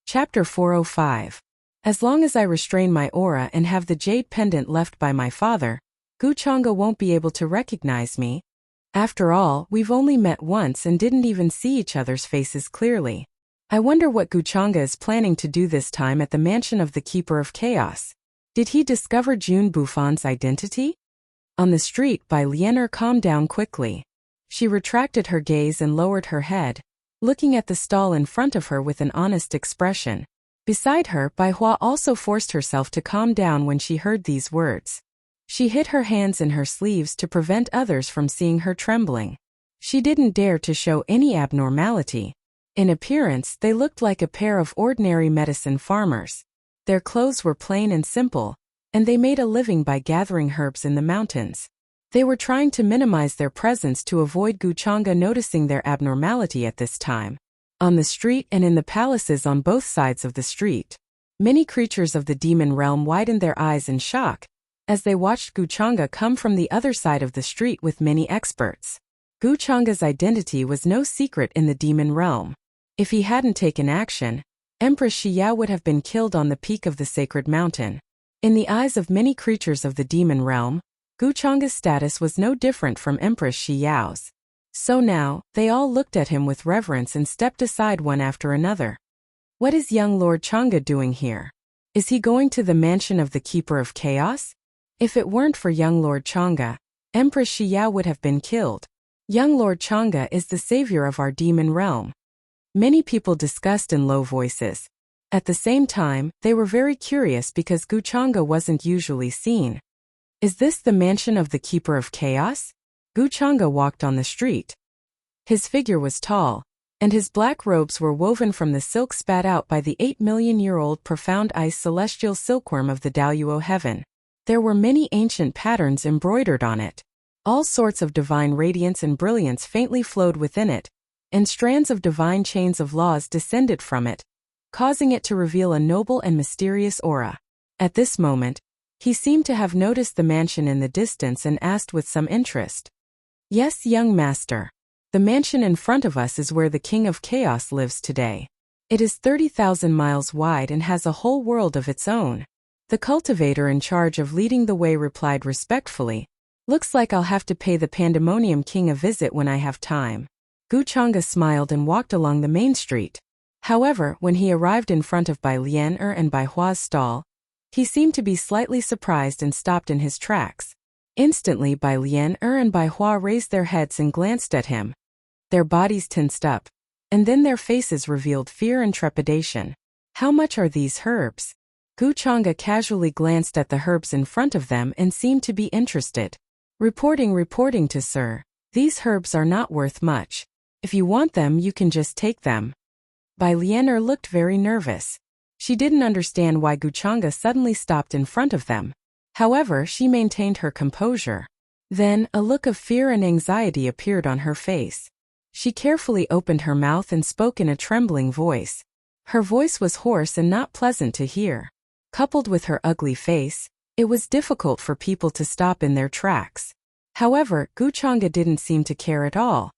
Chapter 405. As long as I restrain my aura and have the jade pendant left by my father, Guchanga won't be able to recognize me. After all, we've only met once and didn't even see each other's faces clearly. I wonder what Guchanga is planning to do this time at the mansion of the Keeper of Chaos. Did he discover June Buffon's identity? On the street, Bai Lianer calmed down quickly. She retracted her gaze and lowered her head, looking at the stall in front of her with an honest expression. Beside her, Bai Hua also forced herself to calm down when she heard these words. She hid her hands in her sleeves to prevent others from seeing her trembling. She didn't dare to show any abnormality. In appearance, they looked like a pair of ordinary medicine farmers. Their clothes were plain and simple, and they made a living by gathering herbs in the mountains. They were trying to minimize their presence to avoid Guchanga noticing their abnormality at this time. On the street and in the palaces on both sides of the street, many creatures of the demon realm widened their eyes in shock as they watched Guchanga come from the other side of the street with many experts. Guchanga's identity was no secret in the demon realm. If he hadn't taken action, Empress Xiyao would have been killed on the peak of the sacred mountain. In the eyes of many creatures of the demon realm, Guchanga's status was no different from Empress Xiyao's. So now, they all looked at him with reverence and stepped aside one after another. What is young Lord Changa doing here? Is he going to the mansion of the Keeper of Chaos? If it weren't for young Lord Changa, Empress Xiyao would have been killed. Young Lord Changa is the savior of our demon realm. Many people discussed in low voices. At the same time, they were very curious because Guchanga wasn't usually seen. Is this the mansion of the Keeper of Chaos? Guchanga walked on the street. His figure was tall, and his black robes were woven from the silk spat out by the 8 million-year-old profound ice celestial silkworm of the Daluo heaven. There were many ancient patterns embroidered on it. All sorts of divine radiance and brilliance faintly flowed within it, and strands of divine chains of laws descended from it, causing it to reveal a noble and mysterious aura. At this moment, he seemed to have noticed the mansion in the distance and asked with some interest. Yes, young master. The mansion in front of us is where the King of Chaos lives today. It is 30,000 miles wide and has a whole world of its own. The cultivator in charge of leading the way replied respectfully. Looks like I'll have to pay the Pandemonium King a visit when I have time. Guchanga smiled and walked along the main street. However, when he arrived in front of Bai Lianer and Bai Hua's stall, he seemed to be slightly surprised and stopped in his tracks. Instantly, Bai Lianer and Bai Hua raised their heads and glanced at him. Their bodies tensed up, and then their faces revealed fear and trepidation. How much are these herbs? Guchanga casually glanced at the herbs in front of them and seemed to be interested. Reporting to sir. These herbs are not worth much. If you want them, you can just take them. Bai Lianer looked very nervous. She didn't understand why Guchanga suddenly stopped in front of them. However, she maintained her composure. Then, a look of fear and anxiety appeared on her face. She carefully opened her mouth and spoke in a trembling voice. Her voice was hoarse and not pleasant to hear. Coupled with her ugly face, it was difficult for people to stop in their tracks. However, Guchanga didn't seem to care at all.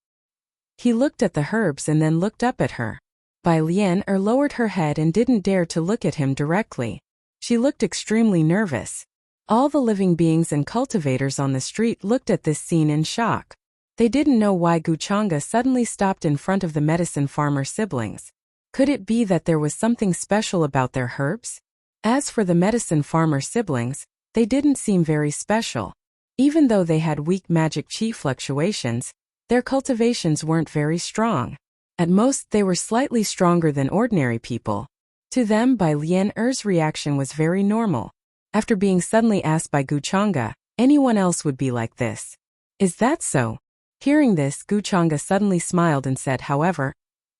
He looked at the herbs and then looked up at her. Bai Lianer lowered her head and didn't dare to look at him directly. She looked extremely nervous. All the living beings and cultivators on the street looked at this scene in shock. They didn't know why Guchanga suddenly stopped in front of the medicine farmer siblings. Could it be that there was something special about their herbs? As for the medicine farmer siblings, they didn't seem very special. Even though they had weak magic chi fluctuations, their cultivations weren't very strong. At most, they were slightly stronger than ordinary people. To them, Bai Lianer's reaction was very normal. After being suddenly asked by Guchanga, anyone else would be like this. Is that so? Hearing this, Guchanga suddenly smiled and said, however,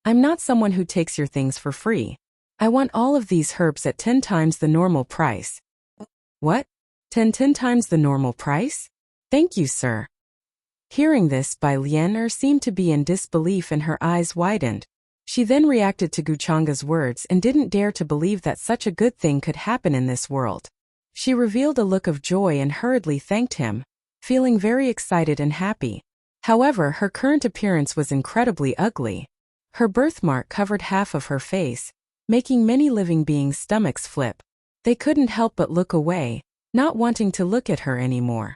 I'm not someone who takes your things for free. I want all of these herbs at 10 times the normal price. What? 10 times the normal price? Thank you, sir. Hearing this, Bai Lianer seemed to be in disbelief and her eyes widened. She then reacted to Guchanga's words and didn't dare to believe that such a good thing could happen in this world. She revealed a look of joy and hurriedly thanked him, feeling very excited and happy. However, her current appearance was incredibly ugly. Her birthmark covered half of her face, making many living beings' stomachs flip. They couldn't help but look away, not wanting to look at her anymore.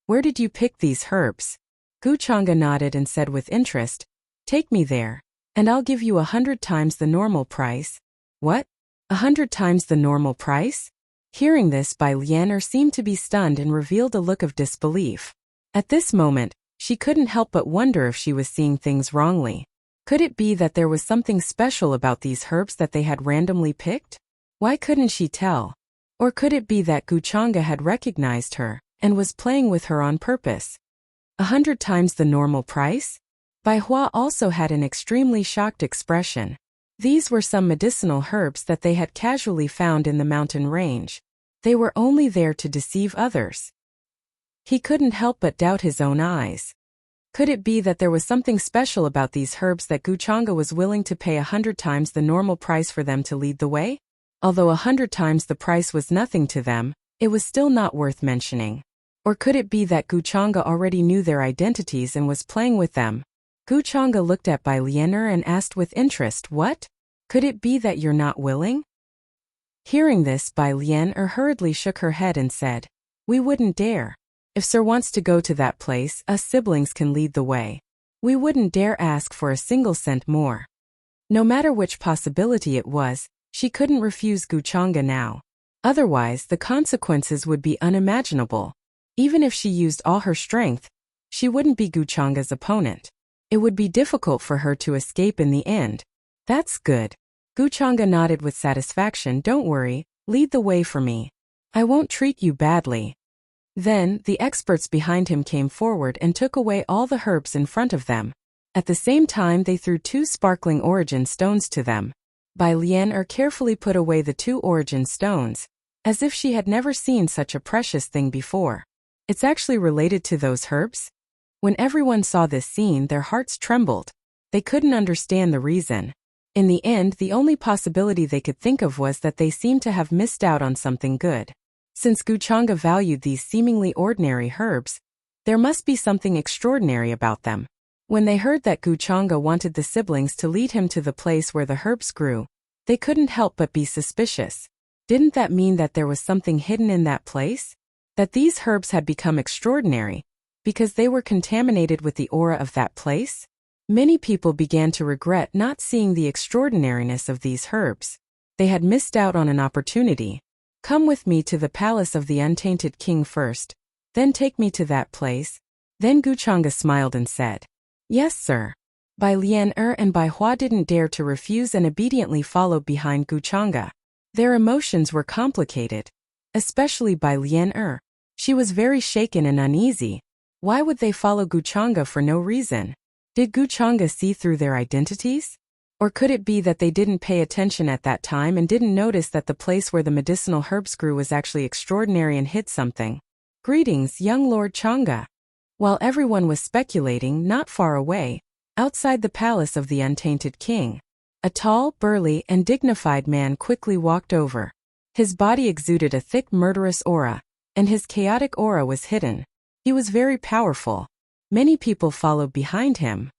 "Where did you pick these herbs?" Guchanga nodded and said with interest, "Take me there, and I'll give you 100 times the normal price." "What? 100 times the normal price?" Hearing this, Bai Lian seemed to be stunned and revealed a look of disbelief. At this moment, she couldn't help but wonder if she was seeing things wrongly. Could it be that there was something special about these herbs that they had randomly picked? Why couldn't she tell? Or could it be that Guchanga had recognized her and was playing with her on purpose? 100 times the normal price? Bai Hua also had an extremely shocked expression. These were some medicinal herbs that they had casually found in the mountain range. They were only there to deceive others. He couldn't help but doubt his own eyes. Could it be that there was something special about these herbs that Guchanga was willing to pay 100 times the normal price for them to lead the way? Although 100 times the price was nothing to them, it was still not worth mentioning. Or could it be that Guchanga already knew their identities and was playing with them? Guchanga looked at Bai Lian and asked with interest, "What? Could it be that you're not willing?" Hearing this, Bai Lian hurriedly shook her head and said, "We wouldn't dare. If Sir wants to go to that place, us siblings can lead the way. We wouldn't dare ask for a single cent more." No matter which possibility it was, she couldn't refuse Guchanga now. Otherwise, the consequences would be unimaginable. Even if she used all her strength, she wouldn't be Guchanga's opponent. It would be difficult for her to escape in the end. "That's good." Guchanga nodded with satisfaction. "Don't worry, lead the way for me. I won't treat you badly." Then, the experts behind him came forward and took away all the herbs in front of them. At the same time, they threw 2 sparkling origin stones to them. Bai Lian carefully put away the 2 origin stones, as if she had never seen such a precious thing before. "It's actually related to those herbs?" When everyone saw this scene, their hearts trembled. They couldn't understand the reason. In the end, the only possibility they could think of was that they seemed to have missed out on something good. Since Guchanga valued these seemingly ordinary herbs, there must be something extraordinary about them. When they heard that Guchanga wanted the siblings to lead him to the place where the herbs grew, they couldn't help but be suspicious. Didn't that mean that there was something hidden in that place? That these herbs had become extraordinary because they were contaminated with the aura of that place? Many people began to regret not seeing the extraordinariness of these herbs. They had missed out on an opportunity. "Come with me to the palace of the untainted king first, then take me to that place." Then Guchanga smiled and said, "Yes, sir." Bai Lian and Bai Hua didn't dare to refuse and obediently followed behind Guchanga. Their emotions were complicated, especially Bai Lian. She was very shaken and uneasy. Why would they follow Guchanga for no reason? Did Guchanga see through their identities? Or could it be that they didn't pay attention at that time and didn't notice that the place where the medicinal herbs grew was actually extraordinary and hid something? "Greetings, young Lord Changa." While everyone was speculating, not far away, outside the palace of the untainted king, a tall, burly, and dignified man quickly walked over. His body exuded a thick murderous aura, and his chaotic aura was hidden. He was very powerful. Many people followed behind him.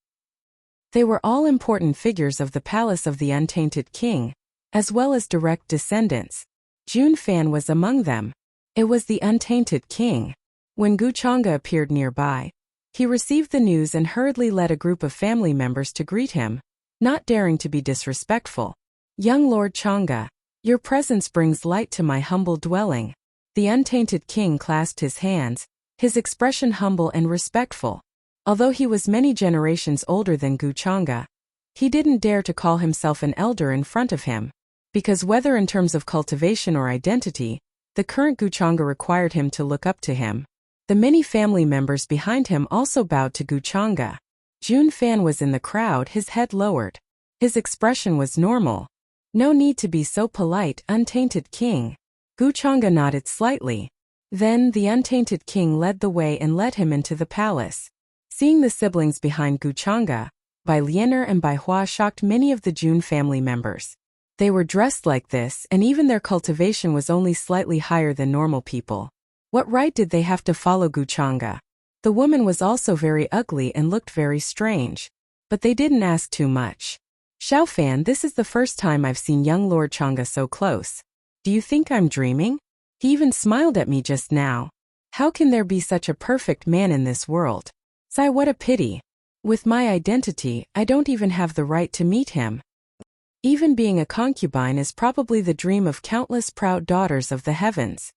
They were all important figures of the palace of the untainted king, as well as direct descendants. Jun Fan was among them. It was the untainted king. When Guchanga appeared nearby, he received the news and hurriedly led a group of family members to greet him, not daring to be disrespectful. "Young Lord Changa, your presence brings light to my humble dwelling." The untainted king clasped his hands, his expression humble and respectful. Although he was many generations older than Guchanga, he didn't dare to call himself an elder in front of him, because whether in terms of cultivation or identity, the current Guchanga required him to look up to him. The many family members behind him also bowed to Guchanga. Jun Fan was in the crowd, his head lowered. His expression was normal. "No need to be so polite, untainted king." Guchanga nodded slightly. Then the untainted king led the way and led him into the palace. Seeing the siblings behind Guchanga, Bai Lian and Bai Hua shocked many of the Jun family members. They were dressed like this, and even their cultivation was only slightly higher than normal people. What right did they have to follow Guchanga? The woman was also very ugly and looked very strange. But they didn't ask too much. Xiaofan, this is the first time I've seen young Lord Chang'e so close. Do you think I'm dreaming? He even smiled at me just now. How can there be such a perfect man in this world? Sigh, what a pity. With my identity, I don't even have the right to meet him. Even being a concubine is probably the dream of countless proud daughters of the heavens.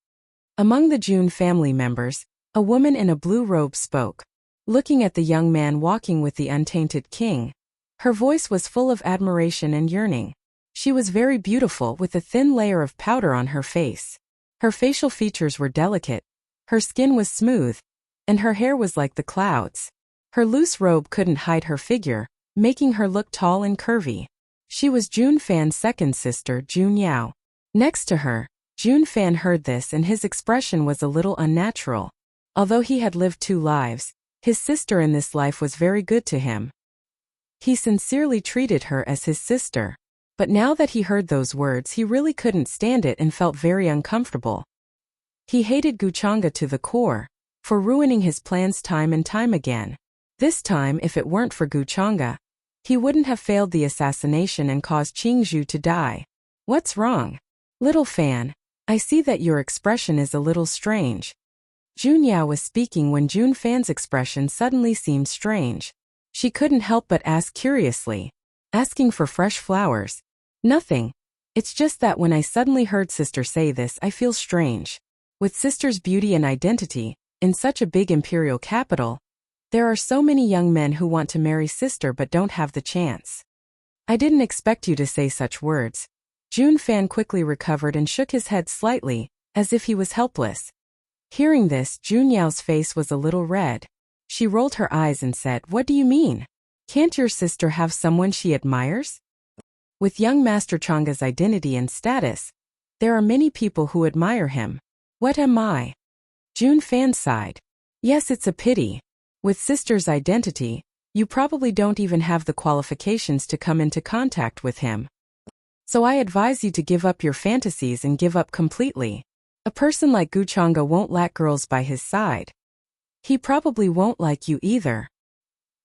Among the Jun family members, a woman in a blue robe spoke. Looking at the young man walking with the untainted king, her voice was full of admiration and yearning. She was very beautiful with a thin layer of powder on her face. Her facial features were delicate, her skin was smooth, and her hair was like the clouds. Her loose robe couldn't hide her figure, making her look tall and curvy. She was Jun Fan's second sister, Jun Yao. Next to her, Jun Fan heard this and his expression was a little unnatural. Although he had lived 2 lives, his sister in this life was very good to him. He sincerely treated her as his sister. But now that he heard those words, he really couldn't stand it and felt very uncomfortable. He hated Guchanga to the core, for ruining his plans time and time again. This time, if it weren't for Guchanga, he wouldn't have failed the assassination and caused Qingzhu to die. What's wrong? Little Fan, I see that your expression is a little strange. Jun Yao was speaking when Jun Fan's expression suddenly seemed strange. She couldn't help but ask curiously. Asking for fresh flowers? Nothing. It's just that when I suddenly heard Sister say this, I feel strange. With Sister's beauty and identity, in such a big imperial capital, there are so many young men who want to marry Sister but don't have the chance. I didn't expect you to say such words. Jun Fan quickly recovered and shook his head slightly, as if he was helpless. Hearing this, Jun Yao's face was a little red. She rolled her eyes and said, "What do you mean? Can't your sister have someone she admires?" With young Master Chang'e's identity and status, there are many people who admire him. What am I? Jun Fan sighed. Yes, it's a pity. With Sister's identity, you probably don't even have the qualifications to come into contact with him. So I advise you to give up your fantasies and give up completely. A person like Guchanga won't lack girls by his side. He probably won't like you either.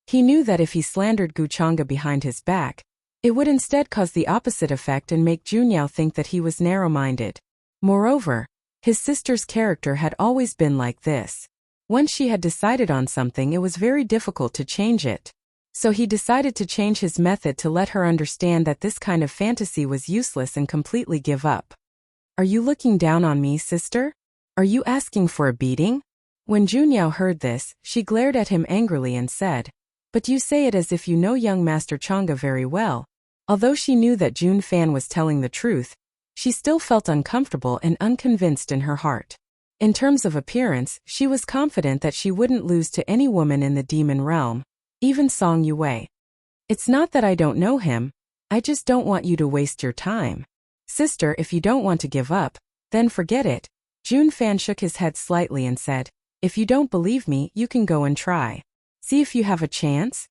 He knew that if he slandered Guchanga behind his back, it would instead cause the opposite effect and make Junyao think that he was narrow-minded. Moreover, his sister's character had always been like this. Once she had decided on something, it was very difficult to change it. So he decided to change his method to let her understand that this kind of fantasy was useless and completely give up. Are you looking down on me, sister? Are you asking for a beating? When Junyao heard this, she glared at him angrily and said, "But you say it as if you know young Master Chang'e very well." Although she knew that Jun Fan was telling the truth, she still felt uncomfortable and unconvinced in her heart. In terms of appearance, she was confident that she wouldn't lose to any woman in the demon realm, even Song Yue. It's not that I don't know him, I just don't want you to waste your time. Sister, if you don't want to give up, then forget it. Jun Fan shook his head slightly and said, "If you don't believe me, you can go and try. See if you have a chance."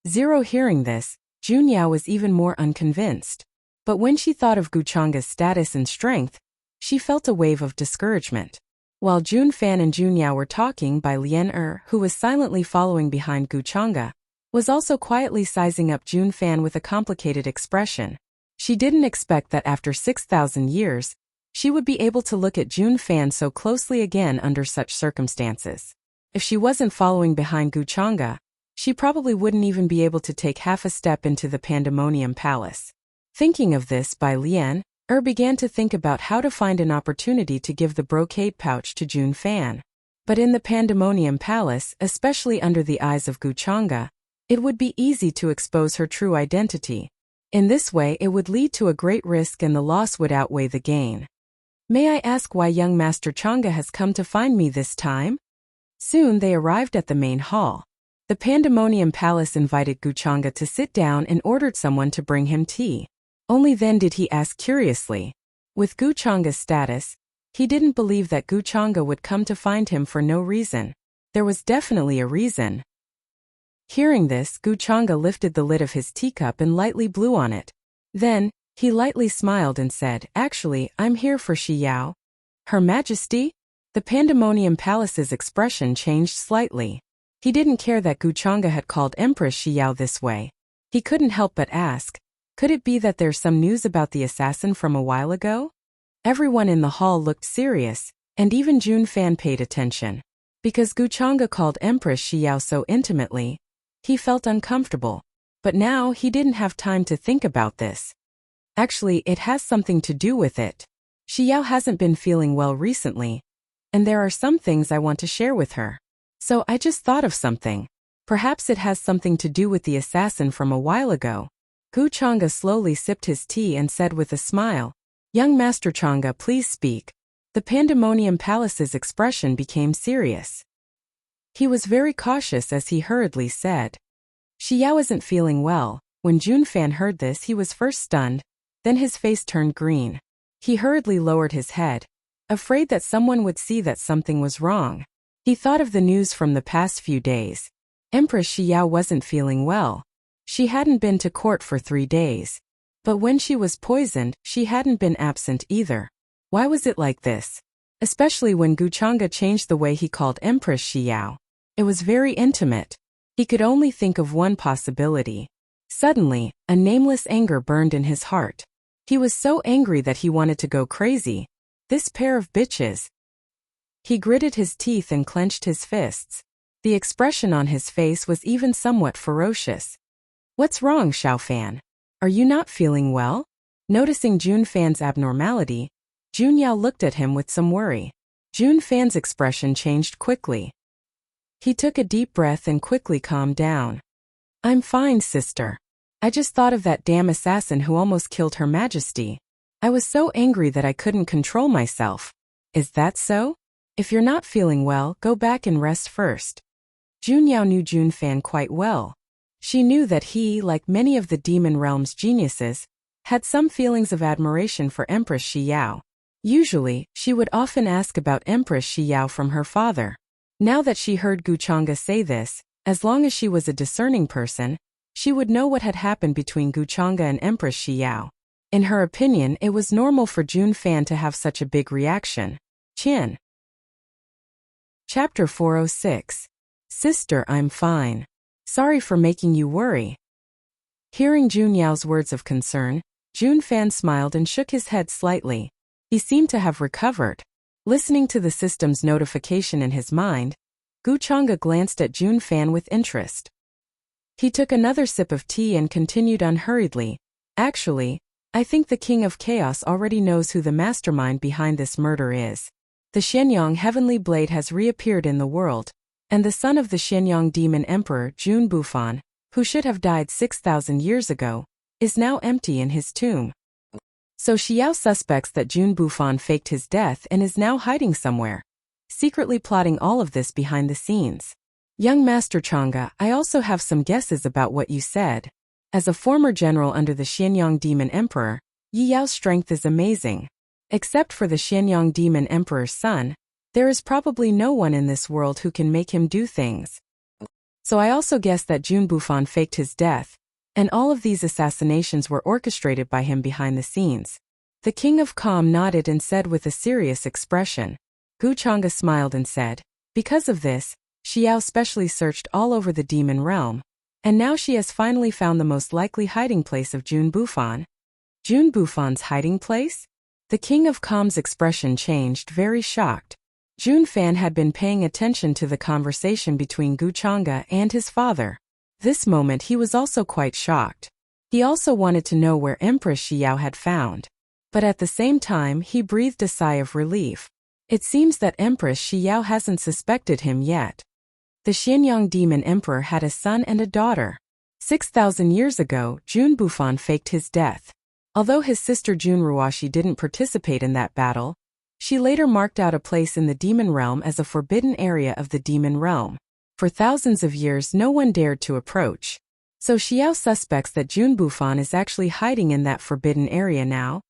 Zero hearing this, Junyao was even more unconvinced. But when she thought of Guchanga's status and strength, she felt a wave of discouragement. While Jun Fan and Junyao were talking, Bai Lian, who was silently following behind Guchanga, was also quietly sizing up Jun Fan with a complicated expression. She didn't expect that after 6,000 years, she would be able to look at Jun Fan so closely again under such circumstances. If she wasn't following behind Guchanga, she probably wouldn't even be able to take half a step into the Pandemonium Palace. Thinking of this, Bai Lian began to think about how to find an opportunity to give the brocade pouch to Jun Fan. But in the Pandemonium Palace, especially under the eyes of Guchanga, it would be easy to expose her true identity. In this way, it would lead to a great risk and the loss would outweigh the gain. May I ask why young Master Chang'e has come to find me this time? Soon they arrived at the main hall. The Pandemonium Palace invited Guchanga to sit down and ordered someone to bring him tea. Only then did he ask curiously. With Guchanga's status, he didn't believe that Guchanga would come to find him for no reason. There was definitely a reason. Hearing this, Guchanga lifted the lid of his teacup and lightly blew on it. Then, he lightly smiled and said, "Actually, I'm here for Shi Yao." Her Majesty? The Pandemonium Palace's expression changed slightly. He didn't care that Guchanga had called Empress Shi Yao this way. He couldn't help but ask, could it be that there's some news about the assassin from a while ago? Everyone in the hall looked serious, and even Jun Fan paid attention. Because Guchanga called Empress Xiao so intimately, he felt uncomfortable. But now he didn't have time to think about this. Actually, it has something to do with it. Xiao hasn't been feeling well recently, and there are some things I want to share with her. So I just thought of something. Perhaps it has something to do with the assassin from a while ago. Guchanga slowly sipped his tea and said with a smile, "Young Master Changa, please speak." The Pandemonium Palace's expression became serious. He was very cautious as he hurriedly said, "Xiao isn't feeling well." When Jun Fan heard this, he was first stunned, then his face turned green. He hurriedly lowered his head, afraid that someone would see that something was wrong. He thought of the news from the past few days. Empress Xiao wasn't feeling well. She hadn't been to court for 3 days. But when she was poisoned, she hadn't been absent either. Why was it like this? Especially when Guchanga changed the way he called Empress Xiao. It was very intimate. He could only think of one possibility. Suddenly, a nameless anger burned in his heart. He was so angry that he wanted to go crazy. This pair of bitches. He gritted his teeth and clenched his fists. The expression on his face was even somewhat ferocious. "What's wrong, Xiao Fan? Are you not feeling well?" Noticing Jun Fan's abnormality, Jun Yao looked at him with some worry. Jun Fan's expression changed quickly. He took a deep breath and quickly calmed down. "I'm fine, sister. I just thought of that damn assassin who almost killed Her Majesty. I was so angry that I couldn't control myself." "Is that so? If you're not feeling well, go back and rest first." Jun Yao knew Jun Fan quite well. She knew that he, like many of the Demon Realm's geniuses, had some feelings of admiration for Empress Xiao. Usually, she would often ask about Empress Xiao from her father. Now that she heard Guchanga say this, as long as she was a discerning person, she would know what had happened between Guchanga and Empress Xiao. In her opinion, it was normal for Jun Fan to have such a big reaction. Chin. Chapter 406. Sister, I'm fine. Sorry for making you worry. Hearing Jun Yao's words of concern, Jun Fan smiled and shook his head slightly. He seemed to have recovered. Listening to the system's notification in his mind, Guchanga glanced at Jun Fan with interest. He took another sip of tea and continued unhurriedly, "Actually, I think the King of Chaos already knows who the mastermind behind this murder is. The Xianyang Heavenly Blade has reappeared in the world, and the son of the Xianyang Demon Emperor, Jun Bufan, who should have died 6,000 years ago, is now empty in his tomb. So Xiao suspects that Jun Bufan faked his death and is now hiding somewhere, secretly plotting all of this behind the scenes. Young Master Changa, I also have some guesses about what you said. As a former general under the Xianyang Demon Emperor, Yi Yao's strength is amazing. Except for the Xianyang Demon Emperor's son, there is probably no one in this world who can make him do things. So I also guess that Jun Bufan faked his death, and all of these assassinations were orchestrated by him behind the scenes." The King of Calm nodded and said with a serious expression. Guchanga smiled and said, "Because of this, Xiao specially searched all over the demon realm, and now she has finally found the most likely hiding place of Jun Bufan." Jun Bufan's hiding place? The King of Calm's expression changed, very shocked. Jun Fan had been paying attention to the conversation between Guchanga and his father. This moment he was also quite shocked. He also wanted to know where Empress Xiao had found. But at the same time he breathed a sigh of relief. It seems that Empress Xiao hasn't suspected him yet. The Xianyang Demon Emperor had a son and a daughter. 6,000 years ago, Jun Bufan faked his death. Although his sister Jun Ruashi didn't participate in that battle, she later marked out a place in the demon realm as a forbidden area of the demon realm. For thousands of years no one dared to approach. So Xiao suspects that Jun Bufan is actually hiding in that forbidden area now.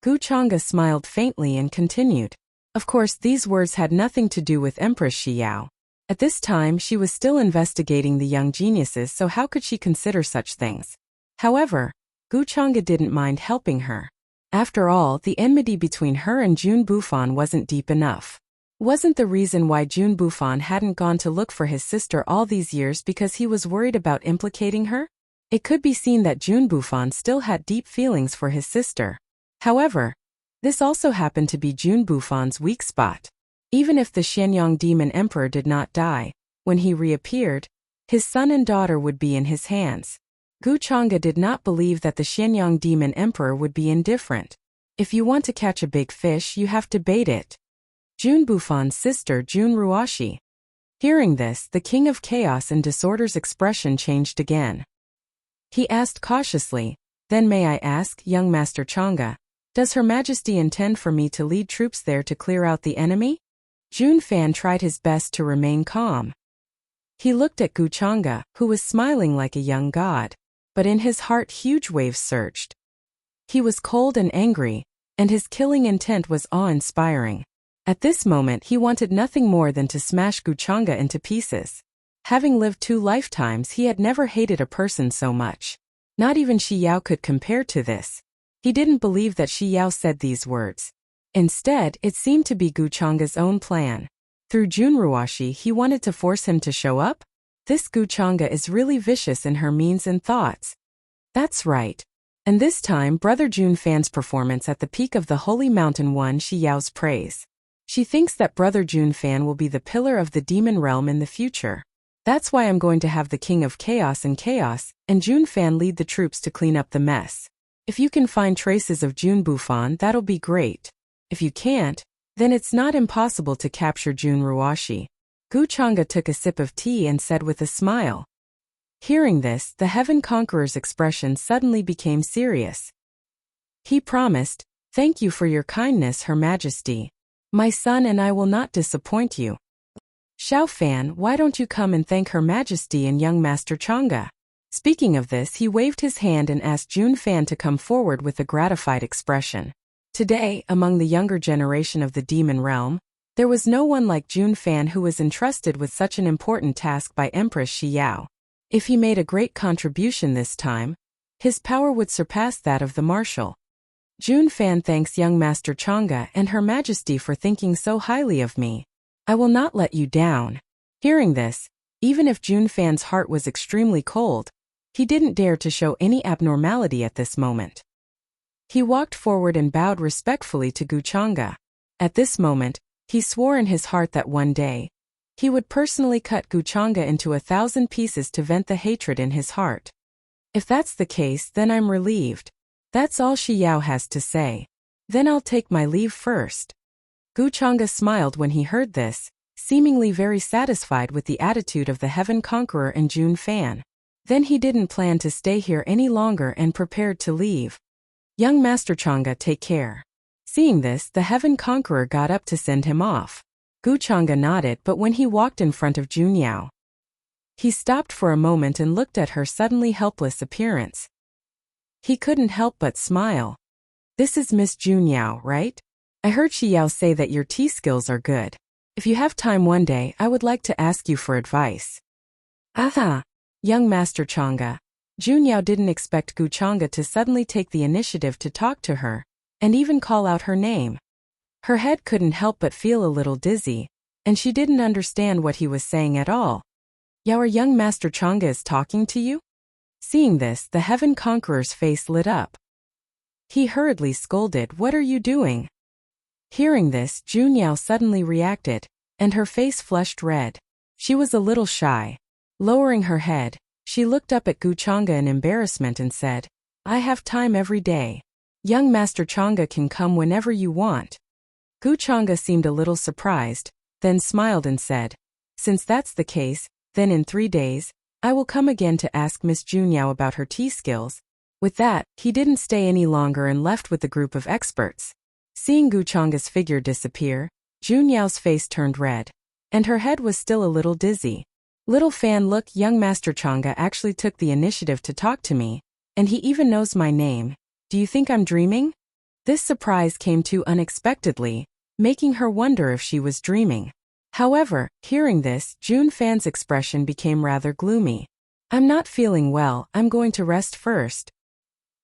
Guchanga smiled faintly and continued. Of course these words had nothing to do with Empress Xiao. At this time she was still investigating the young geniuses, so how could she consider such things? However, Guchanga didn't mind helping her. After all, the enmity between her and Jun Bufan wasn't deep enough. Wasn't the reason why Jun Bufan hadn't gone to look for his sister all these years because he was worried about implicating her? It could be seen that Jun Bufan still had deep feelings for his sister. However, this also happened to be Jun Bufan's weak spot. Even if the Xianyang Demon Emperor did not die, when he reappeared, his son and daughter would be in his hands. Gu Chang'e did not believe that the Xianyang Demon Emperor would be indifferent. If you want to catch a big fish, you have to bait it. Jun Bufan's sister Jun Ruoshi. Hearing this, the King of Chaos and Disorder's expression changed again. He asked cautiously, "Then may I ask, young Master Chang'e, does Her Majesty intend for me to lead troops there to clear out the enemy?" Jun Fan tried his best to remain calm. He looked at Gu Chang'e, who was smiling like a young god, but in his heart huge waves surged. He was cold and angry, and his killing intent was awe-inspiring. At this moment he wanted nothing more than to smash Gu Chang'e into pieces. Having lived 2 lifetimes, he had never hated a person so much. Not even Shi Yao could compare to this. He didn't believe that Shi Yao said these words. Instead, it seemed to be Gu Chang'e's own plan. Through Jun Ruoshi, he wanted to force him to show up? This Gu Chang'e is really vicious in her means and thoughts. That's right. And this time, Brother Jun Fan's performance at the peak of the Holy Mountain won Shi Yao's praise. She thinks that Brother Jun Fan will be the pillar of the demon realm in the future. That's why I'm going to have the King of Chaos and Jun Fan lead the troops to clean up the mess. If you can find traces of Jun Bufan, that'll be great. If you can't, then it's not impossible to capture Jun Ruoshi. Gu Chang'e took a sip of tea and said with a smile. Hearing this, the Heaven Conqueror's expression suddenly became serious. He promised, "Thank you for your kindness, Her Majesty. My son and I will not disappoint you. Xiao Fan, why don't you come and thank Her Majesty and young Master Chang'e?" Speaking of this, he waved his hand and asked Jun Fan to come forward with a gratified expression. Today, among the younger generation of the demon realm, there was no one like Jun Fan who was entrusted with such an important task by Empress Shi Yao. If he made a great contribution this time, his power would surpass that of the marshal. Jun Fan thanks young Master Chang'e and Her Majesty for thinking so highly of me. I will not let you down. Hearing this, even if Jun Fan's heart was extremely cold, he didn't dare to show any abnormality at this moment. He walked forward and bowed respectfully to Gu Chang'e. At this moment, he swore in his heart that one day, he would personally cut Gu Chang'e into 1,000 pieces to vent the hatred in his heart. If that's the case, then I'm relieved. That's all Shi Yao has to say. Then I'll take my leave first. Gu Chang'e smiled when he heard this, seemingly very satisfied with the attitude of the Heaven Conqueror and Jun Fan. Then he didn't plan to stay here any longer and prepared to leave. Young Master Chang'e, take care. Seeing this, the Heaven Conqueror got up to send him off. Gu Chang'e nodded, but when he walked in front of Jun Yao, he stopped for a moment and looked at her suddenly helpless appearance. He couldn't help but smile. This is Miss Jun Yao, right? I heard Shi Yao say that your tea skills are good. If you have time one day, I would like to ask you for advice. Aha! Young Master Chang'e. Jun Yao didn't expect Gu Chang'e to suddenly take the initiative to talk to her, and even call out her name. Her head couldn't help but feel a little dizzy, and she didn't understand what he was saying at all. Our young Master Chang'e is talking to you? Seeing this, the Heaven Conqueror's face lit up. He hurriedly scolded, "What are you doing?" Hearing this, Jun Yao suddenly reacted, and her face flushed red. She was a little shy. Lowering her head, she looked up at Gu Chang'e in embarrassment and said, "I have time every day. Young Master Chang'e can come whenever you want." Gu Chang'e seemed a little surprised, then smiled and said, "Since that's the case, then in 3 days, I will come again to ask Miss Jun Yao about her tea skills." With that, he didn't stay any longer and left with the group of experts. Seeing Gu Chang'e's figure disappear, Jun Yao's face turned red, and her head was still a little dizzy. "Little fan, look, young Master Chang'e actually took the initiative to talk to me, and he even knows my name. Do you think I'm dreaming?" This surprise came too unexpectedly, making her wonder if she was dreaming. However, hearing this, Jun Fan's expression became rather gloomy. "I'm not feeling well, I'm going to rest first."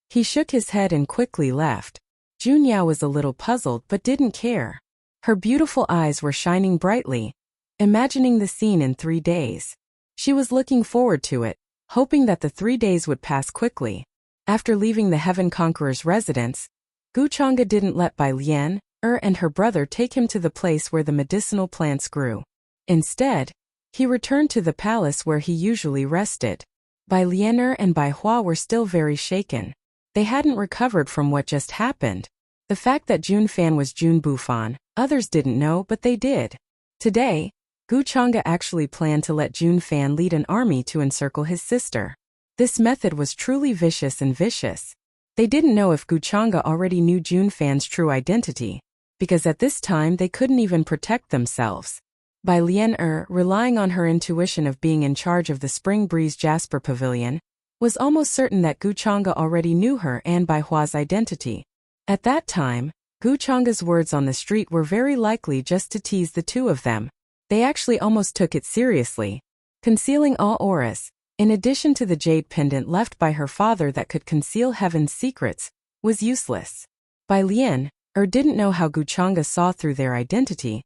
He shook his head and quickly left. Jun Yao was a little puzzled but didn't care. Her beautiful eyes were shining brightly, imagining the scene in 3 days. She was looking forward to it, hoping that the 3 days would pass quickly. After leaving the Heaven Conqueror's residence, Guchanga didn't let Bai Lian, and her brother take him to the place where the medicinal plants grew. Instead, he returned to the palace where he usually rested. Bai Lian and Bai Hua were still very shaken. They hadn't recovered from what just happened. The fact that Jun Fan was Jun Bufan, others didn't know, but they did. Today, Guchanga actually planned to let Jun Fan lead an army to encircle his sister. This method was truly vicious and vicious. They didn't know if Guchanga already knew Jun Fan's true identity, because at this time they couldn't even protect themselves. Bai Lian, relying on her intuition of being in charge of the Spring Breeze Jasper Pavilion, was almost certain that Guchanga already knew her and Bai Hua's identity. At that time, Guchanga's words on the street were very likely just to tease the two of them. They actually almost took it seriously. Concealing all auras, in addition to the jade pendant left by her father that could conceal heaven's secrets, was useless. Bai Lian, didn't know how Guchanga saw through their identity,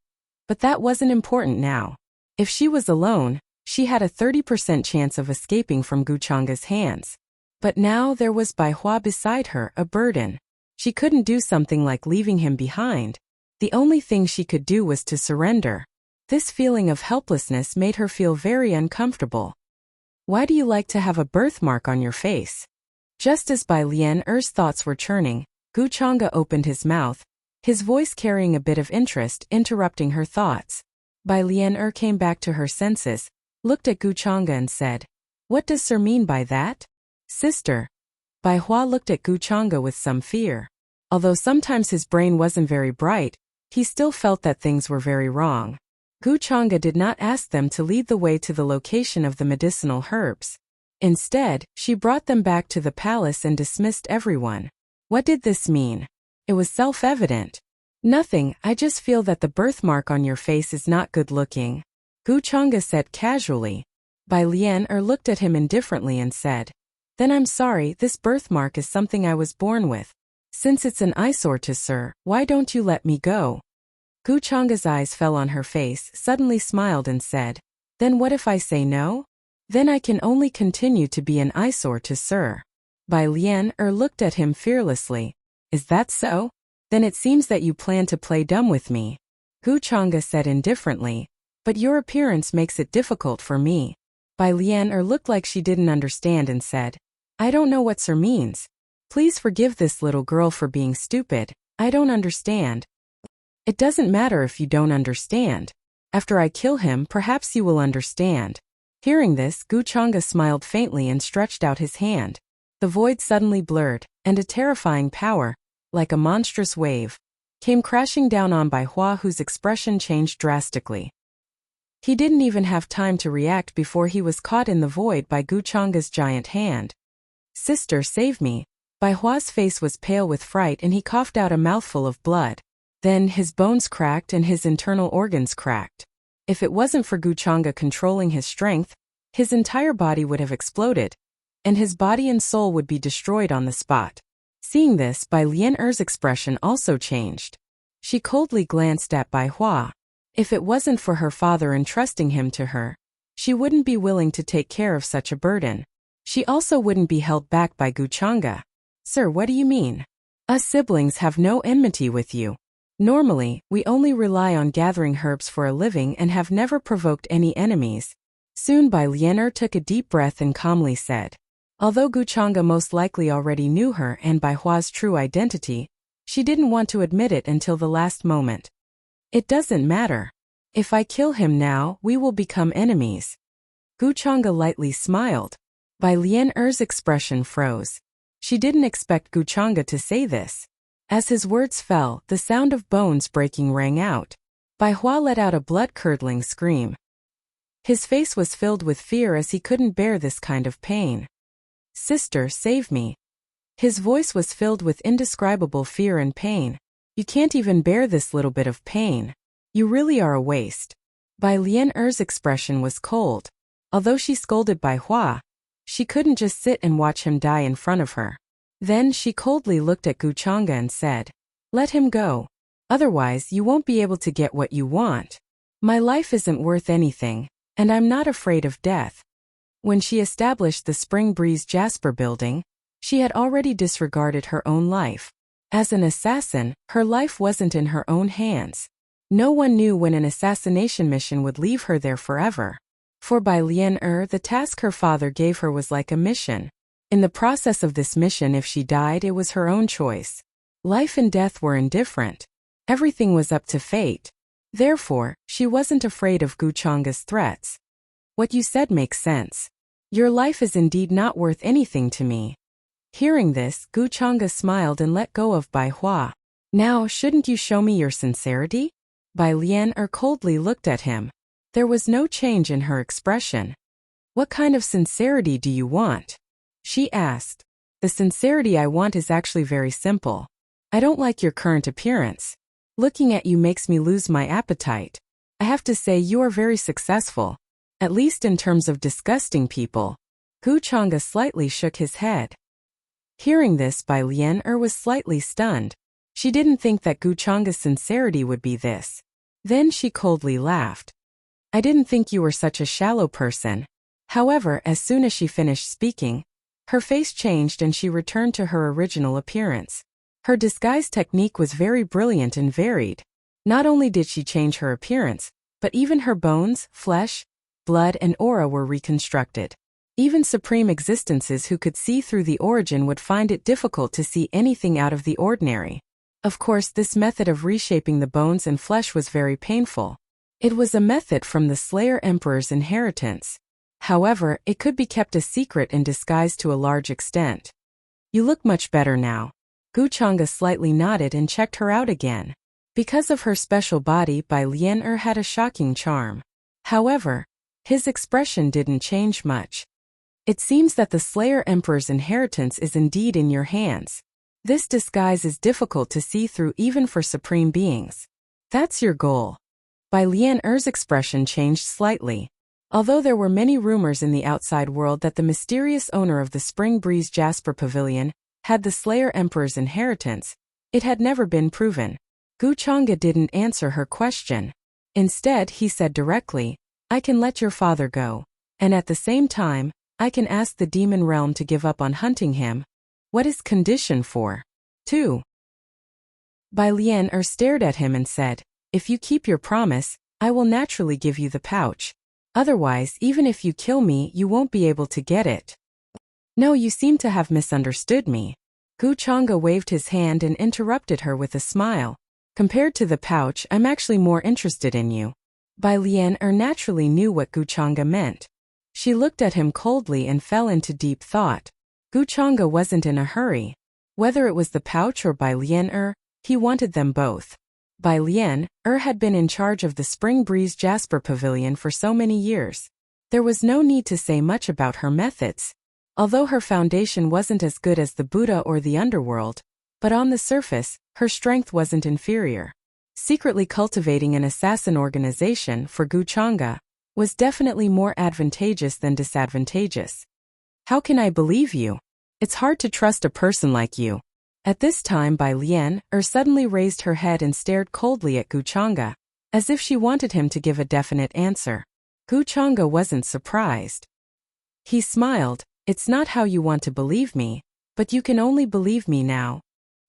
but that wasn't important now. If she was alone, she had a 30% chance of escaping from Guchanga's hands. But now there was Bai Hua beside her, a burden. She couldn't do something like leaving him behind. The only thing she could do was to surrender. This feeling of helplessness made her feel very uncomfortable. Why do you like to have a birthmark on your face? Just as Bai Lian's thoughts were churning, Guchanga opened his mouth, his voice carrying a bit of interest, interrupting her thoughts. Bai Lian came back to her senses, looked at Guchanga and said, "What does Sir mean by that?" "Sister." Bai Hua looked at Guchanga with some fear. Although sometimes his brain wasn't very bright, he still felt that things were very wrong. Guchanga did not ask them to lead the way to the location of the medicinal herbs. Instead, she brought them back to the palace and dismissed everyone. What did this mean? It was self-evident. "Nothing, I just feel that the birthmark on your face is not good looking," Guchanga said casually. Bai Lian looked at him indifferently and said, "Then I'm sorry, this birthmark is something I was born with. Since it's an eyesore to Sir, why don't you let me go?" Guchanga's eyes fell on her face, suddenly smiled and said, "Then what if I say no? Then I can only continue to be an eyesore to Sir." Bai Lian looked at him fearlessly. "Is that so? Then it seems that you plan to play dumb with me," Guchanga said indifferently, "but your appearance makes it difficult for me." Bai Lian looked like she didn't understand and said, "I don't know what Sir means. Please forgive this little girl for being stupid. I don't understand." "It doesn't matter if you don't understand. After I kill him, perhaps you will understand." Hearing this, Guchanga smiled faintly and stretched out his hand. The void suddenly blurred, and a terrifying power, like a monstrous wave, came crashing down on Bai Hua, whose expression changed drastically. He didn't even have time to react before he was caught in the void by Guchanga's giant hand. "Sister, save me." Bai Hua's face was pale with fright and he coughed out a mouthful of blood. Then his bones cracked and his internal organs cracked. If it wasn't for Guchanga controlling his strength, his entire body would have exploded, and his body and soul would be destroyed on the spot. Seeing this, Bai Lian's expression also changed. She coldly glanced at Bai Hua. If it wasn't for her father entrusting him to her, she wouldn't be willing to take care of such a burden. She also wouldn't be held back by Guchanga. "Sir, what do you mean? Us siblings have no enmity with you. Normally, we only rely on gathering herbs for a living and have never provoked any enemies." Soon Bai Lian took a deep breath and calmly said. Although Guchanga most likely already knew her and Bai Hua's true identity, she didn't want to admit it until the last moment. "It doesn't matter. If I kill him now, we will become enemies." Guchanga lightly smiled. Bai Lian's expression froze. She didn't expect Guchanga to say this. As his words fell, the sound of bones breaking rang out. Bai Hua let out a blood-curdling scream. His face was filled with fear as he couldn't bear this kind of pain. "Sister, save me." His voice was filled with indescribable fear and pain. "You can't even bear this little bit of pain. You really are a waste." Bai Lian's expression was cold. Although she scolded Bai Hua, she couldn't just sit and watch him die in front of her. Then she coldly looked at Guchanga and said, "Let him go. Otherwise you won't be able to get what you want. My life isn't worth anything, and I'm not afraid of death." When she established the Spring Breeze Jasper building, she had already disregarded her own life. As an assassin, her life wasn't in her own hands. No one knew when an assassination mission would leave her there forever. For Bai Lian, the task her father gave her was like a mission. In the process of this mission, if she died, it was her own choice. Life and death were indifferent. Everything was up to fate. Therefore, she wasn't afraid of Guchanga's threats. What you said makes sense. Your life is indeed not worth anything to me. Hearing this, Guchanga smiled and let go of Bai Hua. Now, shouldn't you show me your sincerity? Bai Lian coldly looked at him. There was no change in her expression. What kind of sincerity do you want? She asked. The sincerity I want is actually very simple. I don't like your current appearance. Looking at you makes me lose my appetite. I have to say you are very successful. At least in terms of disgusting people. Guchanga slightly shook his head. Hearing this, Bai Lian was slightly stunned. She didn't think that Guchanga's sincerity would be this. Then she coldly laughed. I didn't think you were such a shallow person. However, as soon as she finished speaking, her face changed and she returned to her original appearance. Her disguise technique was very brilliant and varied. Not only did she change her appearance, but even her bones, flesh, blood and aura were reconstructed. Even supreme existences who could see through the origin would find it difficult to see anything out of the ordinary. Of course, this method of reshaping the bones and flesh was very painful. It was a method from the Slayer Emperor's inheritance. However, it could be kept a secret and disguised to a large extent. You look much better now. Guchanga slightly nodded and checked her out again. Because of her special body, Bai Lian had a shocking charm. However, his expression didn't change much. It seems that the Slayer Emperor's inheritance is indeed in your hands. This disguise is difficult to see through even for supreme beings. That's your goal. Bai Lian expression changed slightly. Although there were many rumors in the outside world that the mysterious owner of the Spring Breeze Jasper Pavilion had the Slayer Emperor's inheritance, it had never been proven. Guchanga didn't answer her question. Instead, he said directly, I can let your father go. And at the same time, I can ask the demon realm to give up on hunting him. What is condition for? 2. Bai Lian stared at him and said, if you keep your promise, I will naturally give you the pouch. Otherwise, even if you kill me, you won't be able to get it. No, you seem to have misunderstood me. Guchanga waved his hand and interrupted her with a smile. Compared to the pouch, I'm actually more interested in you. Bai Lian naturally knew what Guchanga meant. She looked at him coldly and fell into deep thought. Guchanga wasn't in a hurry. Whether it was the pouch or Bai Lian he wanted them both. Bai Lian had been in charge of the Spring Breeze Jasper Pavilion for so many years. There was no need to say much about her methods. Although her foundation wasn't as good as the Buddha or the underworld, but on the surface, her strength wasn't inferior. Secretly cultivating an assassin organization for Guchanga was definitely more advantageous than disadvantageous. How can I believe you? It's hard to trust a person like you. At this time, Bai Lian suddenly raised her head and stared coldly at Guchanga, as if she wanted him to give a definite answer. Guchanga wasn't surprised. He smiled, it's not how you want to believe me, but you can only believe me now.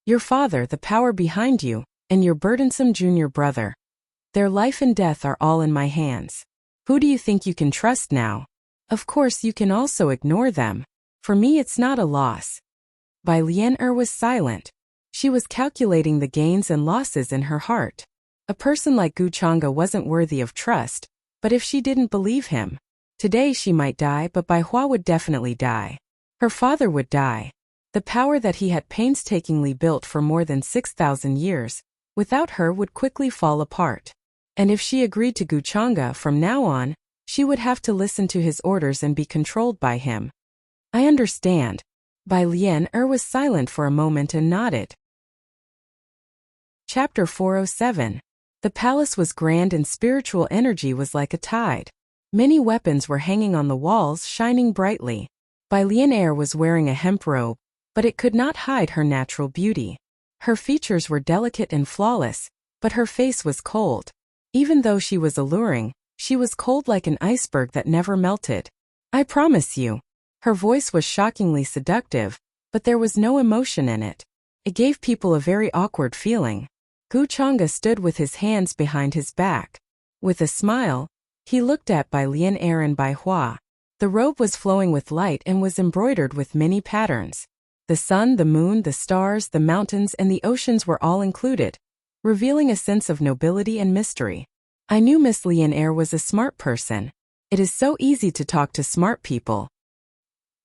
Your father, the power behind you, and your burdensome junior brother. Their life and death are all in my hands. Who do you think you can trust now? Of course you can also ignore them. For me it's not a loss. Bai Lian was silent. She was calculating the gains and losses in her heart. A person like Guchanga wasn't worthy of trust, but if she didn't believe him, today she might die, but Bai Hua would definitely die. Her father would die. The power that he had painstakingly built for more than 6,000 years, without her would quickly fall apart. And if she agreed to Guchanga from now on, she would have to listen to his orders and be controlled by him. I understand. Bai Lian was silent for a moment and nodded. Chapter 407. The palace was grand and spiritual energy was like a tide. Many weapons were hanging on the walls, shining brightly. Bai Lian was wearing a hemp robe, but it could not hide her natural beauty. Her features were delicate and flawless, but her face was cold. Even though she was alluring, she was cold like an iceberg that never melted. I promise you. Her voice was shockingly seductive, but there was no emotion in it. It gave people a very awkward feeling. Gu Chang'e stood with his hands behind his back. With a smile, he looked at Bai Lian and Bai Hua. The robe was flowing with light and was embroidered with many patterns. The sun, the moon, the stars, the mountains, and the oceans were all included, revealing a sense of nobility and mystery. I knew Miss Lian was a smart person. It is so easy to talk to smart people.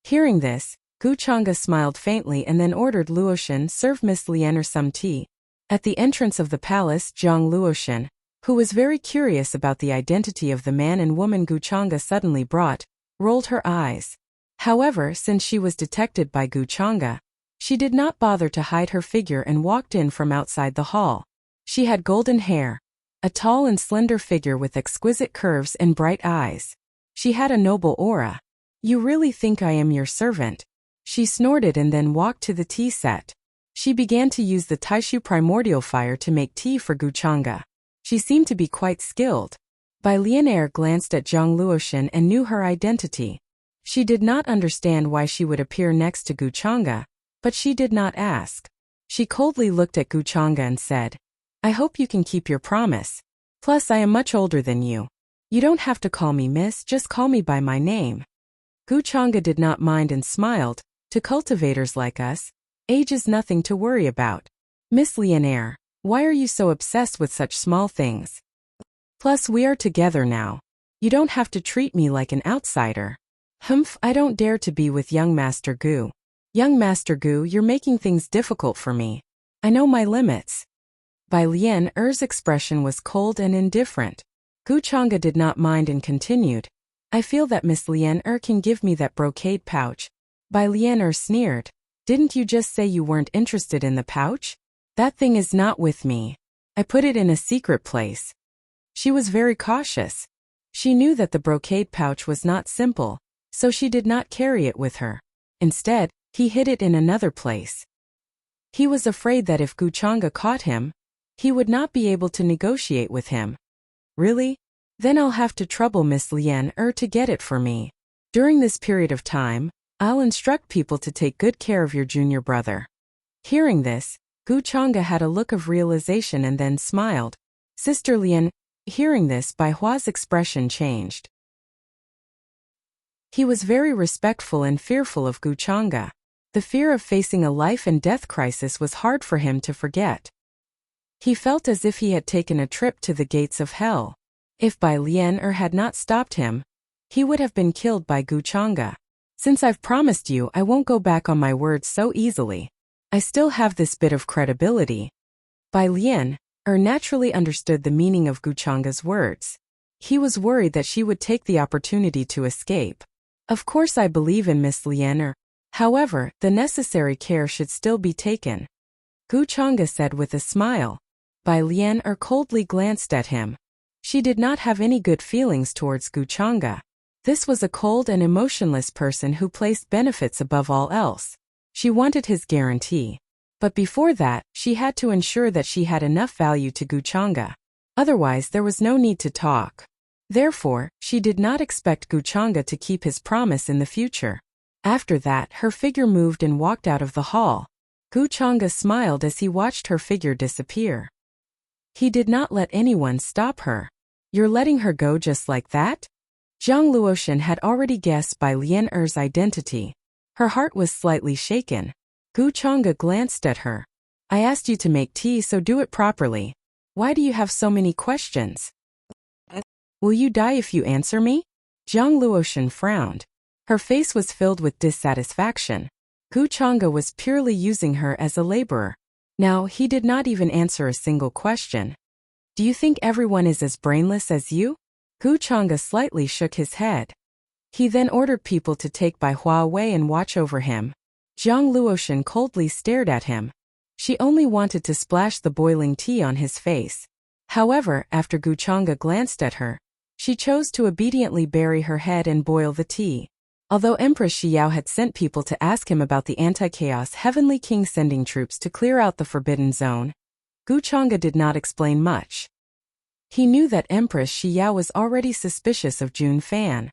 Hearing this, Gu Chang'e smiled faintly and then ordered Luoshan serve Miss Lian some tea. At the entrance of the palace, Zhang Luoshan, who was very curious about the identity of the man and woman Gu Chang'e suddenly brought, rolled her eyes. However, since she was detected by Gu Chang'e, she did not bother to hide her figure and walked in from outside the hall. She had golden hair, a tall and slender figure with exquisite curves and bright eyes. She had a noble aura. You really think I am your servant? She snorted and then walked to the tea set. She began to use the Taishu primordial fire to make tea for Gu Chang'e. She seemed to be quite skilled. Bai Lian glanced at Zhang Luoshan and knew her identity. She did not understand why she would appear next to Gu Chang'e, but she did not ask. She coldly looked at Gu Chang'e and said, I hope you can keep your promise. Plus I am much older than you. You don't have to call me miss, just call me by my name. Gu Chang'e did not mind and smiled. To cultivators like us, age is nothing to worry about. Miss Lian, why are you so obsessed with such small things? Plus we are together now. You don't have to treat me like an outsider. Humph, I don't dare to be with young Master Gu. Young Master Gu, you're making things difficult for me. I know my limits. Bai Lian's expression was cold and indifferent. Gu Chang'e did not mind and continued. I feel that Miss Lian can give me that brocade pouch. Bai Lian sneered. Didn't you just say you weren't interested in the pouch? That thing is not with me. I put it in a secret place. She was very cautious. She knew that the brocade pouch was not simple, so she did not carry it with her. Instead, he hid it in another place. He was afraid that if Gu Chang'e caught him, he would not be able to negotiate with him. Really? Then I'll have to trouble Miss Lian to get it for me. During this period of time, I'll instruct people to take good care of your junior brother. Hearing this, Gu Chang'e had a look of realization and then smiled. Sister Lian. Hearing this, Bai Hua's expression changed. He was very respectful and fearful of Gu Chang'e. The fear of facing a life and death crisis was hard for him to forget. He felt as if he had taken a trip to the gates of hell. If Bai Lian had not stopped him, he would have been killed by Gu Chang'e. Since I've promised you, I won't go back on my words so easily. I still have this bit of credibility. Bai Lian naturally understood the meaning of Gu Chang'e's words. He was worried that she would take the opportunity to escape. Of course I believe in Miss Lian. However, the necessary care should still be taken. Gu Chang'e said with a smile. Bai Lian coldly glanced at him. She did not have any good feelings towards Gu Chang'e. This was a cold and emotionless person who placed benefits above all else. She wanted his guarantee. But before that, she had to ensure that she had enough value to Gu Chang'e. Otherwise there was no need to talk. Therefore, she did not expect Gu Chang'e to keep his promise in the future. After that, her figure moved and walked out of the hall. Gu Chang'e smiled as he watched her figure disappear. He did not let anyone stop her. You're letting her go just like that? Zhang Luoshan had already guessed Bai Lian's identity. Her heart was slightly shaken. Gu Chang'e glanced at her. I asked you to make tea, so do it properly. Why do you have so many questions? Will you die if you answer me? Zhang Luoshan frowned. Her face was filled with dissatisfaction. Gu Chang'e was purely using her as a laborer. Now, he did not even answer a single question. Do you think everyone is as brainless as you? Gu Chang'e slightly shook his head. He then ordered people to take Bai Hua away and watch over him. Zhang Luoshan coldly stared at him. She only wanted to splash the boiling tea on his face. However, after Gu Chang'e glanced at her, she chose to obediently bury her head and boil the tea. Although Empress Xiao had sent people to ask him about the anti-chaos Heavenly King sending troops to clear out the Forbidden Zone, Gu Chang'e did not explain much. He knew that Empress Xiao was already suspicious of Jun Fan.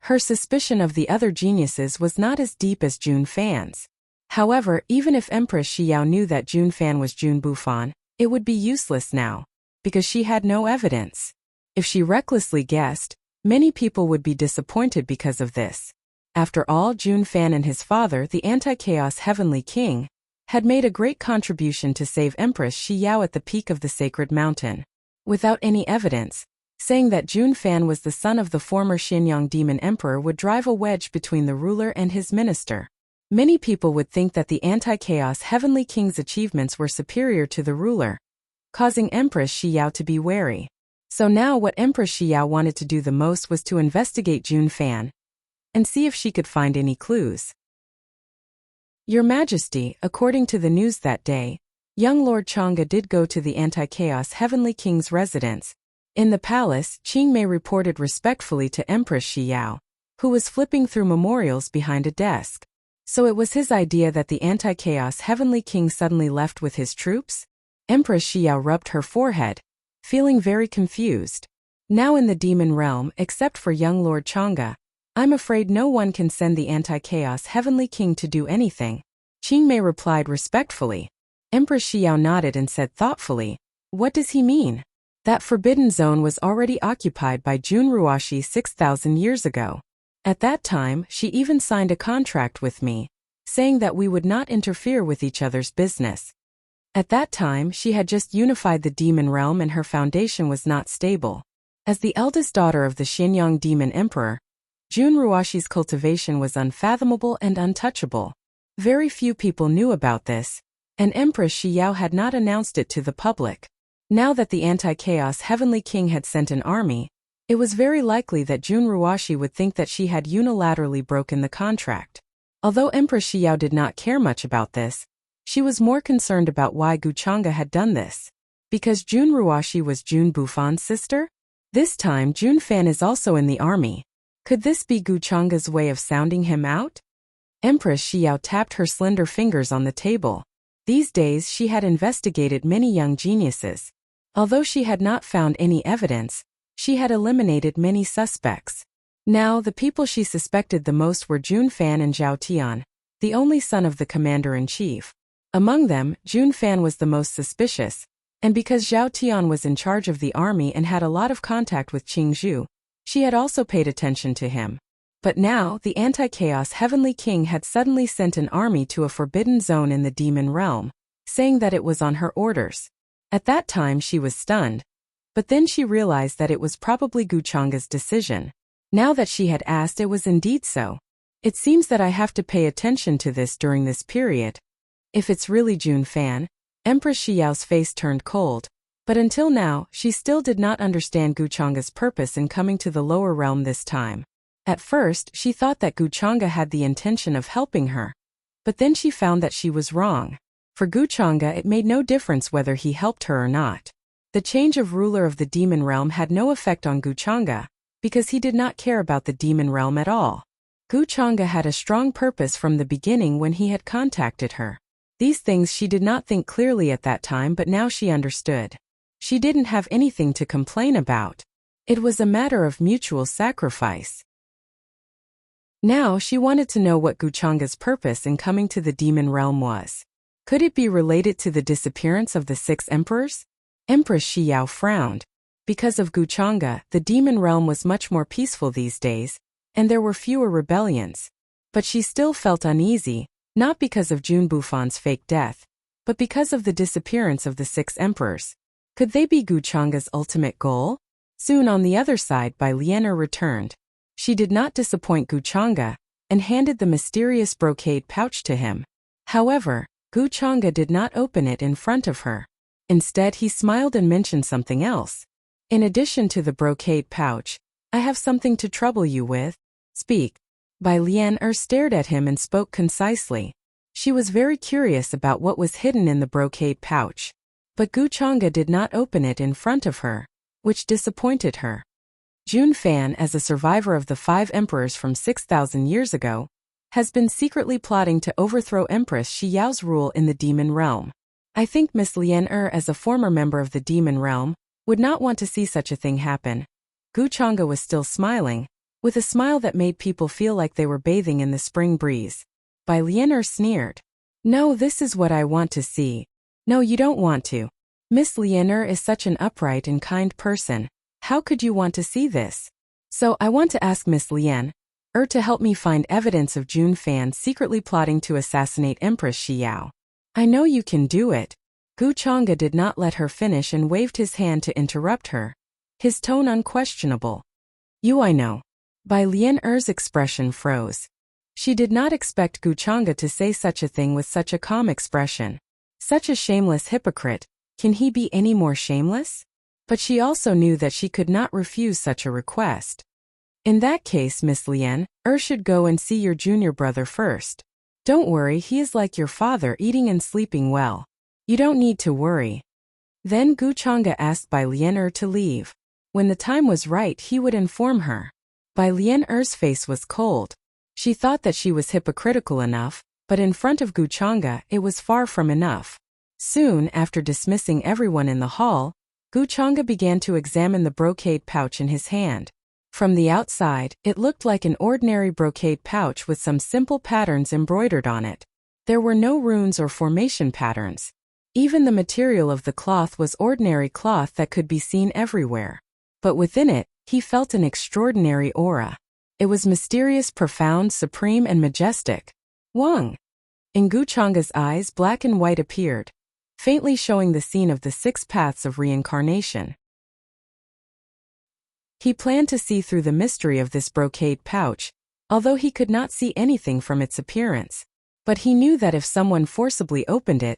Her suspicion of the other geniuses was not as deep as Jun Fan's. However, even if Empress Xiao knew that Jun Fan was Jun Bufan, it would be useless now, because she had no evidence. If she recklessly guessed, many people would be disappointed because of this. After all, Jun Fan and his father, the Anti-Chaos Heavenly King, had made a great contribution to save Empress Xiao at the peak of the sacred mountain. Without any evidence, saying that Jun Fan was the son of the former Xianyang demon emperor would drive a wedge between the ruler and his minister. Many people would think that the Anti-Chaos Heavenly King's achievements were superior to the ruler, causing Empress Xiao to be wary. So now what Empress Xiao wanted to do the most was to investigate Jun Fan and see if she could find any clues. Your Majesty, according to the news that day, young Lord Chang'e did go to the Anti-Chaos Heavenly King's residence. In the palace, Qingmei reported respectfully to Empress Xiao, who was flipping through memorials behind a desk. So it was his idea that the Anti-Chaos Heavenly King suddenly left with his troops? Empress Xiao rubbed her forehead, feeling very confused. Now in the demon realm, except for young Lord Chang'e, I'm afraid no one can send the Anti-Chaos Heavenly King to do anything. Qingmei replied respectfully. Empress Xiao nodded and said thoughtfully, what does he mean? That forbidden zone was already occupied by Jun Ruoshi 6,000 years ago. At that time, she even signed a contract with me, saying that we would not interfere with each other's business. At that time, she had just unified the demon realm and her foundation was not stable. As the eldest daughter of the Xianyang demon emperor, Jun Ruoshi's cultivation was unfathomable and untouchable. Very few people knew about this, and Empress Xiao had not announced it to the public. Now that the Anti-Chaos Heavenly King had sent an army, it was very likely that Jun Ruoshi would think that she had unilaterally broken the contract. Although Empress Xiao did not care much about this, she was more concerned about why Gu Chang'e had done this. Because Jun Ruoshi was Jun Bufan's sister? This time Jun Fan is also in the army. Could this be Gu Chang'e's way of sounding him out? Empress Xiao tapped her slender fingers on the table. These days she had investigated many young geniuses. Although she had not found any evidence, she had eliminated many suspects. Now the people she suspected the most were Jun Fan and Zhao Tian, the only son of the commander-in-chief. Among them, Jun Fan was the most suspicious, and because Zhao Tian was in charge of the army and had a lot of contact with Qing Zhu, she had also paid attention to him. But now, the Anti-Chaos Heavenly King had suddenly sent an army to a forbidden zone in the demon realm, saying that it was on her orders. At that time she was stunned. But then she realized that it was probably Gu Chang'e's decision. Now that she had asked, it was indeed so. It seems that I have to pay attention to this during this period. If it's really Jun Fan, Empress Xiao's face turned cold. But until now, she still did not understand Gu Chang'e's purpose in coming to the lower realm this time. At first, she thought that Gu Chang'e had the intention of helping her. But then she found that she was wrong. For Gu Chang'e, it made no difference whether he helped her or not. The change of ruler of the demon realm had no effect on Gu Chang'e, because he did not care about the demon realm at all. Gu Chang'e had a strong purpose from the beginning when he had contacted her. These things she did not think clearly at that time, but now she understood. She didn't have anything to complain about. It was a matter of mutual sacrifice. Now she wanted to know what Gu Chang'e's purpose in coming to the demon realm was. Could it be related to the disappearance of the 6 emperors? Empress Xiao frowned. Because of Gu Chang'e, the demon realm was much more peaceful these days, and there were fewer rebellions. But she still felt uneasy, not because of Jun Bufan's fake death, but because of the disappearance of the 6 emperors. Could they be Gu Chang'e's ultimate goal? Soon on the other side, Bai Lianer returned. She did not disappoint Gu Chang'e, and handed the mysterious brocade pouch to him. However, Gu Chang'e did not open it in front of her. Instead, he smiled and mentioned something else. In addition to the brocade pouch, I have something to trouble you with. Speak. Bai Lianer stared at him and spoke concisely. She was very curious about what was hidden in the brocade pouch. But Gu Chang'e did not open it in front of her, which disappointed her. Jun Fan, as a survivor of the 5 emperors from 6,000 years ago, has been secretly plotting to overthrow Empress Xiao's rule in the demon realm. I think Miss Lianer, as a former member of the demon realm, would not want to see such a thing happen. Gu Chang'e was still smiling, with a smile that made people feel like they were bathing in the spring breeze. Bai Lian sneered. No, this is what I want to see. No, you don't want to. Miss Lian is such an upright and kind person. How could you want to see this? So I want to ask Miss Lian to help me find evidence of Jun Fan secretly plotting to assassinate Empress Xiao. I know you can do it. Gu Chang'e did not let her finish and waved his hand to interrupt her. His tone unquestionable. I know. Bai Lian's expression froze. She did not expect Gu Chang'e to say such a thing with such a calm expression. Such a shameless hypocrite, can he be any more shameless? But she also knew that she could not refuse such a request. In that case, Miss Lian, should go and see your junior brother first. Don't worry, he is like your father, eating and sleeping well. You don't need to worry. Then Gu Chang'e asked Bai Lian to leave. When the time was right, he would inform her. Bai Lian's face was cold. She thought that she was hypocritical enough, but in front of Gu Chang'e it was far from enough. Soon after dismissing everyone in the hall, Gu Chang'e began to examine the brocade pouch in his hand. From the outside, it looked like an ordinary brocade pouch with some simple patterns embroidered on it. There were no runes or formation patterns. Even the material of the cloth was ordinary cloth that could be seen everywhere. But within it, he felt an extraordinary aura. It was mysterious, profound, supreme, and majestic. Wang! In Gu Chang'e's eyes, black and white appeared, faintly showing the scene of the 6 paths of reincarnation. He planned to see through the mystery of this brocade pouch, although he could not see anything from its appearance. But he knew that if someone forcibly opened it,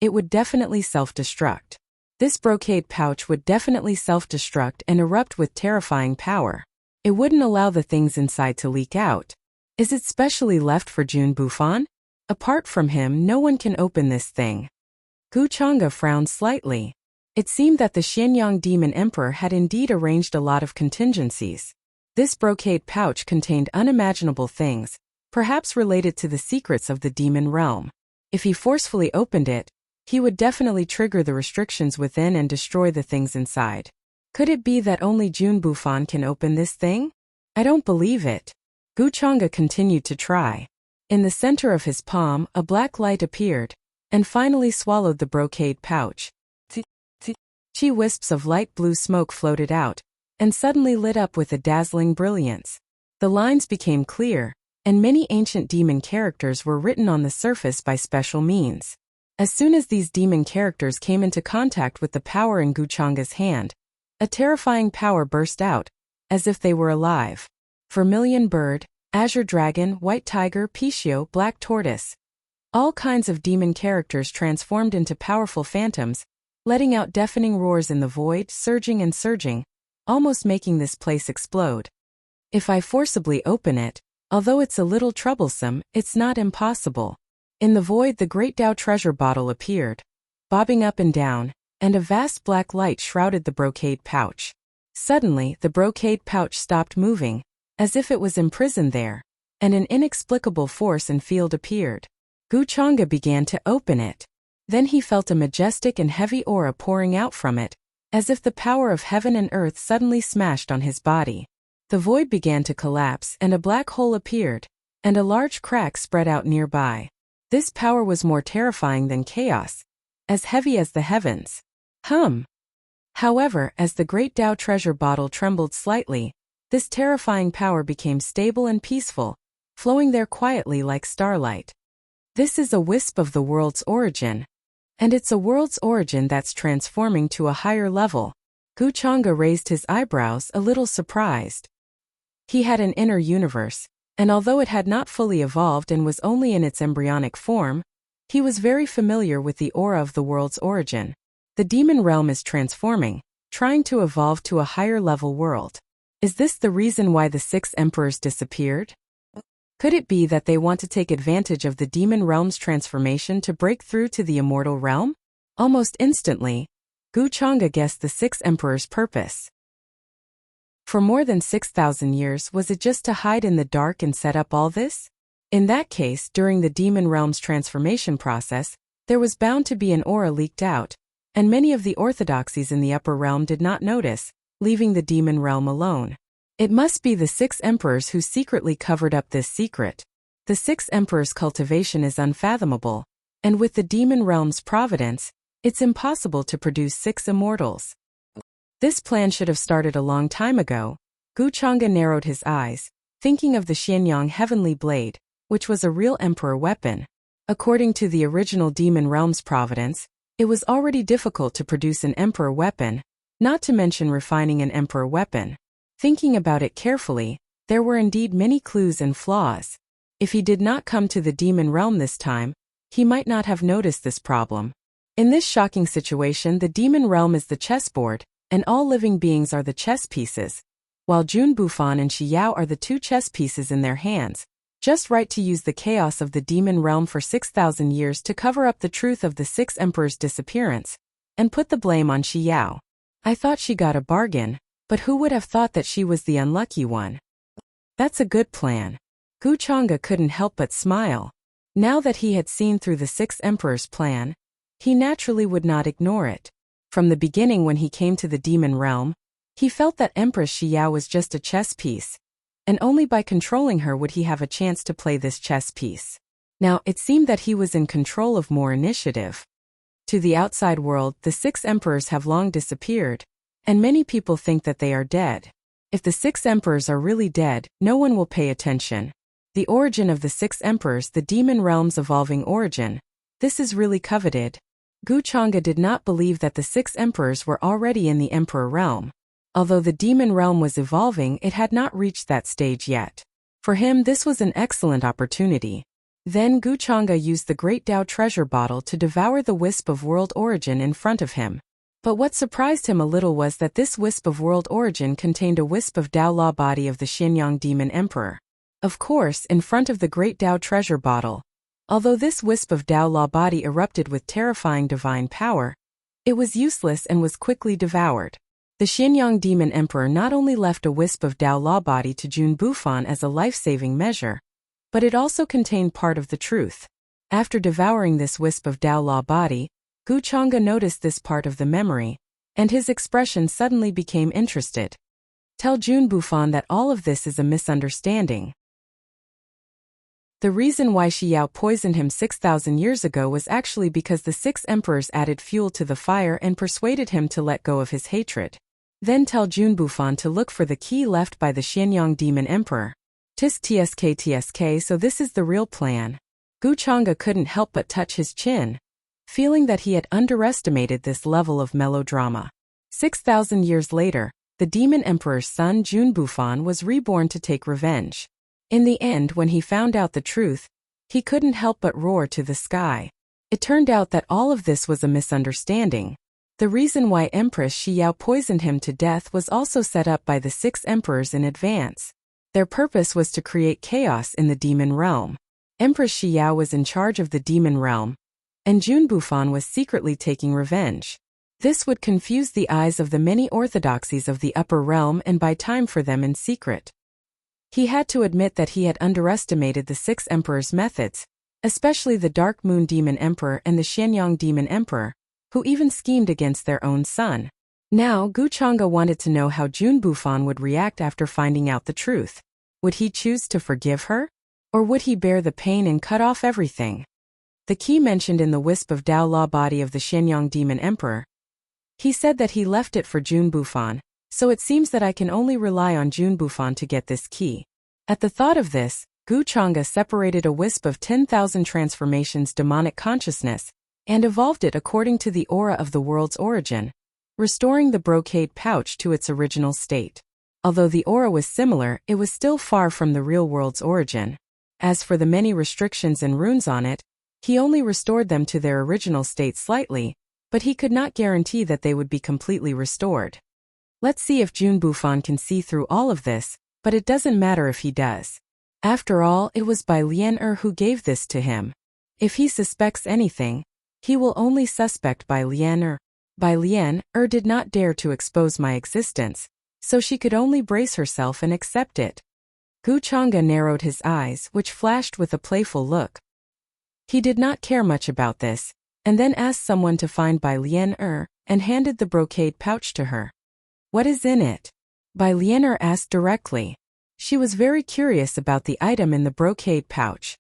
it would definitely self-destruct. This brocade pouch would definitely self-destruct and erupt with terrifying power. It wouldn't allow the things inside to leak out. Is it specially left for Jun Bufan? Apart from him, no one can open this thing. Gu Chang'e frowned slightly. It seemed that the Xianyang Demon Emperor had indeed arranged a lot of contingencies. This brocade pouch contained unimaginable things, perhaps related to the secrets of the demon realm. If he forcefully opened it, he would definitely trigger the restrictions within and destroy the things inside. Could it be that only Jun Bufan can open this thing? I don't believe it. Gu Chang'e continued to try. In the center of his palm, a black light appeared, and finally swallowed the brocade pouch. Chi wisps of light blue smoke floated out, and suddenly lit up with a dazzling brilliance. The lines became clear, and many ancient demon characters were written on the surface by special means. As soon as these demon characters came into contact with the power in Gu Chang'e's hand, a terrifying power burst out, as if they were alive. Vermilion bird, azure dragon, white tiger, Pishio, black tortoise. All kinds of demon characters transformed into powerful phantoms, letting out deafening roars in the void, surging and surging, almost making this place explode. If I forcibly open it, although it's a little troublesome, it's not impossible. In the void, the great Dao treasure bottle appeared, bobbing up and down, and a vast black light shrouded the brocade pouch. Suddenly, the brocade pouch stopped moving, as if it was imprisoned there, and an inexplicable force and field appeared. Gu Chang'e began to open it. Then he felt a majestic and heavy aura pouring out from it, as if the power of heaven and earth suddenly smashed on his body. The void began to collapse and a black hole appeared, and a large crack spread out nearby. This power was more terrifying than chaos, as heavy as the heavens. However, as the great Dao treasure bottle trembled slightly, this terrifying power became stable and peaceful, flowing there quietly like starlight. This is a wisp of the world's origin. And it's a world's origin that's transforming to a higher level. Gu Chang'e raised his eyebrows, a little surprised. He had an inner universe, and although it had not fully evolved and was only in its embryonic form, he was very familiar with the aura of the world's origin. The demon realm is transforming, trying to evolve to a higher level world. Is this the reason why the 6 emperors disappeared? Could it be that they want to take advantage of the demon realm's transformation to break through to the immortal realm? Almost instantly, Gu Chang'e guessed the 6 emperors' purpose. For more than 6,000 years, was it just to hide in the dark and set up all this? In that case, during the demon realm's transformation process, there was bound to be an aura leaked out, and many of the orthodoxies in the upper realm did not notice, leaving the demon realm alone. It must be the 6 emperors who secretly covered up this secret. The 6 emperors' cultivation is unfathomable, and with the demon realm's providence, it's impossible to produce 6 immortals. This plan should have started a long time ago. Gu Chang'e narrowed his eyes, thinking of the Xianyang heavenly blade, which was a real emperor weapon. According to the original demon realm's providence, it was already difficult to produce an emperor weapon, not to mention refining an emperor weapon. Thinking about it carefully, there were indeed many clues and flaws. If he did not come to the demon realm this time, he might not have noticed this problem. In this shocking situation, the demon realm is the chessboard, and all living beings are the chess pieces, while Jun Bufan and Shi Yao are the 2 chess pieces in their hands, just right to use the chaos of the demon realm for 6,000 years to cover up the truth of the 6 emperors' disappearance, and put the blame on Shi Yao. I thought she got a bargain, but who would have thought that she was the unlucky one? That's a good plan. Gu Chang'e couldn't help but smile. Now that he had seen through the 6 emperors' plan, he naturally would not ignore it. From the beginning when he came to the demon realm, he felt that Empress Shi Yao was just a chess piece, and only by controlling her would he have a chance to play this chess piece. Now, it seemed that he was in control of more initiative. To the outside world, the 6 emperors have long disappeared, and many people think that they are dead. If the 6 emperors are really dead, no one will pay attention. The origin of the 6 emperors, the demon realm's evolving origin, this is really coveted. Gu Chang'e did not believe that the 6 emperors were already in the emperor realm. Although the demon realm was evolving, it had not reached that stage yet. For him, this was an excellent opportunity. Then Gu Chang'e used the Great Dao treasure bottle to devour the wisp of world origin in front of him. But what surprised him a little was that this wisp of world origin contained a wisp of Dao law body of the Xianyang demon emperor. Of course, in front of the Great Dao treasure bottle. Although this wisp of Dao law body erupted with terrifying divine power, it was useless and was quickly devoured. The Xianyang demon emperor not only left a wisp of Dao law body to Jun Bufan as a life-saving measure, but it also contained part of the truth. After devouring this wisp of Dao law body, Gu Chang'e noticed this part of the memory, and his expression suddenly became interested. Tell Jun Bufan that all of this is a misunderstanding. The reason why Shi Yao poisoned him 6,000 years ago was actually because the 6 emperors added fuel to the fire and persuaded him to let go of his hatred. Then tell Jun Bufan to look for the key left by the Xianyang demon emperor. Tsk, so this is the real plan. Gu Chang'e couldn't help but touch his chin, feeling that he had underestimated this level of melodrama. 6,000 years later, the demon emperor's son Jun Bufan was reborn to take revenge. In the end, when he found out the truth, he couldn't help but roar to the sky. It turned out that all of this was a misunderstanding. The reason why Empress Shi Yao poisoned him to death was also set up by the 6 emperors in advance. Their purpose was to create chaos in the demon realm. Empress Shi Yao was in charge of the demon realm, and Jun Bufan was secretly taking revenge. This would confuse the eyes of the many orthodoxies of the upper realm and buy time for them in secret. He had to admit that he had underestimated the 6 emperors' methods, especially the Dark Moon Demon Emperor and the Xianyang Demon Emperor, who even schemed against their own son. Now, Gu Chang'e wanted to know how Jun Bufan would react after finding out the truth. Would he choose to forgive her? Or would he bear the pain and cut off everything? The key mentioned in the wisp of Dao law body of the Xianyang Demon Emperor. He said that he left it for Jun Bufan, so it seems that I can only rely on Jun Bufan to get this key. At the thought of this, Gu Chang'e separated a wisp of 10,000 transformations demonic consciousness, and evolved it according to the aura of the world's origin, restoring the brocade pouch to its original state. Although the aura was similar, it was still far from the real world's origin. As for the many restrictions and runes on it, he only restored them to their original state slightly, but he could not guarantee that they would be completely restored. Let's see if Jun Bufan can see through all of this, but it doesn't matter if he does. After all, it was Bai Lian who gave this to him. If he suspects anything, he will only suspect Bai Lian. Bai Lian did not dare to expose my existence, so she could only brace herself and accept it. Gu Chang'e narrowed his eyes, which flashed with a playful look. He did not care much about this, and then asked someone to find Bai Lian and handed the brocade pouch to her. What is in it? Bai Lianer asked directly. She was very curious about the item in the brocade pouch.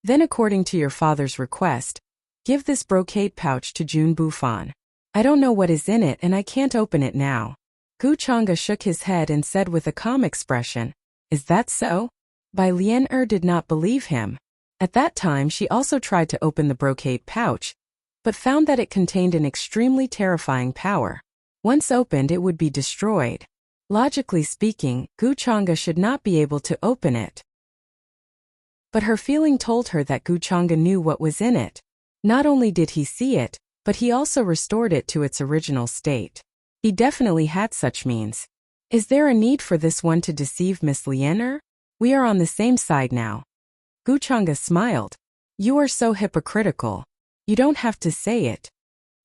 Then, according to your father's request, give this brocade pouch to Jun Bufan. I don't know what is in it and I can't open it now. Gu Chang'e shook his head and said with a calm expression, Is that so? Bai Lianer did not believe him. At that time she also tried to open the brocade pouch, but found that it contained an extremely terrifying power. Once opened it would be destroyed. Logically speaking, Gu Chang'e should not be able to open it. But her feeling told her that Gu Chang'e knew what was in it. Not only did he see it, but he also restored it to its original state. He definitely had such means. Is there a need for this one to deceive Miss Lianer? We are on the same side now. Gu Chang'e smiled. You are so hypocritical. You don't have to say it.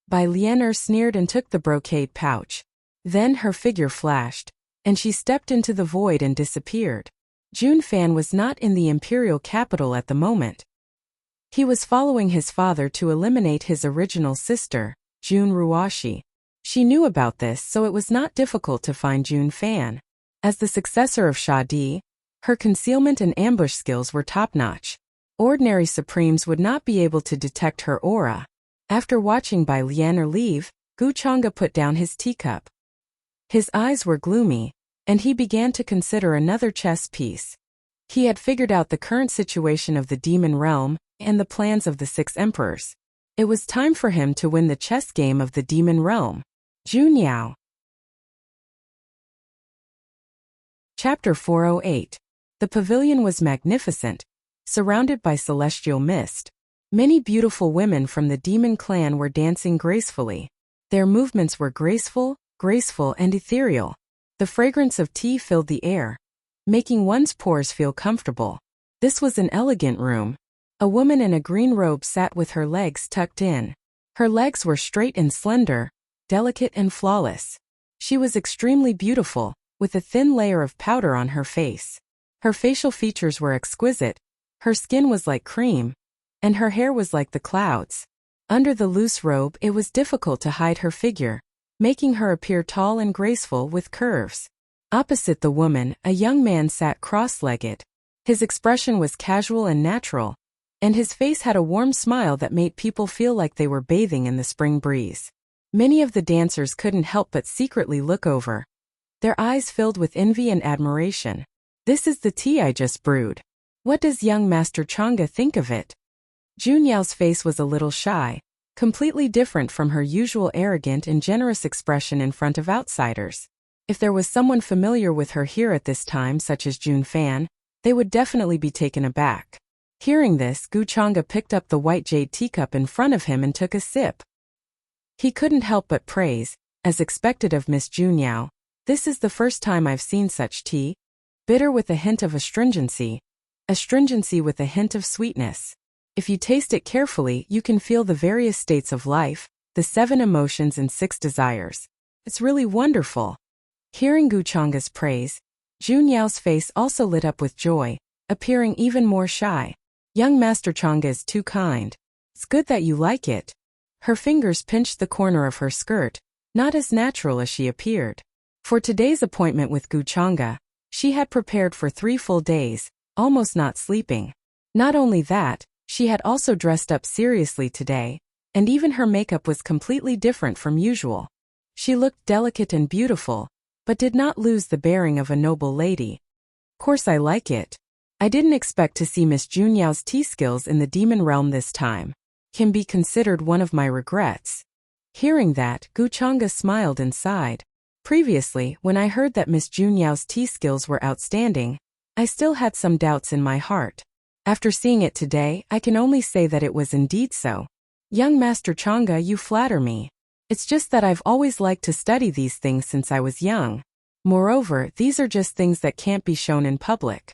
Bai Lianer sneered and took the brocade pouch. Then her figure flashed, and she stepped into the void and disappeared. Jun Fan was not in the imperial capital at the moment. He was following his father to eliminate his original sister, Jun Ruashi. She knew about this, so it was not difficult to find Jun Fan. As the successor of Sha Di, her concealment and ambush skills were top-notch. Ordinary Supremes would not be able to detect her aura. After watching Bai Lianer leave, Gu Chang'e put down his teacup. His eyes were gloomy, and he began to consider another chess piece. He had figured out the current situation of the demon realm and the plans of the 6 emperors. It was time for him to win the chess game of the demon realm. Jun Yao. Chapter 408. The pavilion was magnificent, surrounded by celestial mist. Many beautiful women from the demon clan were dancing gracefully. Their movements were graceful and ethereal. The fragrance of tea filled the air, making one's pores feel comfortable. This was an elegant room. A woman in a green robe sat with her legs tucked in. Her legs were straight and slender, delicate and flawless. She was extremely beautiful, with a thin layer of powder on her face. Her facial features were exquisite. Her skin was like cream, and her hair was like the clouds. Under the loose robe it was difficult to hide her figure, making her appear tall and graceful with curves. Opposite the woman, a young man sat cross-legged. His expression was casual and natural, and his face had a warm smile that made people feel like they were bathing in the spring breeze. Many of the dancers couldn't help but secretly look over. Their eyes filled with envy and admiration. This is the tea I just brewed. What does young Master Chang'e think of it? Jun Yao's face was a little shy, completely different from her usual arrogant and generous expression in front of outsiders. If there was someone familiar with her here at this time, such as Jun Fan, they would definitely be taken aback. Hearing this, Gu Chang'e picked up the white jade teacup in front of him and took a sip. He couldn't help but praise, as expected of Miss Jun Yao, "This is the first time I've seen such tea, bitter with a hint of astringency with a hint of sweetness. If you taste it carefully, you can feel the various states of life, the 7 emotions and 6 desires. It's really wonderful." Hearing Gu Chang'e's praise, Jun Yao's face also lit up with joy, appearing even more shy. "Young Master Chang'e is too kind. It's good that you like it." Her fingers pinched the corner of her skirt, not as natural as she appeared. For today's appointment with Gu Chang'e, she had prepared for 3 full days, almost not sleeping. Not only that, she had also dressed up seriously today, and even her makeup was completely different from usual. She looked delicate and beautiful, but did not lose the bearing of a noble lady. "Course I like it. I didn't expect to see Miss Jun Yao's tea skills in the demon realm this time. Can be considered one of my regrets." Hearing that, Gu Chang'e smiled and sighed. Previously, when I heard that Miss Jun Yao's tea skills were outstanding, I still had some doubts in my heart. After seeing it today, I can only say that it was indeed so. "Young Master Chang'e, you flatter me. It's just that I've always liked to study these things since I was young. Moreover, these are just things that can't be shown in public."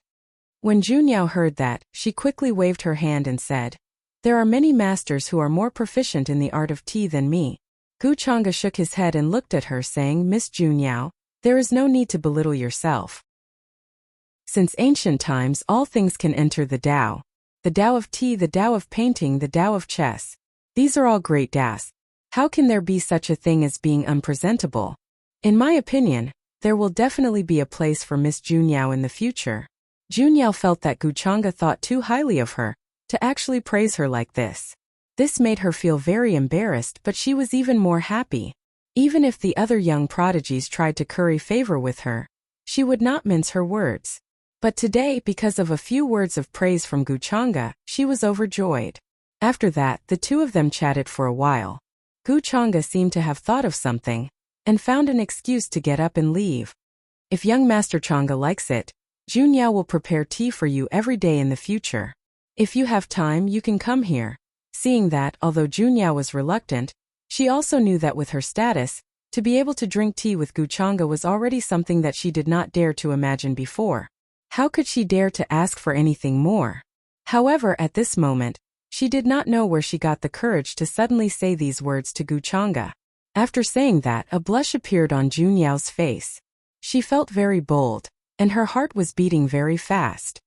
When Jun Yao heard that, she quickly waved her hand and said, "There are many masters who are more proficient in the art of tea than me." Gu Chang'e shook his head and looked at her, saying, "Miss Jun Yao, there is no need to belittle yourself. Since ancient times, all things can enter the Tao. The Tao of tea, the Tao of painting, the Tao of chess. These are all great Taos. How can there be such a thing as being unpresentable? In my opinion, There will definitely be a place for Miss Junyao in the future. Junyao felt that Guchanga thought too highly of her to actually praise her like this. This made her feel very embarrassed, but she was even more happy. Even if the other young prodigies tried to curry favor with her, she would not mince her words. But today, because of a few words of praise from Guchanga, she was overjoyed. After that, the two of them chatted for a while. Guchanga seemed to have thought of something and found an excuse to get up and leave. If young Master Changa likes it, Junyao will prepare tea for you every day in the future. If you have time, you can come here. Seeing that, although Junyao was reluctant, she also knew that with her status, to be able to drink tea with Guchanga was already something that she did not dare to imagine before. How could she dare to ask for anything more? However, at this moment, she did not know where she got the courage to suddenly say these words to Guchanga. After saying that, a blush appeared on Junyao's face. She felt very bold, and her heart was beating very fast.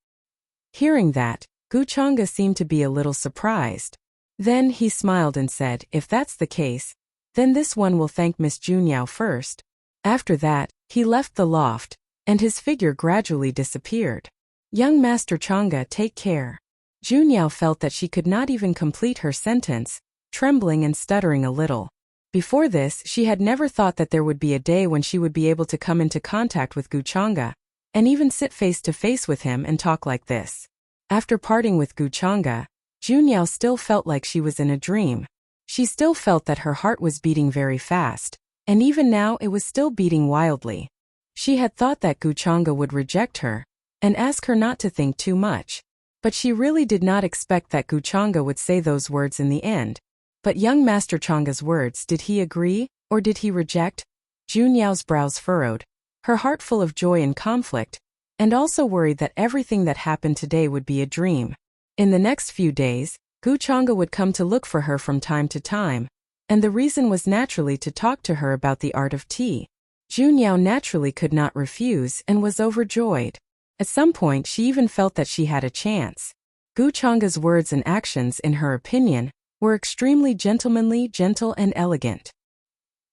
Hearing that, Guchanga seemed to be a little surprised. Then he smiled and said, "If that's the case, then this one will thank Miss Junyao first." After that, he left the loft, and his figure gradually disappeared. Young Master Changa, take care. Junyao felt that she could not even complete her sentence, trembling and stuttering a little. Before this, she had never thought that there would be a day when she would be able to come into contact with Guchanga, and even sit face to face with him and talk like this. After parting with Guchanga, Junyao still felt like she was in a dream. She still felt that her heart was beating very fast, and even now it was still beating wildly. She had thought that Guchanga would reject her and ask her not to think too much, but she really did not expect that Guchanga would say those words in the end. But young Master Changa's words, did he agree, or did he reject? Junyao's brows furrowed, her heart full of joy and conflict, and also worried that everything that happened today would be a dream. In the next few days, Guchanga would come to look for her from time to time, and the reason was naturally to talk to her about the art of tea. Junyao naturally could not refuse and was overjoyed. At some point she even felt that she had a chance. Guchanga's words and actions, in her opinion, were extremely gentlemanly, gentle and elegant.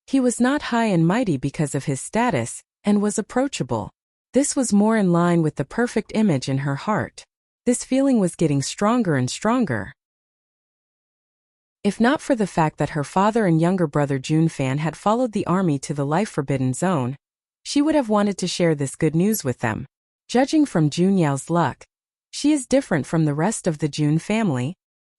He was not high and mighty because of his status, and was approachable. This was more in line with the perfect image in her heart. This feeling was getting stronger and stronger. If not for the fact that her father and younger brother Junfan had followed the army to the life-forbidden zone, she would have wanted to share this good news with them. Judging from Junyao's luck, she is different from the rest of the Jun family.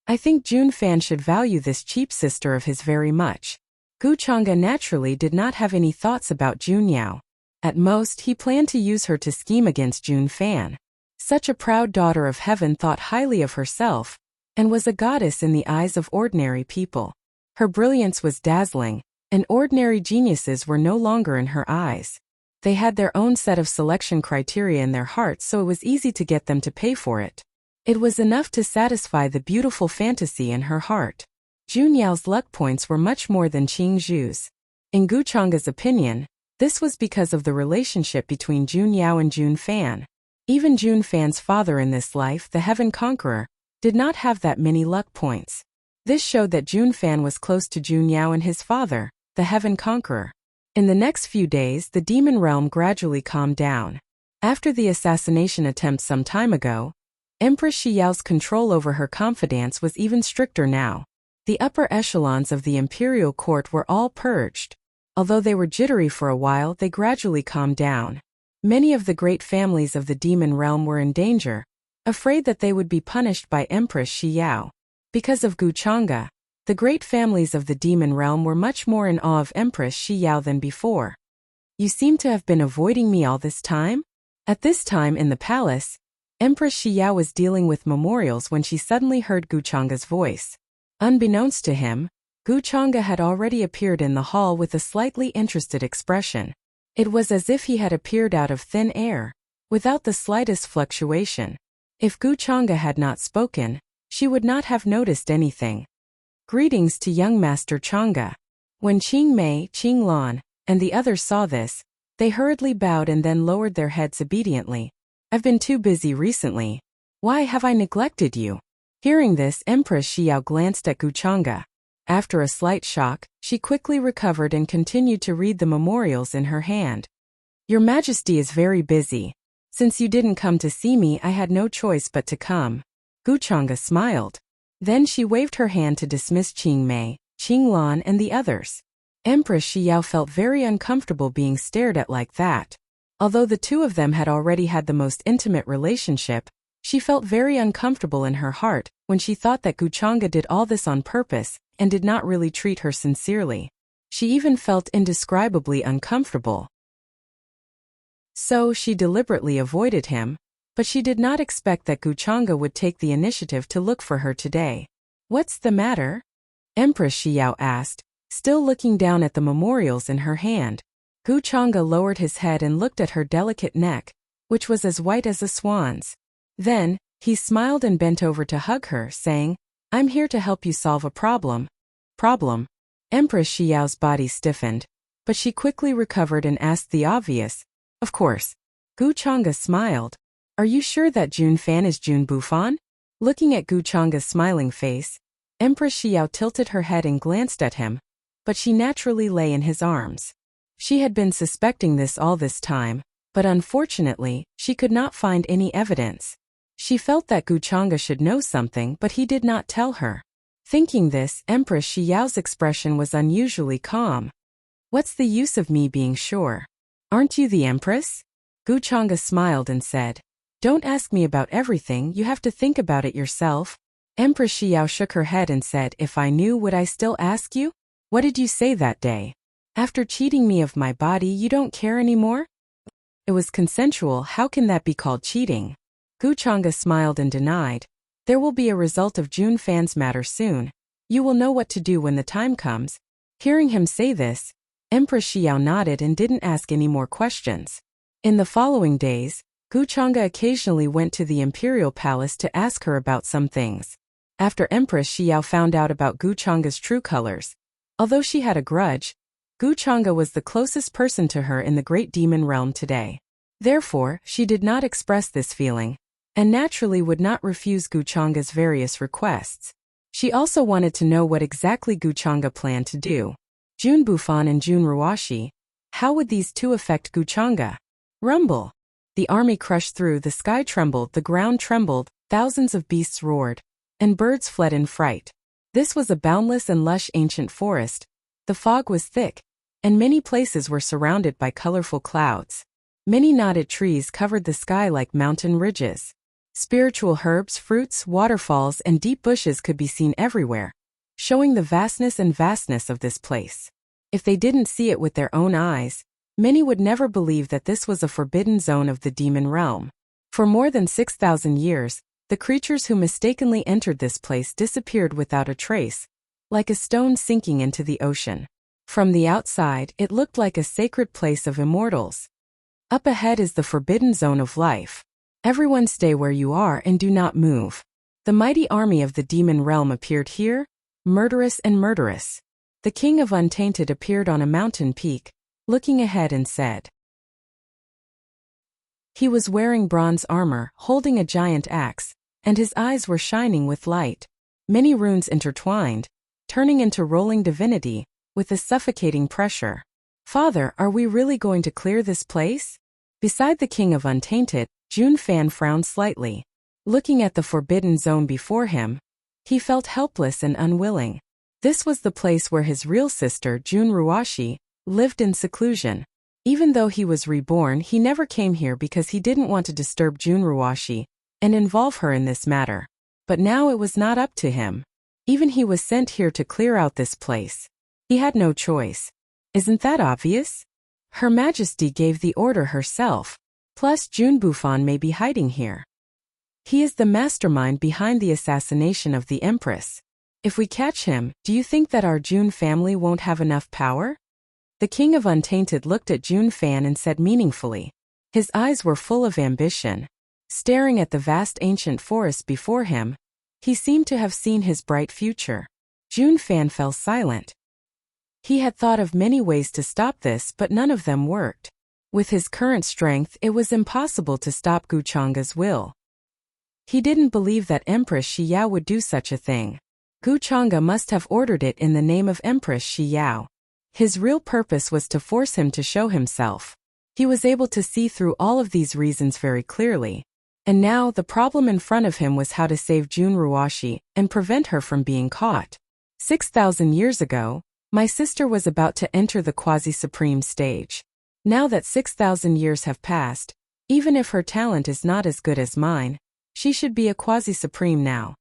I think Junfan should value this cheap sister of his very much. Guchanga naturally did not have any thoughts about Junyao. At most, he planned to use her to scheme against Junfan. Such a proud daughter of heaven thought highly of herself, and was a goddess in the eyes of ordinary people. Her brilliance was dazzling, and ordinary geniuses were no longer in her eyes. They had their own set of selection criteria in their hearts, so it was easy to get them to pay for it. It was enough to satisfy the beautiful fantasy in her heart. Junyao's luck points were much more than Qingzhu's. In Guchanga's opinion, this was because of the relationship between Junyao and Junfan. Even Junfan's father in this life, the Heaven Conqueror, did not have that many luck points. This showed that Junfan was close to Junyao and his father, the Heaven Conqueror. In the next few days, the demon realm gradually calmed down. After the assassination attempt some time ago, Empress Xiyao's control over her confidants was even stricter now. The upper echelons of the imperial court were all purged. Although they were jittery for a while, they gradually calmed down. Many of the great families of the demon realm were in danger, afraid that they would be punished by Empress Xiyao. Because of Guchanga, the great families of the demon realm were much more in awe of Empress Xiyao than before. "You seem to have been avoiding me all this time?" At this time in the palace, Empress Xiyao was dealing with memorials when she suddenly heard Guchanga's voice. Unbeknownst to him, Guchanga had already appeared in the hall with a slightly interested expression. It was as if he had appeared out of thin air, without the slightest fluctuation. If Guchanga had not spoken, she would not have noticed anything. "Greetings to young Master Changa." When Qing Mei, Qing Lan, and the others saw this, they hurriedly bowed and then lowered their heads obediently. "I've been too busy recently. Why have I neglected you?" Hearing this, Empress Xiao glanced at Guchanga. After a slight shock, she quickly recovered and continued to read the memorials in her hand. Your Majesty is very busy. Since you didn't come to see me, I had no choice but to come. Guchanga smiled. Then she waved her hand to dismiss Qing Mei, Qing Lan and the others. Empress Xiao felt very uncomfortable being stared at like that. Although the two of them had already had the most intimate relationship, she felt very uncomfortable in her heart when she thought that Guchanga did all this on purpose and did not really treat her sincerely. She even felt indescribably uncomfortable. So she deliberately avoided him, but she did not expect that Guchanga would take the initiative to look for her today. What's the matter? Empress Xiao asked, still looking down at the memorials in her hand. Guchanga lowered his head and looked at her delicate neck, which was as white as a swan's. Then, he smiled and bent over to hug her, saying, I'm here to help you solve a problem. Problem? Empress Xiao's body stiffened, but she quickly recovered and asked the obvious, of course. Guchanga smiled. Are you sure that Jun Fan is Jun Bufan? Looking at Guchanga's smiling face, Empress Xiao tilted her head and glanced at him, but she naturally lay in his arms. She had been suspecting this all this time, but unfortunately, she could not find any evidence. She felt that Guchanga should know something, but he did not tell her. Thinking this, Empress Xiao's expression was unusually calm. What's the use of me being sure? Aren't you the Empress? Guchanga smiled and said, Don't ask me about everything, you have to think about it yourself. Empress Xiao shook her head and said, If I knew, would I still ask you? What did you say that day? After cheating me of my body, you don't care anymore? It was consensual, how can that be called cheating? Guchanga smiled and denied. There will be a result of Jun Fan's matter soon. You will know what to do when the time comes. Hearing him say this, Empress Xiao nodded and didn't ask any more questions. In the following days, Guchanga occasionally went to the imperial palace to ask her about some things. After Empress Xiao found out about Guchanga's true colors, although she had a grudge, Guchanga was the closest person to her in the great demon realm today. Therefore, she did not express this feeling, and naturally would not refuse Guchanga's various requests. She also wanted to know what exactly Guchanga planned to do. Jun Bufan and Jun Ruashi, how would these two affect Guchanga? Rumble. The army crushed through, the sky trembled, the ground trembled, thousands of beasts roared, and birds fled in fright. This was a boundless and lush ancient forest. The fog was thick, and many places were surrounded by colorful clouds. Many knotted trees covered the sky like mountain ridges. Spiritual herbs, fruits, waterfalls, and deep bushes could be seen everywhere, showing the vastness of this place. If they didn't see it with their own eyes, many would never believe that this was a forbidden zone of the demon realm. For more than 6,000 years, the creatures who mistakenly entered this place disappeared without a trace, like a stone sinking into the ocean. From the outside, it looked like a sacred place of immortals. Up ahead is the forbidden zone of life. Everyone stay where you are and do not move. The mighty army of the demon realm appeared here, murderous and murderous. The king of Untainted appeared on a mountain peak, looking ahead and said. He was wearing bronze armor, holding a giant axe, and his eyes were shining with light. Many runes intertwined, turning into rolling divinity, with a suffocating pressure. Father, are we really going to clear this place? Beside the king of Untainted, Jun Fan frowned slightly. Looking at the forbidden zone before him, he felt helpless and unwilling. This was the place where his real sister, Jun Ruashi, lived in seclusion. Even though he was reborn, he never came here because he didn't want to disturb Jun Ruashi and involve her in this matter. But now it was not up to him. Even he was sent here to clear out this place. He had no choice. Isn't that obvious? Her Majesty gave the order herself. Plus Jun Bufan may be hiding here. He is the mastermind behind the assassination of the Empress. If we catch him, do you think that our Jun family won't have enough power? The king of Untainted looked at Jun Fan and said meaningfully. His eyes were full of ambition. Staring at the vast ancient forest before him, he seemed to have seen his bright future. Jun Fan fell silent. He had thought of many ways to stop this, but none of them worked. With his current strength, it was impossible to stop Guchanga's will. He didn't believe that Empress Xiao would do such a thing. Guchanga must have ordered it in the name of Empress Xiao. His real purpose was to force him to show himself. He was able to see through all of these reasons very clearly. And now the problem in front of him was how to save Jun Ruashi and prevent her from being caught. 6,000 years ago, my sister was about to enter the quasi-supreme stage. Now that 6,000 years have passed, even if her talent is not as good as mine, she should be a quasi-supreme now.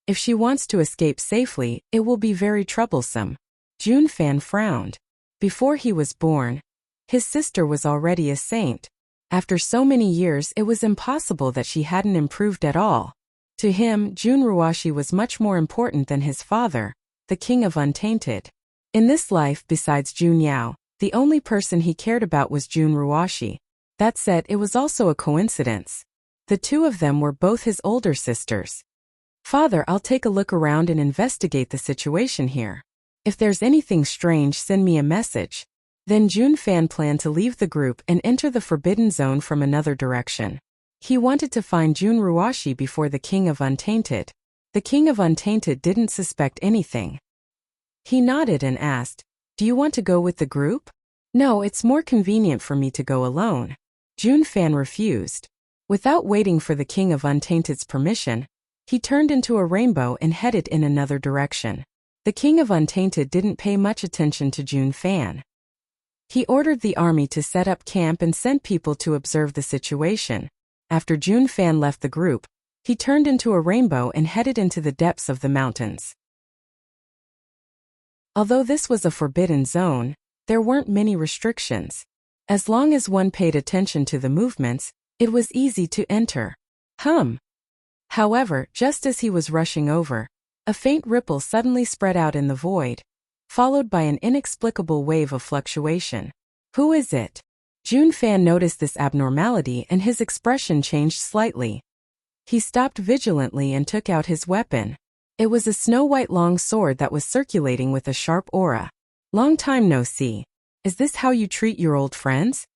If she wants to escape safely, it will be very troublesome. Jun Fan frowned. Before he was born, his sister was already a saint. After so many years, it was impossible that she hadn't improved at all. To him, Jun Ruashi was much more important than his father, the king of Untainted. In this life, besides Jun Yao, the only person he cared about was Jun Ruashi. That said, it was also a coincidence. The two of them were both his older sisters. Father, I'll take a look around and investigate the situation here. If there's anything strange, send me a message. Then Jun Fan planned to leave the group and enter the forbidden zone from another direction. He wanted to find Jun Ruashi before the king of Untainted. The king of Untainted didn't suspect anything. He nodded and asked, "Do you want to go with the group?" "No, it's more convenient for me to go alone." Jun Fan refused. Without waiting for the king of Untainted's permission, he turned into a rainbow and headed in another direction. The king of Untainted didn't pay much attention to Jun Fan. He ordered the army to set up camp and sent people to observe the situation. After Jun Fan left the group, he turned into a rainbow and headed into the depths of the mountains. Although this was a forbidden zone, there weren't many restrictions. As long as one paid attention to the movements, it was easy to enter. However, just as he was rushing over, a faint ripple suddenly spread out in the void, followed by an inexplicable wave of fluctuation. Who is it? Jun Fan noticed this abnormality and his expression changed slightly. He stopped vigilantly and took out his weapon. It was a snow-white long sword that was circulating with a sharp aura. "Long time no see. Is this how you treat your old friends?"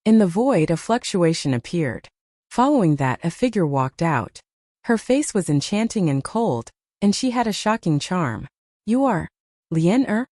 In the void, a fluctuation appeared. Following that, a figure walked out. Her face was enchanting and cold, and she had a shocking charm. "You are Lien Er?"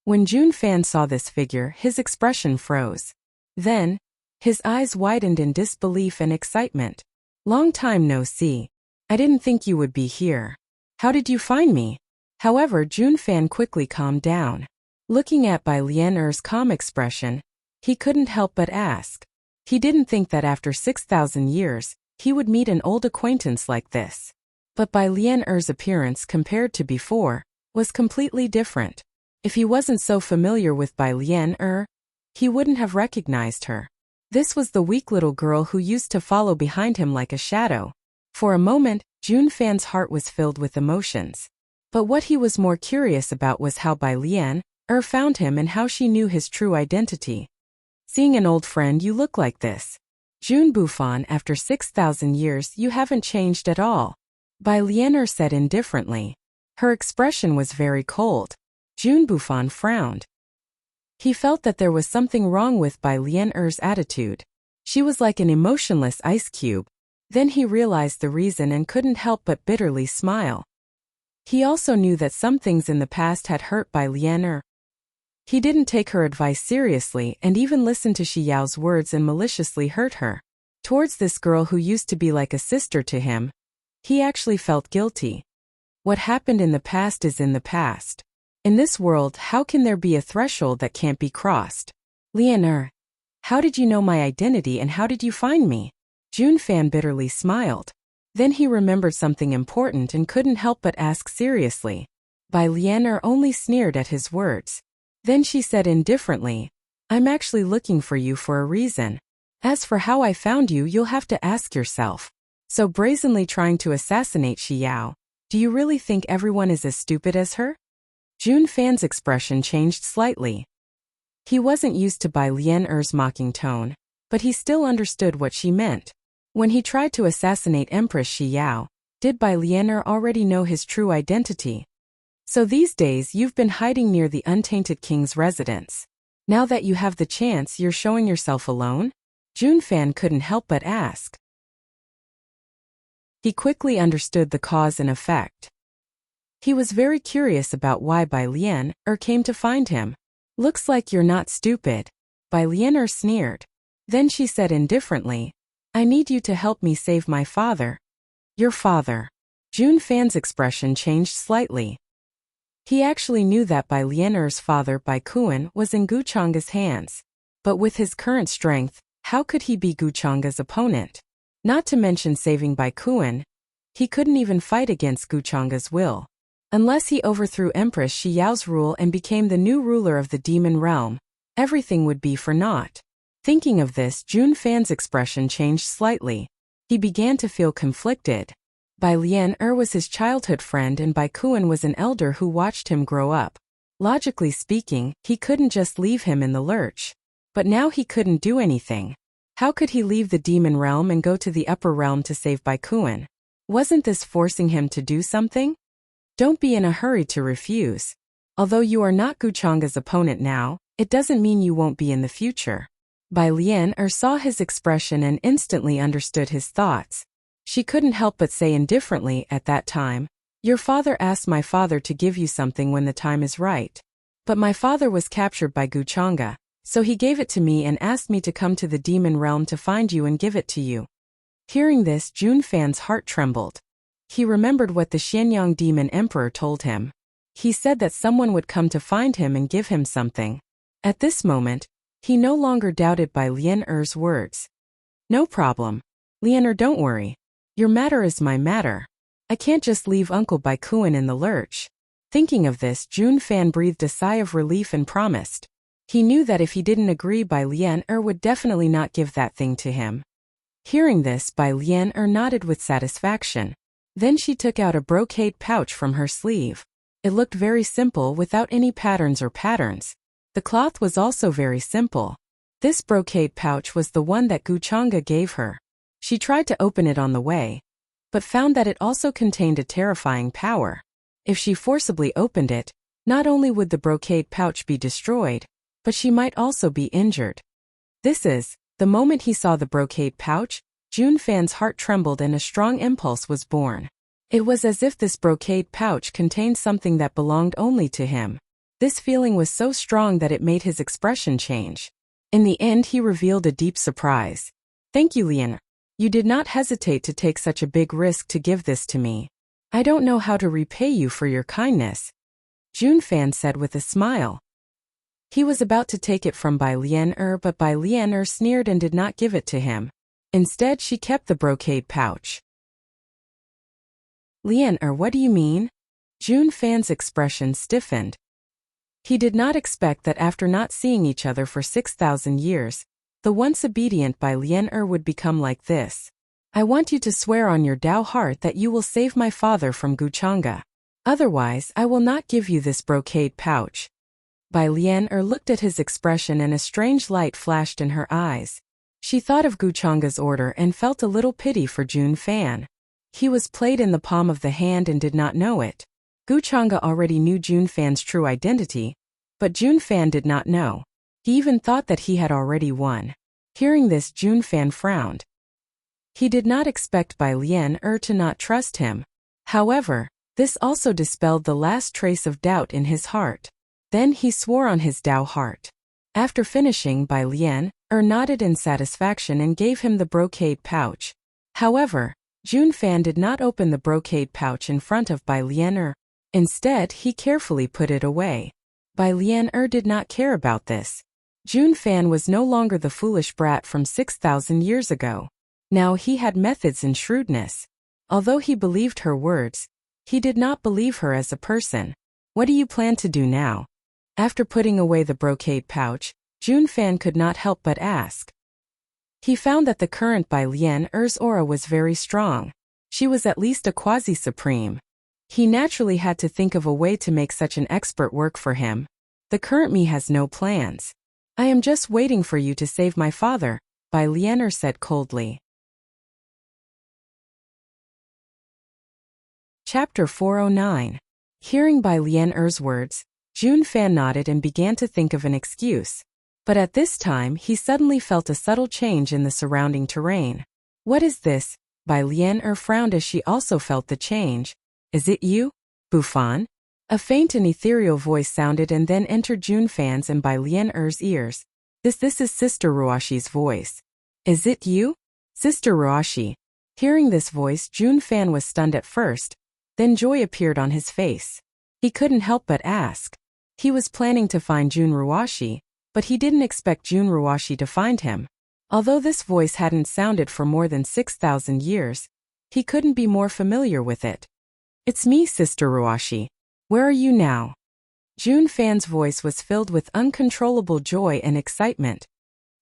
When Jun Fan saw this figure, his expression froze. Then, his eyes widened in disbelief and excitement. "Long time no see. I didn't think you would be here. How did you find me?" However, Jun Fan quickly calmed down. Looking at Bai Lien Er's calm expression, he couldn't help but ask. He didn't think that after 6,000 years, he would meet an old acquaintance like this. But Bai Lien Er's appearance compared to before was completely different. If he wasn't so familiar with Bai Lien Er, he wouldn't have recognized her. This was the weak little girl who used to follow behind him like a shadow. For a moment, Jun Fan's heart was filled with emotions. But what he was more curious about was how Bai Lien Er found him and how she knew his true identity. "Seeing an old friend, you look like this. Jun Bufan, after 6,000 years, you haven't changed at all," Bai Lien Er said indifferently. Her expression was very cold. Jun Bufan frowned. He felt that there was something wrong with Bai Lien Er's attitude. She was like an emotionless ice cube. Then he realized the reason and couldn't help but bitterly smile. He also knew that some things in the past had hurt Bai Lien Er. He didn't take her advice seriously and even listened to Shi Yao's words and maliciously hurt her. Towards this girl who used to be like a sister to him, he actually felt guilty. What happened in the past is in the past. In this world, how can there be a threshold that can't be crossed? "Lien Er, how did you know my identity and how did you find me?" Jun Fan bitterly smiled. Then he remembered something important and couldn't help but ask seriously. Bai Lien Er only sneered at his words. Then she said indifferently, "I'm actually looking for you for a reason. As for how I found you, you'll have to ask yourself." So brazenly trying to assassinate Shi Yao, do you really think everyone is as stupid as her? Jun Fan's expression changed slightly. He wasn't used to Bai Lien Er's mocking tone, but he still understood what she meant. When he tried to assassinate Empress Shi Yao, did Bai Lien Er already know his true identity? "So these days you've been hiding near the Untainted King's residence. Now that you have the chance, you're showing yourself alone?" Jun Fan couldn't help but ask. He quickly understood the cause and effect. He was very curious about why Bai Lien Er came to find him. "Looks like you're not stupid," Bai Lien Er sneered. Then she said indifferently, I need you to help me save my father. Your father. Jun Fan's expression changed slightly. He actually knew that Bai Lianer's father, Bai Kuan, was in Gu Chang's hands. But with his current strength, how could he be Gu Chang's opponent? Not to mention saving Bai Kuan, he couldn't even fight against Gu Chang's will. Unless he overthrew Empress Shi Yao's rule and became the new ruler of the demon realm, everything would be for naught. Thinking of this, Jun Fan's expression changed slightly. He began to feel conflicted. Bai Lianer was his childhood friend and Bai Kuan was an elder who watched him grow up. Logically speaking, he couldn't just leave him in the lurch. But now he couldn't do anything. How could he leave the demon realm and go to the upper realm to save Bai Kuan? Wasn't this forcing him to do something? Don't be in a hurry to refuse. Although you are not Gu Chang's opponent now, it doesn't mean you won't be in the future. Bai Lianer saw his expression and instantly understood his thoughts. She couldn't help but say indifferently at that time, Your father asked my father to give you something when the time is right. But my father was captured by Gu Chang, so he gave it to me and asked me to come to the demon realm to find you and give it to you. Hearing this, Jun Fan's heart trembled. He remembered what the Xianyang demon emperor told him. He said that someone would come to find him and give him something. At this moment, he no longer doubted Bai Lianer's words. No problem. Lianer, don't worry. Your matter is my matter. I can't just leave Uncle Bai Kuan in the lurch. Thinking of this, Jun Fan breathed a sigh of relief and promised. He knew that if he didn't agree, Bai Lianer would definitely not give that thing to him. Hearing this, Bai Lianer nodded with satisfaction. Then she took out a brocade pouch from her sleeve. It looked very simple without any patterns or patterns. The cloth was also very simple. This brocade pouch was the one that Gu Chang gave her. She tried to open it on the way, but found that it also contained a terrifying power. If she forcibly opened it, not only would the brocade pouch be destroyed, but she might also be injured. The moment he saw the brocade pouch, Jun Fan's heart trembled and a strong impulse was born. It was as if this brocade pouch contained something that belonged only to him. This feeling was so strong that it made his expression change. In the end, he revealed a deep surprise. Thank you, Lianer. You did not hesitate to take such a big risk to give this to me. I don't know how to repay you for your kindness, Jun Fan said with a smile. He was about to take it from Bai Lianer, but Bai Lianer sneered and did not give it to him. Instead, she kept the brocade pouch. Lianer, what do you mean? Jun Fan's expression stiffened. He did not expect that after not seeing each other for 6,000 years, the once obedient Bai Lianer would become like this. I want you to swear on your Dao heart that you will save my father from Gu Chang. Otherwise, I will not give you this brocade pouch. Bai Lianer looked at his expression and a strange light flashed in her eyes. She thought of Gu Chang's order and felt a little pity for Jun Fan. He was played in the palm of the hand and did not know it. Gu Chang already knew Jun Fan's true identity, but Jun Fan did not know. He even thought that he had already won. Hearing this, Jun Fan frowned. He did not expect Bai Lianer to not trust him. However, this also dispelled the last trace of doubt in his heart. Then he swore on his Dao heart. After finishing, Bai Lianer nodded in satisfaction and gave him the brocade pouch. However, Jun Fan did not open the brocade pouch in front of Bai Lianer. Instead, he carefully put it away. Bai Lianer did not care about this. Jun Fan was no longer the foolish brat from 6,000 years ago. Now he had methods and shrewdness. Although he believed her words, he did not believe her as a person. What do you plan to do now? After putting away the brocade pouch, Jun Fan could not help but ask. He found that the current Bai Lianer's aura was very strong. She was at least a quasi-supreme. He naturally had to think of a way to make such an expert work for him. The current me has no plans. I am just waiting for you to save my father, Bai Lianer said coldly. Chapter 409. Hearing Bai Lianer's words, Jun Fan nodded and began to think of an excuse. But at this time, he suddenly felt a subtle change in the surrounding terrain. What is this? Bai Lianer frowned as she also felt the change. Is it you, Bufan? A faint and ethereal voice sounded and then entered Jun Fan's and Bai Lianer's ears. This is Sister Ruashi's voice. Is it you? Sister Ruashi. Hearing this voice, Jun Fan was stunned at first, then joy appeared on his face. He couldn't help but ask. He was planning to find Jun Ruashi, but he didn't expect Jun Ruashi to find him. Although this voice hadn't sounded for more than 6,000 years, he couldn't be more familiar with it. It's me, Sister Ruashi. Where are you now? Jun Fan's voice was filled with uncontrollable joy and excitement.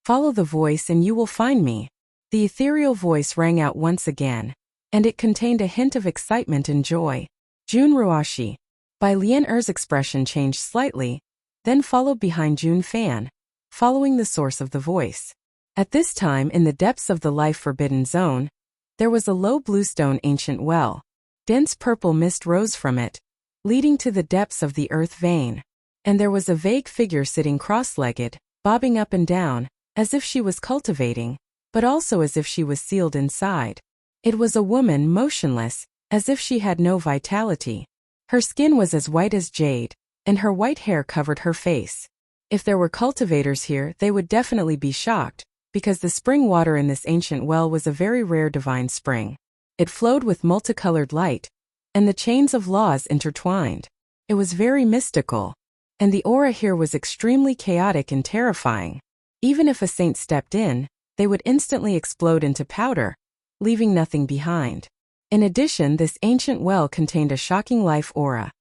Follow the voice and you will find me. The ethereal voice rang out once again, and it contained a hint of excitement and joy. Jun Ruashi. Bai Lian Er's expression changed slightly, then followed behind Jun Fan, following the source of the voice. At this time, in the depths of the life-forbidden zone, there was a low bluestone ancient well. Dense purple mist rose from it, leading to the depths of the earth vein. And there was a vague figure sitting cross-legged, bobbing up and down, as if she was cultivating, but also as if she was sealed inside. It was a woman, motionless, as if she had no vitality. Her skin was as white as jade, and her white hair covered her face. If there were cultivators here, they would definitely be shocked, because the spring water in this ancient well was a very rare divine spring. It flowed with multicolored light, and the chains of laws intertwined. It was very mystical, and the aura here was extremely chaotic and terrifying. Even if a saint stepped in, they would instantly explode into powder, leaving nothing behind. In addition, this ancient well contained a shocking life aura,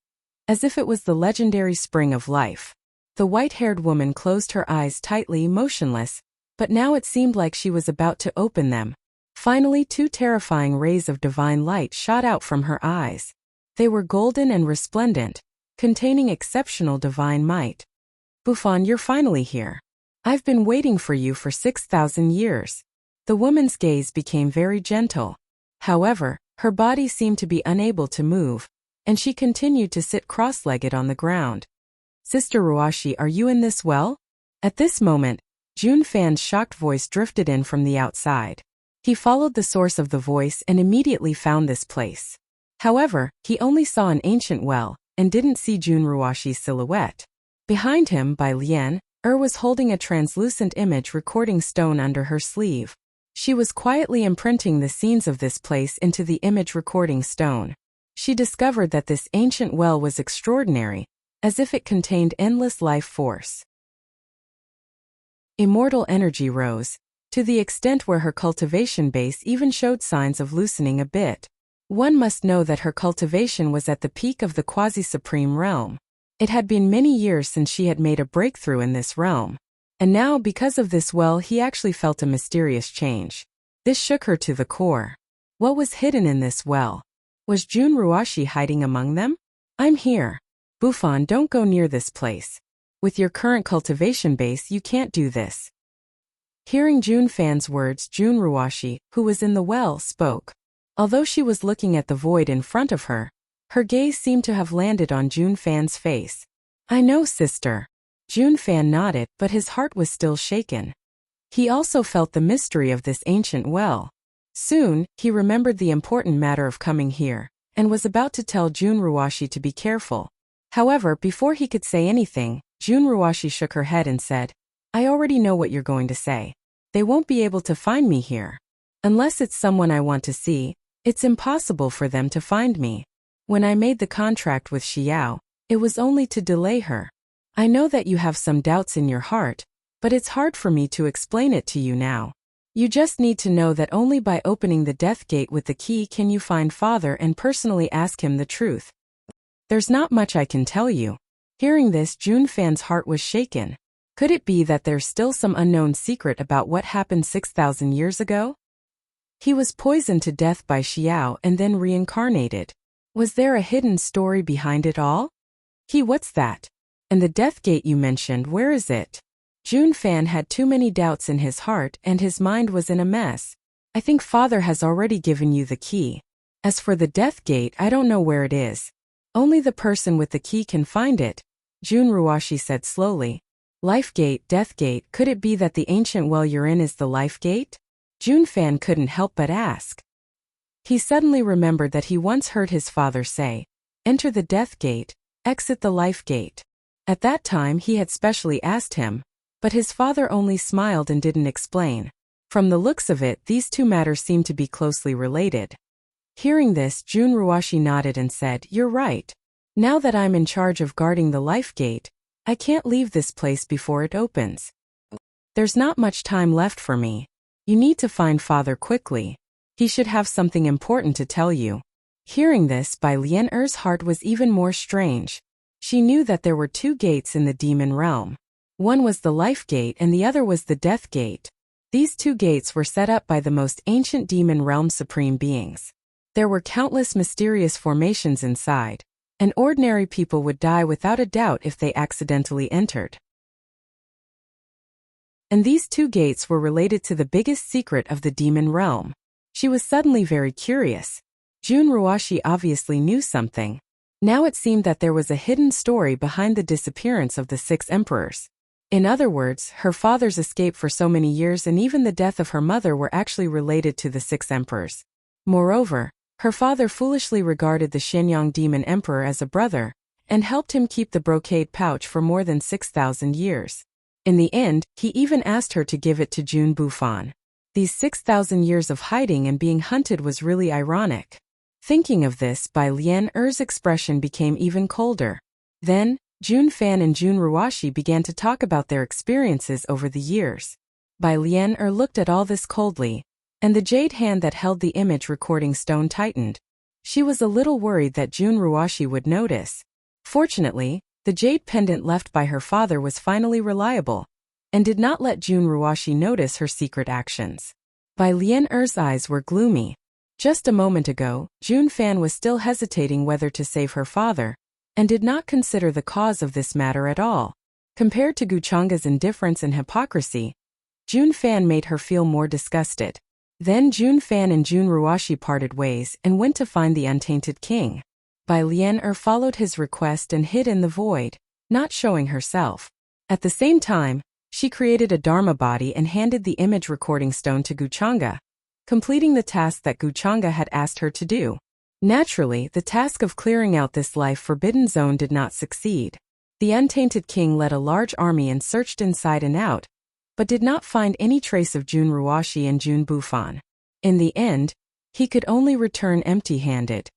as if it was the legendary spring of life. The white-haired woman closed her eyes tightly, motionless, but now it seemed like she was about to open them. Finally, two terrifying rays of divine light shot out from her eyes. They were golden and resplendent, containing exceptional divine might. Buffon, you're finally here. I've been waiting for you for 6,000 years. The woman's gaze became very gentle. However, her body seemed to be unable to move, and she continued to sit cross-legged on the ground. Sister Ruashi, are you in this well? At this moment, Jun Fan's shocked voice drifted in from the outside. He followed the source of the voice and immediately found this place. However, he only saw an ancient well, and didn't see Jun Ruashi's silhouette. Behind him, Bai Lian was holding a translucent image recording stone under her sleeve. She was quietly imprinting the scenes of this place into the image recording stone. She discovered that this ancient well was extraordinary, as if it contained endless life force. Immortal energy rose, to the extent where her cultivation base even showed signs of loosening a bit. One must know that her cultivation was at the peak of the quasi-supreme realm. It had been many years since she had made a breakthrough in this realm. And now, because of this well, he actually felt a mysterious change. This shook her to the core. What was hidden in this well? Was Jun Ruashi hiding among them? I'm here. Buffon, don't go near this place. With your current cultivation base, you can't do this. Hearing Jun Fan's words, Jun Ruashi, who was in the well, spoke. Although she was looking at the void in front of her, her gaze seemed to have landed on Jun Fan's face. I know, sister. Jun Fan nodded, but his heart was still shaken. He also felt the mystery of this ancient well. Soon, he remembered the important matter of coming here, and was about to tell Jun Ruashi to be careful. However, before he could say anything, Jun Ruashi shook her head and said, I already know what you're going to say. They won't be able to find me here. Unless it's someone I want to see, it's impossible for them to find me. When I made the contract with Xiao, it was only to delay her. I know that you have some doubts in your heart, but it's hard for me to explain it to you now. You just need to know that only by opening the death gate with the key can you find Father and personally ask him the truth. There's not much I can tell you. Hearing this, Jun Fan's heart was shaken. Could it be that there's still some unknown secret about what happened 6,000 years ago? He was poisoned to death by Xiao and then reincarnated. Was there a hidden story behind it all? What's that? And the death gate you mentioned, where is it? Jun Fan had too many doubts in his heart and his mind was in a mess. I think Father has already given you the key. As for the death gate, I don't know where it is. Only the person with the key can find it, Jun Ruashi said slowly. Life gate, death gate, could it be that the ancient well you're in is the life gate? Jun Fan couldn't help but ask. He suddenly remembered that he once heard his father say, enter the death gate, exit the life gate. At that time he had specially asked him, But his father only smiled and didn't explain. From the looks of it, these two matters seemed to be closely related. Hearing this, Jun Ruashi nodded and said, "You're right. Now that I'm in charge of guarding the life gate, I can't leave this place before it opens. There's not much time left for me. You need to find father quickly. He should have something important to tell you." Hearing this, Bai Lian-er's heart was even more strange. She knew that there were two gates in the demon realm. One was the life gate and the other was the death gate. These two gates were set up by the most ancient demon realm supreme beings. There were countless mysterious formations inside, and ordinary people would die without a doubt if they accidentally entered. And these two gates were related to the biggest secret of the demon realm. She was suddenly very curious. Jun Ruashi obviously knew something. Now it seemed that there was a hidden story behind the disappearance of the 6 emperors. In other words, her father's escape for so many years and even the death of her mother were actually related to the 6 emperors. Moreover, her father foolishly regarded the Shenyang demon emperor as a brother, and helped him keep the brocade pouch for more than 6,000 years. In the end, he even asked her to give it to Jun Bufan. These 6,000 years of hiding and being hunted was really ironic. Thinking of this, Bai Lian-er's expression became even colder. Then, Jun Fan and Jun Ruashi began to talk about their experiences over the years. Bai Lian-er looked at all this coldly, and the jade hand that held the image recording stone tightened. She was a little worried that Jun Ruashi would notice. Fortunately, the jade pendant left by her father was finally reliable, and did not let Jun Ruashi notice her secret actions. Bai Lian-er's eyes were gloomy. Just a moment ago, Jun Fan was still hesitating whether to save her father, and did not consider the cause of this matter at all. Compared to Guchanga's indifference and hypocrisy, Jun Fan made her feel more disgusted. Then Jun Fan and Jun Ruashi parted ways and went to find the untainted king. Bai Lian-er followed his request and hid in the void, not showing herself. At the same time, she created a dharma body and handed the image recording stone to Guchanga, completing the task that Guchanga had asked her to do. Naturally, the task of clearing out this life-forbidden zone did not succeed. The untainted king led a large army and searched inside and out, but did not find any trace of Jun Ruashi and Jun Bufan. In the end, he could only return empty-handed.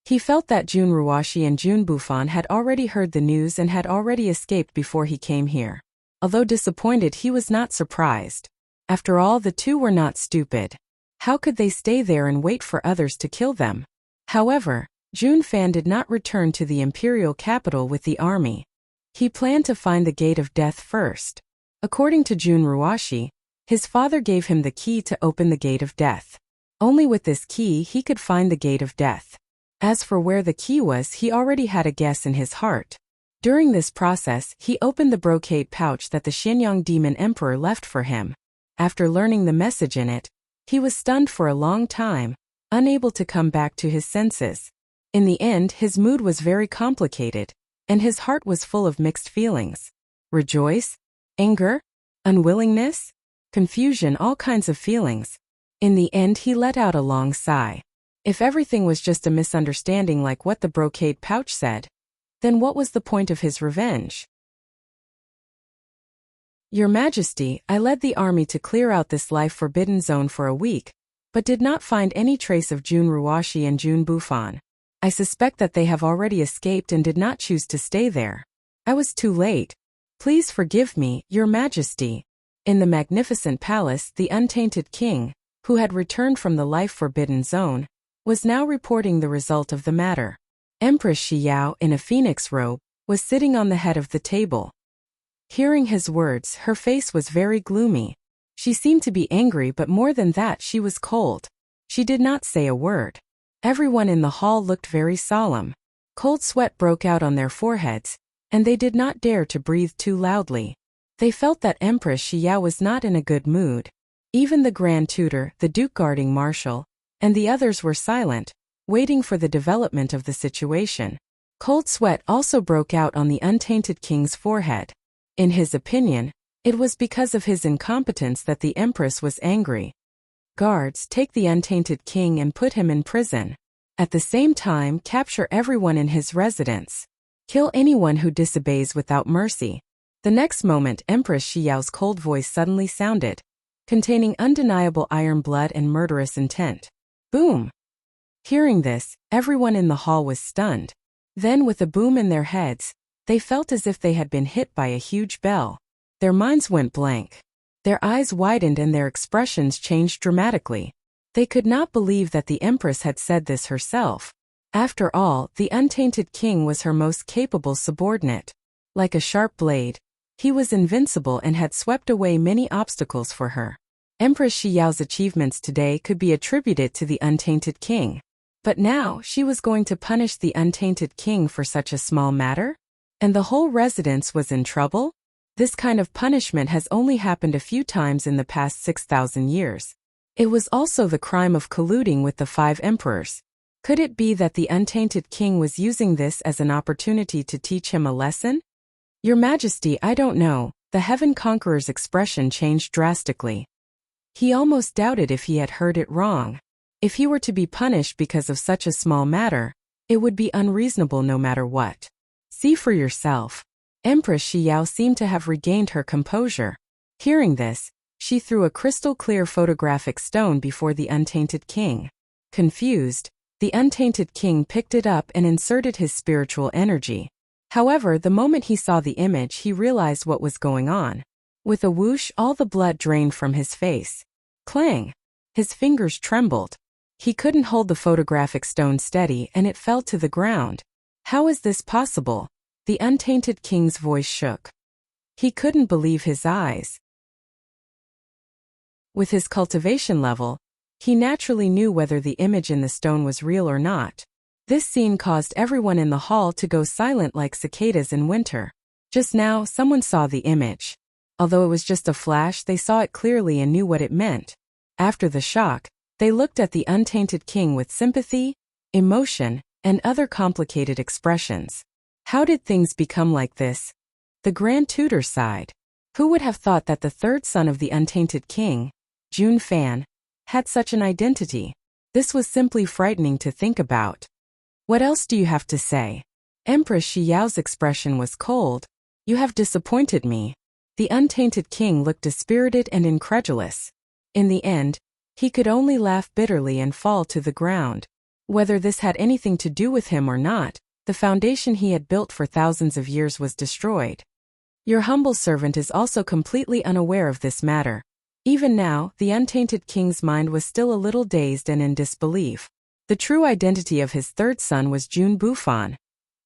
He felt that Jun Ruashi and Jun Bufan had already heard the news and had already escaped before he came here. Although disappointed, he was not surprised. After all, the two were not stupid. How could they stay there and wait for others to kill them? However, Jun Fan did not return to the imperial capital with the army. He planned to find the Gate of Death first. According to Jun Ruashi, his father gave him the key to open the Gate of Death. Only with this key he could find the Gate of Death. As for where the key was, he already had a guess in his heart. During this process, he opened the brocade pouch that the Shenyang demon emperor left for him. After learning the message in it, he was stunned for a long time, unable to come back to his senses. In the end, his mood was very complicated, and his heart was full of mixed feelings. Rejoice, anger, unwillingness, confusion, all kinds of feelings. In the end, he let out a long sigh. If everything was just a misunderstanding like what the brocade pouch said, then what was the point of his revenge? Your Majesty, I led the army to clear out this life-forbidden zone for a week, but did not find any trace of Jun Ruashi and Jun Bufan. I suspect that they have already escaped and did not choose to stay there. I was too late. Please forgive me, Your Majesty. In the magnificent palace, the untainted king, who had returned from the life-forbidden zone, was now reporting the result of the matter. Empress Shiyao, in a phoenix robe, was sitting on the head of the table. Hearing his words, her face was very gloomy. She seemed to be angry, but more than that, she was cold. She did not say a word. Everyone in the hall looked very solemn. Cold sweat broke out on their foreheads, and they did not dare to breathe too loudly. They felt that Empress Shiyao was not in a good mood. Even the Grand Tutor, the Duke Guarding Marshal, and the others were silent, waiting for the development of the situation. Cold sweat also broke out on the untainted king's forehead. In his opinion, it was because of his incompetence that the Empress was angry. Guards, take the untainted king and put him in prison. At the same time, capture everyone in his residence. Kill anyone who disobeys without mercy. The next moment, Empress Xiao's cold voice suddenly sounded, containing undeniable iron blood and murderous intent. Boom! Hearing this, everyone in the hall was stunned. Then, with a boom in their heads, they felt as if they had been hit by a huge bell. Their minds went blank. Their eyes widened and their expressions changed dramatically. They could not believe that the Empress had said this herself. After all, the untainted king was her most capable subordinate. Like a sharp blade, he was invincible and had swept away many obstacles for her. Empress Xiao's achievements today could be attributed to the untainted king. But now, she was going to punish the untainted king for such a small matter? And the whole residence was in trouble? This kind of punishment has only happened a few times in the past 6,000 years. It was also the crime of colluding with the 5 emperors. Could it be that the untainted king was using this as an opportunity to teach him a lesson? Your Majesty, I don't know. The Heaven Conqueror's expression changed drastically. He almost doubted if he had heard it wrong. If he were to be punished because of such a small matter, it would be unreasonable no matter what. See for yourself. Empress Xiao seemed to have regained her composure. Hearing this, she threw a crystal-clear photographic stone before the untainted king. Confused, the untainted king picked it up and inserted his spiritual energy. However, the moment he saw the image, he realized what was going on. With a whoosh, all the blood drained from his face. Clang! His fingers trembled. He couldn't hold the photographic stone steady and it fell to the ground. How is this possible? The untainted king's voice shook. He couldn't believe his eyes. With his cultivation level, he naturally knew whether the image in the stone was real or not. This scene caused everyone in the hall to go silent like cicadas in winter. Just now, someone saw the image. Although it was just a flash, they saw it clearly and knew what it meant. After the shock, they looked at the untainted king with sympathy, emotion, and other complicated expressions. How did things become like this? The Grand Tutor sighed. Who would have thought that the third son of the untainted king, Jun Fan, had such an identity? This was simply frightening to think about. What else do you have to say? Empress Xiao's expression was cold. You have disappointed me. The untainted king looked dispirited and incredulous. In the end, he could only laugh bitterly and fall to the ground. Whether this had anything to do with him or not, the foundation he had built for thousands of years was destroyed. Your humble servant is also completely unaware of this matter. Even now, the untainted king's mind was still a little dazed and in disbelief. The true identity of his third son was Jun Bufan,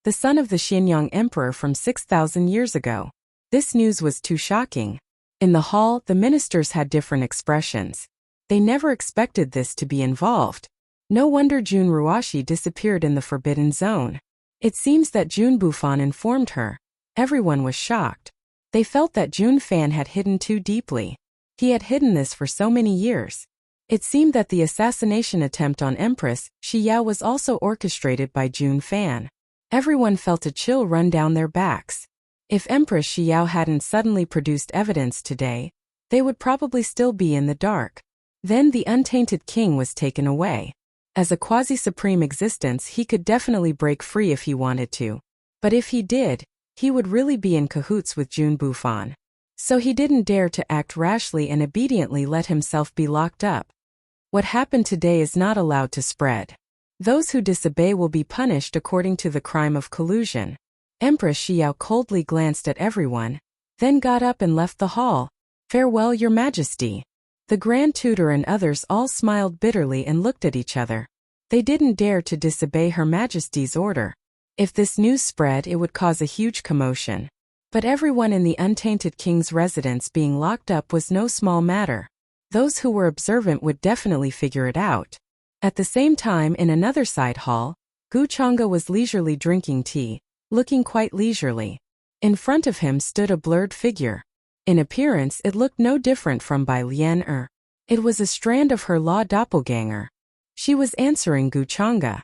the son of the Xianyang emperor from 6,000 years ago. This news was too shocking. In the hall, the ministers had different expressions. They never expected this to be involved. No wonder Jun Ruashi disappeared in the Forbidden Zone. It seems that Jun Bufan informed her. Everyone was shocked. They felt that Jun Fan had hidden too deeply. He had hidden this for so many years. It seemed that the assassination attempt on Empress Xiao was also orchestrated by Jun Fan. Everyone felt a chill run down their backs. If Empress Xiao hadn't suddenly produced evidence today, they would probably still be in the dark. Then the untainted king was taken away. As a quasi-supreme existence, he could definitely break free if he wanted to. But if he did, he would really be in cahoots with Jun Bufan. So he didn't dare to act rashly and obediently let himself be locked up. What happened today is not allowed to spread. Those who disobey will be punished according to the crime of collusion. Empress Xiao coldly glanced at everyone, then got up and left the hall. Farewell, Your Majesty. The Grand Tutor and others all smiled bitterly and looked at each other. They didn't dare to disobey Her Majesty's order. If this news spread, it would cause a huge commotion. But everyone in the untainted king's residence being locked up was no small matter. Those who were observant would definitely figure it out. At the same time, in another side hall, Gu Chang'e was leisurely drinking tea, looking quite leisurely. In front of him stood a blurred figure. In appearance, it looked no different from Bai Lian. It was a strand of her law doppelganger. She was answering Gu Chang'e.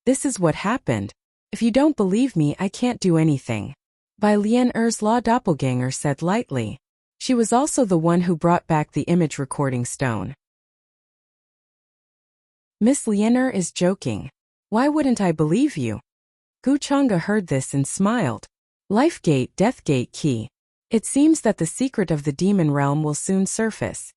This is what happened. If you don't believe me, I can't do anything. Bai Lian's law doppelganger said lightly. She was also the one who brought back the image recording stone. Miss Lianer is joking. Why wouldn't I believe you? Gu Chang'e heard this and smiled. Life gate, death gate key. It seems that the secret of the demon realm will soon surface.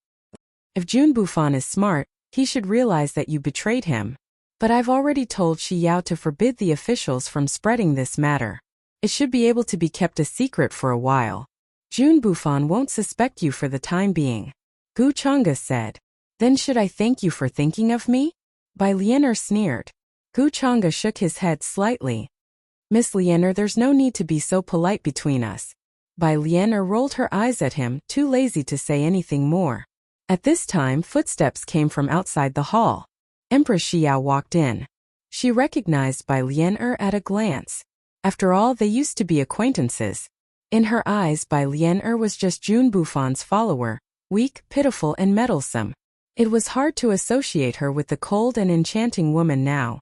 If Jun Bufan is smart, he should realize that you betrayed him. But I've already told Shi Yao to forbid the officials from spreading this matter. It should be able to be kept a secret for a while. Jun Bufan won't suspect you for the time being. Gu Chang'e said. Then should I thank you for thinking of me? Bai Lianer sneered. Gu Chang'e shook his head slightly. Miss Lianer, there's no need to be so polite between us. Bai Lianer rolled her eyes at him, too lazy to say anything more. At this time, footsteps came from outside the hall. Empress Xiao walked in. She recognized Bai Lianer at a glance. After all, they used to be acquaintances. In her eyes, Bai Lianer was just Jun Bufan's follower, weak, pitiful, and meddlesome. It was hard to associate her with the cold and enchanting woman now.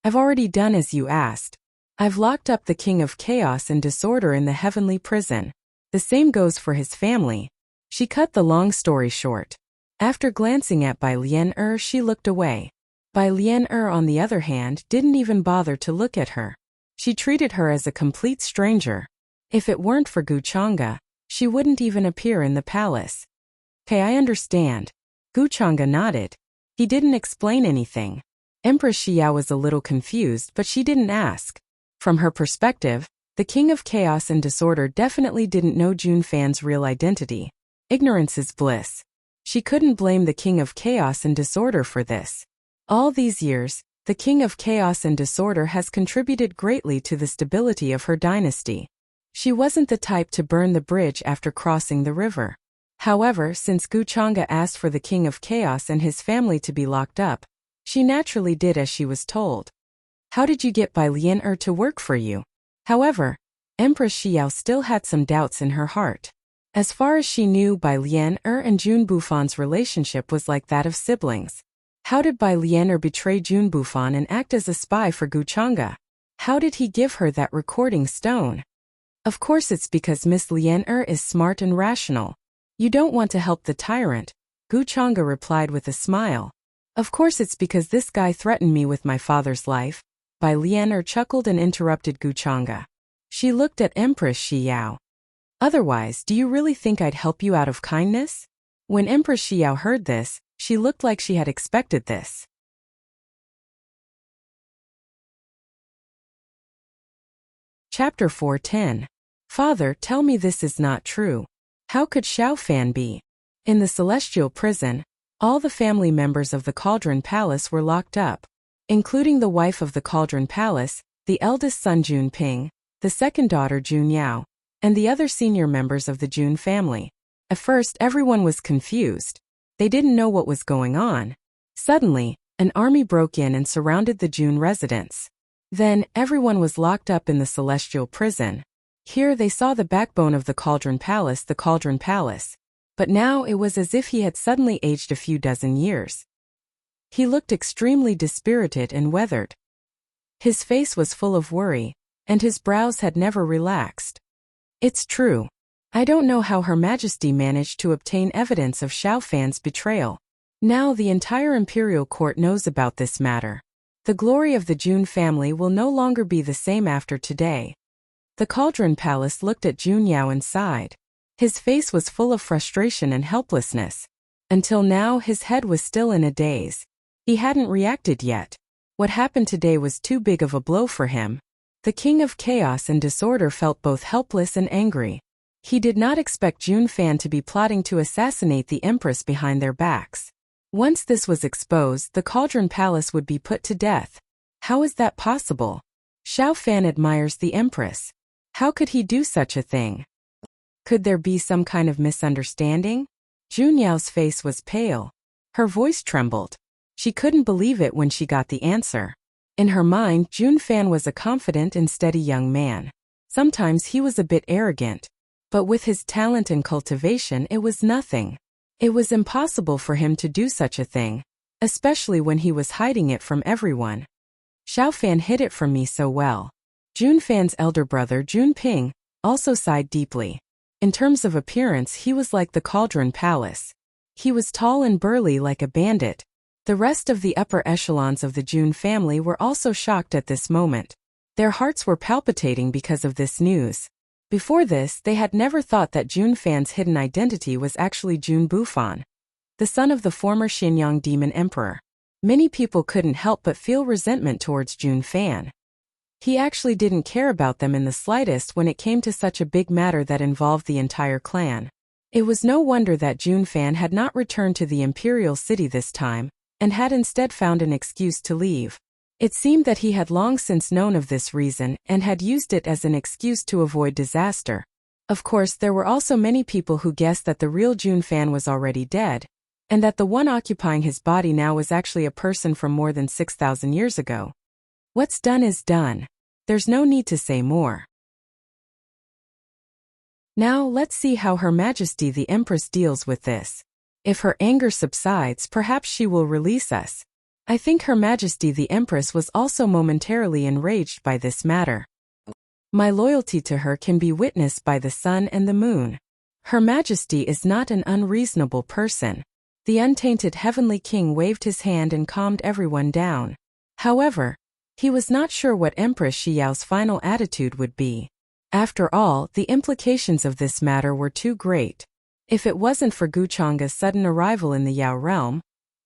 I've already done as you asked. I've locked up the King of Chaos and Disorder in the heavenly prison. The same goes for his family. She cut the long story short. After glancing at Bai Lianer, she looked away. Bai Lianer, on the other hand, didn't even bother to look at her. She treated her as a complete stranger. If it weren't for Gu Chang'e, she wouldn't even appear in the palace. Okay, I understand. Gu Chang'e nodded. He didn't explain anything. Empress Xiao was a little confused, but she didn't ask. From her perspective, the King of Chaos and Disorder definitely didn't know Jun Fan's real identity. Ignorance is bliss. She couldn't blame the King of Chaos and Disorder for this. All these years, the King of Chaos and Disorder has contributed greatly to the stability of her dynasty. She wasn't the type to burn the bridge after crossing the river. However, since Gu Chang'e asked for the King of Chaos and his family to be locked up, she naturally did as she was told. How did you get Bai Lianer to work for you? However, Empress Xiao still had some doubts in her heart. As far as she knew, Bai Lianer and Jun Bufan's relationship was like that of siblings. How did Bai Lianer betray Jun Bufan and act as a spy for Gu Chang'e? How did he give her that recording stone? Of course it's because Miss Lianer is smart and rational. You don't want to help the tyrant, Gu Chang'e replied with a smile. Of course it's because this guy threatened me with my father's life. Bai Lianer chuckled and interrupted Gu Chang'e. She looked at Empress Xiao. Otherwise, do you really think I'd help you out of kindness? When Empress Xiao heard this, she looked like she had expected this. Chapter 4:10. Father, tell me this is not true. How could Xiao Fan be? In the celestial prison, all the family members of the Cauldron Palace were locked up, including the wife of the Cauldron Palace, the eldest son Jun Ping, the second daughter Jun Yao, and the other senior members of the Jun family. At first, everyone was confused. They didn't know what was going on. Suddenly, an army broke in and surrounded the Jun residence. Then, everyone was locked up in the celestial prison. Here they saw the backbone of the Cauldron Palace, the Cauldron Palace. But now it was as if he had suddenly aged a few dozen years. He looked extremely dispirited and weathered. His face was full of worry, and his brows had never relaxed. It's true. I don't know how Her Majesty managed to obtain evidence of Xiao Fan's betrayal. Now the entire imperial court knows about this matter. The glory of the Jun family will no longer be the same after today. The Cauldron Palace looked at Jun Yao and sighed. His face was full of frustration and helplessness. Until now, his head was still in a daze. He hadn't reacted yet. What happened today was too big of a blow for him. The King of Chaos and Disorder felt both helpless and angry. He did not expect Jun Fan to be plotting to assassinate the Empress behind their backs. Once this was exposed, the Cauldron Palace would be put to death. How is that possible? Xiao Fan admires the Empress. How could he do such a thing? Could there be some kind of misunderstanding? Jun Yao's face was pale. Her voice trembled. She couldn't believe it when she got the answer. In her mind, Jun Fan was a confident and steady young man. Sometimes he was a bit arrogant. But with his talent and cultivation, it was nothing. It was impossible for him to do such a thing, especially when he was hiding it from everyone. Xiao Fan hid it from me so well. Jun Fan's elder brother Jun Ping also sighed deeply. In terms of appearance, he was like the Cauldron Palace. He was tall and burly like a bandit. The rest of the upper echelons of the Jun family were also shocked at this moment. Their hearts were palpitating because of this news. Before this, they had never thought that Jun Fan's hidden identity was actually Jun Bufan, the son of the former Xianyang demon emperor. Many people couldn't help but feel resentment towards Jun Fan. He actually didn't care about them in the slightest when it came to such a big matter that involved the entire clan. It was no wonder that Jun Fan had not returned to the imperial city this time, and had instead found an excuse to leave. It seemed that he had long since known of this reason and had used it as an excuse to avoid disaster. Of course, there were also many people who guessed that the real Jun Fan was already dead, and that the one occupying his body now was actually a person from more than 6,000 years ago. What's done is done. There's no need to say more. Now let's see how Her Majesty the Empress deals with this. If her anger subsides, perhaps she will release us. I think Her Majesty the Empress was also momentarily enraged by this matter. My loyalty to her can be witnessed by the sun and the moon. Her Majesty is not an unreasonable person. The untainted heavenly king waved his hand and calmed everyone down. However, he was not sure what Empress Xiao's final attitude would be. After all, the implications of this matter were too great. If it wasn't for Guchanga's sudden arrival in the Yao realm,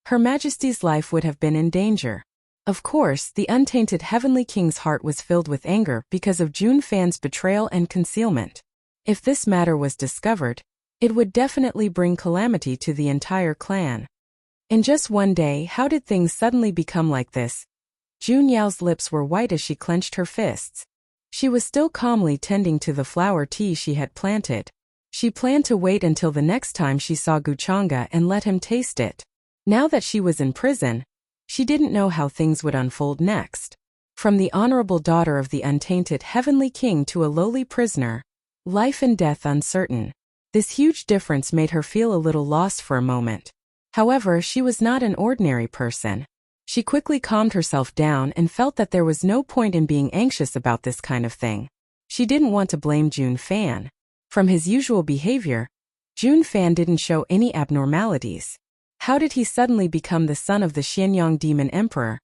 Her Majesty's life would have been in danger. Of course, the untainted heavenly king's heart was filled with anger because of Jun Fan's betrayal and concealment. If this matter was discovered, it would definitely bring calamity to the entire clan. In just one day, how did things suddenly become like this? Jun Yao's lips were white as she clenched her fists. She was still calmly tending to the flower tea she had planted. She planned to wait until the next time she saw Guchanga and let him taste it. Now that she was in prison, she didn't know how things would unfold next. From the honorable daughter of the untainted heavenly king to a lowly prisoner, life and death uncertain. This huge difference made her feel a little lost for a moment. However, she was not an ordinary person. She quickly calmed herself down and felt that there was no point in being anxious about this kind of thing. She didn't want to blame Jun Fan. From his usual behavior, Jun Fan didn't show any abnormalities. How did he suddenly become the son of the Xianyang demon emperor,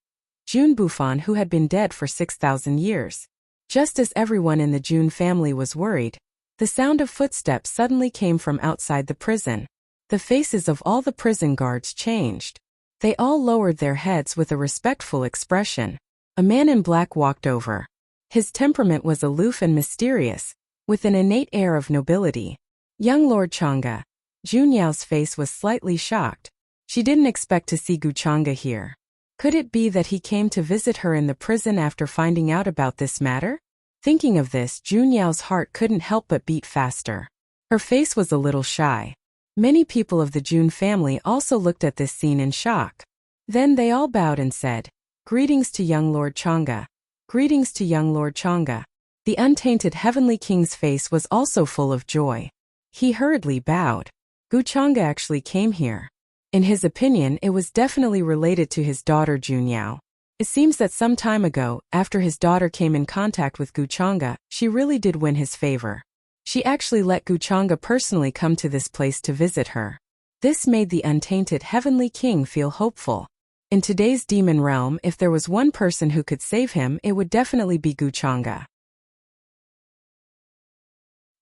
Jun Bufan, who had been dead for 6,000 years? Just as everyone in the Jun family was worried, the sound of footsteps suddenly came from outside the prison. The faces of all the prison guards changed. They all lowered their heads with a respectful expression. A man in black walked over. His temperament was aloof and mysterious, with an innate air of nobility. Young Lord Chang'e. Jun Yao's face was slightly shocked. She didn't expect to see Guchanga here. Could it be that he came to visit her in the prison after finding out about this matter? Thinking of this, Jun Yao's heart couldn't help but beat faster. Her face was a little shy. Many people of the Jun family also looked at this scene in shock. Then they all bowed and said, "Greetings to young Lord Chang'e. Greetings to young Lord Chang'e." The untainted heavenly king's face was also full of joy. He hurriedly bowed. Guchanga actually came here. In his opinion, it was definitely related to his daughter Jun Yao. It seems that some time ago, after his daughter came in contact with Guchanga, she really did win his favor. She actually let Guchanga personally come to this place to visit her. This made the untainted heavenly king feel hopeful. In today's demon realm, if there was one person who could save him, it would definitely be Guchanga.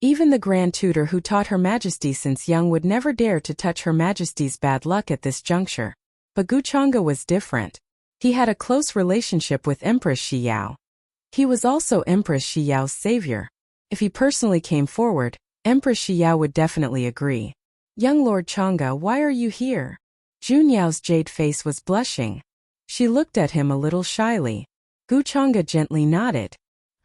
Even the Grand Tutor who taught Her Majesty since young would never dare to touch Her Majesty's bad luck at this juncture. But Guchanga was different. He had a close relationship with Empress Xiao. He was also Empress Xiao's savior. If he personally came forward, Empress Xiao would definitely agree. "Young Lord Chang'e, why are you here?" Jun Yao's jade face was blushing. She looked at him a little shyly. Guchanga gently nodded.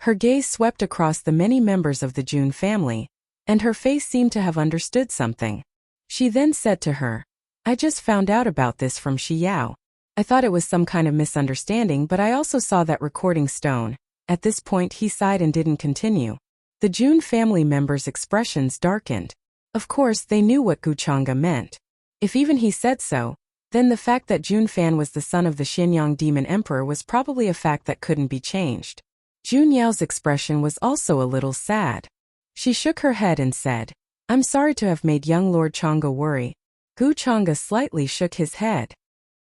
Her gaze swept across the many members of the Jun family, and her face seemed to have understood something. She then said to her, "I just found out about this from Xiao. I thought it was some kind of misunderstanding, but I also saw that recording stone." At this point he sighed and didn't continue. The Jun family members' expressions darkened. Of course, they knew what Guchanga meant. If even he said so, then the fact that Jun Fan was the son of the Xianyang demon emperor was probably a fact that couldn't be changed. Jun Yao's expression was also a little sad. She shook her head and said, "I'm sorry to have made young Lord Chang'e worry." Guchanga slightly shook his head.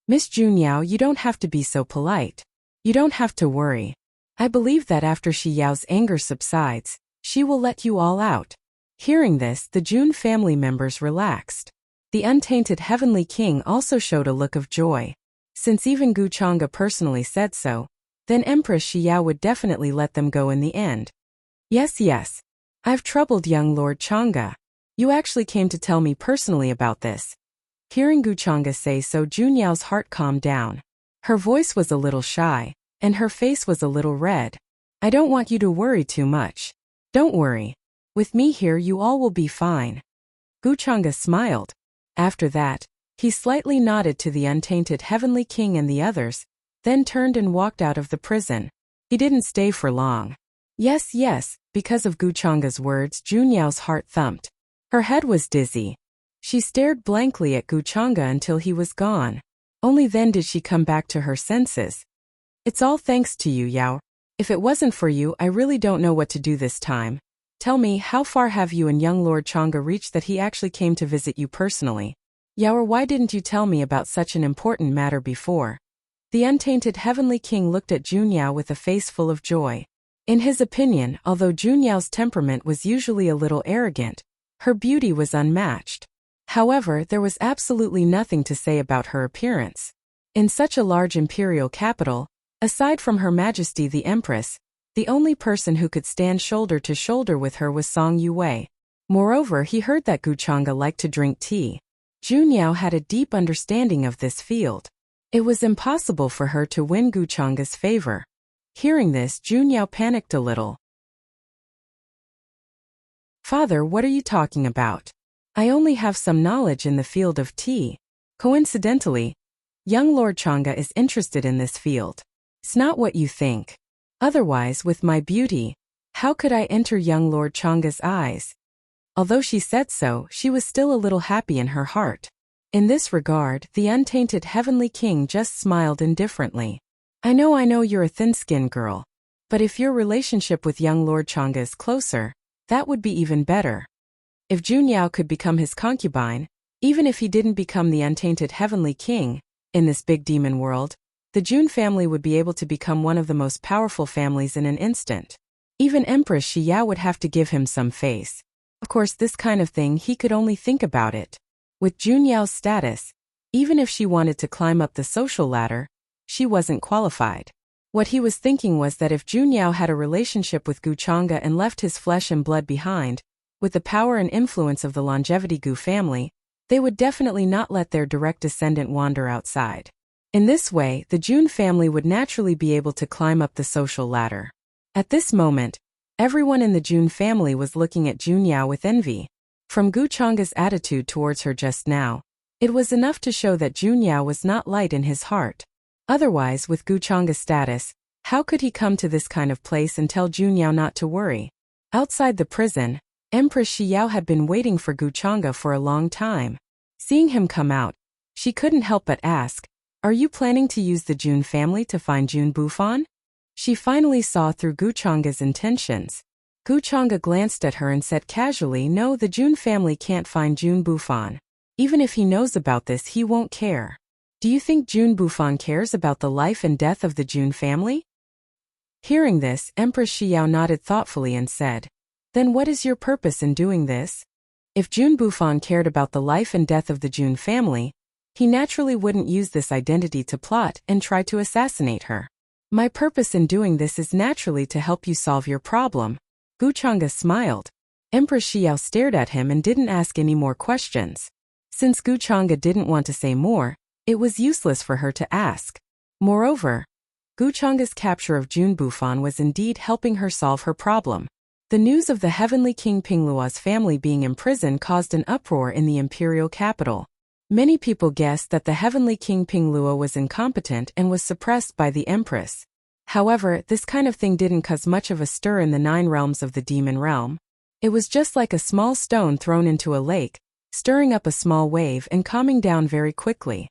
"Miss Jun Yao, you don't have to be so polite. You don't have to worry. I believe that after Xiao's anger subsides, She will let you all out. Hearing this, the Jun family members relaxed. The untainted Heavenly King also showed a look of joy. Since even Gu Chang'e personally said so, then Empress Xiao would definitely let them go in the end. Yes. I've troubled young Lord Chang'e. You actually came to tell me personally about this. Hearing Gu Chang'e say so, Junyao's heart calmed down. Her voice was a little shy, and her face was a little red. I don't want you to worry too much. Don't worry. With me here you all will be fine. Gu Chang'e smiled. After that, he slightly nodded to the untainted Heavenly King and the others, then turned and walked out of the prison. He didn't stay for long. Yes, because of Gu Chang'e's words, Junyao's heart thumped. Her head was dizzy. She stared blankly at Gu Chang'e until he was gone. Only then did she come back to her senses. It's all thanks to you, Yao. If it wasn't for you, I really don't know what to do this time. Tell me, how far have you and young Lord Chang'e reached that he actually came to visit you personally? Yao, why didn't you tell me about such an important matter before? The untainted Heavenly King looked at Junyao with a face full of joy. In his opinion, although Junyao's temperament was usually a little arrogant, her beauty was unmatched. However, there was absolutely nothing to say about her appearance. In such a large imperial capital, aside from Her Majesty the Empress, the only person who could stand shoulder to shoulder with her was Song Yuwei. Moreover, he heard that Gu Chang'e liked to drink tea. Junyao had a deep understanding of this field. It was impossible for her to win Gu Chang'e's favor. Hearing this, Junyao panicked a little. Father, what are you talking about? I only have some knowledge in the field of tea. Coincidentally, young Lord Chang'e is interested in this field. It's not what you think. Otherwise, with my beauty, how could I enter young Lord Chang'e's eyes? Although she said so, she was still a little happy in her heart. In this regard, the untainted Heavenly King just smiled indifferently. I know you're a thin-skinned girl. But if your relationship with young Lord Chang'e is closer, that would be even better. If Junyao could become his concubine, even if he didn't become the untainted Heavenly King, in this big demon world, the Jun family would be able to become one of the most powerful families in an instant. Even Empress Xiao would have to give him some face. Of course, this kind of thing he could only think about it. With Junyao's status, even if she wanted to climb up the social ladder, she wasn't qualified. What he was thinking was that if Junyao had a relationship with Gu Chang'e and left his flesh and blood behind, with the power and influence of the longevity Gu family, they would definitely not let their direct descendant wander outside. In this way, the Jun family would naturally be able to climb up the social ladder. At this moment, everyone in the Jun family was looking at Junyao with envy. From Gu Chang'e's attitude towards her just now, it was enough to show that Junyao was not light in his heart. Otherwise, with Gu Chang'e's status, how could he come to this kind of place and tell Junyao not to worry? Outside the prison, Empress Xiao had been waiting for Gu Chang'e for a long time. Seeing him come out, she couldn't help but ask, "Are you planning to use the Jun family to find Jun Bufan?" She finally saw through Gu Chang'e's intentions. Gu Chang'e glanced at her and said casually, "No, the Jun family can't find Jun Bufan. Even if he knows about this, he won't care." Do you think Jun Bufan cares about the life and death of the Jun family? Hearing this, Empress Xiao nodded thoughtfully and said, "Then what is your purpose in doing this? If Jun Bufan cared about the life and death of the Jun family, he naturally wouldn't use this identity to plot and try to assassinate her. My purpose in doing this is naturally to help you solve your problem." Gu Chang'e smiled. Empress Xiao stared at him and didn't ask any more questions. Since Gu Chang'e didn't want to say more, it was useless for her to ask. Moreover, Gu Chang'e's capture of Jun Bufan was indeed helping her solve her problem. The news of the Heavenly King Pingluo's family being imprisoned caused an uproar in the imperial capital. Many people guessed that the Heavenly King Pingluo was incompetent and was suppressed by the Empress. However, this kind of thing didn't cause much of a stir in the 9 realms of the demon realm. It was just like a small stone thrown into a lake, stirring up a small wave and calming down very quickly.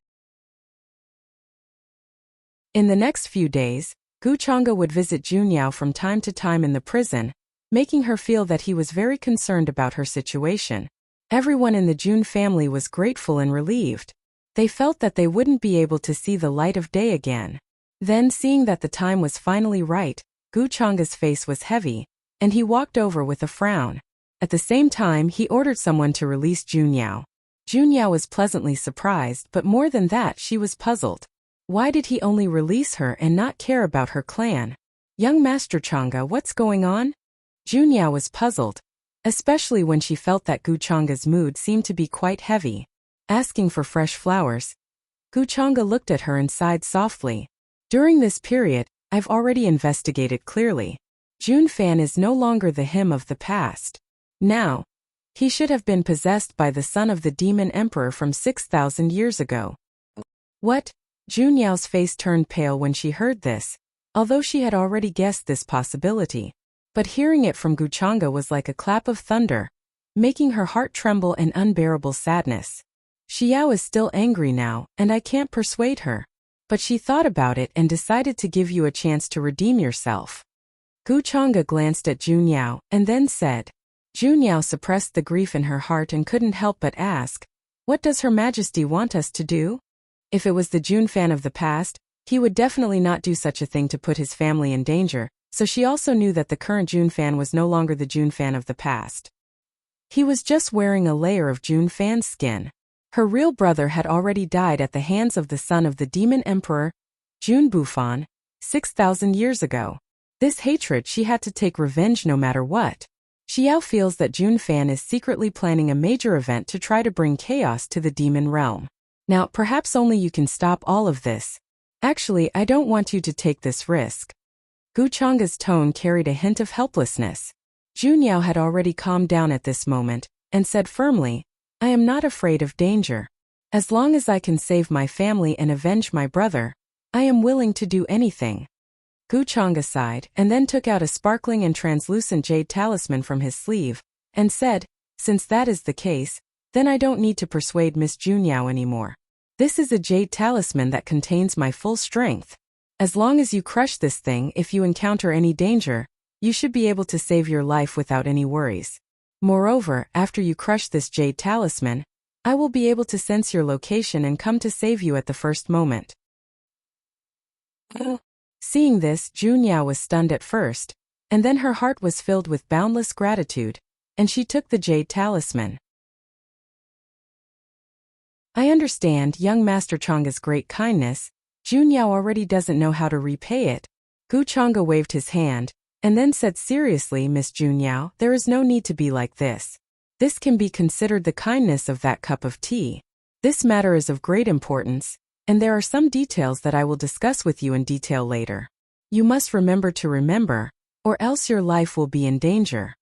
In the next few days, Gu Chang'e would visit Junyao from time to time in the prison, making her feel that he was very concerned about her situation. Everyone in the Jun family was grateful and relieved. They felt that they wouldn't be able to see the light of day again. Then, seeing that the time was finally right, Gu Chang'e's face was heavy. and he walked over with a frown. At the same time, he ordered someone to release Junyao. Junyao was pleasantly surprised, but more than that, she was puzzled. Why did he only release her and not care about her clan? Young Master Chang'e, what's going on? Junyao was puzzled, especially when she felt that Gu Chang'e's mood seemed to be quite heavy. Asking for fresh flowers. Gu Chang'e looked at her and sighed softly. During this period, I've already investigated clearly. Jun Fan is no longer the him of the past. Now, he should have been possessed by the son of the demon emperor from 6,000 years ago. What? Junyao's face turned pale when she heard this, although she had already guessed this possibility. But hearing it from Gu Chang'e was like a clap of thunder, making her heart tremble in unbearable sadness. Xiao is still angry now, and I can't persuade her. But she thought about it and decided to give you a chance to redeem yourself. Gu Chang'e glanced at Junyao and then said. Junyao suppressed the grief in her heart and couldn't help but ask, "What does Her Majesty want us to do?" If it was the Jun Fan of the past, he would definitely not do such a thing to put his family in danger, so she also knew that the current Jun Fan was no longer the Jun Fan of the past. He was just wearing a layer of Jun Fan's skin. Her real brother had already died at the hands of the son of the demon emperor, Jun Bufan, 6,000 years ago. This hatred, she had to take revenge no matter what. Xiao feels that Jun Fan is secretly planning a major event to try to bring chaos to the demon realm. Now, perhaps only you can stop all of this. Actually, I don't want you to take this risk. Gu Chang'e's tone carried a hint of helplessness. Junyao had already calmed down at this moment, and said firmly, I am not afraid of danger. As long as I can save my family and avenge my brother, I am willing to do anything. Gu Chang'e sighed and then took out a sparkling and translucent jade talisman from his sleeve, and said, since that is the case, then I don't need to persuade Miss Junyao anymore. This is a jade talisman that contains my full strength. As long as you crush this thing, if you encounter any danger, you should be able to save your life without any worries. Moreover, after you crush this jade talisman, I will be able to sense your location and come to save you at the first moment. Seeing this, Junyao was stunned at first, and then her heart was filled with boundless gratitude, and she took the jade talisman. I understand young Master Chang'e's great kindness. Junyao already doesn't know how to repay it. Gu Chang'e waved his hand, and then said seriously, Miss Junyao, there is no need to be like this. This can be considered the kindness of that cup of tea. This matter is of great importance, and there are some details that I will discuss with you in detail later. You must remember to remember, or else your life will be in danger.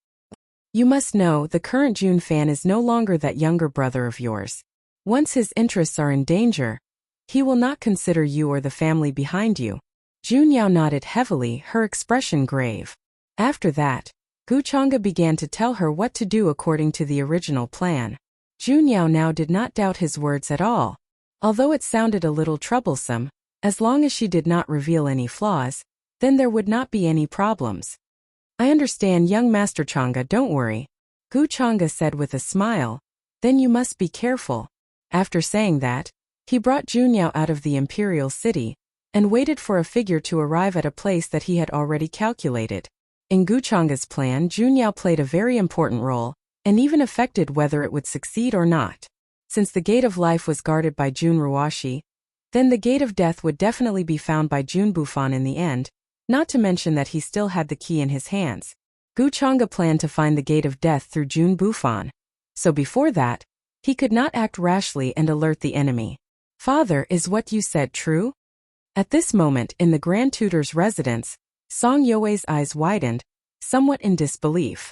You must know the current Jun Fan is no longer that younger brother of yours. Once his interests are in danger, he will not consider you or the family behind you. Junyao nodded heavily, her expression grave. After that, Gu Chang'e began to tell her what to do according to the original plan. Junyao now did not doubt his words at all. Although it sounded a little troublesome, as long as she did not reveal any flaws, then there would not be any problems. I understand, young Master Chang'e, don't worry. Gu Chang'e said with a smile. Then you must be careful. After saying that, he brought Junyao out of the imperial city, and waited for a figure to arrive at a place that he had already calculated. In Gu Chang'e's plan, Junyao played a very important role, and even affected whether it would succeed or not. Since the gate of life was guarded by Jun Ruoshi, then the gate of death would definitely be found by Jun Bufan in the end, not to mention that he still had the key in his hands. Gu Chang'e planned to find the gate of death through Jun Bufan. So before that, he could not act rashly and alert the enemy. Father, is what you said true? At this moment in the Grand Tutor's residence, Song You's eyes widened, somewhat in disbelief.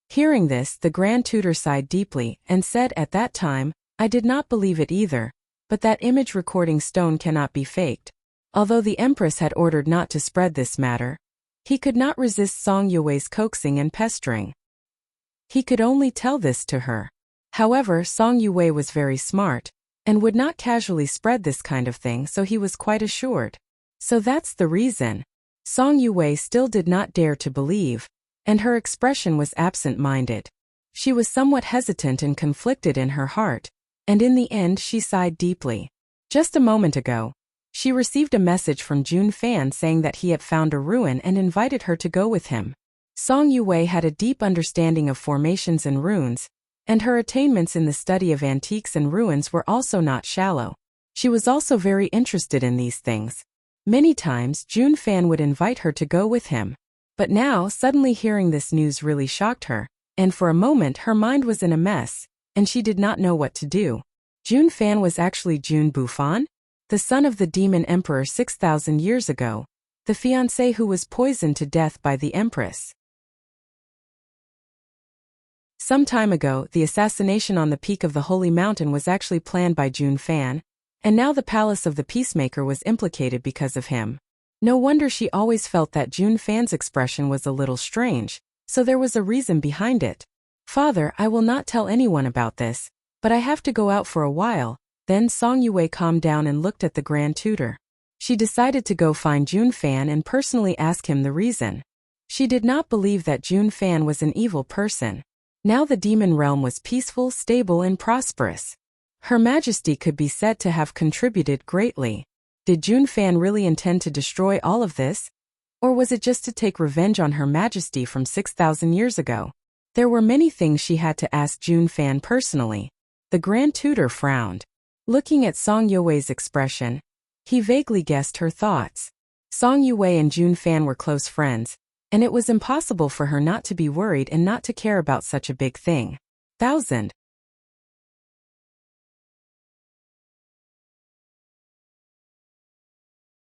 Hearing this, the Grand Tutor sighed deeply and said at that time, I did not believe it either, but that image recording stone cannot be faked. Although the Empress had ordered not to spread this matter, he could not resist Song You's coaxing and pestering. He could only tell this to her. However, Song Yue was very smart, and would not casually spread this kind of thing, so he was quite assured. So that's the reason. Song Yue still did not dare to believe, and her expression was absent-minded. She was somewhat hesitant and conflicted in her heart, and in the end she sighed deeply. Just a moment ago, she received a message from Jun Fan saying that he had found a ruin and invited her to go with him. Song Yue had a deep understanding of formations and runes, and her attainments in the study of antiques and ruins were also not shallow. She was also very interested in these things. Many times Jun Fan would invite her to go with him. But now, suddenly hearing this news really shocked her, and for a moment her mind was in a mess, and she did not know what to do. Jun Fan was actually Jun Bufan, the son of the demon emperor 6,000 years ago, the fiancé who was poisoned to death by the empress. Some time ago, the assassination on the peak of the Holy Mountain was actually planned by Jun Fan, and now the palace of the Peacemaker was implicated because of him. No wonder she always felt that Jun Fan's expression was a little strange, so there was a reason behind it. Father, I will not tell anyone about this, but I have to go out for a while. Then Song Yue calmed down and looked at the Grand Tutor. She decided to go find Jun Fan and personally ask him the reason. She did not believe that Jun Fan was an evil person. Now the demon realm was peaceful, stable, and prosperous. Her Majesty could be said to have contributed greatly. Did Jun Fan really intend to destroy all of this? Or was it just to take revenge on Her Majesty from 6,000 years ago? There were many things she had to ask Jun Fan personally. The Grand Tutor frowned. Looking at Song Yue's expression, he vaguely guessed her thoughts. Song Yue and Jun Fan were close friends, and it was impossible for her not to be worried and not to care about such a big thing.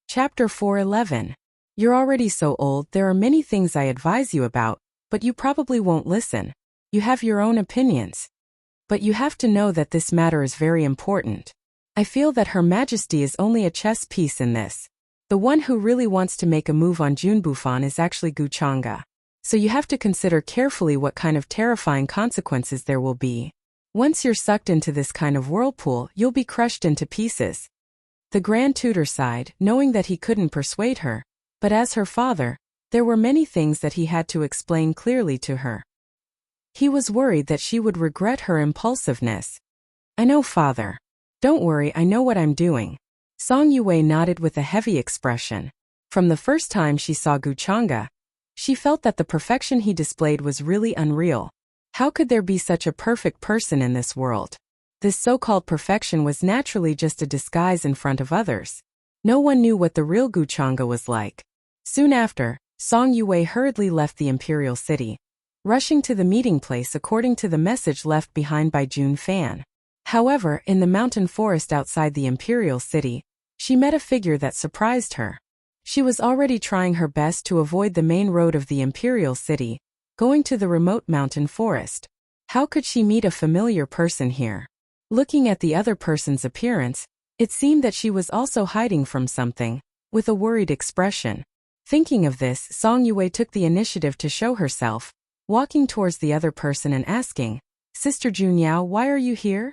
Chapter 411. You're already so old, there are many things I advise you about, but you probably won't listen. You have your own opinions. But you have to know that this matter is very important. I feel that Her Majesty is only a chess piece in this. The one who really wants to make a move on Jun Bufan is actually Guchanga. So you have to consider carefully what kind of terrifying consequences there will be. Once you're sucked into this kind of whirlpool, you'll be crushed into pieces. The Grand Tutor sighed, knowing that he couldn't persuade her, but as her father, there were many things that he had to explain clearly to her. He was worried that she would regret her impulsiveness. I know, father. Don't worry, I know what I'm doing. Song Yue nodded with a heavy expression. From the first time she saw Guchanga, she felt that the perfection he displayed was really unreal. How could there be such a perfect person in this world? This so-called perfection was naturally just a disguise in front of others. No one knew what the real Guchanga was like. Soon after, Song Yue hurriedly left the imperial city, rushing to the meeting place according to the message left behind by Jun Fan. However, in the mountain forest outside the imperial city, she met a figure that surprised her. She was already trying her best to avoid the main road of the imperial city, going to the remote mountain forest. How could she meet a familiar person here? Looking at the other person's appearance, it seemed that she was also hiding from something, with a worried expression. Thinking of this, Song Yue took the initiative to show herself, walking towards the other person and asking, Sister Jun Yao, why are you here?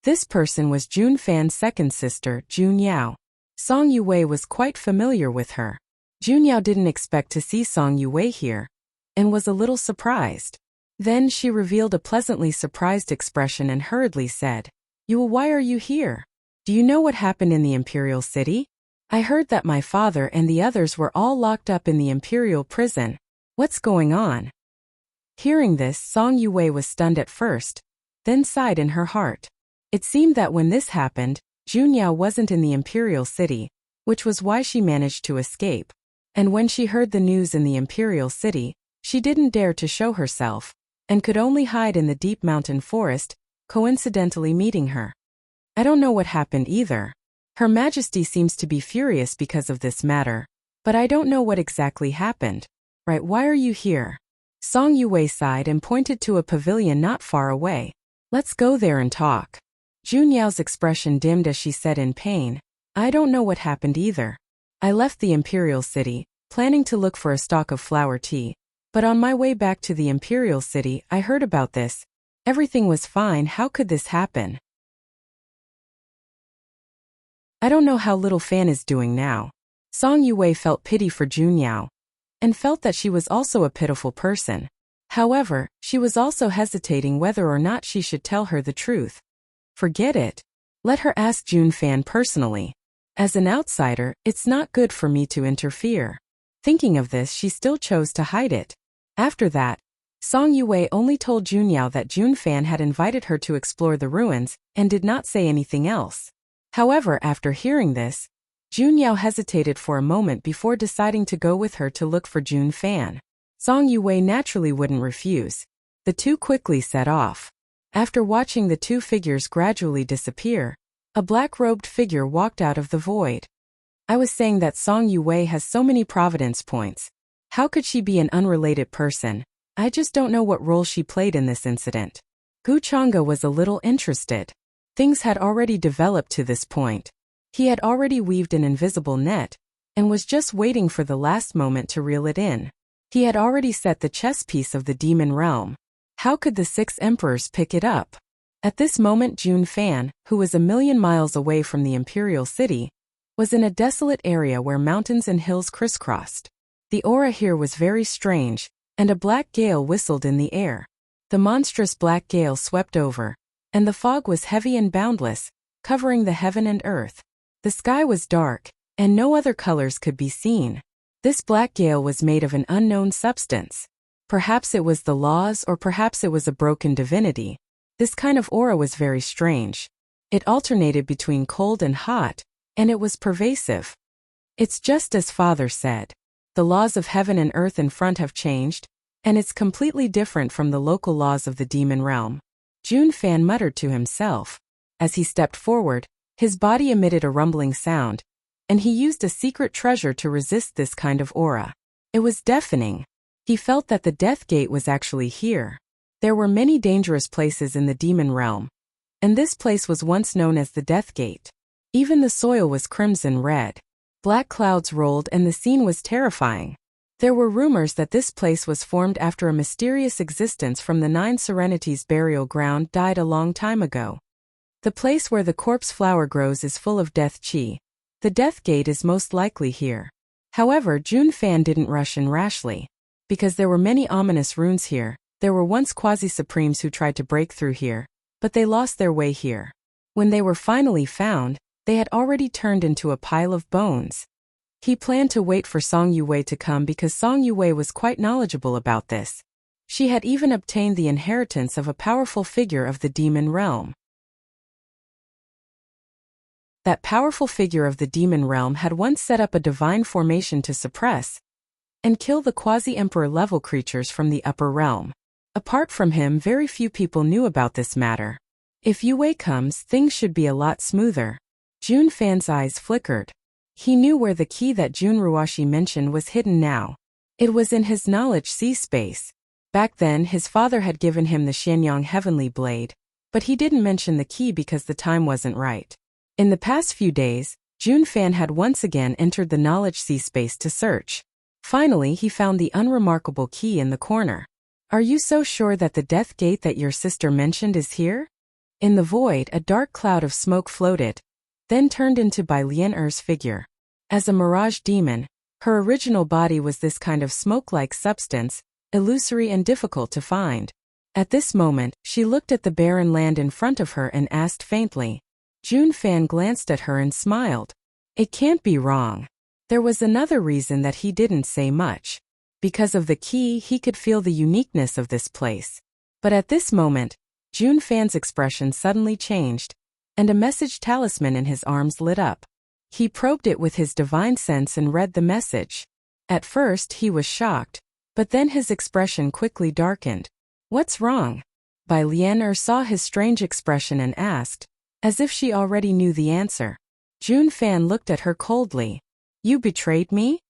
This person was Jun Fan's second sister, Jun Yao. Song Yue was quite familiar with her. Jun Yao didn't expect to see Song Yue here, and was a little surprised. Then she revealed a pleasantly surprised expression and hurriedly said, Yue, why are you here? Do you know what happened in the imperial city? I heard that my father and the others were all locked up in the imperial prison. What's going on? Hearing this, Song Yue was stunned at first, then sighed in her heart. It seemed that when this happened, Jun Yao wasn't in the imperial city, which was why she managed to escape. And when she heard the news in the imperial city, she didn't dare to show herself, and could only hide in the deep mountain forest, coincidentally meeting her. I don't know what happened either. Her Majesty seems to be furious because of this matter, but I don't know what exactly happened. Right, why are you here? Song Yue sighed and pointed to a pavilion not far away. Let's go there and talk. Jun Yao's expression dimmed as she said in pain, I don't know what happened either. I left the imperial city, planning to look for a stalk of flower tea, but on my way back to the imperial city, I heard about this. Everything was fine, how could this happen? I don't know how little Fan is doing now. Song Yue felt pity for Jun Yao, and felt that she was also a pitiful person. However, she was also hesitating whether or not she should tell her the truth. Forget it. Let her ask Jun Fan personally. As an outsider, it's not good for me to interfere. Thinking of this, she still chose to hide it. After that, Song Yue only told Junyao that Junfan had invited her to explore the ruins and did not say anything else. However, after hearing this, Junyao hesitated for a moment before deciding to go with her to look for Junfan. Song Yue naturally wouldn't refuse. The two quickly set off. After watching the two figures gradually disappear, a black-robed figure walked out of the void. I was saying that Song Yue has so many providence points. How could she be an unrelated person? I just don't know what role she played in this incident. Gu Chang'e was a little interested. Things had already developed to this point. He had already weaved an invisible net, and was just waiting for the last moment to reel it in. He had already set the chess piece of the demon realm. How could the 6 emperors pick it up? At this moment Junfan, who was a million miles away from the imperial city, was in a desolate area where mountains and hills crisscrossed. The aura here was very strange, and a black gale whistled in the air. The monstrous black gale swept over, and the fog was heavy and boundless, covering the heaven and earth. The sky was dark, and no other colors could be seen. This black gale was made of an unknown substance. Perhaps it was the laws, or perhaps it was a broken divinity. This kind of aura was very strange. It alternated between cold and hot, and it was pervasive. It's just as Father said. The laws of heaven and earth in front have changed, and it's completely different from the local laws of the demon realm. Junfan muttered to himself. As he stepped forward, his body emitted a rumbling sound, and he used a secret treasure to resist this kind of aura. It was deafening. He felt that the death gate was actually here. There were many dangerous places in the demon realm, and this place was once known as the Death Gate. Even the soil was crimson red. Black clouds rolled and the scene was terrifying. There were rumors that this place was formed after a mysterious existence from the 9 Serenities burial ground died a long time ago. The place where the corpse flower grows is full of death chi. The Death Gate is most likely here. However, Junfan didn't rush in rashly. Because there were many ominous runes here, there were once quasi-supremes who tried to break through here, but they lost their way here. When they were finally found, they had already turned into a pile of bones. He planned to wait for Song Yue to come because Song Yue was quite knowledgeable about this. She had even obtained the inheritance of a powerful figure of the demon realm. That powerful figure of the demon realm had once set up a divine formation to suppress and kill the quasi-emperor level creatures from the upper realm. Apart from him, very few people knew about this matter. If Yue comes, things should be a lot smoother. Junfan's eyes flickered. He knew where the key that Junruoshi mentioned was hidden now. It was in his knowledge sea space. Back then, his father had given him the Xianyang Heavenly Blade, but he didn't mention the key because the time wasn't right. In the past few days, Junfan had once again entered the knowledge sea space to search. Finally, he found the unremarkable key in the corner. Are you so sure that the death gate that your sister mentioned is here? In the void, a dark cloud of smoke floated, then turned into Bai Lian'er's figure. As a mirage demon, her original body was this kind of smoke-like substance, illusory and difficult to find. At this moment, she looked at the barren land in front of her and asked faintly. Junfan glanced at her and smiled. It can't be wrong. There was another reason that he didn't say much. Because of the key, he could feel the uniqueness of this place. But at this moment, Junfan's expression suddenly changed, and a message talisman in his arms lit up. He probed it with his divine sense and read the message. At first he was shocked, but then his expression quickly darkened. What's wrong? Bai Lian'er saw his strange expression and asked, as if she already knew the answer. Junfan looked at her coldly. You betrayed me?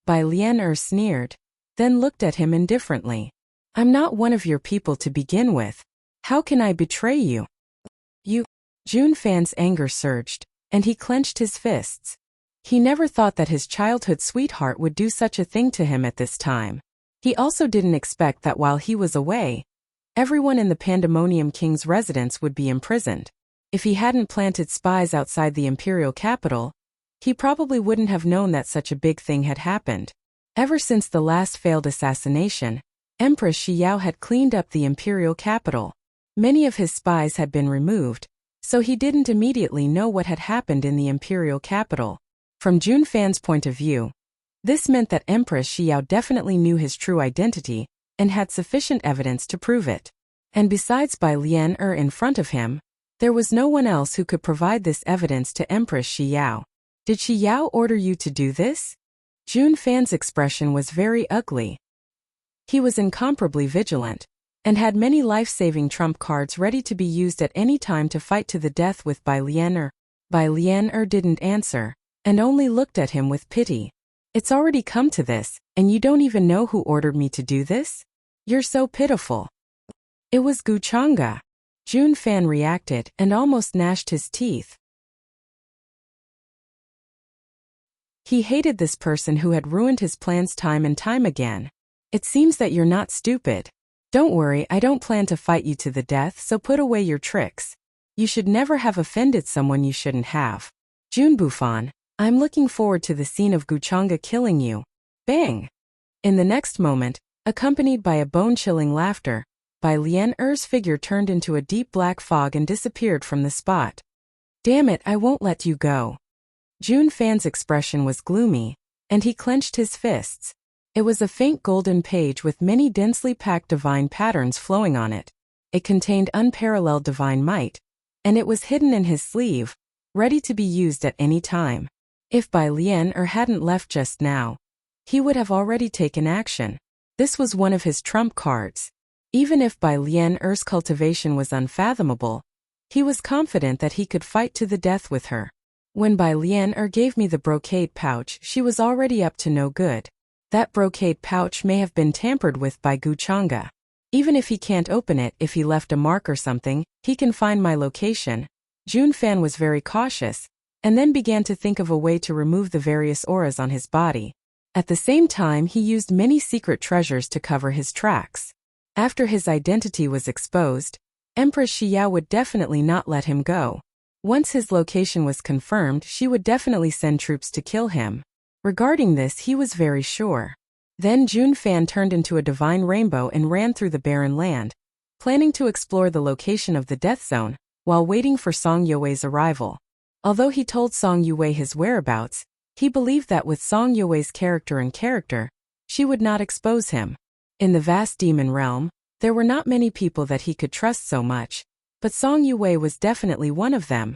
Bai Lian'er sneered, then looked at him indifferently. I'm not one of your people to begin with. How can I betray you? Junfan's anger surged, and he clenched his fists. He never thought that his childhood sweetheart would do such a thing to him at this time. He also didn't expect that while he was away, everyone in the Pandemonium King's residence would be imprisoned. If he hadn't planted spies outside the imperial capital, he probably wouldn't have known that such a big thing had happened. Ever since the last failed assassination, Empress Xiao had cleaned up the imperial capital. Many of his spies had been removed, so he didn't immediately know what had happened in the imperial capital. From Junfan's point of view, this meant that Empress Xiao definitely knew his true identity, and had sufficient evidence to prove it. And besides Bai Lian in front of him, there was no one else who could provide this evidence to Empress Shi Yao. Did Shi Yao order you to do this? Jun Fan's expression was very ugly. He was incomparably vigilant, and had many life-saving trump cards ready to be used at any time to fight to the death with Bai Lian. Bai Lian didn't answer, and only looked at him with pity. It's already come to this, and you don't even know who ordered me to do this? You're so pitiful. It was Gu Chang'e. Jun Fan reacted and almost gnashed his teeth. He hated this person who had ruined his plans time and time again. It seems that you're not stupid. Don't worry, I don't plan to fight you to the death, so put away your tricks. You should never have offended someone you shouldn't have. Jun Bufan, I'm looking forward to the scene of Gu Chang'e killing you. Bang! In the next moment, accompanied by a bone-chilling laughter, Bai Lian figure turned into a deep black fog and disappeared from the spot. Damn it, I won't let you go. Jun Fan's expression was gloomy, and he clenched his fists. It was a faint golden page with many densely packed divine patterns flowing on it. It contained unparalleled divine might, and it was hidden in his sleeve, ready to be used at any time. If Bai Lian hadn't left just now, he would have already taken action. This was one of his trump cards. Even if Bai Lian's cultivation was unfathomable, he was confident that he could fight to the death with her. When Bai Lian gave me the brocade pouch, she was already up to no good. That brocade pouch may have been tampered with by Gu Chang'e. Even if he can't open it, if he left a mark or something, he can find my location. Jun Fan was very cautious, and then began to think of a way to remove the various auras on his body. At the same time, he used many secret treasures to cover his tracks. After his identity was exposed, Empress Shi Yao would definitely not let him go. Once his location was confirmed, she would definitely send troops to kill him. Regarding this, he was very sure. Then Jun Fan turned into a divine rainbow and ran through the barren land, planning to explore the location of the death zone, while waiting for Song Yue's arrival. Although he told Song Yue his whereabouts, he believed that with Song Yue's character, she would not expose him. In the vast demon realm, there were not many people that he could trust so much, but Song Yue was definitely one of them.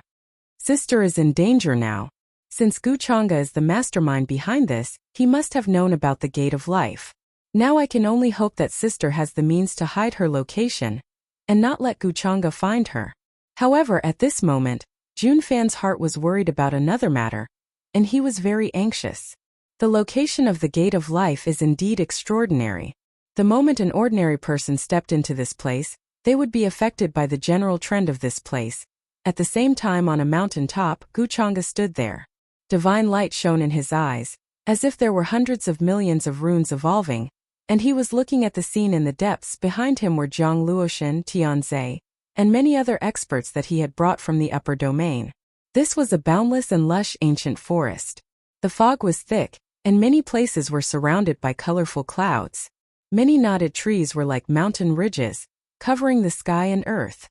Sister is in danger now. Since Gu Chang'e is the mastermind behind this, he must have known about the Gate of Life. Now I can only hope that Sister has the means to hide her location, and not let Gu Chang'e find her. However, at this moment, Jun Fan's heart was worried about another matter, and he was very anxious. The location of the Gate of Life is indeed extraordinary. The moment an ordinary person stepped into this place, they would be affected by the general trend of this place. At the same time, on a mountain top, Gu Chang'e stood there. Divine light shone in his eyes, as if there were hundreds of millions of runes evolving, and he was looking at the scene in the depths. Behind him were Zhang Luoshan, Tianze, and many other experts that he had brought from the upper domain. This was a boundless and lush ancient forest. The fog was thick, and many places were surrounded by colorful clouds. Many knotted trees were like mountain ridges, covering the sky and earth.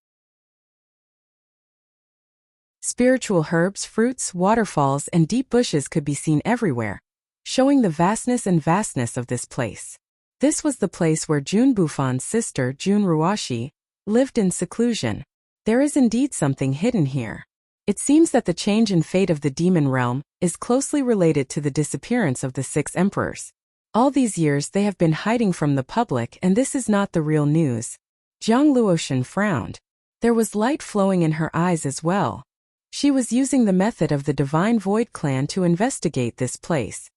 Spiritual herbs, fruits, waterfalls, and deep bushes could be seen everywhere, showing the vastness of this place. This was the place where Jun Bufan's sister, Jun Ruoshi, lived in seclusion. There is indeed something hidden here. It seems that the change in fate of the demon realm is closely related to the disappearance of the 6 emperors. All these years they have been hiding from the public, and this is not the real news. Zhang Luoshan frowned. There was light flowing in her eyes as well. She was using the method of the Divine Void clan to investigate this place.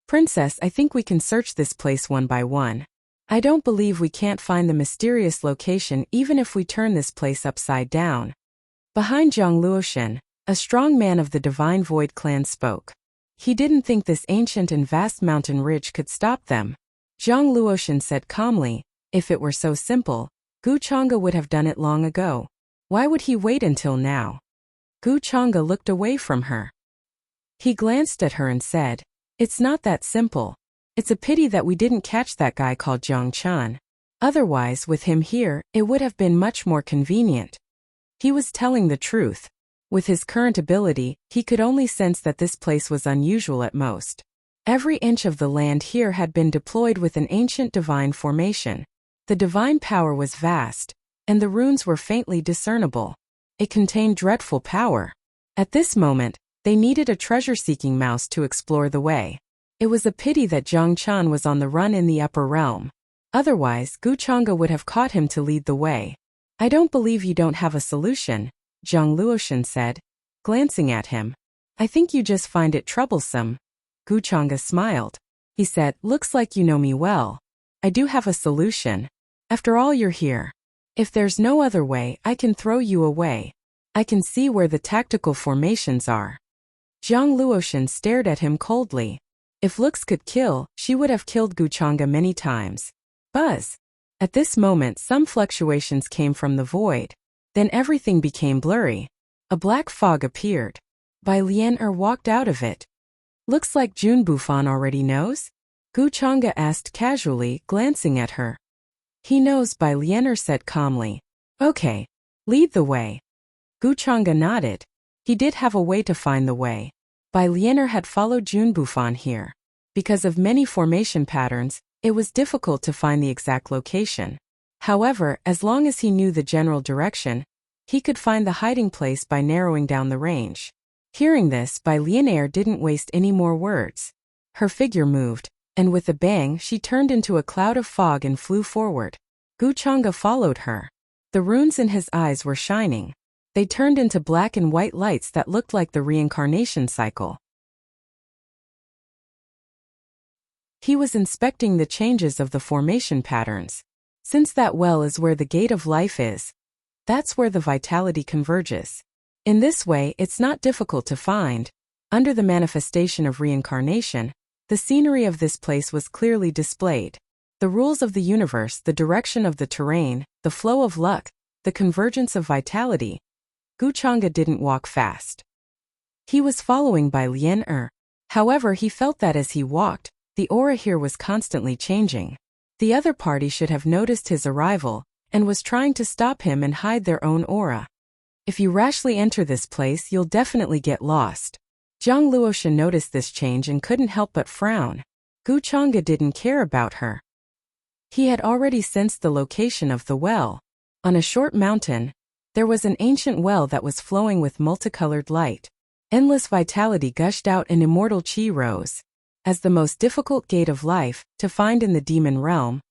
Princess, I think we can search this place one by one. I don't believe we can't find the mysterious location even if we turn this place upside down. Behind Zhang Luoshan, a strong man of the Divine Void clan spoke. He didn't think this ancient and vast mountain ridge could stop them. Zhang Luoshan said calmly, if it were so simple, Gu Chang'e would have done it long ago. Why would he wait until now? Gu Chang'e looked away from her. He glanced at her and said, it's not that simple. It's a pity that we didn't catch that guy called Jiang Chan. Otherwise, with him here, it would have been much more convenient. He was telling the truth. With his current ability, he could only sense that this place was unusual at most. Every inch of the land here had been deployed with an ancient divine formation. The divine power was vast, and the runes were faintly discernible. It contained dreadful power. At this moment, they needed a treasure-seeking mouse to explore the way. It was a pity that Zhang Qian was on the run in the upper realm. Otherwise, Guchanga would have caught him to lead the way. I don't believe you don't have a solution, Zhang Luoshan said, glancing at him. I think you just find it troublesome. Guchanga smiled. He said, looks like you know me well. I do have a solution. After all, you're here. If there's no other way, I can throw you away. I can see where the tactical formations are. Zhang Luoshan stared at him coldly. If looks could kill, she would have killed Guchanga many times. Buzz. At this moment some fluctuations came from the void. Then everything became blurry. A black fog appeared. Bai Lian walked out of it. Looks like Jun Bufan already knows? Guchanga asked casually, glancing at her. He knows, Bai Lian said calmly. Okay. Lead the way. Guchanga nodded. He did have a way to find the way. Bai Lian had followed Jun Bufan here. Because of many formation patterns, it was difficult to find the exact location. However, as long as he knew the general direction, he could find the hiding place by narrowing down the range. Hearing this, Bai Lian didn't waste any more words. Her figure moved, and with a bang she turned into a cloud of fog and flew forward. Guchanga followed her. The runes in his eyes were shining. They turned into black and white lights that looked like the reincarnation cycle. He was inspecting the changes of the formation patterns. Since that well is where the gate of life is, that's where the vitality converges. In this way, it's not difficult to find. Under the manifestation of reincarnation, the scenery of this place was clearly displayed. The rules of the universe, the direction of the terrain, the flow of luck, the convergence of vitality. Guchanga didn't walk fast. He was following Bai Lian. However, he felt that as he walked, the aura here was constantly changing. The other party should have noticed his arrival, and was trying to stop him and hide their own aura. If you rashly enter this place, you'll definitely get lost. Zhang Luoshan noticed this change and couldn't help but frown. Guchanga didn't care about her. He had already sensed the location of the well. On a short mountain, there was an ancient well that was flowing with multicolored light. Endless vitality gushed out and immortal chi rose. As the most difficult gate of life to find in the demon realm,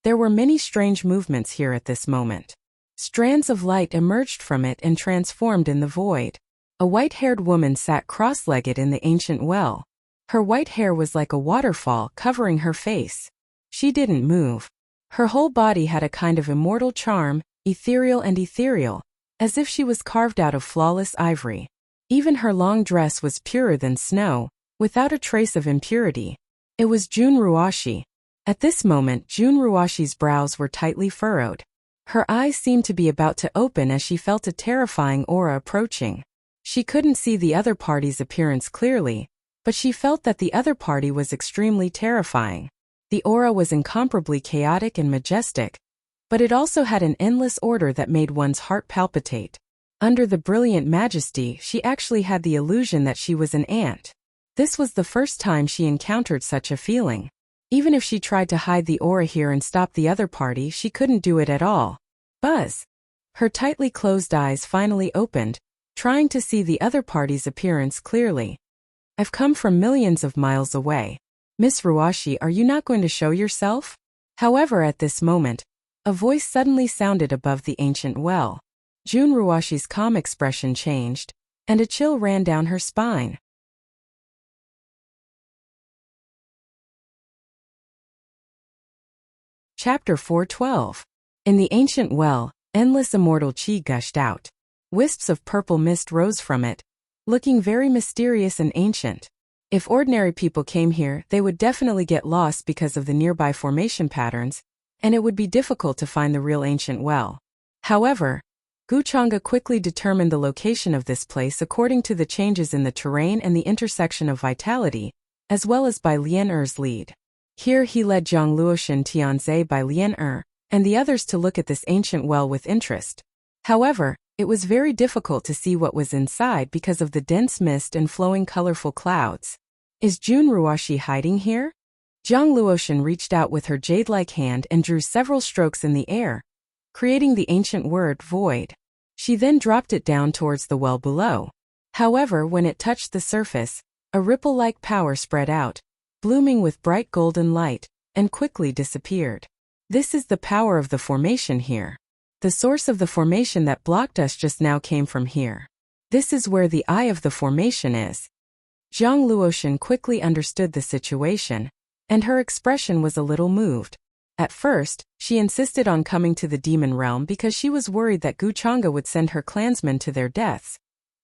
there were many strange movements here at this moment. Strands of light emerged from it and transformed in the void. A white-haired woman sat cross-legged in the ancient well. Her white hair was like a waterfall covering her face. She didn't move. Her whole body had a kind of immortal charm, ethereal, as if she was carved out of flawless ivory. Even her long dress was purer than snow, without a trace of impurity. It was Jun Ruashi. At this moment, Jun Ruashi's brows were tightly furrowed. Her eyes seemed to be about to open as she felt a terrifying aura approaching. She couldn't see the other party's appearance clearly, but she felt that the other party was extremely terrifying. The aura was incomparably chaotic and majestic, but it also had an endless order that made one's heart palpitate. Under the brilliant majesty, she actually had the illusion that she was an ant. This was the first time she encountered such a feeling. Even if she tried to hide the aura here and stop the other party, she couldn't do it at all. Buzz! Her tightly closed eyes finally opened, trying to see the other party's appearance clearly. I've come from millions of miles away. Miss Ruashi, are you not going to show yourself? However, at this moment, a voice suddenly sounded above the ancient well. Jun Ruashi's calm expression changed, and a chill ran down her spine. Chapter 412. In the ancient well, endless immortal chi gushed out. Wisps of purple mist rose from it, looking very mysterious and ancient. If ordinary people came here, they would definitely get lost because of the nearby formation patterns, and it would be difficult to find the real ancient well. However, Guchanga quickly determined the location of this place according to the changes in the terrain and the intersection of vitality, as well as Bai Lian lead. Here he led Zhang Luoshan, Tianze, Bai Lian and the others to look at this ancient well with interest. However, it was very difficult to see what was inside because of the dense mist and flowing colorful clouds. Is Jun Ruashi hiding here? Jiang Luotian reached out with her jade-like hand and drew several strokes in the air, creating the ancient word void. She then dropped it down towards the well below. However, when it touched the surface, a ripple-like power spread out, blooming with bright golden light, and quickly disappeared. This is the power of the formation here. The source of the formation that blocked us just now came from here. This is where the eye of the formation is. Jiang Luotian quickly understood the situation, and her expression was a little moved. At first, she insisted on coming to the demon realm because she was worried that Guchanga would send her clansmen to their deaths.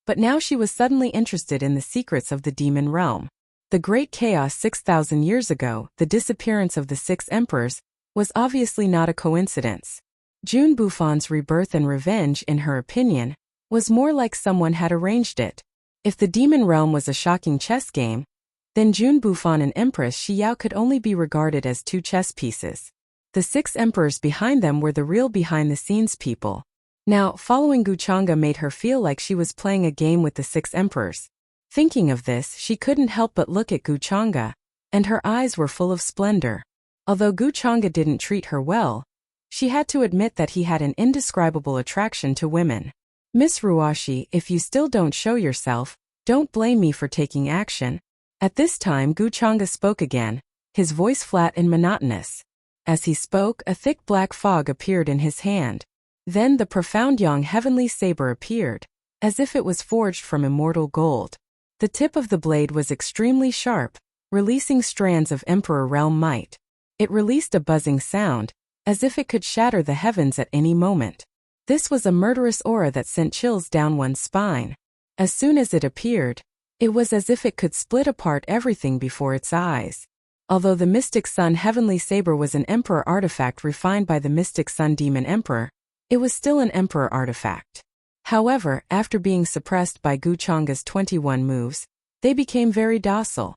But now she was suddenly interested in the secrets of the demon realm. The great chaos 6,000 years ago, the disappearance of the 6 emperors, was obviously not a coincidence. Jun Bufan's rebirth and revenge, in her opinion, was more like someone had arranged it. If the demon realm was a shocking chess game, then Jun Bufan and Empress Xiao could only be regarded as 2 chess pieces. The 6 emperors behind them were the real behind-the-scenes people. Now, following Guchanga made her feel like she was playing a game with the 6 emperors. Thinking of this, she couldn't help but look at Guchanga, and her eyes were full of splendor. Although Guchanga didn't treat her well, she had to admit that he had an indescribable attraction to women. Miss Ruashi, if you still don't show yourself, don't blame me for taking action. At this time Guchanga spoke again, his voice flat and monotonous. As he spoke, a thick black fog appeared in his hand. Then the profound yang heavenly saber appeared, as if it was forged from immortal gold. The tip of the blade was extremely sharp, releasing strands of Emperor Realm might. It released a buzzing sound, as if it could shatter the heavens at any moment. This was a murderous aura that sent chills down one's spine. As soon as it appeared, it was as if it could split apart everything before its eyes. Although the Mystic Sun Heavenly Saber was an Emperor artifact refined by the Mystic Sun Demon Emperor, it was still an Emperor artifact. However, after being suppressed by Guchanga's 21 moves, they became very docile.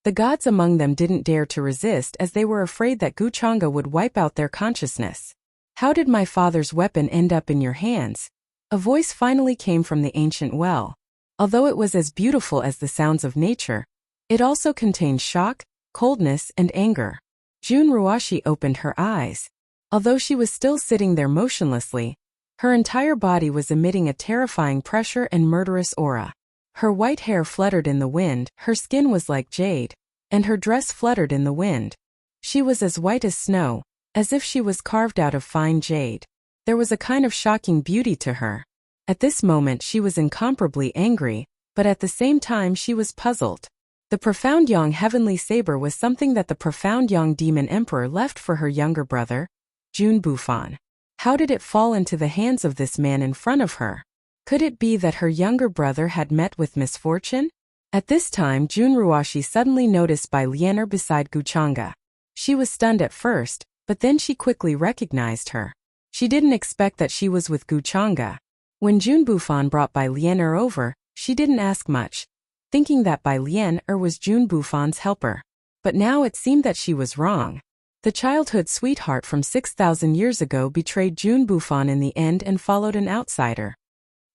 The gods among them didn't dare to resist as they were afraid that Guchanga would wipe out their consciousness. How did my father's weapon end up in your hands? A voice finally came from the ancient well. Although it was as beautiful as the sounds of nature, it also contained shock, coldness, and anger. Jun Ruashi opened her eyes. Although she was still sitting there motionlessly, her entire body was emitting a terrifying pressure and murderous aura. Her white hair fluttered in the wind, her skin was like jade, and her dress fluttered in the wind. She was as white as snow, as if she was carved out of fine jade. There was a kind of shocking beauty to her. At this moment she was incomparably angry, but at the same time she was puzzled. The profound Yang Heavenly Saber was something that the profound Yang Demon Emperor left for her younger brother, Jun Bufan. How did it fall into the hands of this man in front of her? Could it be that her younger brother had met with misfortune? At this time Jun Ruashi suddenly noticed Bai Lianer beside Guchanga. She was stunned at first, but then she quickly recognized her. She didn't expect that she was with Guchanga. When Jun Bufan brought Bai Lianer over, she didn't ask much, thinking that Bai Lianer was Jun Bufan's helper. But now it seemed that she was wrong. The childhood sweetheart from 6,000 years ago betrayed Jun Bufan in the end and followed an outsider.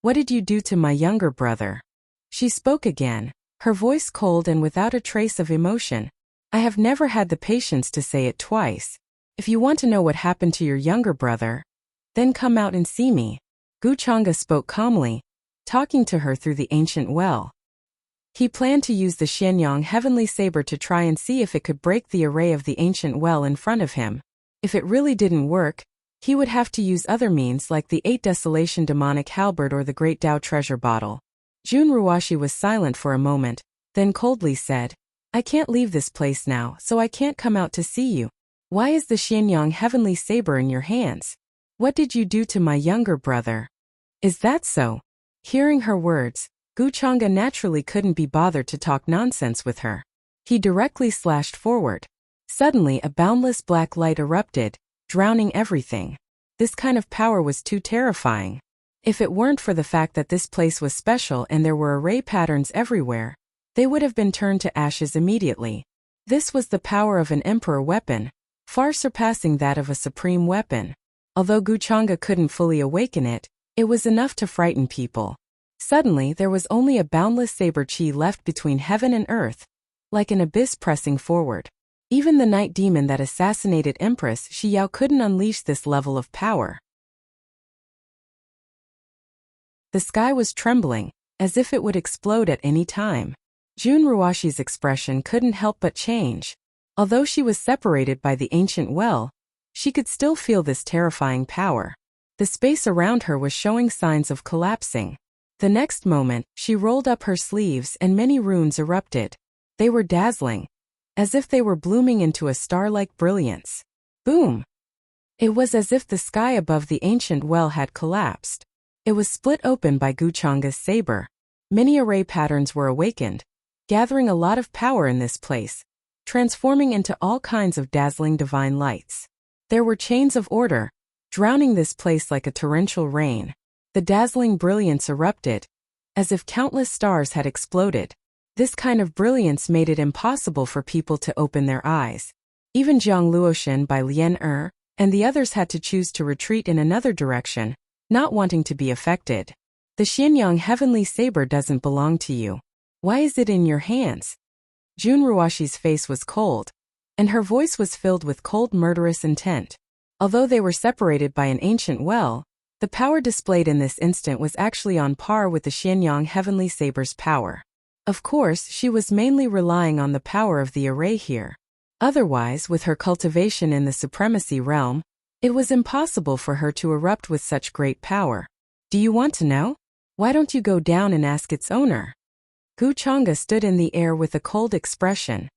What did you do to my younger brother? She spoke again, her voice cold and without a trace of emotion. I have never had the patience to say it twice. If you want to know what happened to your younger brother, then come out and see me. Guchanga spoke calmly, talking to her through the ancient well. He planned to use the Xianyang Heavenly Saber to try and see if it could break the array of the ancient well in front of him. If it really didn't work, he would have to use other means like the 8 Desolation Demonic Halberd or the Great Tao Treasure Bottle. Jun Ruashi was silent for a moment, then coldly said, I can't leave this place now, so I can't come out to see you. Why is the Xianyang Heavenly Saber in your hands? What did you do to my younger brother? Is that so? Hearing her words, Guchanga naturally couldn't be bothered to talk nonsense with her. He directly slashed forward. Suddenly a boundless black light erupted, drowning everything. This kind of power was too terrifying. If it weren't for the fact that this place was special and there were array patterns everywhere, they would have been turned to ashes immediately. This was the power of an emperor weapon, far surpassing that of a supreme weapon. Although Guchanga couldn't fully awaken it, it was enough to frighten people. Suddenly there was only a boundless saber chi left between heaven and earth, like an abyss pressing forward. Even the night demon that assassinated Empress Xiao couldn't unleash this level of power. The sky was trembling, as if it would explode at any time. Jun Ruashi's expression couldn't help but change. Although she was separated by the ancient well, she could still feel this terrifying power. The space around her was showing signs of collapsing. The next moment, she rolled up her sleeves and many runes erupted. They were dazzling, as if they were blooming into a star-like brilliance. Boom! It was as if the sky above the ancient well had collapsed. It was split open by Guchanga's saber. Many array patterns were awakened, gathering a lot of power in this place, transforming into all kinds of dazzling divine lights. There were chains of order, drowning this place like a torrential rain. The dazzling brilliance erupted, as if countless stars had exploded. This kind of brilliance made it impossible for people to open their eyes. Even Jiang Luoshan by Lian Er and the others had to choose to retreat in another direction, not wanting to be affected. The Xianyang heavenly saber doesn't belong to you. Why is it in your hands? Jun Ruashi's face was cold, and her voice was filled with cold murderous intent. Although they were separated by an ancient well, the power displayed in this instant was actually on par with the Xianyang heavenly saber's power. Of course, she was mainly relying on the power of the array here. Otherwise, with her cultivation in the supremacy realm, it was impossible for her to erupt with such great power. Do you want to know? Why don't you go down and ask its owner? Guchanga stood in the air with a cold expression.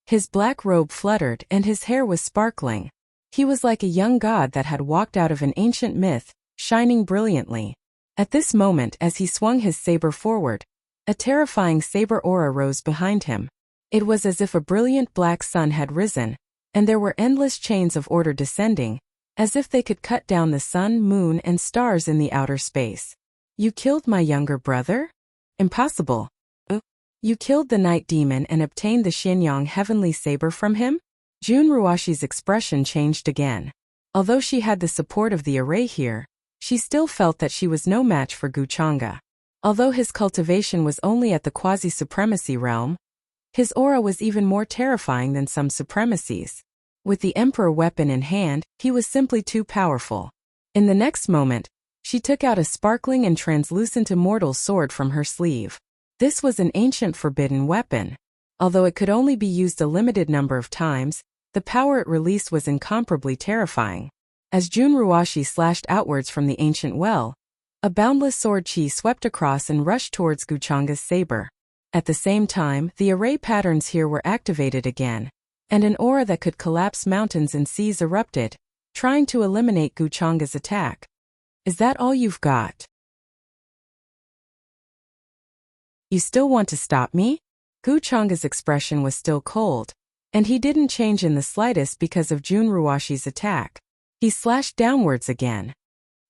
His black robe fluttered and his hair was sparkling. He was like a young god that had walked out of an ancient myth, shining brilliantly. At this moment, as he swung his saber forward, a terrifying saber aura rose behind him. It was as if a brilliant black sun had risen, and there were endless chains of order descending, as if they could cut down the sun, moon, and stars in the outer space. You killed my younger brother? Impossible. You killed the night demon and obtained the Xianyang heavenly saber from him? Jun Ruashi's expression changed again. Although she had the support of the array here, she still felt that she was no match for Guchanga. Although his cultivation was only at the quasi-supremacy realm, his aura was even more terrifying than some supremacies. With the emperor weapon in hand, he was simply too powerful. In the next moment, she took out a sparkling and translucent immortal sword from her sleeve. This was an ancient forbidden weapon. Although it could only be used a limited number of times, the power it released was incomparably terrifying. As Jun Ruashi slashed outwards from the ancient well, a boundless sword chi swept across and rushed towards Guchanga's saber. At the same time, the array patterns here were activated again, and an aura that could collapse mountains and seas erupted, trying to eliminate Guchanga's attack. Is that all you've got? You still want to stop me? Guchanga's expression was still cold, and he didn't change in the slightest because of Jun Ruashi's attack. He slashed downwards again.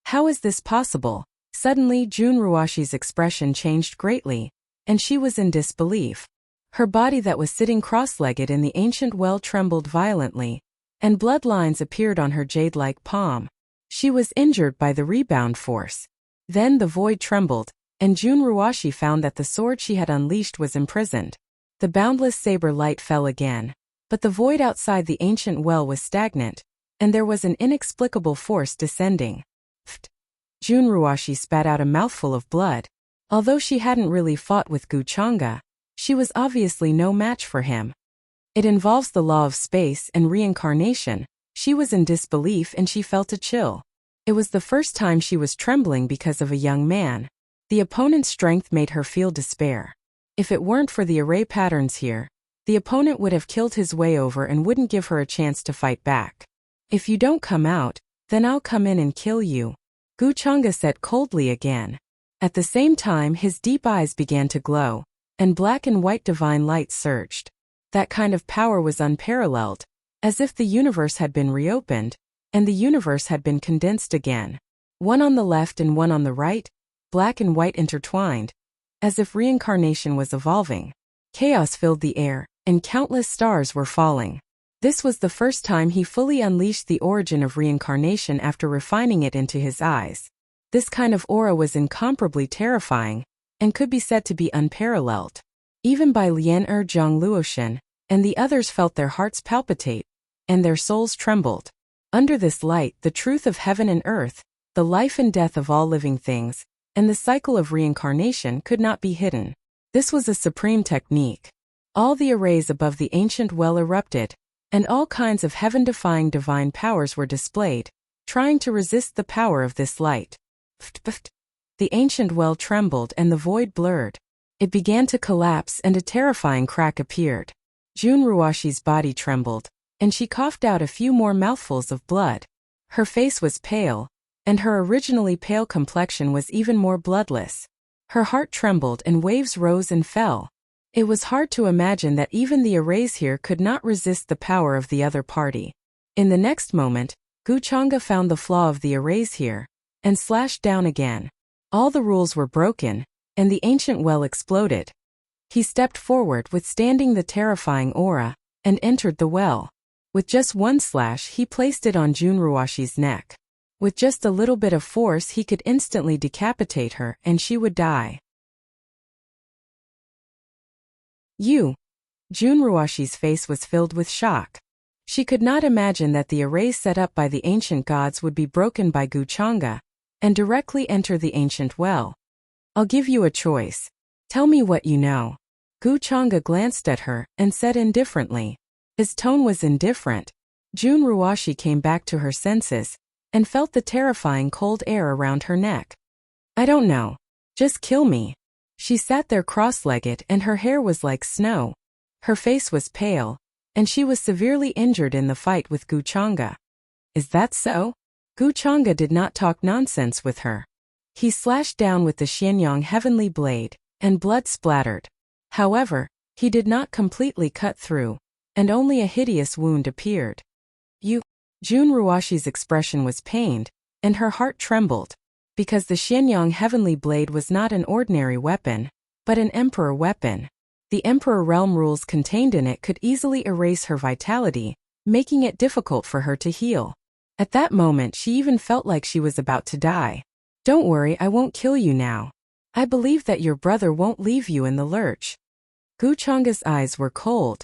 How is this possible? Suddenly, Jun Ruashi's expression changed greatly, and she was in disbelief. Her body that was sitting cross-legged in the ancient well trembled violently, and bloodlines appeared on her jade-like palm. She was injured by the rebound force. Then the void trembled, and Jun Ruashi found that the sword she had unleashed was imprisoned. The boundless saber light fell again, but the void outside the ancient well was stagnant, and there was an inexplicable force descending. Pfft! Jun Ruashi spat out a mouthful of blood. Although she hadn't really fought with Guchanga, she was obviously no match for him. It involves the law of space and reincarnation. She was in disbelief and she felt a chill. It was the first time she was trembling because of a young man. The opponent's strength made her feel despair. If it weren't for the array patterns here, the opponent would have killed his way over and wouldn't give her a chance to fight back. If you don't come out, then I'll come in and kill you, Guchanga said coldly again. At the same time, his deep eyes began to glow, and black and white divine light surged. That kind of power was unparalleled, as if the universe had been reopened, and the universe had been condensed again. One on the left and one on the right, black and white intertwined, as if reincarnation was evolving. Chaos filled the air, and countless stars were falling. This was the first time he fully unleashed the origin of reincarnation after refining it into his eyes. This kind of aura was incomparably terrifying, and could be said to be unparalleled. Even by Lian Zhang Luoshan, and the others felt their hearts palpitate, and their souls trembled. Under this light, the truth of heaven and earth, the life and death of all living things, and the cycle of reincarnation could not be hidden. This was a supreme technique. All the arrays above the ancient well erupted, and all kinds of heaven-defying divine powers were displayed, trying to resist the power of this light. The ancient well trembled and the void blurred. It began to collapse and a terrifying crack appeared. Jun Ruashi's body trembled, and she coughed out a few more mouthfuls of blood. Her face was pale, and her originally pale complexion was even more bloodless. Her heart trembled and waves rose and fell. It was hard to imagine that even the arrays here could not resist the power of the other party. In the next moment, Guchanga found the flaw of the arrays here, and slashed down again. All the rules were broken, and the ancient well exploded. He stepped forward withstanding the terrifying aura, and entered the well. With just one slash he placed it on Jun Ruashi's neck. With just a little bit of force he could instantly decapitate her and she would die. Jun Ruashi's face was filled with shock. She could not imagine that the arrays set up by the ancient gods would be broken by Guchanga, and directly enter the ancient well. I'll give you a choice. Tell me what you know. Guchanga glanced at her and said indifferently. His tone was indifferent. Jun Ruashi came back to her senses, and felt the terrifying cold air around her neck. I don't know. Just kill me. She sat there cross-legged and her hair was like snow. Her face was pale, and she was severely injured in the fight with Guchanga. Is that so? Guchanga did not talk nonsense with her. He slashed down with the Xianyang heavenly blade, and blood splattered. However, he did not completely cut through, and only a hideous wound appeared. Jun Ruashi's expression was pained, and her heart trembled, because the Xianyang heavenly blade was not an ordinary weapon, but an emperor weapon. The emperor realm rules contained in it could easily erase her vitality, making it difficult for her to heal. At that moment she even felt like she was about to die. Don't worry, I won't kill you now. I believe that your brother won't leave you in the lurch. Guchanga's eyes were cold.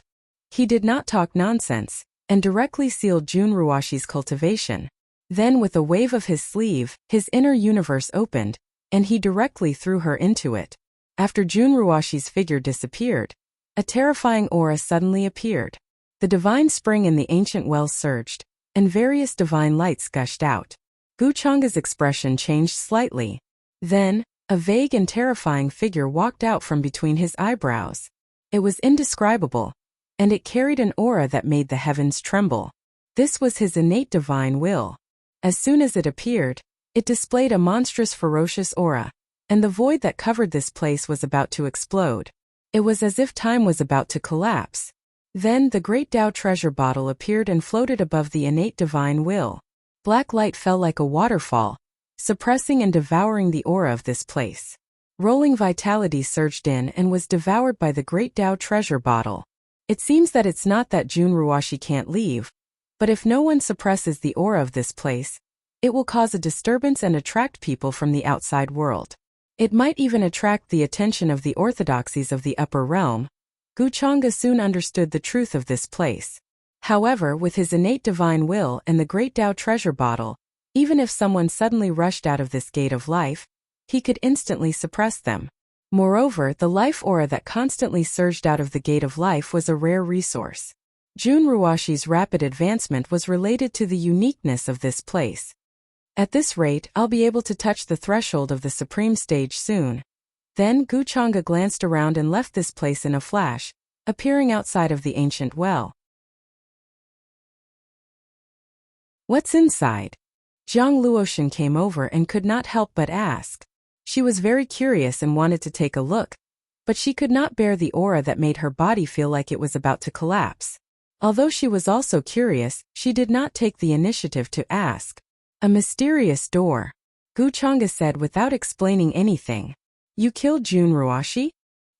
He did not talk nonsense, and directly sealed Jun Ruashi's cultivation. Then with a wave of his sleeve, his inner universe opened, and he directly threw her into it. After Jun Ruashi's figure disappeared, a terrifying aura suddenly appeared. The divine spring in the ancient well surged, and various divine lights gushed out. Guchanga's expression changed slightly. Then, a vague and terrifying figure walked out from between his eyebrows. It was indescribable, and it carried an aura that made the heavens tremble. This was his innate divine will. As soon as it appeared, it displayed a monstrous ferocious aura, and the void that covered this place was about to explode. It was as if time was about to collapse. Then the great Tao treasure bottle appeared and floated above the innate divine will. Black light fell like a waterfall, suppressing and devouring the aura of this place. Rolling vitality surged in and was devoured by the great Tao treasure bottle. It seems that it's not that Jun Ruashi can't leave, but if no one suppresses the aura of this place, it will cause a disturbance and attract people from the outside world. It might even attract the attention of the orthodoxies of the upper realm. Guchanga soon understood the truth of this place. However, with his innate divine will and the great Tao treasure bottle, even if someone suddenly rushed out of this gate of life, he could instantly suppress them. Moreover, the life aura that constantly surged out of the gate of life was a rare resource. Jun Ruashi's rapid advancement was related to the uniqueness of this place. At this rate, I'll be able to touch the threshold of the supreme stage soon. Then Guchanga glanced around and left this place in a flash, appearing outside of the ancient well. What's inside? Zhang Luoshan came over and could not help but ask. She was very curious and wanted to take a look, but she could not bear the aura that made her body feel like it was about to collapse. Although she was also curious, she did not take the initiative to ask. A mysterious door. Guchanga said without explaining anything. You killed Jun Ruashi?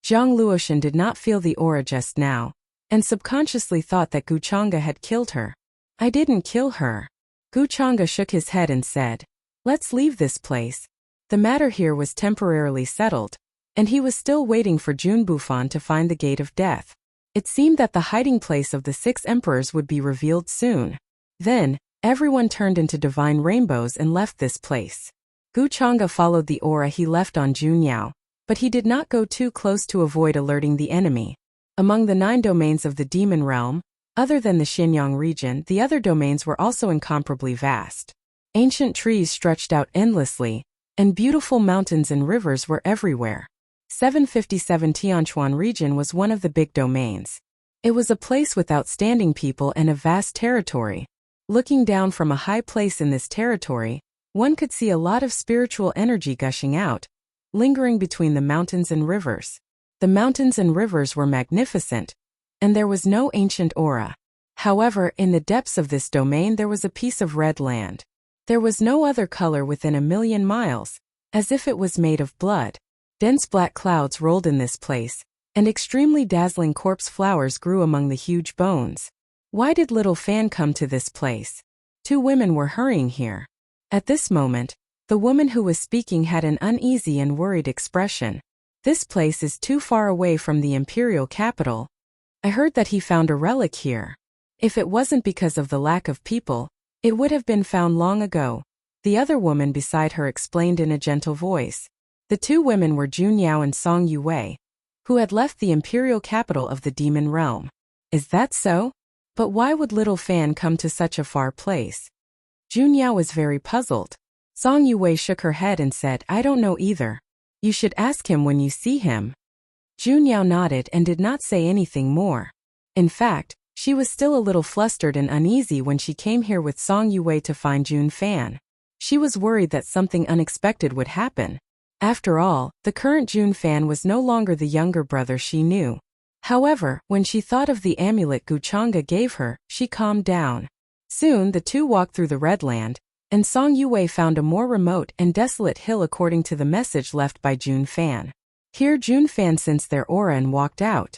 Zhang Luoshan did not feel the aura just now, and subconsciously thought that Guchanga had killed her. I didn't kill her. Guchanga shook his head and said, let's leave this place. The matter here was temporarily settled. and he was still waiting for Jun Bufan to find the gate of death. It seemed that the hiding place of the 6 emperors would be revealed soon. Then, everyone turned into divine rainbows and left this place. Gu Chang'e followed the aura he left on Jun Yao, but he did not go too close to avoid alerting the enemy. Among the 9 domains of the demon realm, other than the Xianyang region, the other domains were also incomparably vast. Ancient trees stretched out endlessly, and beautiful mountains and rivers were everywhere. 757 Tianchuan region was one of the big domains. It was a place with outstanding people and a vast territory. Looking down from a high place in this territory, one could see a lot of spiritual energy gushing out, lingering between the mountains and rivers. The mountains and rivers were magnificent, and there was no ancient aura. However, in the depths of this domain there was a piece of red land. There was no other color within 1,000,000 miles, as if it was made of blood. Dense black clouds rolled in this place, and extremely dazzling corpse flowers grew among the huge bones. Why did little Fan come to this place? 2 women were hurrying here. At this moment, the woman who was speaking had an uneasy and worried expression. This place is too far away from the imperial capital. I heard that he found a relic here. If it wasn't because of the lack of people, it would have been found long ago. The other woman beside her explained in a gentle voice. The 2 women were Jun Yao and Song Yue, who had left the imperial capital of the demon realm. Is that so? But why would little Fan come to such a far place? Jun Yao was very puzzled. Song Yue shook her head and said, I don't know either. You should ask him when you see him. Jun Yao nodded and did not say anything more. In fact, she was still a little flustered and uneasy when she came here with Song Yue to find Jun Fan. She was worried that something unexpected would happen. After all, the current Jun Fan was no longer the younger brother she knew. However, when she thought of the amulet Gu Chang'e gave her, she calmed down. Soon the 2 walked through the Red Land, and Song Yue found a more remote and desolate hill according to the message left by Jun Fan. Here Jun Fan sensed their aura and walked out.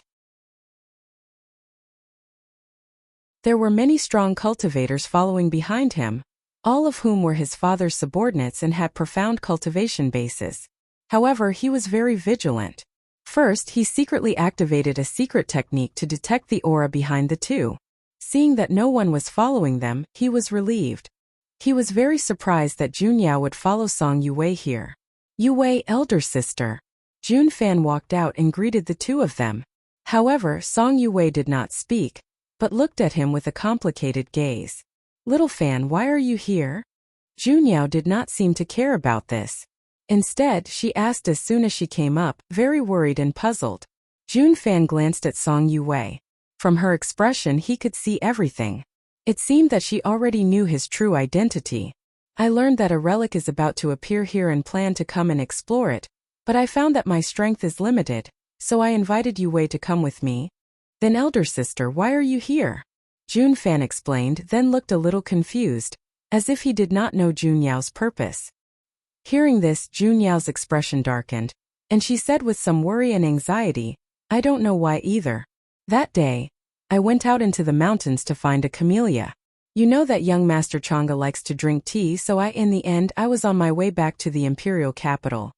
There were many strong cultivators following behind him, all of whom were his father's subordinates and had profound cultivation bases. However, he was very vigilant. First, he secretly activated a secret technique to detect the aura behind the 2. Seeing that no one was following them, he was relieved. He was very surprised that Jun Yao would follow Song Yue here. Yue, elder sister. Jun Fan walked out and greeted the 2 of them. However, Song Yue did not speak, but looked at him with a complicated gaze. Little Fan, why are you here? Jun Yao did not seem to care about this. Instead, she asked as soon as she came up, very worried and puzzled. Jun Fan glanced at Song Yue. From her expression he could see everything. It seemed that she already knew his true identity. I learned that a relic is about to appear here and planned to come and explore it, but I found that my strength is limited, so I invited Yue to come with me. Then elder sister, why are you here? Jun Fan explained, then looked a little confused, as if he did not know Jun Yao's purpose. Hearing this, Jun Yao's expression darkened, and she said with some worry and anxiety, I don't know why either. That day, I went out into the mountains to find a camellia. You know that young Master Chang'e likes to drink tea, so in the end I was on my way back to the imperial capital.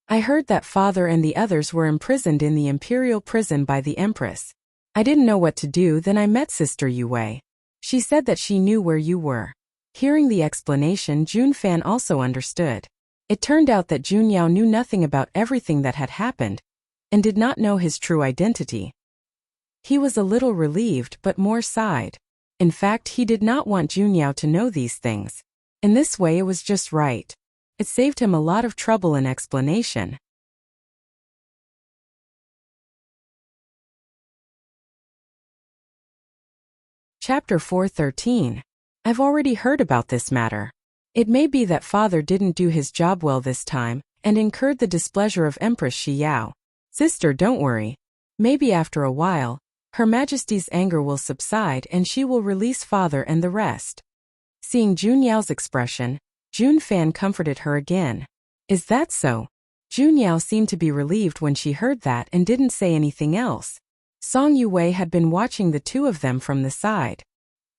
I heard that father and the others were imprisoned in the imperial prison by the empress. I didn't know what to do, then I met Sister Yue. She said that she knew where you were. Hearing the explanation, Jun Fan also understood. It turned out that Jun Yao knew nothing about everything that had happened, and did not know his true identity. He was a little relieved but more sighed. In fact, he did not want Jun Yao to know these things. In this way it was just right. It saved him a lot of trouble and explanation. Chapter 413. I've already heard about this matter. It may be that father didn't do his job well this time, and incurred the displeasure of Empress Shi Yao. Sister, don't worry. Maybe after a while, Her Majesty's anger will subside and she will release father and the rest. Seeing Jun Yao's expression, Jun Fan comforted her again. Is that so? Jun Yao seemed to be relieved when she heard that and didn't say anything else. Song Yue had been watching the 2 of them from the side.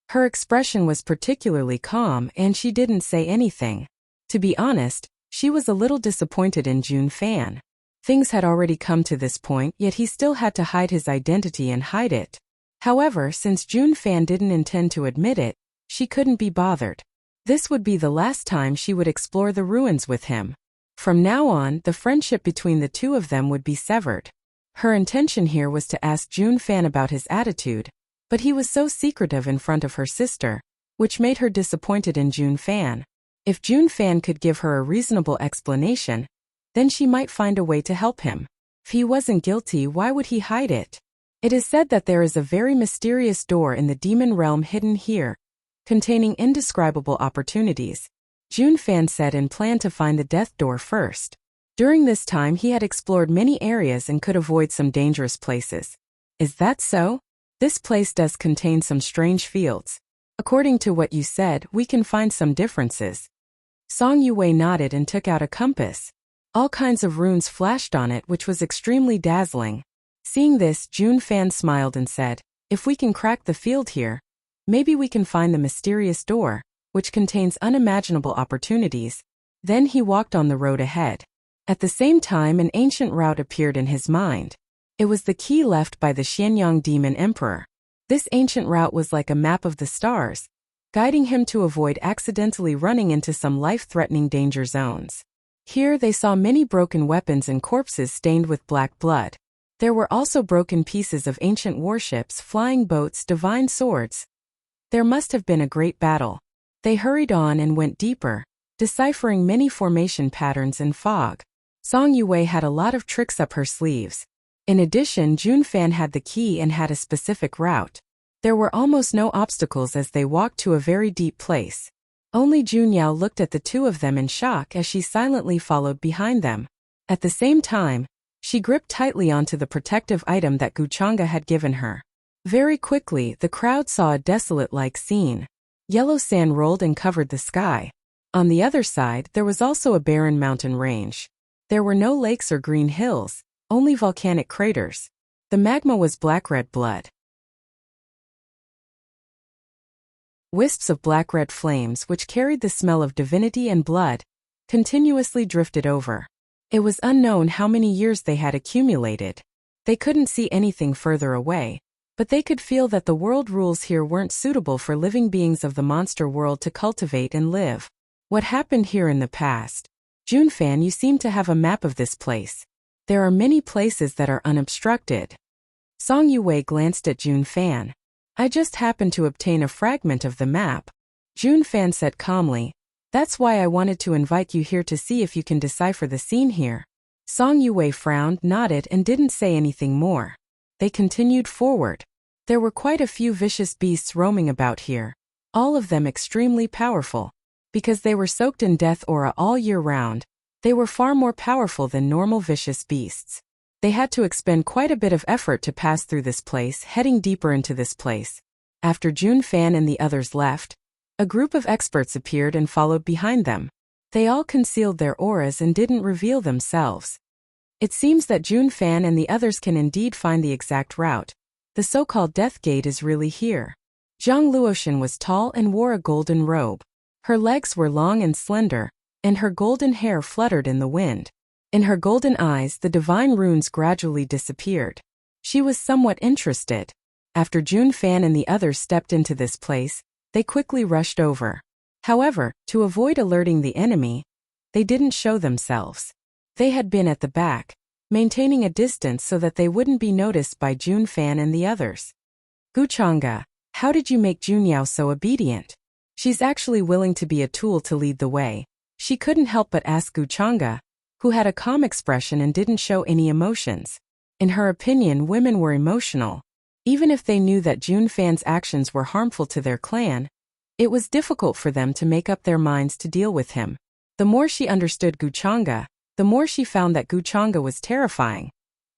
Her expression was particularly calm and she didn't say anything. To be honest, she was a little disappointed in Jun Fan. Things had already come to this point, yet he still had to hide his identity and hide it. However, since Jun Fan didn't intend to admit it, she couldn't be bothered. This would be the last time she would explore the ruins with him. From now on, the friendship between the two of them would be severed. Her intention here was to ask Jun Fan about his attitude, but he was so secretive in front of her sister, which made her disappointed in Jun Fan. If Jun Fan could give her a reasonable explanation, then she might find a way to help him. If he wasn't guilty, why would he hide it? It is said that there is a very mysterious door in the demon realm hidden here, containing indescribable opportunities. Jun Fan said and planned to find the death door first. During this time he had explored many areas and could avoid some dangerous places. Is that so? This place does contain some strange fields. According to what you said, we can find some differences. Song Yue nodded and took out a compass. All kinds of runes flashed on it, which was extremely dazzling. Seeing this, Jun Fan smiled and said, "If we can crack the field here, maybe we can find the mysterious door, which contains unimaginable opportunities." Then he walked on the road ahead. At the same time, an ancient route appeared in his mind. It was the key left by the Xianyang Demon Emperor. This ancient route was like a map of the stars, guiding him to avoid accidentally running into some life-threatening danger zones. Here they saw many broken weapons and corpses stained with black blood. There were also broken pieces of ancient warships, flying boats, divine swords. There must have been a great battle. They hurried on and went deeper, deciphering many formation patterns in fog. Song Yue had a lot of tricks up her sleeves. In addition, Jun Fan had the key and had a specific route. There were almost no obstacles as they walked to a very deep place. Only Jun Yao looked at the two of them in shock as she silently followed behind them. At the same time, she gripped tightly onto the protective item that Guchanga had given her. Very quickly, the crowd saw a desolate-like scene. Yellow sand rolled and covered the sky. On the other side, there was also a barren mountain range. There were no lakes or green hills, only volcanic craters. The magma was black-red blood. Wisps of black-red flames, which carried the smell of divinity and blood, continuously drifted over. It was unknown how many years they had accumulated. They couldn't see anything further away, but they could feel that the world rules here weren't suitable for living beings of the monster world to cultivate and live. What happened here in the past? Jun Fan, you seem to have a map of this place. There are many places that are unobstructed. Song Yue glanced at Jun Fan. I just happened to obtain a fragment of the map. Jun Fan said calmly, "That's why I wanted to invite you here to see if you can decipher the scene here." Song Yue frowned, nodded, and didn't say anything more. They continued forward. There were quite a few vicious beasts roaming about here, all of them extremely powerful. Because they were soaked in death aura all year round, they were far more powerful than normal vicious beasts. They had to expend quite a bit of effort to pass through this place, heading deeper into this place. After Jun Fan and the others left, a group of experts appeared and followed behind them. They all concealed their auras and didn't reveal themselves. It seems that Jun Fan and the others can indeed find the exact route. The so-called Death Gate is really here. Zhang Luoshan was tall and wore a golden robe. Her legs were long and slender, and her golden hair fluttered in the wind. In her golden eyes, the divine runes gradually disappeared. She was somewhat interested. After Jun Fan and the others stepped into this place, they quickly rushed over. However, to avoid alerting the enemy, they didn't show themselves. They had been at the back, maintaining a distance so that they wouldn't be noticed by Jun Fan and the others. Guchanga, how did you make Jun Yao so obedient? She's actually willing to be a tool to lead the way. She couldn't help but ask Guchanga, who had a calm expression and didn't show any emotions. In her opinion, women were emotional. Even if they knew that Jun Fan's actions were harmful to their clan, it was difficult for them to make up their minds to deal with him. The more she understood Guchanga, the more she found that Guchanga was terrifying,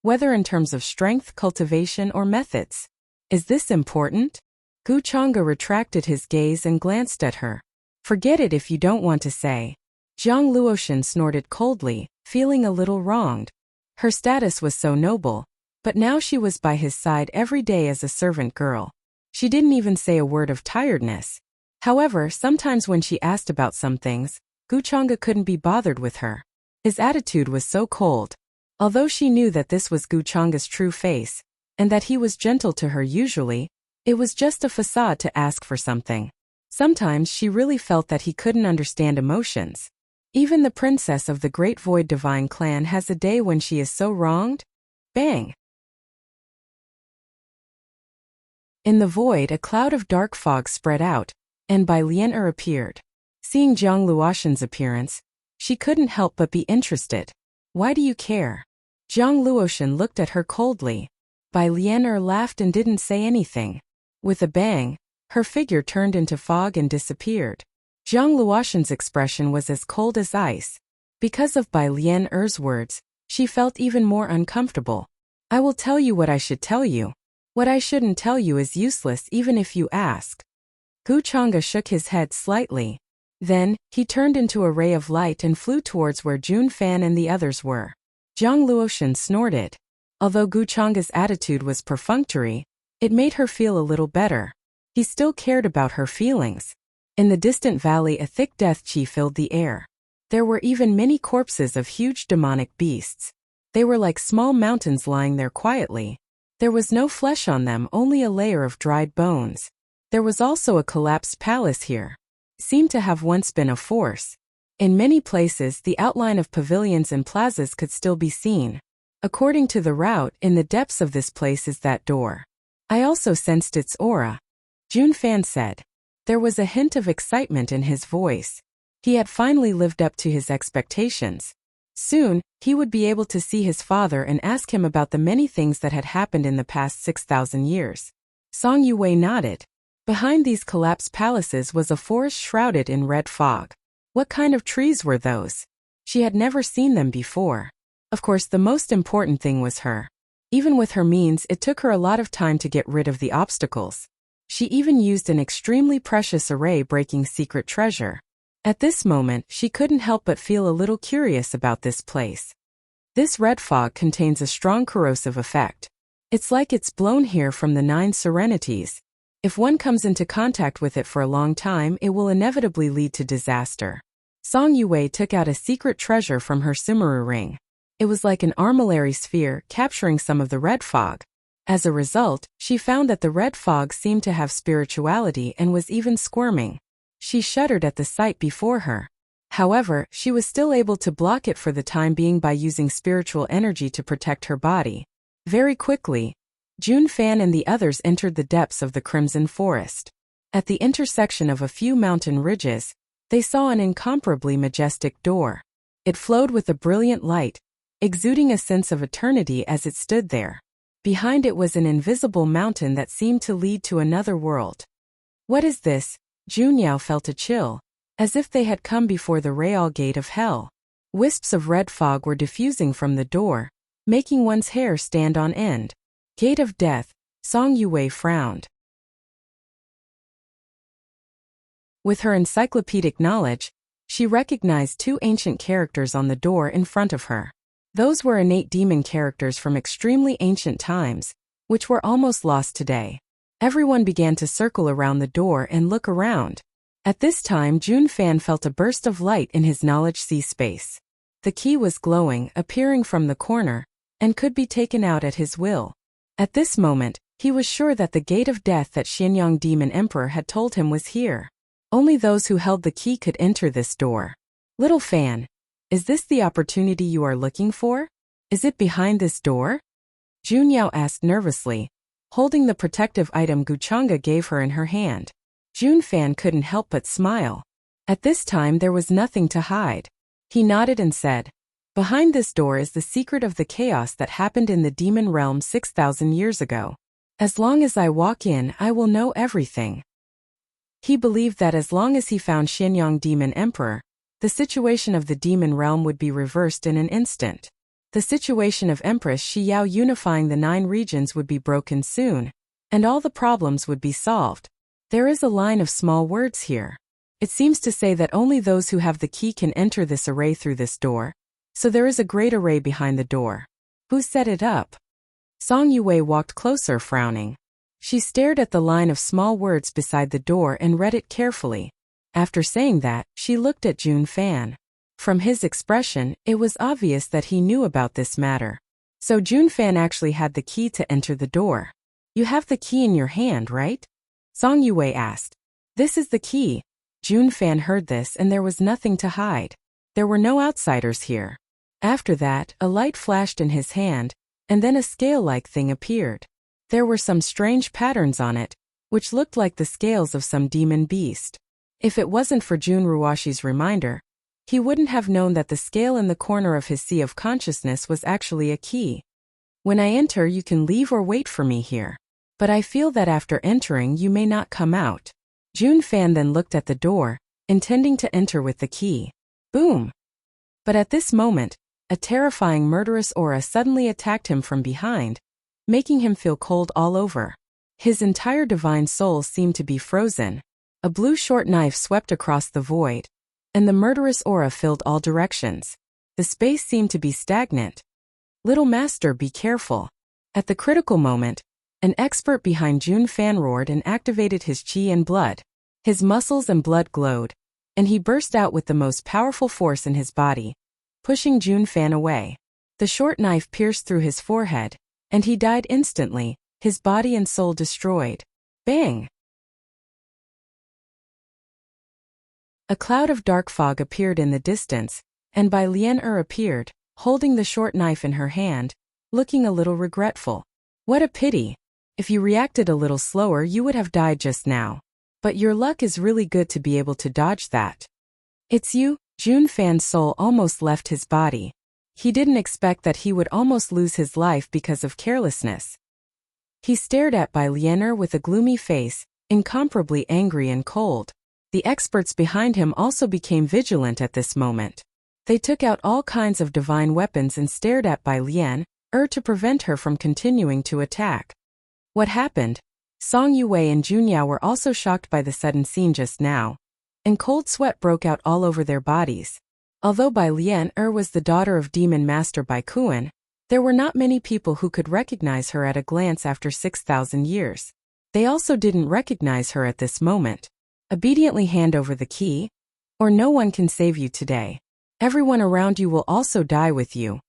whether in terms of strength, cultivation, or methods. Is this important? Guchanga retracted his gaze and glanced at her. Forget it if you don't want to say. Zhang Luoshan snorted coldly, feeling a little wronged. Her status was so noble, but now she was by his side every day as a servant girl. She didn't even say a word of tiredness. However, sometimes when she asked about some things, Guchanga couldn't be bothered with her. His attitude was so cold. Although she knew that this was Gu Chang's true face, and that he was gentle to her usually, it was just a facade to ask for something. Sometimes she really felt that he couldn't understand emotions. Even the princess of the Great Void Divine clan has a day when she is so wronged. Bang! In the void, a cloud of dark fog spread out, and Bai Lian appeared. Seeing Jiang Luoshan's appearance, she couldn't help but be interested. Why do you care? Jiang Luoshan looked at her coldly. Bai Lian laughed and didn't say anything. With a bang, her figure turned into fog and disappeared. Jiang Luoshan's expression was as cold as ice. Because of Bai Lian's words, she felt even more uncomfortable. I will tell you what I should tell you. What I shouldn't tell you is useless even if you ask. Gu Chang'e shook his head slightly. Then, he turned into a ray of light and flew towards where Jun Fan and the others were. Jiang Luoshan snorted. Although Gu Chang'e's attitude was perfunctory, it made her feel a little better. He still cared about her feelings. In the distant valley, a thick death qi filled the air. There were even many corpses of huge demonic beasts. They were like small mountains lying there quietly. There was no flesh on them, only a layer of dried bones. There was also a collapsed palace here. Seemed to have once been a force. In many places, the outline of pavilions and plazas could still be seen. According to the route, in the depths of this place is that door. I also sensed its aura. Jun Fan said. There was a hint of excitement in his voice. He had finally lived up to his expectations. Soon, he would be able to see his father and ask him about the many things that had happened in the past 6,000 years. Song Yue nodded. Behind these collapsed palaces was a forest shrouded in red fog. What kind of trees were those? She had never seen them before. Of course, the most important thing was her. Even with her means, it took her a lot of time to get rid of the obstacles. She even used an extremely precious array-breaking secret treasure. At this moment, she couldn't help but feel a little curious about this place. This red fog contains a strong corrosive effect. It's like it's blown here from the 9 serenities. If one comes into contact with it for a long time, it will inevitably lead to disaster. Song Yue took out a secret treasure from her Sumeru ring. It was like an armillary sphere, capturing some of the red fog. As a result, she found that the red fog seemed to have spirituality and was even squirming. She shuddered at the sight before her. However, she was still able to block it for the time being by using spiritual energy to protect her body. Very quickly, Jun Fan and the others entered the depths of the Crimson Forest. At the intersection of a few mountain ridges, they saw an incomparably majestic door. It flowed with a brilliant light, exuding a sense of eternity as it stood there. Behind it was an invisible mountain that seemed to lead to another world. What is this? Jun Yao felt a chill, as if they had come before the Real Gate of Hell. Wisps of red fog were diffusing from the door, making one's hair stand on end. Gate of Death, Song Yue frowned. With her encyclopedic knowledge, she recognized 2 ancient characters on the door in front of her. Those were innate demon characters from extremely ancient times, which were almost lost today. Everyone began to circle around the door and look around. At this time, Jun Fan felt a burst of light in his knowledge sea space. The key was glowing, appearing from the corner, and could be taken out at his will. At this moment, he was sure that the Gate of Death that Xianyang Demon Emperor had told him was here. Only those who held the key could enter this door. Little Fan, is this the opportunity you are looking for? Is it behind this door? Jun Yao asked nervously, holding the protective item Gu Chang'e gave her in her hand. Jun Fan couldn't help but smile. At this time there was nothing to hide. He nodded and said, behind this door is the secret of the chaos that happened in the demon realm 6,000 years ago. As long as I walk in, I will know everything. He believed that as long as he found Xianyang Demon Emperor, the situation of the demon realm would be reversed in an instant. The situation of Empress Shi Yao unifying the 9 regions would be broken soon, and all the problems would be solved. There is a line of small words here. It seems to say that only those who have the key can enter this array through this door. So there is a great array behind the door. Who set it up? Song Yue walked closer, frowning. She stared at the line of small words beside the door and read it carefully. After saying that, she looked at Jun Fan. From his expression, it was obvious that he knew about this matter. So Junfan actually had the key to enter the door. You have the key in your hand, right? Song Yue asked. This is the key. Junfan heard this and there was nothing to hide. There were no outsiders here. After that, a light flashed in his hand, and then a scale-like thing appeared. There were some strange patterns on it, which looked like the scales of some demon beast. If it wasn't for Jun Ruashi's reminder, he wouldn't have known that the scale in the corner of his sea of consciousness was actually a key. When I enter, you can leave or wait for me here. But I feel that after entering, you may not come out. Junfan then looked at the door, intending to enter with the key. Boom! But at this moment, a terrifying murderous aura suddenly attacked him from behind, making him feel cold all over. His entire divine soul seemed to be frozen. A blue short knife swept across the void, and the murderous aura filled all directions. The space seemed to be stagnant. Little master, be careful. At the critical moment, an expert behind Junfan roared and activated his chi and blood. His muscles and blood glowed, and he burst out with the most powerful force in his body, pushing Junfan away. The short knife pierced through his forehead, and he died instantly, his body and soul destroyed. Bang! A cloud of dark fog appeared in the distance, and Bai Lian appeared, holding the short knife in her hand, looking a little regretful. What a pity! If you reacted a little slower, you would have died just now. But your luck is really good to be able to dodge that. It's you. Junfan's soul almost left his body. He didn't expect that he would almost lose his life because of carelessness. He stared at Bai Lian with a gloomy face, incomparably angry and cold. The experts behind him also became vigilant at this moment. They took out all kinds of divine weapons and stared at Bai Lian to prevent her from continuing to attack. What happened? Song Yue and Junyao were also shocked by the sudden scene just now, and cold sweat broke out all over their bodies. Although Bai Lian was the daughter of Demon Master Bai Kuan, there were not many people who could recognize her at a glance after 6,000 years. They also didn't recognize her at this moment. Obediently hand over the key, or no one can save you today. Everyone around you will also die with you.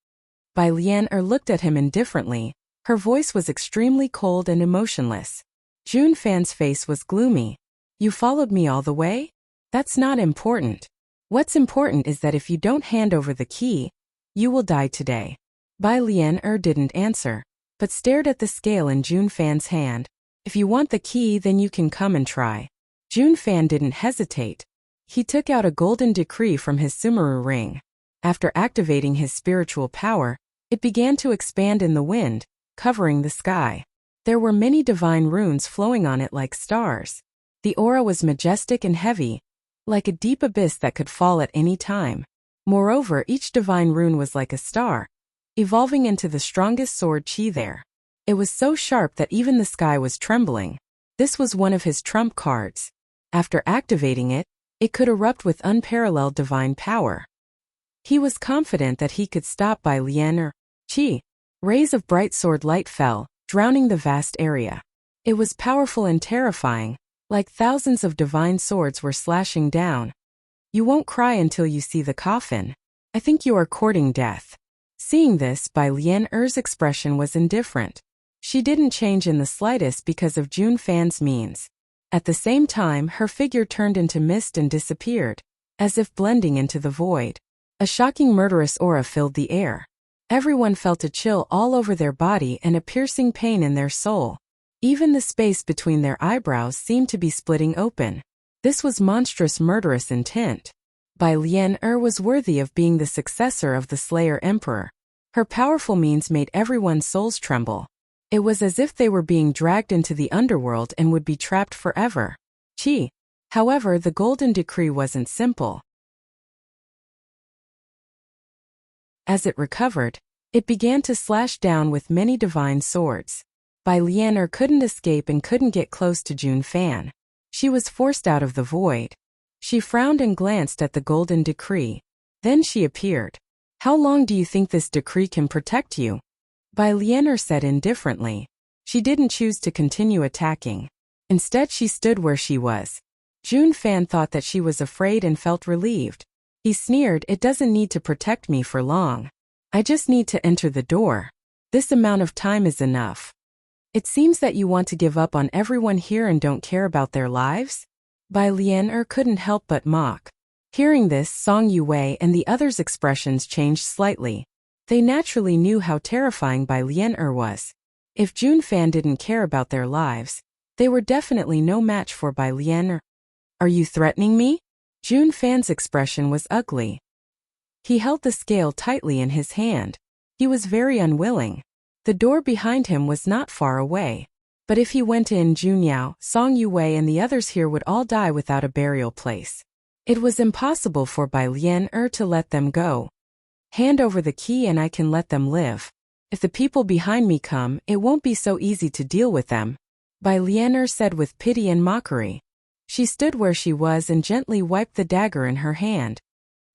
Bai Lian looked at him indifferently. Her voice was extremely cold and emotionless. Junfan's face was gloomy. You followed me all the way? That's not important. What's important is that if you don't hand over the key, you will die today. Bai Lian didn't answer, but stared at the scale in Junfan's hand. If you want the key, then you can come and try. Junfan didn't hesitate. He took out a golden decree from his Sumeru ring. After activating his spiritual power, it began to expand in the wind, covering the sky. There were many divine runes flowing on it like stars. The aura was majestic and heavy, like a deep abyss that could fall at any time. Moreover, each divine rune was like a star, evolving into the strongest sword chi there. It was so sharp that even the sky was trembling. This was one of his trump cards. After activating it, it could erupt with unparalleled divine power. He was confident that he could stop Bai Lian chi. Rays of bright sword light fell, drowning the vast area. It was powerful and terrifying, like thousands of divine swords were slashing down. You won't cry until you see the coffin. I think you are courting death. Seeing this, Bai Lian's expression was indifferent. She didn't change in the slightest because of Junfan's means. At the same time, her figure turned into mist and disappeared, as if blending into the void. A shocking murderous aura filled the air. Everyone felt a chill all over their body and a piercing pain in their soul. Even the space between their eyebrows seemed to be splitting open. This was monstrous murderous intent. Bai Lian was worthy of being the successor of the Slayer Emperor. Her powerful means made everyone's souls tremble. It was as if they were being dragged into the underworld and would be trapped forever. Chi. However, the golden decree wasn't simple. As it recovered, it began to slash down with many divine swords. Bai Lian couldn't escape and couldn't get close to Junfan. She was forced out of the void. She frowned and glanced at the golden decree. Then she appeared. How long do you think this decree can protect you? Bai Lian said indifferently. She didn't choose to continue attacking. Instead, she stood where she was. Junfan thought that she was afraid and felt relieved. He sneered, "It doesn't need to protect me for long. I just need to enter the door. This amount of time is enough." "It seems that you want to give up on everyone here and don't care about their lives?" Bai Lian couldn't help but mock. Hearing this, Song Yue and the others' expressions changed slightly. They naturally knew how terrifying Bai Lian was. If Jun Fan didn't care about their lives, they were definitely no match for Bai Lian. "Are you threatening me?" Jun Fan's expression was ugly. He held the scale tightly in his hand. He was very unwilling. The door behind him was not far away. But if he went in, Junyao, Song Yue and the others here would all die without a burial place. It was impossible for Bai Lian to let them go. "Hand over the key and I can let them live. If the people behind me come, it won't be so easy to deal with them," Bai Lian said with pity and mockery. She stood where she was and gently wiped the dagger in her hand.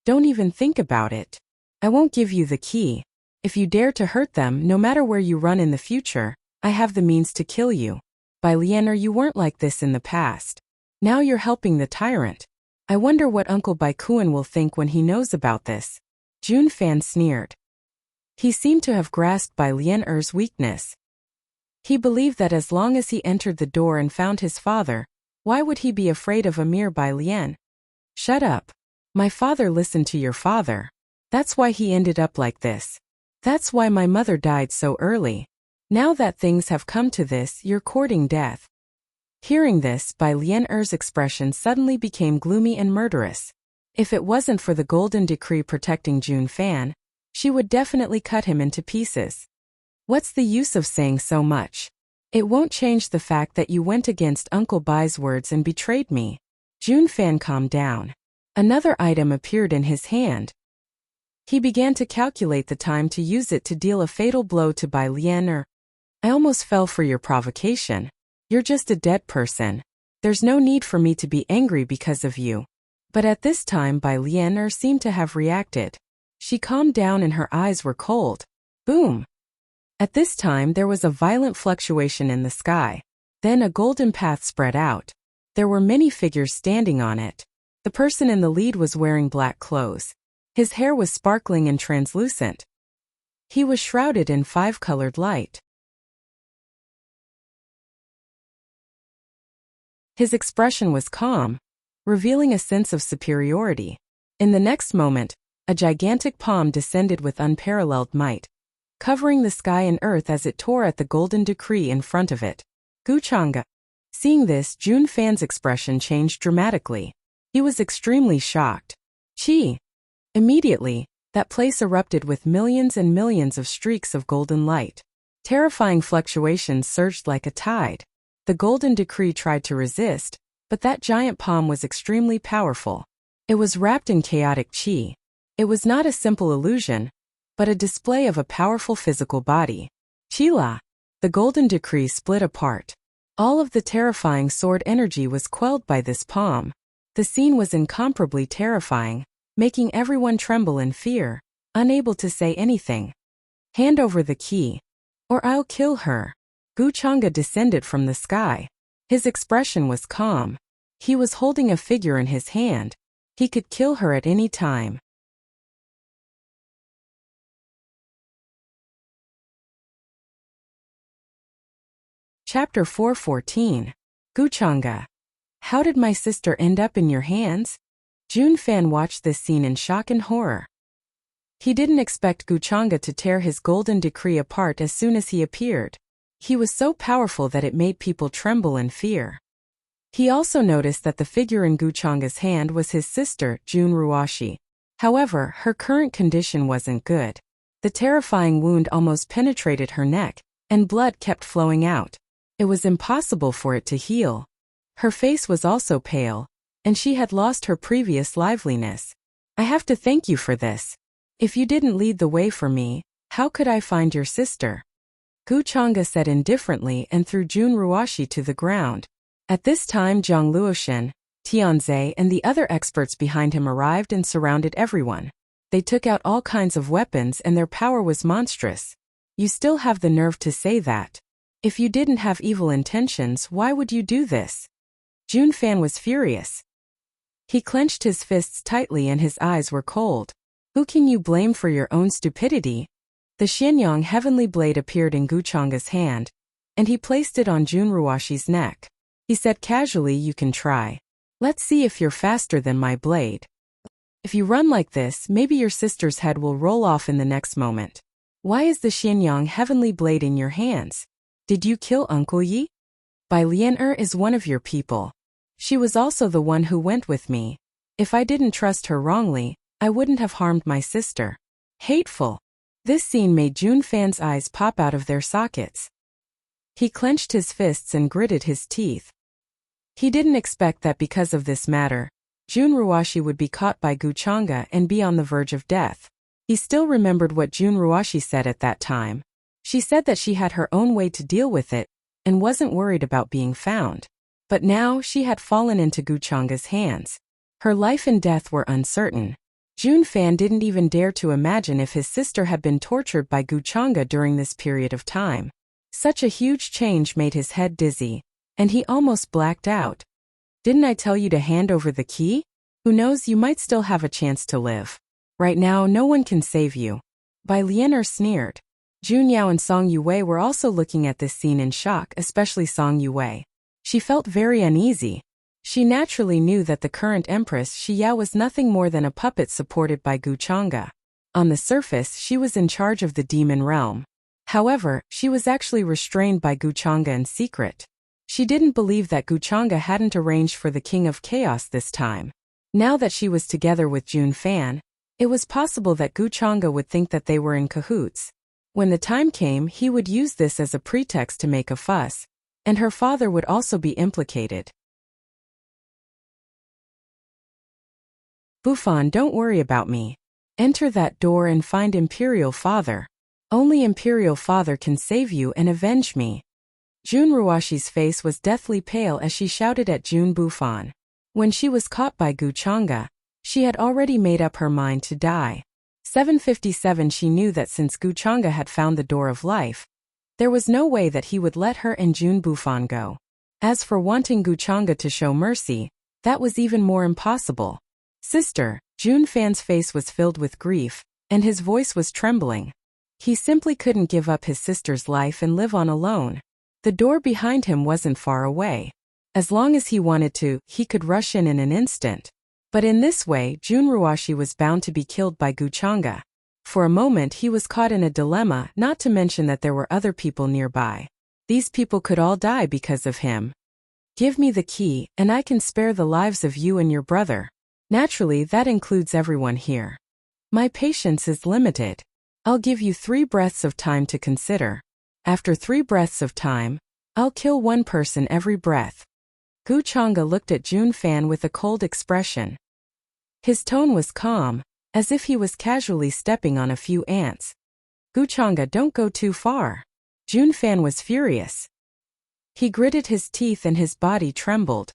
"Don't even think about it. I won't give you the key. If you dare to hurt them, no matter where you run in the future, I have the means to kill you. Bai Lian, you weren't like this in the past. Now you're helping the tyrant. I wonder what Uncle Bai Kuan will think when he knows about this." Jun Fan sneered. He seemed to have grasped Bai Lian's weakness. He believed that as long as he entered the door and found his father, why would he be afraid of a mere Bai Lian? "Shut up. My father listened to your father. That's why he ended up like this. That's why my mother died so early. Now that things have come to this, you're courting death." Hearing this, Bai Lian's expression suddenly became gloomy and murderous. If it wasn't for the golden decree protecting Jun Fan, she would definitely cut him into pieces. "What's the use of saying so much? It won't change the fact that you went against Uncle Bai's words and betrayed me." Jun Fan calmed down. Another item appeared in his hand. He began to calculate the time to use it to deal a fatal blow to Bai Lian. "I almost fell for your provocation. You're just a dead person. There's no need for me to be angry because of you." But at this time Bai Lian seemed to have reacted. She calmed down and her eyes were cold. Boom! At this time there was a violent fluctuation in the sky. Then a golden path spread out. There were many figures standing on it. The person in the lead was wearing black clothes. His hair was sparkling and translucent. He was shrouded in 5-colored light. His expression was calm, revealing a sense of superiority. In the next moment, a gigantic palm descended with unparalleled might, covering the sky and earth as it tore at the golden decree in front of it. Guchanga. Seeing this, Jun Fan's expression changed dramatically. He was extremely shocked. Chi! Immediately, that place erupted with millions and millions of streaks of golden light. Terrifying fluctuations surged like a tide. The golden decree tried to resist, but that giant palm was extremely powerful. It was wrapped in chaotic chi. It was not a simple illusion, but a display of a powerful physical body. Chila! The golden decree split apart. All of the terrifying sword energy was quelled by this palm. The scene was incomparably terrifying, making everyone tremble in fear, unable to say anything. "Hand over the key, or I'll kill her." Guchanga descended from the sky. His expression was calm. He was holding a figure in his hand. He could kill her at any time. Chapter 414. Guchanga. How did my sister end up in your hands? Jun Fan watched this scene in shock and horror. He didn't expect Guchanga to tear his golden decree apart as soon as he appeared. He was so powerful that it made people tremble in fear. He also noticed that the figure in Guchanga's hand was his sister, Jun Ruashi. However, her current condition wasn't good. The terrifying wound almost penetrated her neck, and blood kept flowing out. It was impossible for it to heal. Her face was also pale, and she had lost her previous liveliness. "I have to thank you for this. If you didn't lead the way for me, how could I find your sister?" Guchanga said indifferently and threw Jun Ruashi to the ground. At this time Zhang Luoshan, Tianze and the other experts behind him arrived and surrounded everyone. They took out all kinds of weapons and their power was monstrous. "You still have the nerve to say that. If you didn't have evil intentions, why would you do this?" Jun Fan was furious. He clenched his fists tightly and his eyes were cold. Who can you blame for your own stupidity? The Xianyang heavenly blade appeared in Guchanga's hand, and he placed it on Junruoshi's neck. He said casually, you can try. Let's see if you're faster than my blade. If you run like this, maybe your sister's head will roll off in the next moment. Why is the Xianyang heavenly blade in your hands? Did you kill Uncle Yi? Bai Lianer is one of your people. She was also the one who went with me. If I didn't trust her wrongly, I wouldn't have harmed my sister. Hateful. This scene made Jun Fan's eyes pop out of their sockets. He clenched his fists and gritted his teeth. He didn't expect that because of this matter, Junruoshi would be caught by Guchanga and be on the verge of death. He still remembered what Junruoshi said at that time. She said that she had her own way to deal with it, and wasn't worried about being found. But now she had fallen into Guchanga's hands. Her life and death were uncertain. Jun Fan didn't even dare to imagine if his sister had been tortured by Guchanga during this period of time. Such a huge change made his head dizzy, and he almost blacked out. Didn't I tell you to hand over the key? Who knows, you might still have a chance to live. Right now, no one can save you. Bai Lianer sneered. Jun Yao and Song Yue were also looking at this scene in shock, especially Song Yue. She felt very uneasy. She naturally knew that the current Empress Shi Yao was nothing more than a puppet supported by Guchanga. On the surface, she was in charge of the demon realm. However, she was actually restrained by Guchanga in secret. She didn't believe that Guchanga hadn't arranged for the King of Chaos this time. Now that she was together with Jun Fan, it was possible that Guchanga would think that they were in cahoots. When the time came, he would use this as a pretext to make a fuss, and her father would also be implicated. Bufan, don't worry about me. Enter that door and find Imperial Father. Only Imperial Father can save you and avenge me. Junruoshi's face was deathly pale as she shouted at Jun Bufan. When she was caught by Guchanga, she had already made up her mind to die. 757 She knew that since Guchanga had found the door of life, there was no way that he would let her and Jun Bufan go. As for wanting Guchanga to show mercy, that was even more impossible. Sister, Jun Fan's face was filled with grief, and his voice was trembling. He simply couldn't give up his sister's life and live on alone. The door behind him wasn't far away. As long as he wanted to, he could rush in an instant. But in this way, Junruoshi was bound to be killed by Guchanga. For a moment he was caught in a dilemma, not to mention that there were other people nearby. These people could all die because of him. Give me the key, and I can spare the lives of you and your brother. Naturally, that includes everyone here. My patience is limited. I'll give you 3 breaths of time to consider. After 3 breaths of time, I'll kill one person every breath. Guchanga looked at Jun Fan with a cold expression. His tone was calm, as if he was casually stepping on a few ants. Guchanga, don't go too far. Jun Fan was furious. He gritted his teeth and his body trembled.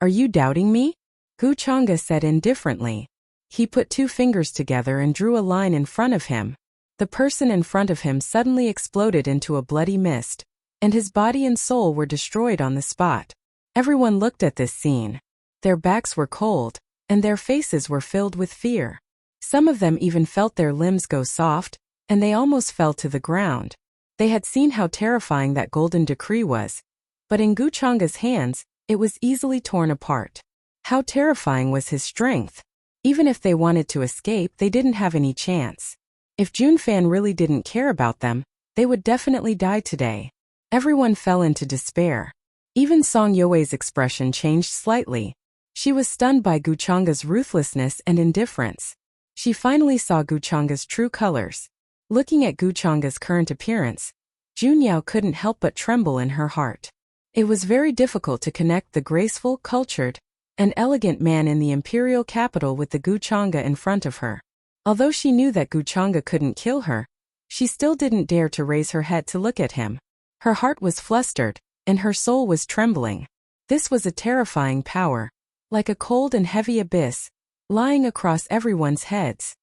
Are you doubting me? Guchanga said indifferently. He put 2 fingers together and drew a line in front of him. The person in front of him suddenly exploded into a bloody mist, and his body and soul were destroyed on the spot. Everyone looked at this scene. Their backs were cold, and their faces were filled with fear. Some of them even felt their limbs go soft, and they almost fell to the ground. They had seen how terrifying that golden decree was, but in Guchanga's hands, it was easily torn apart. How terrifying was his strength! Even if they wanted to escape, they didn't have any chance. If Jun Fan really didn't care about them, they would definitely die today. Everyone fell into despair. Even Song Yue's expression changed slightly. She was stunned by Guchanga's ruthlessness and indifference. She finally saw Guchanga's true colors. Looking at Guchanga's current appearance, Jun Yao couldn't help but tremble in her heart. It was very difficult to connect the graceful, cultured, and elegant man in the imperial capital with the Guchanga in front of her. Although she knew that Guchanga couldn't kill her, she still didn't dare to raise her head to look at him. Her heart was flustered, and her soul was trembling. This was a terrifying power, like a cold and heavy abyss, lying across everyone's heads.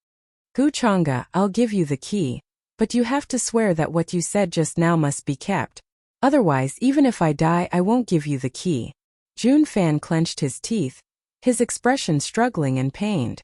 Guchanga, I'll give you the key, but you have to swear that what you said just now must be kept. Otherwise, even if I die, I won't give you the key. Jun Fan clenched his teeth, his expression struggling and pained.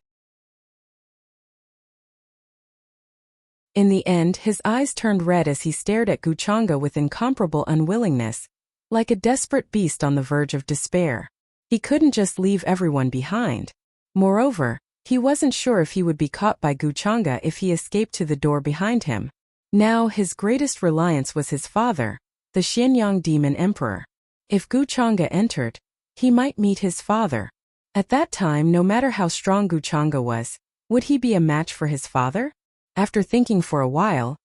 In the end, his eyes turned red as he stared at Guchanga with incomparable unwillingness, like a desperate beast on the verge of despair. He couldn't just leave everyone behind. Moreover, he wasn't sure if he would be caught by Guchanga if he escaped to the door behind him. Now his greatest reliance was his father, the Xianyang Demon Emperor. If Guchanga entered, he might meet his father. At that time, no matter how strong Guchanga was, would he be a match for his father? After thinking for a while,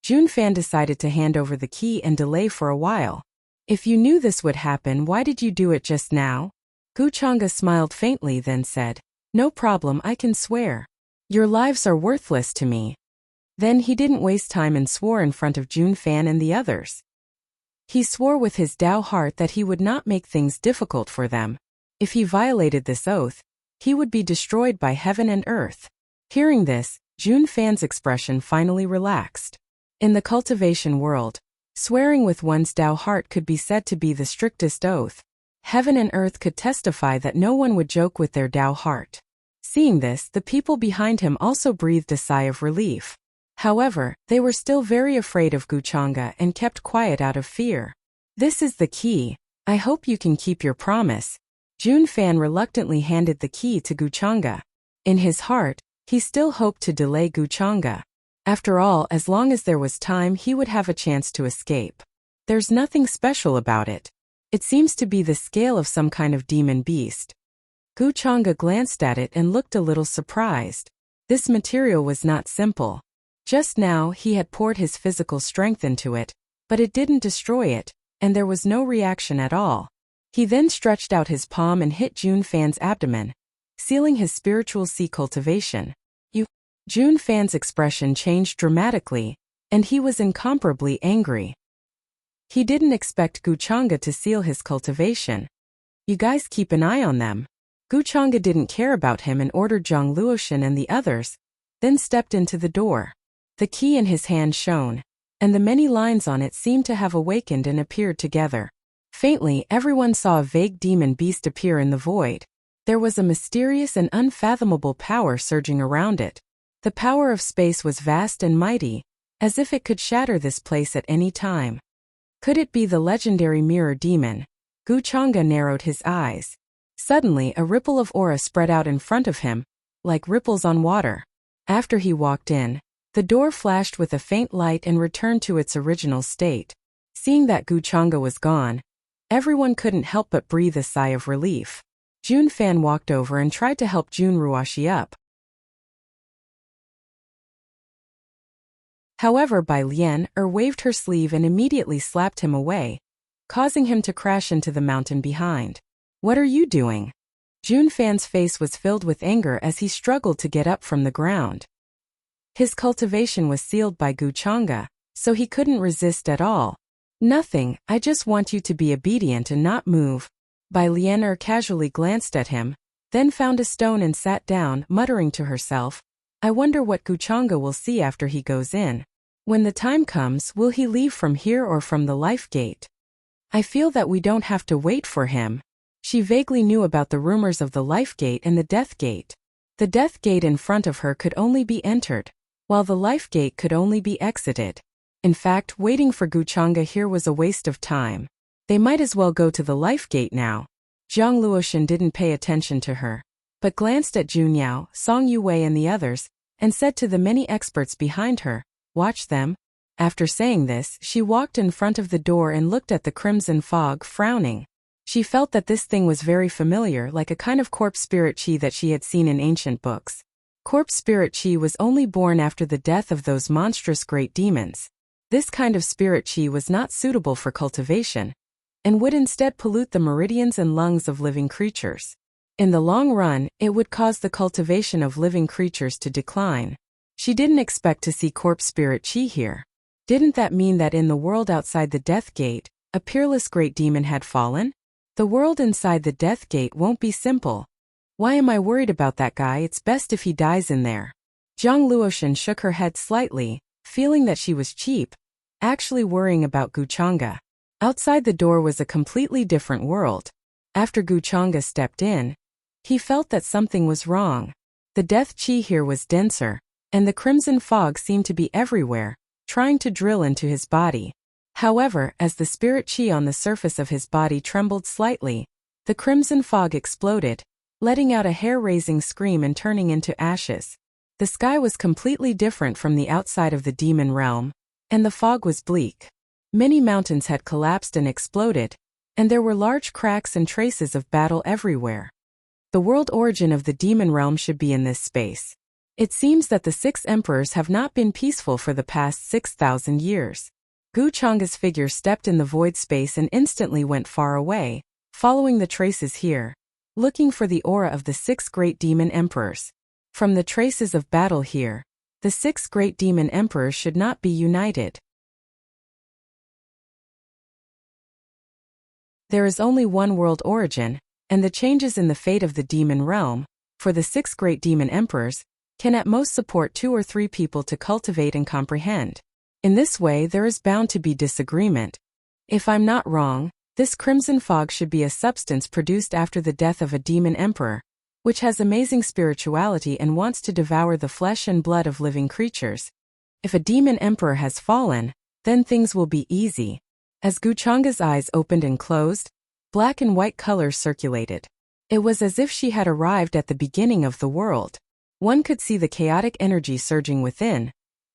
Junfan decided to hand over the key and delay for a while. If you knew this would happen, why did you do it just now? Guchanga smiled faintly, then said, "No problem, I can swear. Your lives are worthless to me." Then he didn't waste time and swore in front of Junfan and the others. He swore with his Dao heart that he would not make things difficult for them. If he violated this oath, he would be destroyed by heaven and earth. Hearing this, Junfan's expression finally relaxed. In the cultivation world, swearing with one's Dao heart could be said to be the strictest oath. Heaven and earth could testify that no one would joke with their Dao heart. Seeing this, the people behind him also breathed a sigh of relief. However, they were still very afraid of Guchanga and kept quiet out of fear. "This is the key. I hope you can keep your promise." Junfan reluctantly handed the key to Guchanga. In his heart, he still hoped to delay Guchanga. After all, as long as there was time, he would have a chance to escape. There's nothing special about it. It seems to be the scale of some kind of demon beast. Guchanga glanced at it and looked a little surprised. This material was not simple. Just now he had poured his physical strength into it, but it didn't destroy it, and there was no reaction at all. He then stretched out his palm and hit Junfan's abdomen, sealing his spiritual sea cultivation. Junfan's expression changed dramatically, and he was incomparably angry. He didn't expect Guchanga to seal his cultivation. "You guys keep an eye on them." Guchanga didn't care about him and ordered Zhang Luoshan and the others, then stepped into the door. The key in his hand shone, and the many lines on it seemed to have awakened and appeared together. Faintly, everyone saw a vague demon beast appear in the void. There was a mysterious and unfathomable power surging around it. The power of space was vast and mighty, as if it could shatter this place at any time. Could it be the legendary mirror demon? Guchanga narrowed his eyes. Suddenly, a ripple of aura spread out in front of him, like ripples on water. After he walked in, the door flashed with a faint light and returned to its original state. Seeing that Guchanga was gone, everyone couldn't help but breathe a sigh of relief. Junfan walked over and tried to help Junruoshi up. However, Bai Lian waved her sleeve and immediately slapped him away, causing him to crash into the mountain behind. "What are you doing?" Junfan's face was filled with anger as he struggled to get up from the ground. His cultivation was sealed by Guchanga, so he couldn't resist at all. "Nothing, I just want you to be obedient and not move." Bai Lian casually glanced at him, then found a stone and sat down, muttering to herself, "I wonder what Guchanga will see after he goes in. When the time comes, will he leave from here or from the life gate? I feel that we don't have to wait for him." She vaguely knew about the rumors of the life gate and the death gate. The death gate in front of her could only be entered, while the life gate could only be exited. In fact, waiting for Guchanga here was a waste of time. They might as well go to the life gate now. Zhang Luoshan didn't pay attention to her, but glanced at Junyao, Song Yuwei and the others, and said to the many experts behind her, "Watch them." After saying this, she walked in front of the door and looked at the crimson fog, frowning. She felt that this thing was very familiar, like a kind of corpse spirit chi that she had seen in ancient books. Corpse spirit chi was only born after the death of those monstrous great demons. This kind of spirit chi was not suitable for cultivation, and would instead pollute the meridians and lungs of living creatures. In the long run, it would cause the cultivation of living creatures to decline. She didn't expect to see corpse spirit chi here. Didn't that mean that in the world outside the death gate, a peerless great demon had fallen? The world inside the death gate won't be simple. Why am I worried about that guy? It's best if he dies in there. Zhang Luoshan shook her head slightly, feeling that she was cheap, actually worrying about Guchanga. Outside the door was a completely different world. After Guchanga stepped in, He felt that something was wrong. The death chi here was denser, and the crimson fog seemed to be everywhere, trying to drill into his body. However, as the spirit chi on the surface of his body trembled slightly, the crimson fog exploded, letting out a hair-raising scream and turning into ashes. The sky was completely different from the outside of the demon realm, and the fog was bleak. Many mountains had collapsed and exploded, and there were large cracks and traces of battle everywhere. The world origin of the demon realm should be in this space. It seems that the 6 emperors have not been peaceful for the past 6,000 years. Gu Chang's figure stepped in the void space and instantly went far away, following the traces here, looking for the aura of the 6 great demon emperors. From the traces of battle here, the 6 great demon emperors should not be united. There is only one world origin, and the changes in the fate of the demon realm, for the 6 great demon emperors, can at most support 2 or 3 people to cultivate and comprehend. In this way there is bound to be disagreement. If I'm not wrong, this crimson fog should be a substance produced after the death of a demon emperor, which has amazing spirituality and wants to devour the flesh and blood of living creatures. If a demon emperor has fallen, then things will be easy. As Guchanga's eyes opened and closed, black and white colors circulated. It was as if she had arrived at the beginning of the world. One could see the chaotic energy surging within,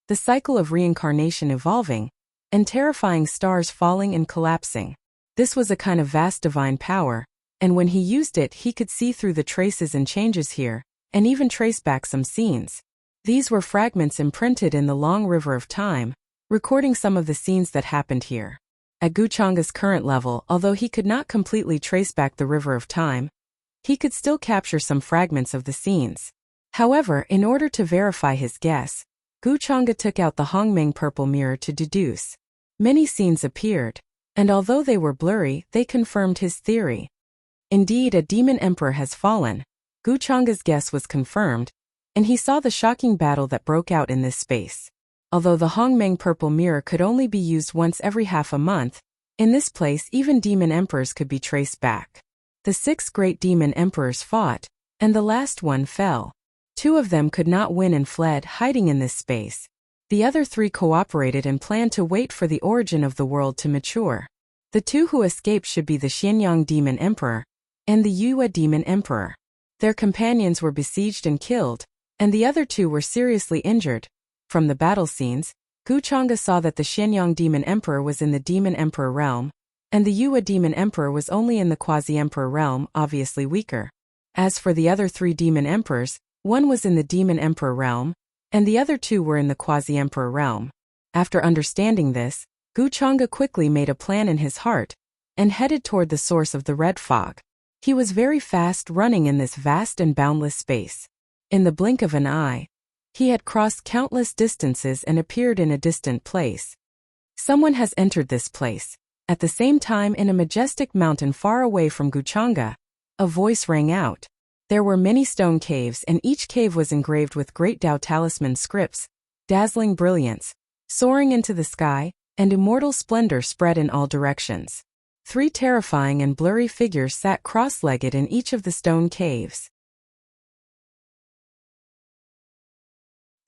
the cycle of reincarnation evolving, and terrifying stars falling and collapsing. This was a kind of vast divine power, and when he used it he could see through the traces and changes here, and even trace back some scenes. These were fragments imprinted in the long river of time, recording some of the scenes that happened here. At Guchanga's current level, although he could not completely trace back the river of time, he could still capture some fragments of the scenes. However, in order to verify his guess, Guchanga took out the Hongmeng purple mirror to deduce. Many scenes appeared, and although they were blurry, they confirmed his theory. Indeed, a demon emperor has fallen. Guchanga's guess was confirmed, and he saw the shocking battle that broke out in this space. Although the Hongmeng purple mirror could only be used once every half a month, in this place even demon emperors could be traced back. The 6 great demon emperors fought, and the last one fell. 2 of them could not win and fled, hiding in this space. The other 3 cooperated and planned to wait for the origin of the world to mature. The 2 who escaped should be the Xianyang demon emperor and the Yue demon emperor. Their companions were besieged and killed, and the other 2 were seriously injured. From the battle scenes, Guchanga saw that the Xianyang demon emperor was in the demon emperor realm, and the Yue demon emperor was only in the quasi-emperor realm, obviously weaker. As for the other 3 demon emperors, one was in the demon emperor realm, and the other 2 were in the quasi-emperor realm. After understanding this, Guchanga quickly made a plan in his heart, and headed toward the source of the red fog. He was very fast running in this vast and boundless space. In the blink of an eye, he had crossed countless distances and appeared in a distant place. Someone has entered this place. At the same time, in a majestic mountain far away from Guchanga, a voice rang out. There were many stone caves, and each cave was engraved with great Tao talisman scripts, dazzling brilliance, soaring into the sky, and immortal splendor spread in all directions. 3 terrifying and blurry figures sat cross-legged in each of the stone caves.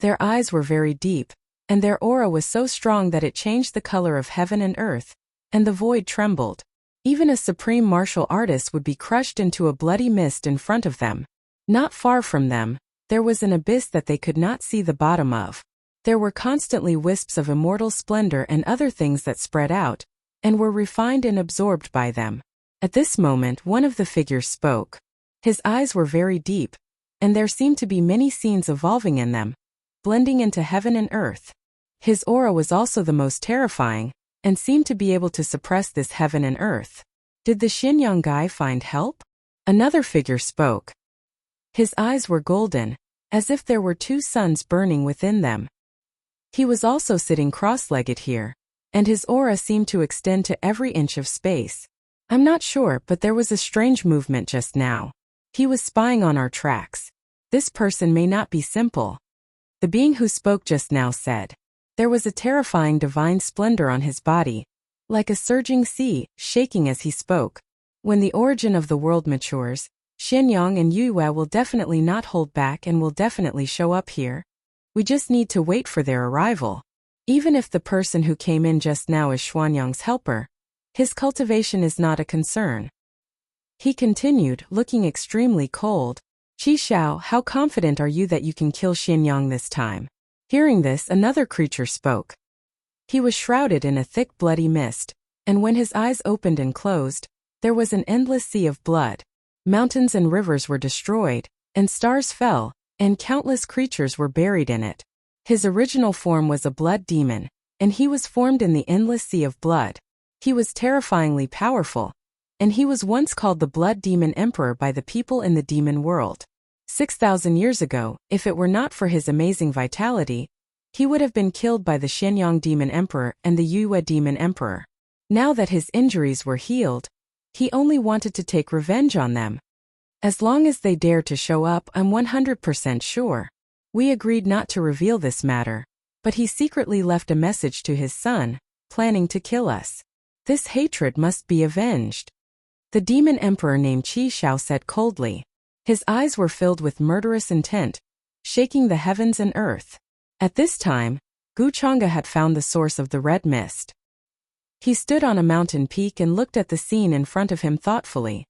Their eyes were very deep, and their aura was so strong that it changed the color of heaven and earth, and the void trembled. Even a supreme martial artist would be crushed into a bloody mist in front of them. Not far from them, there was an abyss that they could not see the bottom of. There were constantly wisps of immortal splendor and other things that spread out, and were refined and absorbed by them. At this moment one of the figures spoke. His eyes were very deep, and there seemed to be many scenes evolving in them, blending into heaven and earth. His aura was also the most terrifying, and seemed to be able to suppress this heaven and earth. Did the Xianyang guy find help? Another figure spoke. His eyes were golden, as if there were 2 suns burning within them. He was also sitting cross-legged here, and his aura seemed to extend to every inch of space. I'm not sure, but there was a strange movement just now. He was spying on our tracks. This person may not be simple. The being who spoke just now said. There was a terrifying divine splendor on his body, like a surging sea, shaking as he spoke. When the origin of the world matures, Xianyang and Yue will definitely not hold back and will definitely show up here. We just need to wait for their arrival. Even if the person who came in just now is Xuanyang's helper, his cultivation is not a concern. He continued, looking extremely cold. Qi Xiao, how confident are you that you can kill Xianyang this time? Hearing this, another creature spoke. He was shrouded in a thick bloody mist, and when his eyes opened and closed, there was an endless sea of blood. Mountains and rivers were destroyed, and stars fell, and countless creatures were buried in it. His original form was a blood demon, and he was formed in the endless sea of blood. He was terrifyingly powerful, and he was once called the Blood Demon Emperor by the people in the demon world. 6,000 years ago, if it were not for his amazing vitality, he would have been killed by the Xianyang Demon Emperor and the Yue Demon Emperor. Now that his injuries were healed, he only wanted to take revenge on them. As long as they dare to show up, I'm 100% sure. We agreed not to reveal this matter, but he secretly left a message to his son, planning to kill us. This hatred must be avenged. The demon emperor named Qi Xiao said coldly. His eyes were filled with murderous intent, shaking the heavens and earth. At this time, Guchanga had found the source of the red mist. He stood on a mountain peak and looked at the scene in front of him thoughtfully.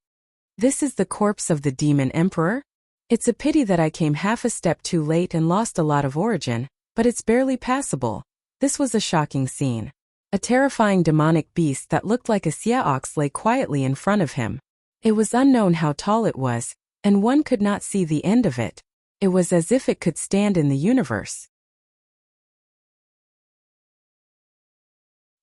This is the corpse of the demon emperor? It's a pity that I came half a step too late and lost a lot of origin, but it's barely passable. This was a shocking scene. A terrifying demonic beast that looked like a xia ox lay quietly in front of him. It was unknown how tall it was, and one could not see the end of it. It was as if it could stand in the universe.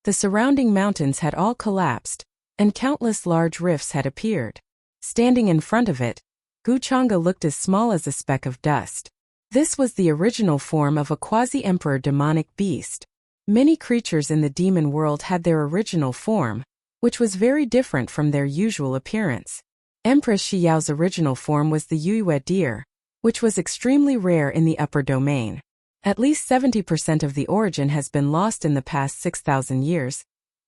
The surrounding mountains had all collapsed, and countless large rifts had appeared. Standing in front of it, Guchanga looked as small as a speck of dust. This was the original form of a quasi-emperor demonic beast. Many creatures in the demon world had their original form, which was very different from their usual appearance. Empress Xiao's original form was the Yue deer, which was extremely rare in the upper domain. At least 70% of the origin has been lost in the past 6,000 years.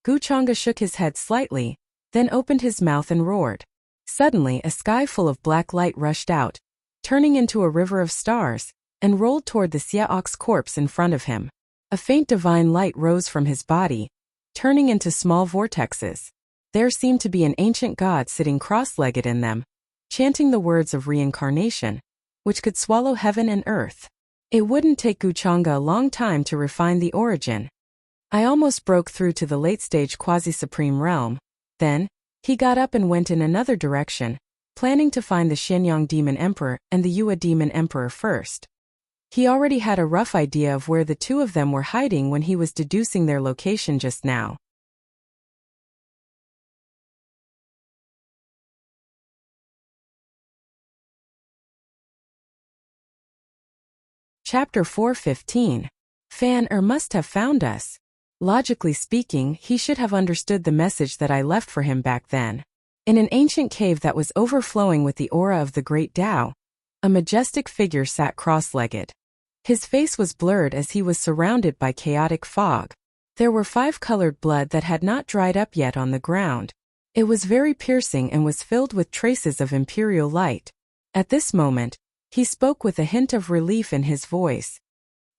Guchanga shook his head slightly, then opened his mouth and roared. Suddenly, a sky full of black light rushed out, turning into a river of stars, and rolled toward the xia ox corpse in front of him. A faint divine light rose from his body, turning into small vortexes. There seemed to be an ancient god sitting cross-legged in them, chanting the words of reincarnation, which could swallow heaven and earth. It wouldn't take Guchanga a long time to refine the origin. I almost broke through to the late-stage quasi-supreme realm. Then, he got up and went in another direction, planning to find the Xianyang Demon Emperor and the Yue Demon Emperor first. He already had a rough idea of where the two of them were hiding when he was deducing their location just now. Chapter 4:15. Fan must have found us. Logically speaking, he should have understood the message that I left for him back then. In an ancient cave that was overflowing with the aura of the great Tao, a majestic figure sat cross-legged. His face was blurred as he was surrounded by chaotic fog. There were 5 colored blood that had not dried up yet on the ground. It was very piercing and was filled with traces of imperial light. At this moment, he spoke with a hint of relief in his voice.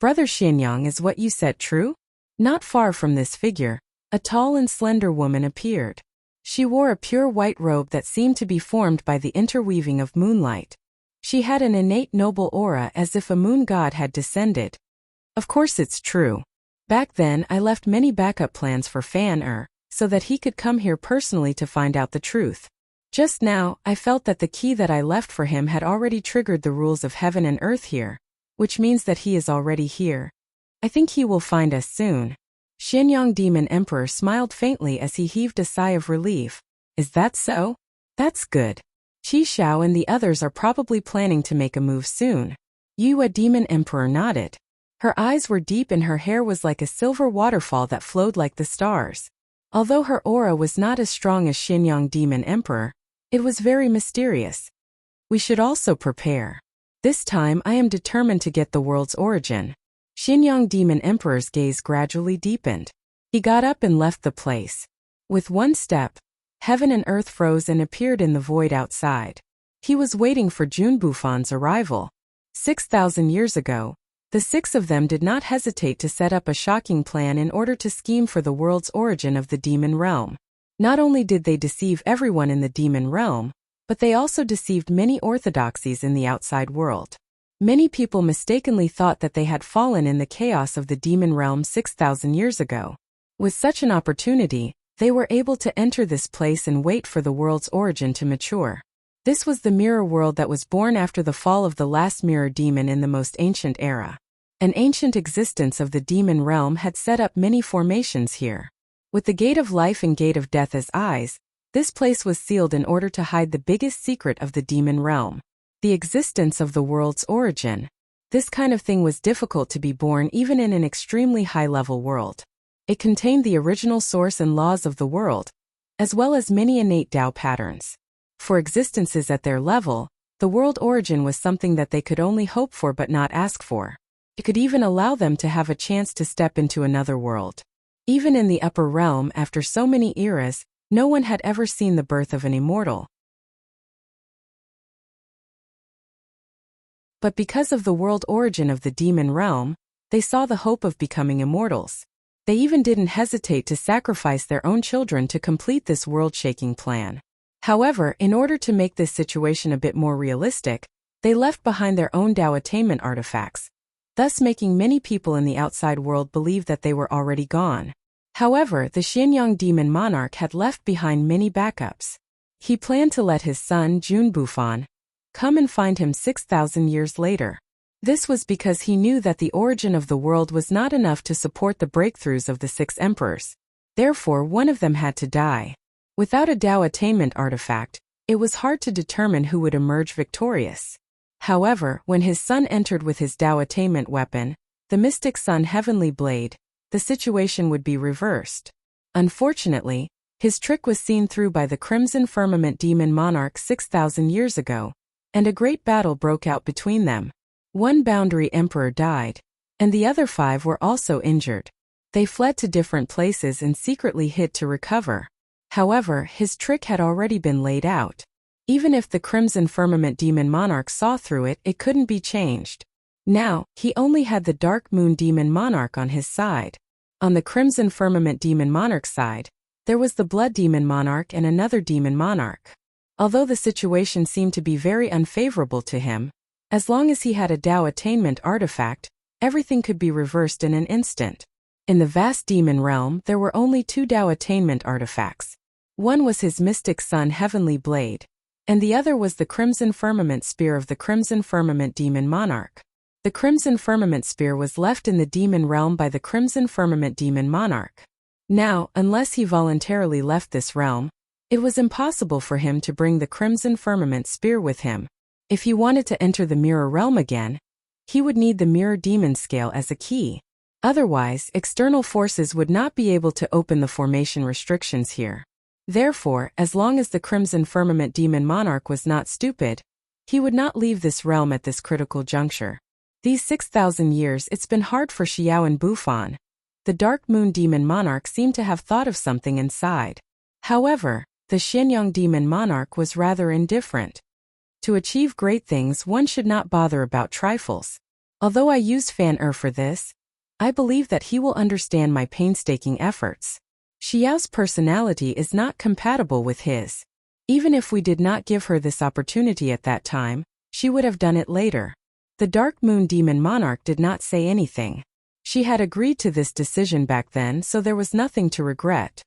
Brother Xianyang, is what you said true? Not far from this figure, a tall and slender woman appeared. She wore a pure white robe that seemed to be formed by the interweaving of moonlight. She had an innate noble aura as if a moon god had descended. Of course it's true. Back then I left many backup plans for Fan so that he could come here personally to find out the truth. Just now, I felt that the key that I left for him had already triggered the rules of heaven and earth here, which means that he is already here. I think he will find us soon. Xianyang Demon Emperor smiled faintly as he heaved a sigh of relief. Is that so? That's good. Qi Xiao and the others are probably planning to make a move soon. Yue Demon Emperor nodded. Her eyes were deep and her hair was like a silver waterfall that flowed like the stars. Although her aura was not as strong as Xianyang Demon Emperor, it was very mysterious. We should also prepare. This time I am determined to get the world's origin. Xianyang Demon Emperor's gaze gradually deepened. He got up and left the place. With one step, heaven and earth froze and appeared in the void outside. He was waiting for Junbufan's arrival. 6,000 years ago, the six of them did not hesitate to set up a shocking plan in order to scheme for the world's origin of the demon realm. Not only did they deceive everyone in the demon realm, but they also deceived many orthodoxies in the outside world. Many people mistakenly thought that they had fallen in the chaos of the demon realm 6,000 years ago. With such an opportunity, they were able to enter this place and wait for the world's origin to mature. This was the mirror world that was born after the fall of the last mirror demon in the most ancient era. An ancient existence of the demon realm had set up many formations here. With the gate of life and gate of death as eyes, this place was sealed in order to hide the biggest secret of the demon realm, the existence of the world's origin. This kind of thing was difficult to be born even in an extremely high-level world. It contained the original source and laws of the world, as well as many innate Tao patterns. For existences at their level, the world origin was something that they could only hope for but not ask for. It could even allow them to have a chance to step into another world. Even in the upper realm, after so many eras, no one had ever seen the birth of an immortal. But because of the world origin of the demon realm, they saw the hope of becoming immortals. They even didn't hesitate to sacrifice their own children to complete this world-shaking plan. However, in order to make this situation a bit more realistic, they left behind their own Tao attainment artifacts, thus making many people in the outside world believe that they were already gone. However, the Xianyang demon monarch had left behind many backups. He planned to let his son, Junbufan, come and find him 6,000 years later. This was because he knew that the origin of the world was not enough to support the breakthroughs of the six emperors. Therefore, one of them had to die. Without a Tao attainment artifact, it was hard to determine who would emerge victorious. However, when his son entered with his Tao attainment weapon, the mystic sun Heavenly Blade, the situation would be reversed. Unfortunately, his trick was seen through by the Crimson Firmament demon monarch 6,000 years ago, and a great battle broke out between them. One boundary emperor died, and the other 5 were also injured. They fled to different places and secretly hid to recover. However, his trick had already been laid out. Even if the Crimson Firmament demon monarch saw through it, it couldn't be changed. Now, he only had the Dark Moon demon monarch on his side. On the Crimson Firmament demon monarch's side, there was the Blood demon monarch and another demon monarch. Although the situation seemed to be very unfavorable to him, as long as he had a Tao attainment artifact, everything could be reversed in an instant. In the vast demon realm, there were only 2 Tao attainment artifacts. One was his mystic son Heavenly Blade, and the other was the Crimson Firmament Spear of the Crimson Firmament demon monarch. The Crimson Firmament Spear was left in the demon realm by the Crimson Firmament demon monarch. Now, unless he voluntarily left this realm, it was impossible for him to bring the Crimson Firmament Spear with him. If he wanted to enter the mirror realm again, he would need the mirror demon scale as a key. Otherwise, external forces would not be able to open the formation restrictions here. Therefore, as long as the Crimson Firmament demon monarch was not stupid, he would not leave this realm at this critical juncture. These 6,000 years it's been hard for Xiao and Bufan. The Dark Moon demon monarch seemed to have thought of something inside. However, the Xianyang demon monarch was rather indifferent. To achieve great things, one should not bother about trifles. Although I used Fan for this, I believe that he will understand my painstaking efforts. Xiao's personality is not compatible with his. Even if we did not give her this opportunity at that time, she would have done it later. The Dark Moon demon monarch did not say anything. She had agreed to this decision back then, so there was nothing to regret.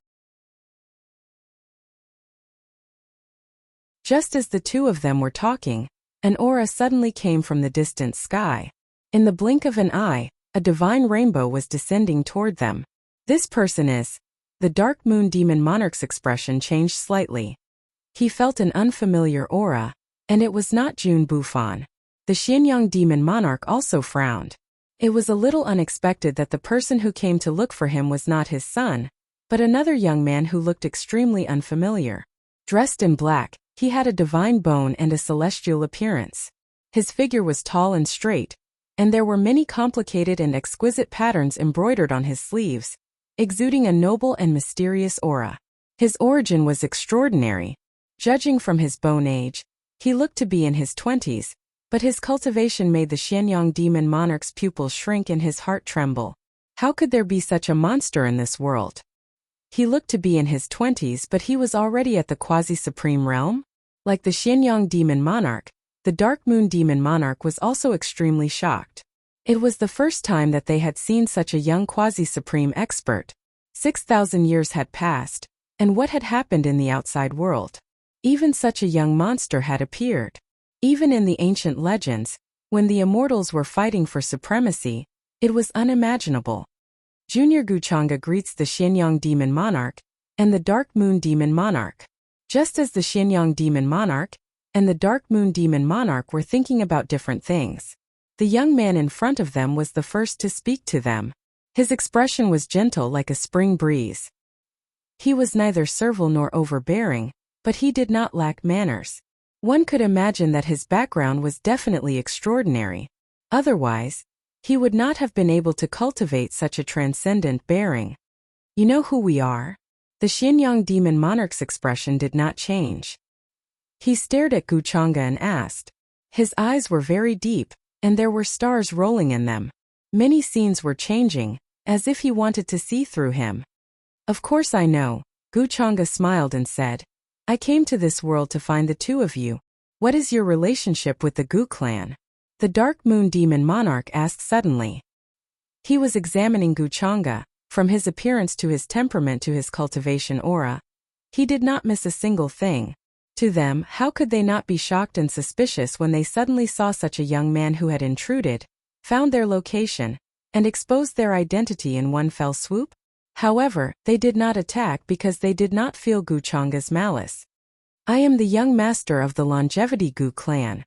Just as the two of them were talking, an aura suddenly came from the distant sky. In the blink of an eye, a divine rainbow was descending toward them. This person is... The Dark Moon demon monarch's expression changed slightly. He felt an unfamiliar aura, and it was not Jun Bufan. The Xianyang demon monarch also frowned. It was a little unexpected that the person who came to look for him was not his son, but another young man who looked extremely unfamiliar. Dressed in black, he had a divine bone and a celestial appearance. His figure was tall and straight, and there were many complicated and exquisite patterns embroidered on his sleeves, exuding a noble and mysterious aura. His origin was extraordinary. Judging from his bone age, He looked to be in his 20s, but his cultivation made the Xianyang demon monarch's pupils shrink and his heart tremble. How could there be such a monster in this world? He looked to be in his 20s, but he was already at the quasi-supreme realm? Like the Xianyang demon monarch, the Dark Moon demon monarch was also extremely shocked. It was the first time that they had seen such a young quasi-supreme expert. 6,000 years had passed, and what had happened in the outside world? Even such a young monster had appeared. Even in the ancient legends, when the immortals were fighting for supremacy, it was unimaginable. Junior Guchanga greets the Xianyang demon monarch and the Dark Moon demon monarch. Just as the Xianyang demon monarch and the Dark Moon demon monarch were thinking about different things, the young man in front of them was the first to speak to them. His expression was gentle like a spring breeze. He was neither servile nor overbearing, but he did not lack manners. One could imagine that his background was definitely extraordinary. Otherwise, he would not have been able to cultivate such a transcendent bearing. You know who we are? The Xianyang demon monarch's expression did not change. He stared at Guchanga and asked. His eyes were very deep, and there were stars rolling in them. Many scenes were changing, as if he wanted to see through him. Of course I know, Guchanga smiled and said. I came to this world to find the two of you. What is your relationship with the Gu clan? The Dark Moon demon monarch asked suddenly. He was examining Guchanga, from his appearance to his temperament to his cultivation aura. He did not miss a single thing. To them, how could they not be shocked and suspicious when they suddenly saw such a young man who had intruded, found their location, and exposed their identity in one fell swoop? However, they did not attack because they did not feel Guchanga's malice. I am the young master of the Longevity Gu clan.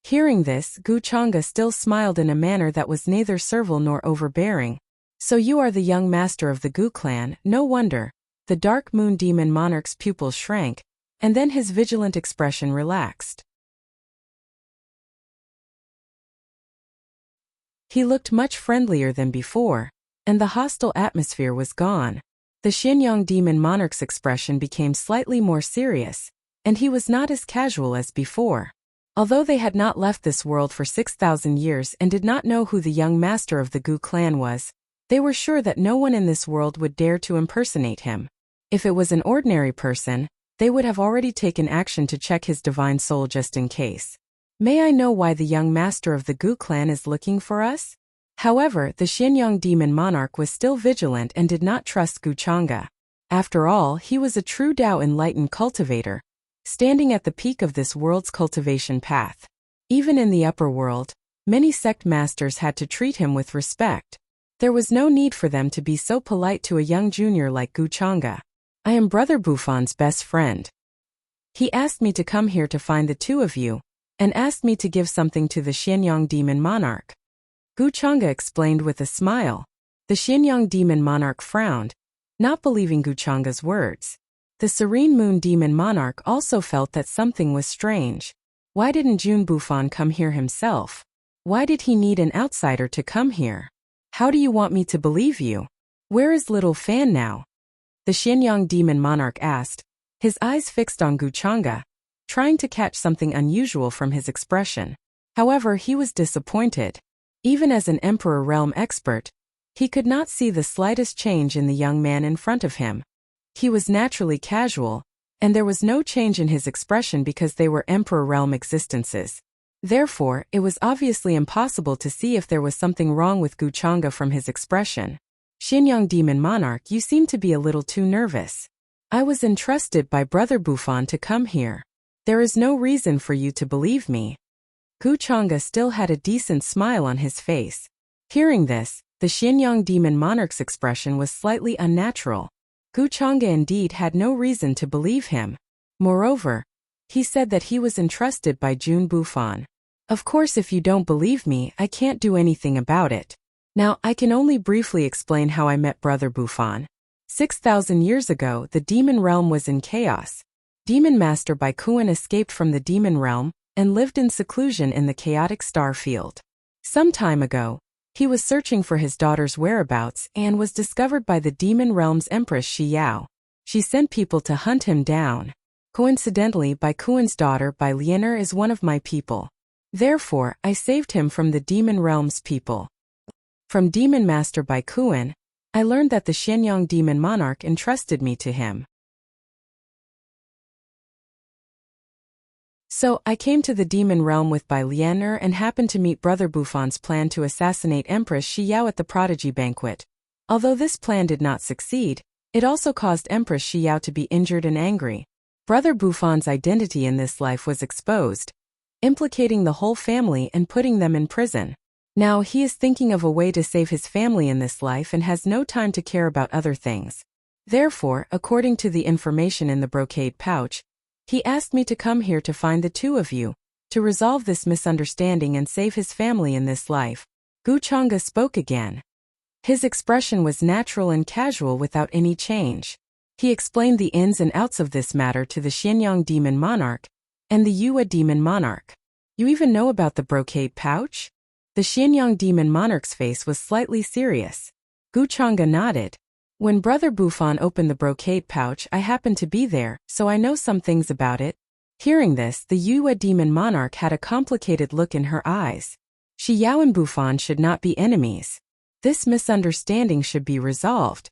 Hearing this, Guchanga still smiled in a manner that was neither servile nor overbearing. So you are the young master of the Gu clan, no wonder. The Dark Moon demon monarch's pupils shrank, and then his vigilant expression relaxed. He looked much friendlier than before, and the hostile atmosphere was gone. The Xianyang demon monarch's expression became slightly more serious, and he was not as casual as before. Although they had not left this world for 6,000 years and did not know who the young master of the Gu clan was, they were sure that no one in this world would dare to impersonate him. If it was an ordinary person, they would have already taken action to check his divine soul just in case. May I know why the young master of the Gu clan is looking for us? However, the Xianyang demon monarch was still vigilant and did not trust Guchanga. After all, he was a true Tao enlightened cultivator, standing at the peak of this world's cultivation path. Even in the upper world, many sect masters had to treat him with respect. There was no need for them to be so polite to a young junior like Guchanga. I am Brother Buffon's best friend. He asked me to come here to find the two of you, and asked me to give something to the Xianyang demon monarch. Guchanga explained with a smile. The Xianyang demon monarch frowned, not believing Guchanga's words. The Serene Moon demon monarch also felt that something was strange. Why didn't Jun Buffon come here himself? Why did he need an outsider to come here? How do you want me to believe you? Where is little Fan now? The Xianyang demon monarch asked, his eyes fixed on Guchanga, trying to catch something unusual from his expression. However, he was disappointed. Even as an Emperor realm expert, he could not see the slightest change in the young man in front of him. He was naturally casual, and there was no change in his expression because they were Emperor realm existences. Therefore, it was obviously impossible to see if there was something wrong with Guchanga from his expression. Xianyang demon monarch, you seem to be a little too nervous. I was entrusted by Brother Buffon to come here. There is no reason for you to believe me. Guchanga still had a decent smile on his face. Hearing this, the Xianyang demon monarch's expression was slightly unnatural. Guchanga indeed had no reason to believe him. Moreover, he said that he was entrusted by Jun Buffon. Of course, if you don't believe me, I can't do anything about it. Now, I can only briefly explain how I met Brother Buffon. 6,000 years ago, the demon realm was in chaos. Demon Master Baikuan escaped from the demon realm and lived in seclusion in the chaotic star field. Some time ago, he was searching for his daughter's whereabouts and was discovered by the demon realm's empress Shi Yao. She sent people to hunt him down. Coincidentally, Bai Kuan's daughter Bai Lianer is one of my people. Therefore, I saved him from the demon realm's people. From Demon Master Bai Kuan, I learned that the Xianyang demon monarch entrusted me to him. So, I came to the demon realm with Bai Lianer and happened to meet Brother Buffon's plan to assassinate Empress Shi Yao at the Prodigy Banquet. Although this plan did not succeed, it also caused Empress Shi Yao to be injured and angry. Brother Buffon's identity in this life was exposed, implicating the whole family and putting them in prison. Now he is thinking of a way to save his family in this life and has no time to care about other things. Therefore, according to the information in the brocade pouch, he asked me to come here to find the two of you, to resolve this misunderstanding and save his family in this life. Gu Chang'e spoke again. His expression was natural and casual without any change. He explained the ins and outs of this matter to the Xianyang demon monarch and the Yue demon monarch. You even know about the brocade pouch? The Xianyang demon monarch's face was slightly serious. Gu Chang'e nodded. When Brother Buffon opened the brocade pouch, I happened to be there, so I know some things about it. Hearing this, the Yue demon monarch had a complicated look in her eyes. Shi Yao and Buffon should not be enemies. This misunderstanding should be resolved.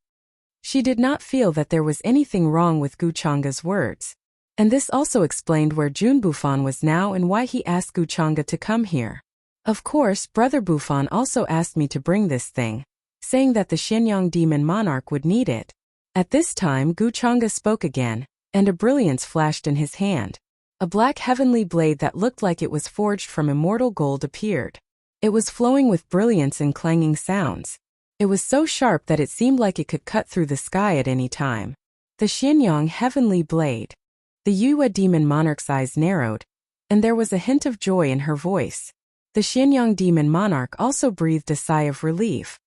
She did not feel that there was anything wrong with Gu Chang'e's words. And this also explained where Jun Buffon was now and why he asked Gu Chang'e to come here. Of course, Brother Buffon also asked me to bring this thing, saying that the Xianyang demon monarch would need it. At this time, Gu Chang'e spoke again, and a brilliance flashed in his hand. A black heavenly blade that looked like it was forged from immortal gold appeared. It was flowing with brilliance and clanging sounds. It was so sharp that it seemed like it could cut through the sky at any time. The Xianyang heavenly blade. The Yue demon monarch's eyes narrowed, and there was a hint of joy in her voice. The Xianyang demon monarch also breathed a sigh of relief.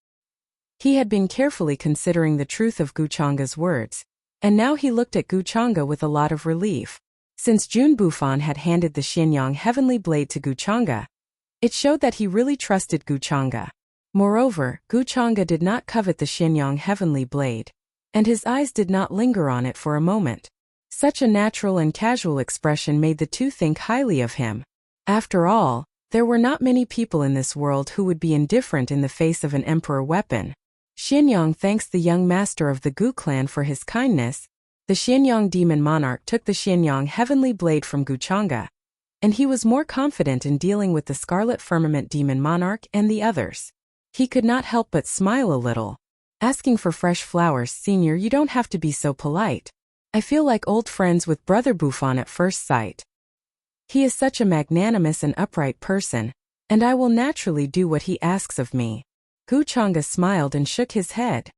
He had been carefully considering the truth of Gu Chang'e's words, and now he looked at Gu Chang'e with a lot of relief. Since Jun Buffon had handed the Xianyang heavenly blade to Gu Chang'e, it showed that he really trusted Gu Chang'e. Moreover, Gu Chang'e did not covet the Xianyang heavenly blade, and his eyes did not linger on it for a moment. Such a natural and casual expression made the two think highly of him. After all, there were not many people in this world who would be indifferent in the face of an emperor weapon. Xianyang thanks the young master of the Gu clan for his kindness. The Xianyang demon monarch took the Xianyang heavenly blade from Gu Chang'e, and he was more confident in dealing with the Scarlet Firmament demon monarch and the others. He could not help but smile a little. Asking for fresh flowers, Senior, you don't have to be so polite. I feel like old friends with Brother Buffon at first sight. He is such a magnanimous and upright person, and I will naturally do what he asks of me. Gu Chang'e smiled and shook his head.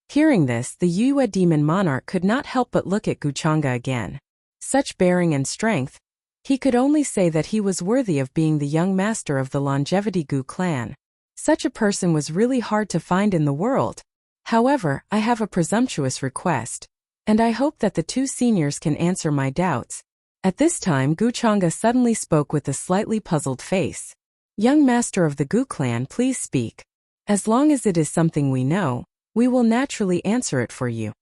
Hearing this, the Yue demon monarch could not help but look at Gu Chang'e again. Such bearing and strength. He could only say that he was worthy of being the young master of the Longevity Gu clan. Such a person was really hard to find in the world. However, I have a presumptuous request, and I hope that the two seniors can answer my doubts. At this time, Gu Chang'e suddenly spoke with a slightly puzzled face. Young master of the Gu clan, please speak. As long as it is something we know, we will naturally answer it for you.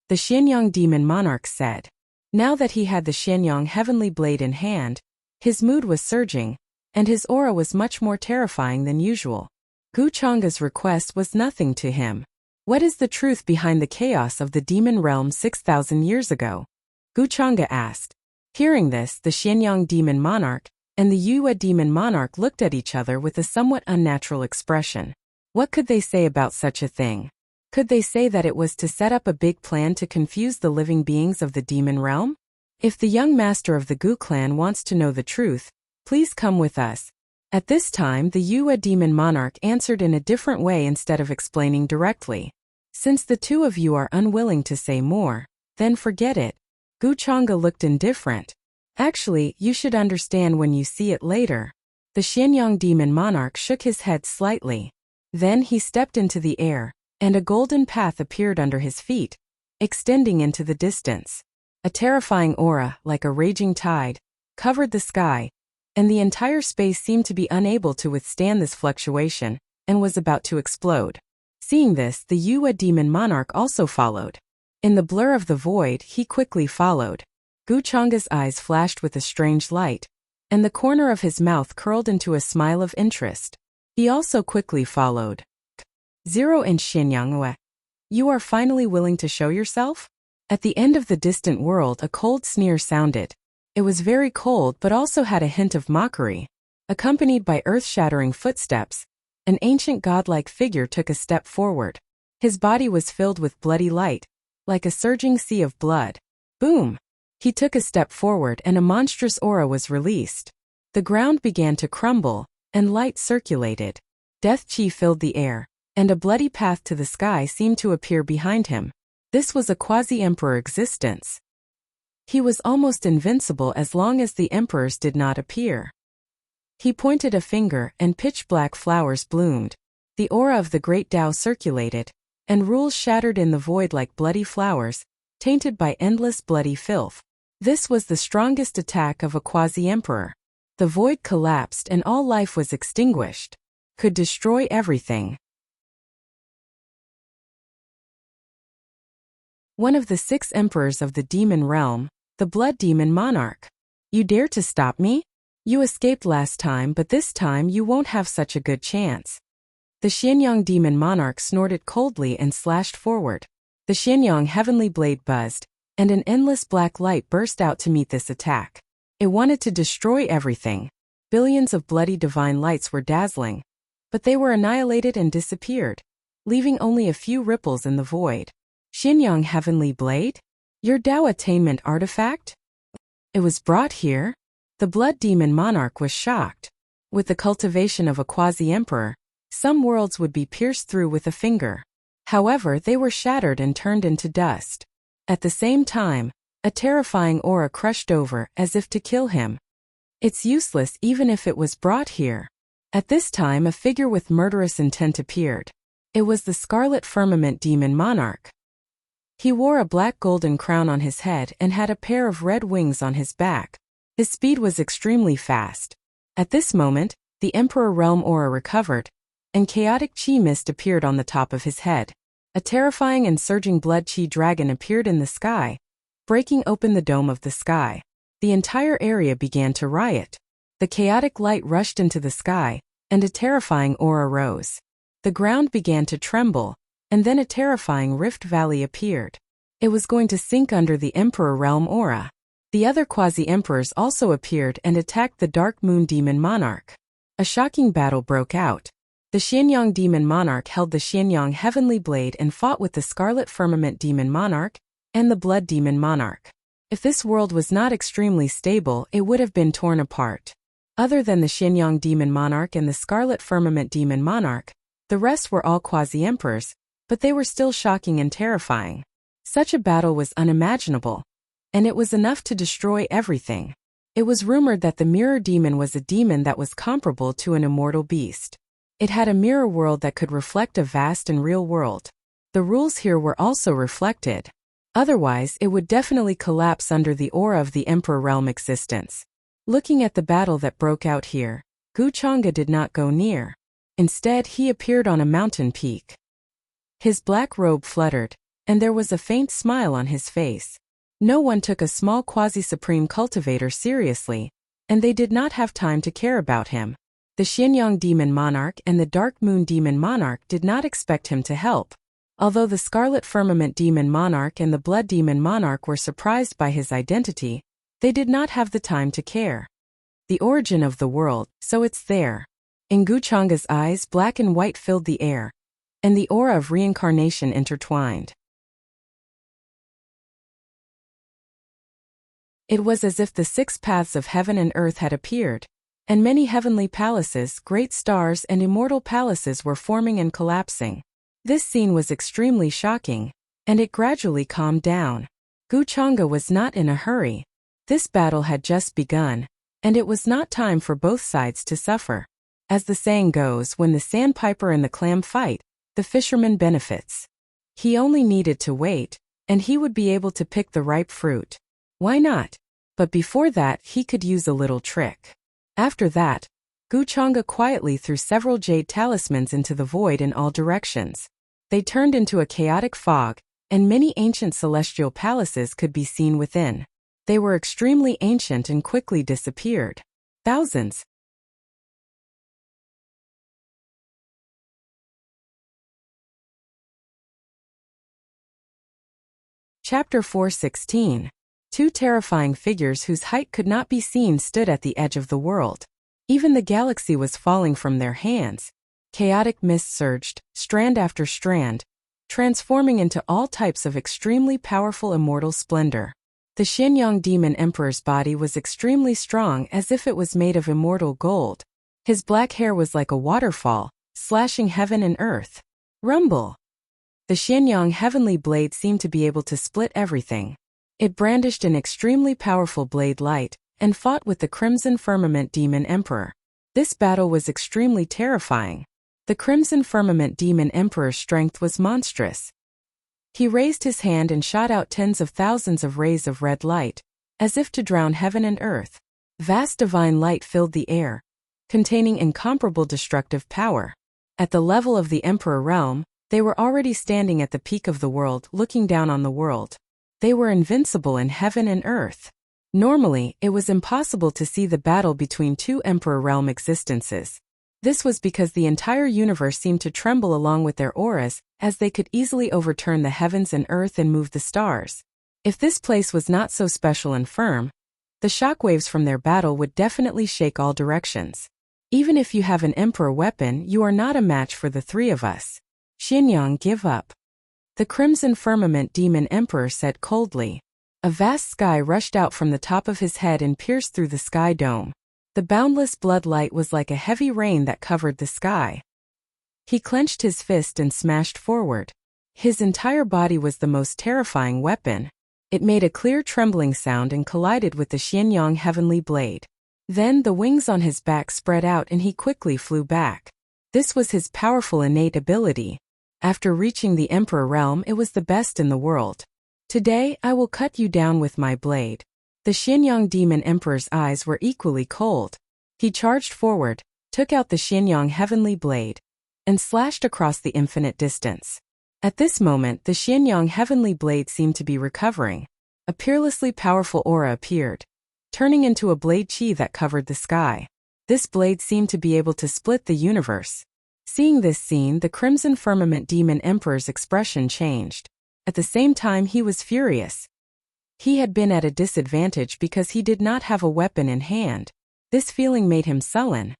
The Xianyang demon monarch said. Now that he had the Xianyang heavenly blade in hand, his mood was surging, and his aura was much more terrifying than usual. Gu Chang'e's request was nothing to him. What is the truth behind the chaos of the demon realm 6,000 years ago? Gu Chang'e asked. Hearing this, the Xianyang demon monarch and the Yue demon monarch looked at each other with a somewhat unnatural expression. What could they say about such a thing? Could they say that it was to set up a big plan to confuse the living beings of the demon realm? If the young master of the Gu clan wants to know the truth, please come with us. At this time, the Yue demon monarch answered in a different way instead of explaining directly. Since the two of you are unwilling to say more, then forget it. Gu Chang'e looked indifferent. Actually, you should understand when you see it later. The Xianyang demon monarch shook his head slightly. Then he stepped into the air, and a golden path appeared under his feet, extending into the distance. A terrifying aura, like a raging tide, covered the sky, and the entire space seemed to be unable to withstand this fluctuation, and was about to explode. Seeing this, the Yue demon monarch also followed. In the blur of the void, he quickly followed. Guchanga's eyes flashed with a strange light, and the corner of his mouth curled into a smile of interest. He also quickly followed. 0-inch Xianyangwe. You are finally willing to show yourself? At the end of the distant world, a cold sneer sounded. It was very cold but also had a hint of mockery. Accompanied by earth-shattering footsteps, an ancient godlike figure took a step forward. His body was filled with bloody light, like a surging sea of blood. Boom! He took a step forward and a monstrous aura was released. The ground began to crumble, and light circulated. Death chi filled the air, and a bloody path to the sky seemed to appear behind him. This was a quasi-emperor existence. He was almost invincible as long as the emperors did not appear. He pointed a finger and pitch-black flowers bloomed. The aura of the great Tao circulated, and rules shattered in the void like bloody flowers, tainted by endless bloody filth. This was the strongest attack of a quasi-emperor. The void collapsed and all life was extinguished. Could destroy everything. One of the 6 emperors of the demon realm, the blood demon monarch. You dare to stop me? You escaped last time, but this time you won't have such a good chance. The Xianyang demon monarch snorted coldly and slashed forward. The Xianyang heavenly blade buzzed, and an endless black light burst out to meet this attack. It wanted to destroy everything. Billions of bloody divine lights were dazzling, but they were annihilated and disappeared, leaving only a few ripples in the void. Xianyang heavenly blade? Your Tao attainment artifact? It was brought here? The blood demon monarch was shocked. With the cultivation of a quasi-emperor, some worlds would be pierced through with a finger. However, they were shattered and turned into dust. At the same time, a terrifying aura crushed over as if to kill him. It's useless even if it was brought here. At this time a figure with murderous intent appeared. It was the Scarlet Firmament Demon Monarch. He wore a black golden crown on his head and had a pair of red wings on his back. His speed was extremely fast. At this moment, the Emperor Realm aura recovered, and chaotic chi mist appeared on the top of his head. A terrifying and surging blood chi dragon appeared in the sky, breaking open the dome of the sky. The entire area began to riot. The chaotic light rushed into the sky, and a terrifying aura rose. The ground began to tremble, and then a terrifying rift valley appeared. It was going to sink under the Emperor Realm aura. The other quasi-emperors also appeared and attacked the Dark Moon Demon Monarch. A shocking battle broke out. The Xianyang Demon Monarch held the Xianyang Heavenly Blade and fought with the Scarlet Firmament Demon Monarch and the Blood Demon Monarch. If this world was not extremely stable, it would have been torn apart. Other than the Xianyang Demon Monarch and the Scarlet Firmament Demon Monarch, the rest were all quasi-emperors, but they were still shocking and terrifying. Such a battle was unimaginable, and it was enough to destroy everything. It was rumored that the Mirror Demon was a demon that was comparable to an immortal beast. It had a mirror world that could reflect a vast and real world. The rules here were also reflected. Otherwise, it would definitely collapse under the aura of the Emperor Realm existence. Looking at the battle that broke out here, Guchanga did not go near. Instead, he appeared on a mountain peak. His black robe fluttered, and there was a faint smile on his face. No one took a small quasi-supreme cultivator seriously, and they did not have time to care about him. The Xianyang Demon Monarch and the Dark Moon Demon Monarch did not expect him to help. Although the Scarlet Firmament Demon Monarch and the Blood Demon Monarch were surprised by his identity, they did not have the time to care. The origin of the world, so it's there. In Guchanga's eyes, black and white filled the air, and the aura of reincarnation intertwined. It was as if the 6 paths of heaven and earth had appeared, and many heavenly palaces, great stars and immortal palaces were forming and collapsing. This scene was extremely shocking, and it gradually calmed down. Guchanga was not in a hurry. This battle had just begun, and it was not time for both sides to suffer. As the saying goes, when the sandpiper and the clam fight, the fisherman benefits. He only needed to wait, and he would be able to pick the ripe fruit. Why not? But before that, he could use a little trick. After that, Guchanga quietly threw several jade talismans into the void in all directions. They turned into a chaotic fog, and many ancient celestial palaces could be seen within. They were extremely ancient and quickly disappeared. Thousands. Chapter 4:16. Two terrifying figures whose height could not be seen stood at the edge of the world. Even the galaxy was falling from their hands. Chaotic mist surged, strand after strand, transforming into all types of extremely powerful immortal splendor. The Xianyang Demon Emperor's body was extremely strong, as if it was made of immortal gold. His black hair was like a waterfall, slashing heaven and earth. Rumble! The Xianyang Heavenly Blade seemed to be able to split everything. It brandished an extremely powerful blade light, and fought with the Crimson Firmament Demon Emperor. This battle was extremely terrifying. The Crimson Firmament Demon Emperor's strength was monstrous. He raised his hand and shot out tens of thousands of rays of red light, as if to drown heaven and earth. Vast divine light filled the air, containing incomparable destructive power. At the level of the Emperor realm, they were already standing at the peak of the world, looking down on the world. They were invincible in heaven and earth. Normally, it was impossible to see the battle between two Emperor realm existences. This was because the entire universe seemed to tremble along with their auras, as they could easily overturn the heavens and earth and move the stars. If this place was not so special and firm, the shockwaves from their battle would definitely shake all directions. Even if you have an Emperor weapon, you are not a match for the three of us. Xianyang, give up. The Crimson Firmament Demon Emperor said coldly. A vast sky rushed out from the top of his head and pierced through the sky dome. The boundless blood light was like a heavy rain that covered the sky. He clenched his fist and smashed forward. His entire body was the most terrifying weapon. It made a clear trembling sound and collided with the Xianyang Heavenly Blade. Then the wings on his back spread out and he quickly flew back. This was his powerful innate ability. After reaching the Emperor realm, it was the best in the world. Today, I will cut you down with my blade. The Xianyang Demon Emperor's eyes were equally cold. He charged forward, took out the Xianyang Heavenly Blade, and slashed across the infinite distance. At this moment, the Xianyang Heavenly Blade seemed to be recovering. A peerlessly powerful aura appeared, turning into a blade chi that covered the sky. This blade seemed to be able to split the universe. Seeing this scene, the Crimson Firmament Demon Emperor's expression changed. At the same time, he was furious. He had been at a disadvantage because he did not have a weapon in hand. This feeling made him sullen.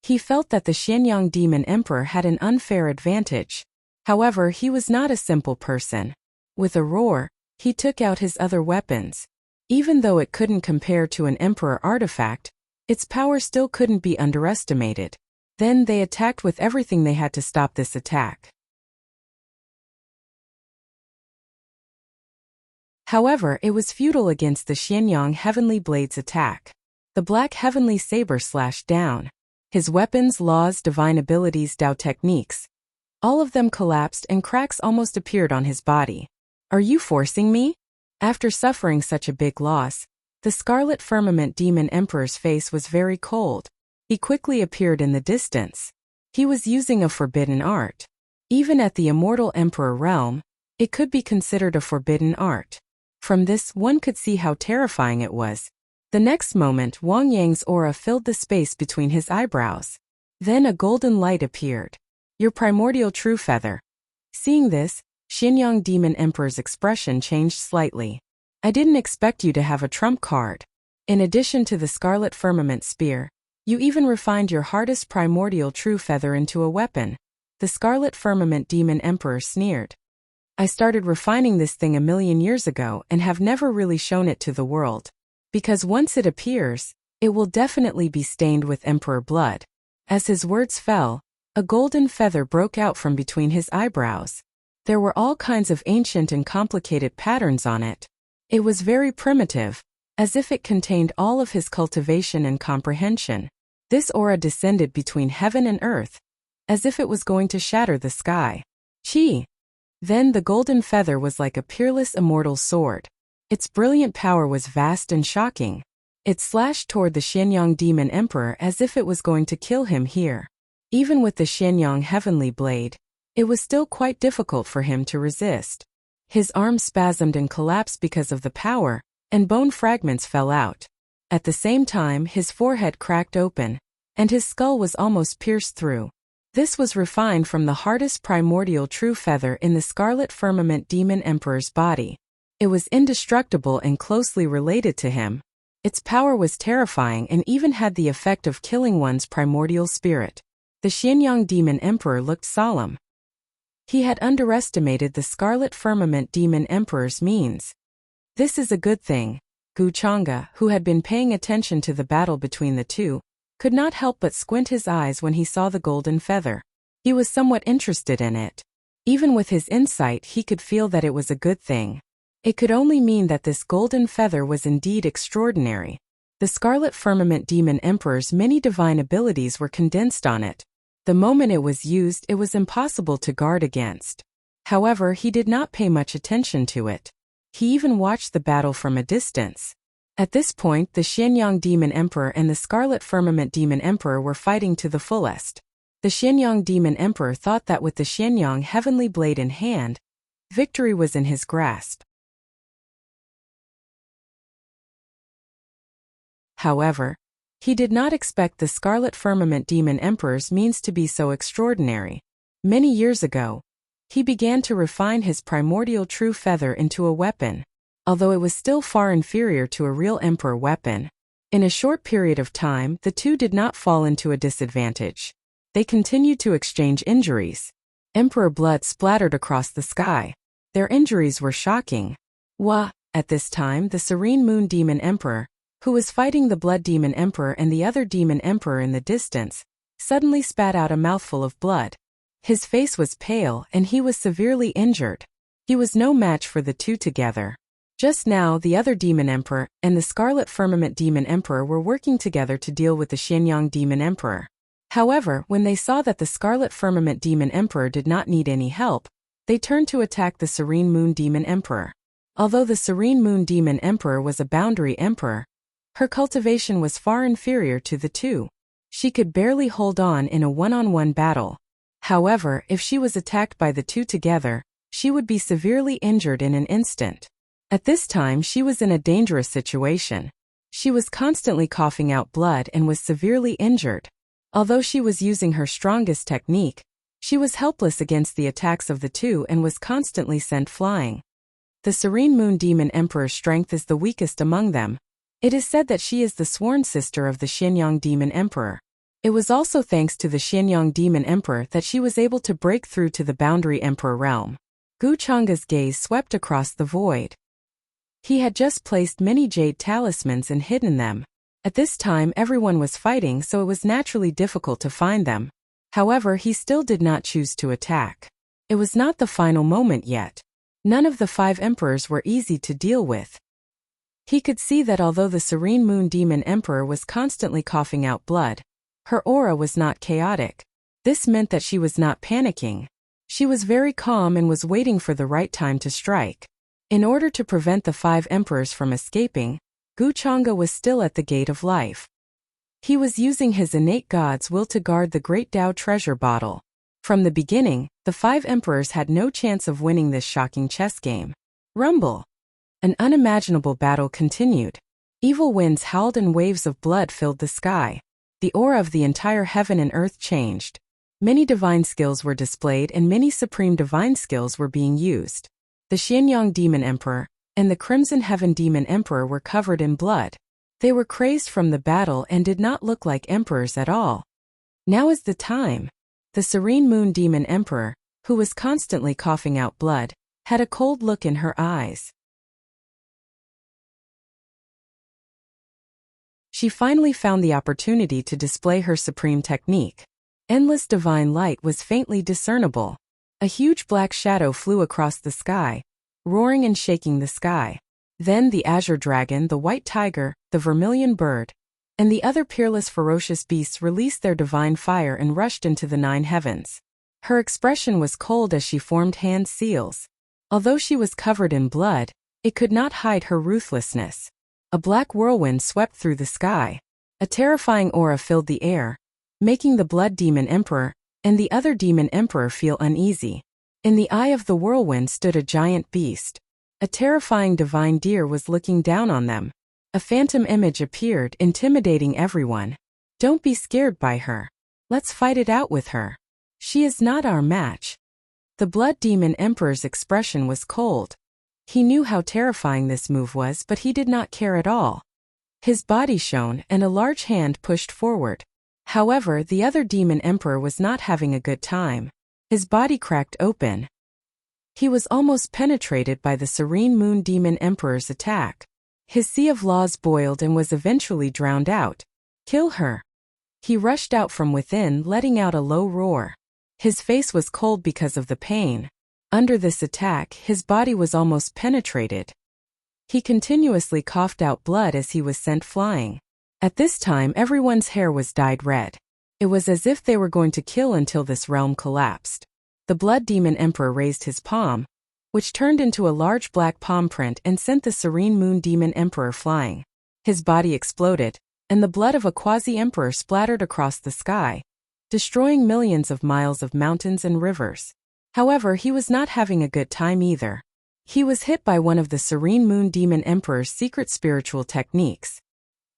He felt that the Xianyang Demon Emperor had an unfair advantage. However, he was not a simple person. With a roar, he took out his other weapons. Even though it couldn't compare to an Emperor artifact, its power still couldn't be underestimated. Then they attacked with everything they had to stop this attack. However, it was futile against the Xianyang Heavenly Blade's attack. The black heavenly saber slashed down. His weapons, laws, divine abilities, Dao techniques. All of them collapsed and cracks almost appeared on his body. Are you forcing me? After suffering such a big loss, the Scarlet Firmament Demon Emperor's face was very cold. He quickly appeared in the distance. He was using a forbidden art. Even at the Immortal Emperor realm, it could be considered a forbidden art. From this, one could see how terrifying it was. The next moment, Wang Yang's aura filled the space between his eyebrows. Then a golden light appeared. Your primordial true feather. Seeing this, Xianyang Demon Emperor's expression changed slightly. I didn't expect you to have a trump card. In addition to the Scarlet Firmament Spear, you even refined your hardest primordial true feather into a weapon. The Scarlet Firmament Demon Emperor sneered. I started refining this thing 1,000,000 years ago and have never really shown it to the world. Because once it appears, it will definitely be stained with Emperor blood. As his words fell, a golden feather broke out from between his eyebrows. There were all kinds of ancient and complicated patterns on it. It was very primitive, as if it contained all of his cultivation and comprehension. This aura descended between heaven and earth, as if it was going to shatter the sky. Chi! Then the golden feather was like a peerless immortal sword. Its brilliant power was vast and shocking. It slashed toward the Xianyang Demon Emperor as if it was going to kill him here. Even with the Xianyang Heavenly Blade, it was still quite difficult for him to resist. His arm spasmed and collapsed because of the power, and bone fragments fell out. At the same time, his forehead cracked open, and his skull was almost pierced through. This was refined from the hardest primordial true feather in the Scarlet Firmament Demon Emperor's body. It was indestructible and closely related to him. Its power was terrifying and even had the effect of killing one's primordial spirit. The Xianyang Demon Emperor looked solemn. He had underestimated the Scarlet Firmament Demon Emperor's means. This is a good thing. Gu Chang'e, who had been paying attention to the battle between the two, could not help but squint his eyes when he saw the golden feather. He was somewhat interested in it. Even with his insight, he could feel that it was a good thing. It could only mean that this golden feather was indeed extraordinary. The Scarlet Firmament Demon Emperor's many divine abilities were condensed on it. The moment it was used, it was impossible to guard against. However, he did not pay much attention to it. He even watched the battle from a distance. At this point, the Xianyang Demon Emperor and the Scarlet Firmament Demon Emperor were fighting to the fullest. The Xianyang Demon Emperor thought that with the Xianyang Heavenly Blade in hand, victory was in his grasp. However, he did not expect the Scarlet Firmament Demon Emperor's means to be so extraordinary. Many years ago, he began to refine his primordial true feather into a weapon, although it was still far inferior to a real emperor weapon. In a short period of time, the two did not fall into a disadvantage. They continued to exchange injuries. Emperor blood splattered across the sky. Their injuries were shocking. At this time, the Serene Moon Demon Emperor, who was fighting the Blood Demon Emperor and the other Demon Emperor in the distance, suddenly spat out a mouthful of blood. His face was pale and he was severely injured. He was no match for the two together. Just now, the other Demon Emperor and the Scarlet Firmament Demon Emperor were working together to deal with the Xianyang Demon Emperor. However, when they saw that the Scarlet Firmament Demon Emperor did not need any help, they turned to attack the Serene Moon Demon Emperor. Although the Serene Moon Demon Emperor was a boundary emperor, her cultivation was far inferior to the two. She could barely hold on in a one-on-one battle. However, if she was attacked by the two together, she would be severely injured in an instant. At this time, she was in a dangerous situation. She was constantly coughing out blood and was severely injured. Although she was using her strongest technique, she was helpless against the attacks of the two and was constantly sent flying. The Serene Moon Demon Emperor's strength is the weakest among them. It is said that she is the sworn sister of the Xianyang Demon Emperor. It was also thanks to the Xianyang Demon Emperor that she was able to break through to the boundary emperor realm. Gu Chang'e's gaze swept across the void. He had just placed many jade talismans and hidden them. At this time, everyone was fighting, so it was naturally difficult to find them. However, he still did not choose to attack. It was not the final moment yet. None of the 5 emperors were easy to deal with. He could see that although the Serene Moon Demon Emperor was constantly coughing out blood, her aura was not chaotic. This meant that she was not panicking. She was very calm and was waiting for the right time to strike. In order to prevent the 5 emperors from escaping, Gu Chang'e was still at the gate of life. He was using his innate god's will to guard the Great Tao treasure bottle. From the beginning, the 5 emperors had no chance of winning this shocking chess game. Rumble! An unimaginable battle continued. Evil winds howled and waves of blood filled the sky. The aura of the entire heaven and earth changed. Many divine skills were displayed and many supreme divine skills were being used. The Xianyang Demon Emperor and the Crimson Heaven Demon Emperor were covered in blood. They were crazed from the battle and did not look like emperors at all. Now is the time. The Serene Moon Demon Emperor, who was constantly coughing out blood, had a cold look in her eyes. She finally found the opportunity to display her supreme technique. Endless divine light was faintly discernible. A huge black shadow flew across the sky, roaring and shaking the sky. Then the azure dragon, the white tiger, the vermilion bird, and the other peerless ferocious beasts released their divine fire and rushed into the 9 heavens. Her expression was cold as she formed hand seals. Although she was covered in blood, it could not hide her ruthlessness. A black whirlwind swept through the sky. A terrifying aura filled the air, making the Blood Demon Emperor and the other Demon Emperor feel uneasy. In the eye of the whirlwind stood a giant beast. A terrifying divine deer was looking down on them. A phantom image appeared, intimidating everyone. Don't be scared by her. Let's fight it out with her. She is not our match. The Blood Demon Emperor's expression was cold. He knew how terrifying this move was, but he did not care at all. His body shone, and a large hand pushed forward. However, the other Demon Emperor was not having a good time. His body cracked open. He was almost penetrated by the Serene Moon Demon Emperor's attack. His sea of laws boiled and was eventually drowned out. Kill her. He rushed out from within, letting out a low roar. His face was cold because of the pain. Under this attack, his body was almost penetrated. He continuously coughed out blood as he was sent flying. At this time, everyone's hair was dyed red. It was as if they were going to kill until this realm collapsed. The Blood Demon Emperor raised his palm, which turned into a large black palm print and sent the Serene Moon Demon Emperor flying. His body exploded, and the blood of a quasi-emperor splattered across the sky, destroying millions of miles of mountains and rivers. However, he was not having a good time either. He was hit by one of the Serene Moon Demon Emperor's secret spiritual techniques.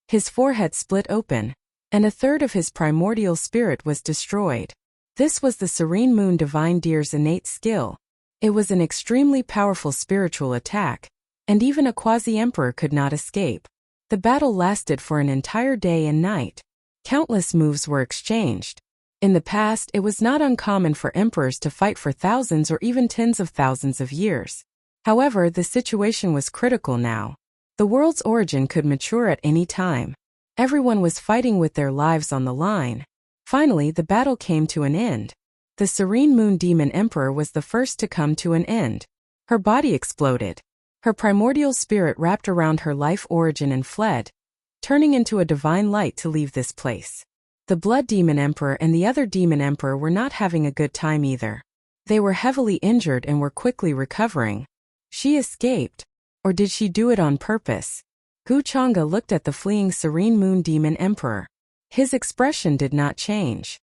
His forehead split open, and a third of his primordial spirit was destroyed. This was the Serene Moon Divine Deer's innate skill. It was an extremely powerful spiritual attack, and even a quasi-emperor could not escape. The battle lasted for an entire day and night. Countless moves were exchanged. In the past, it was not uncommon for emperors to fight for thousands or even tens of thousands of years. However, the situation was critical now. The world's origin could mature at any time. Everyone was fighting with their lives on the line. Finally, the battle came to an end. The Serene Moon Demon Emperor was the first to come to an end. Her body exploded. Her primordial spirit wrapped around her life origin and fled, turning into a divine light to leave this place. The Blood Demon Emperor and the other Demon Emperor were not having a good time either. They were heavily injured and were quickly recovering. She escaped. Or did she do it on purpose? Wuxia looked at the fleeing Serene Moon Demon Emperor. His expression did not change.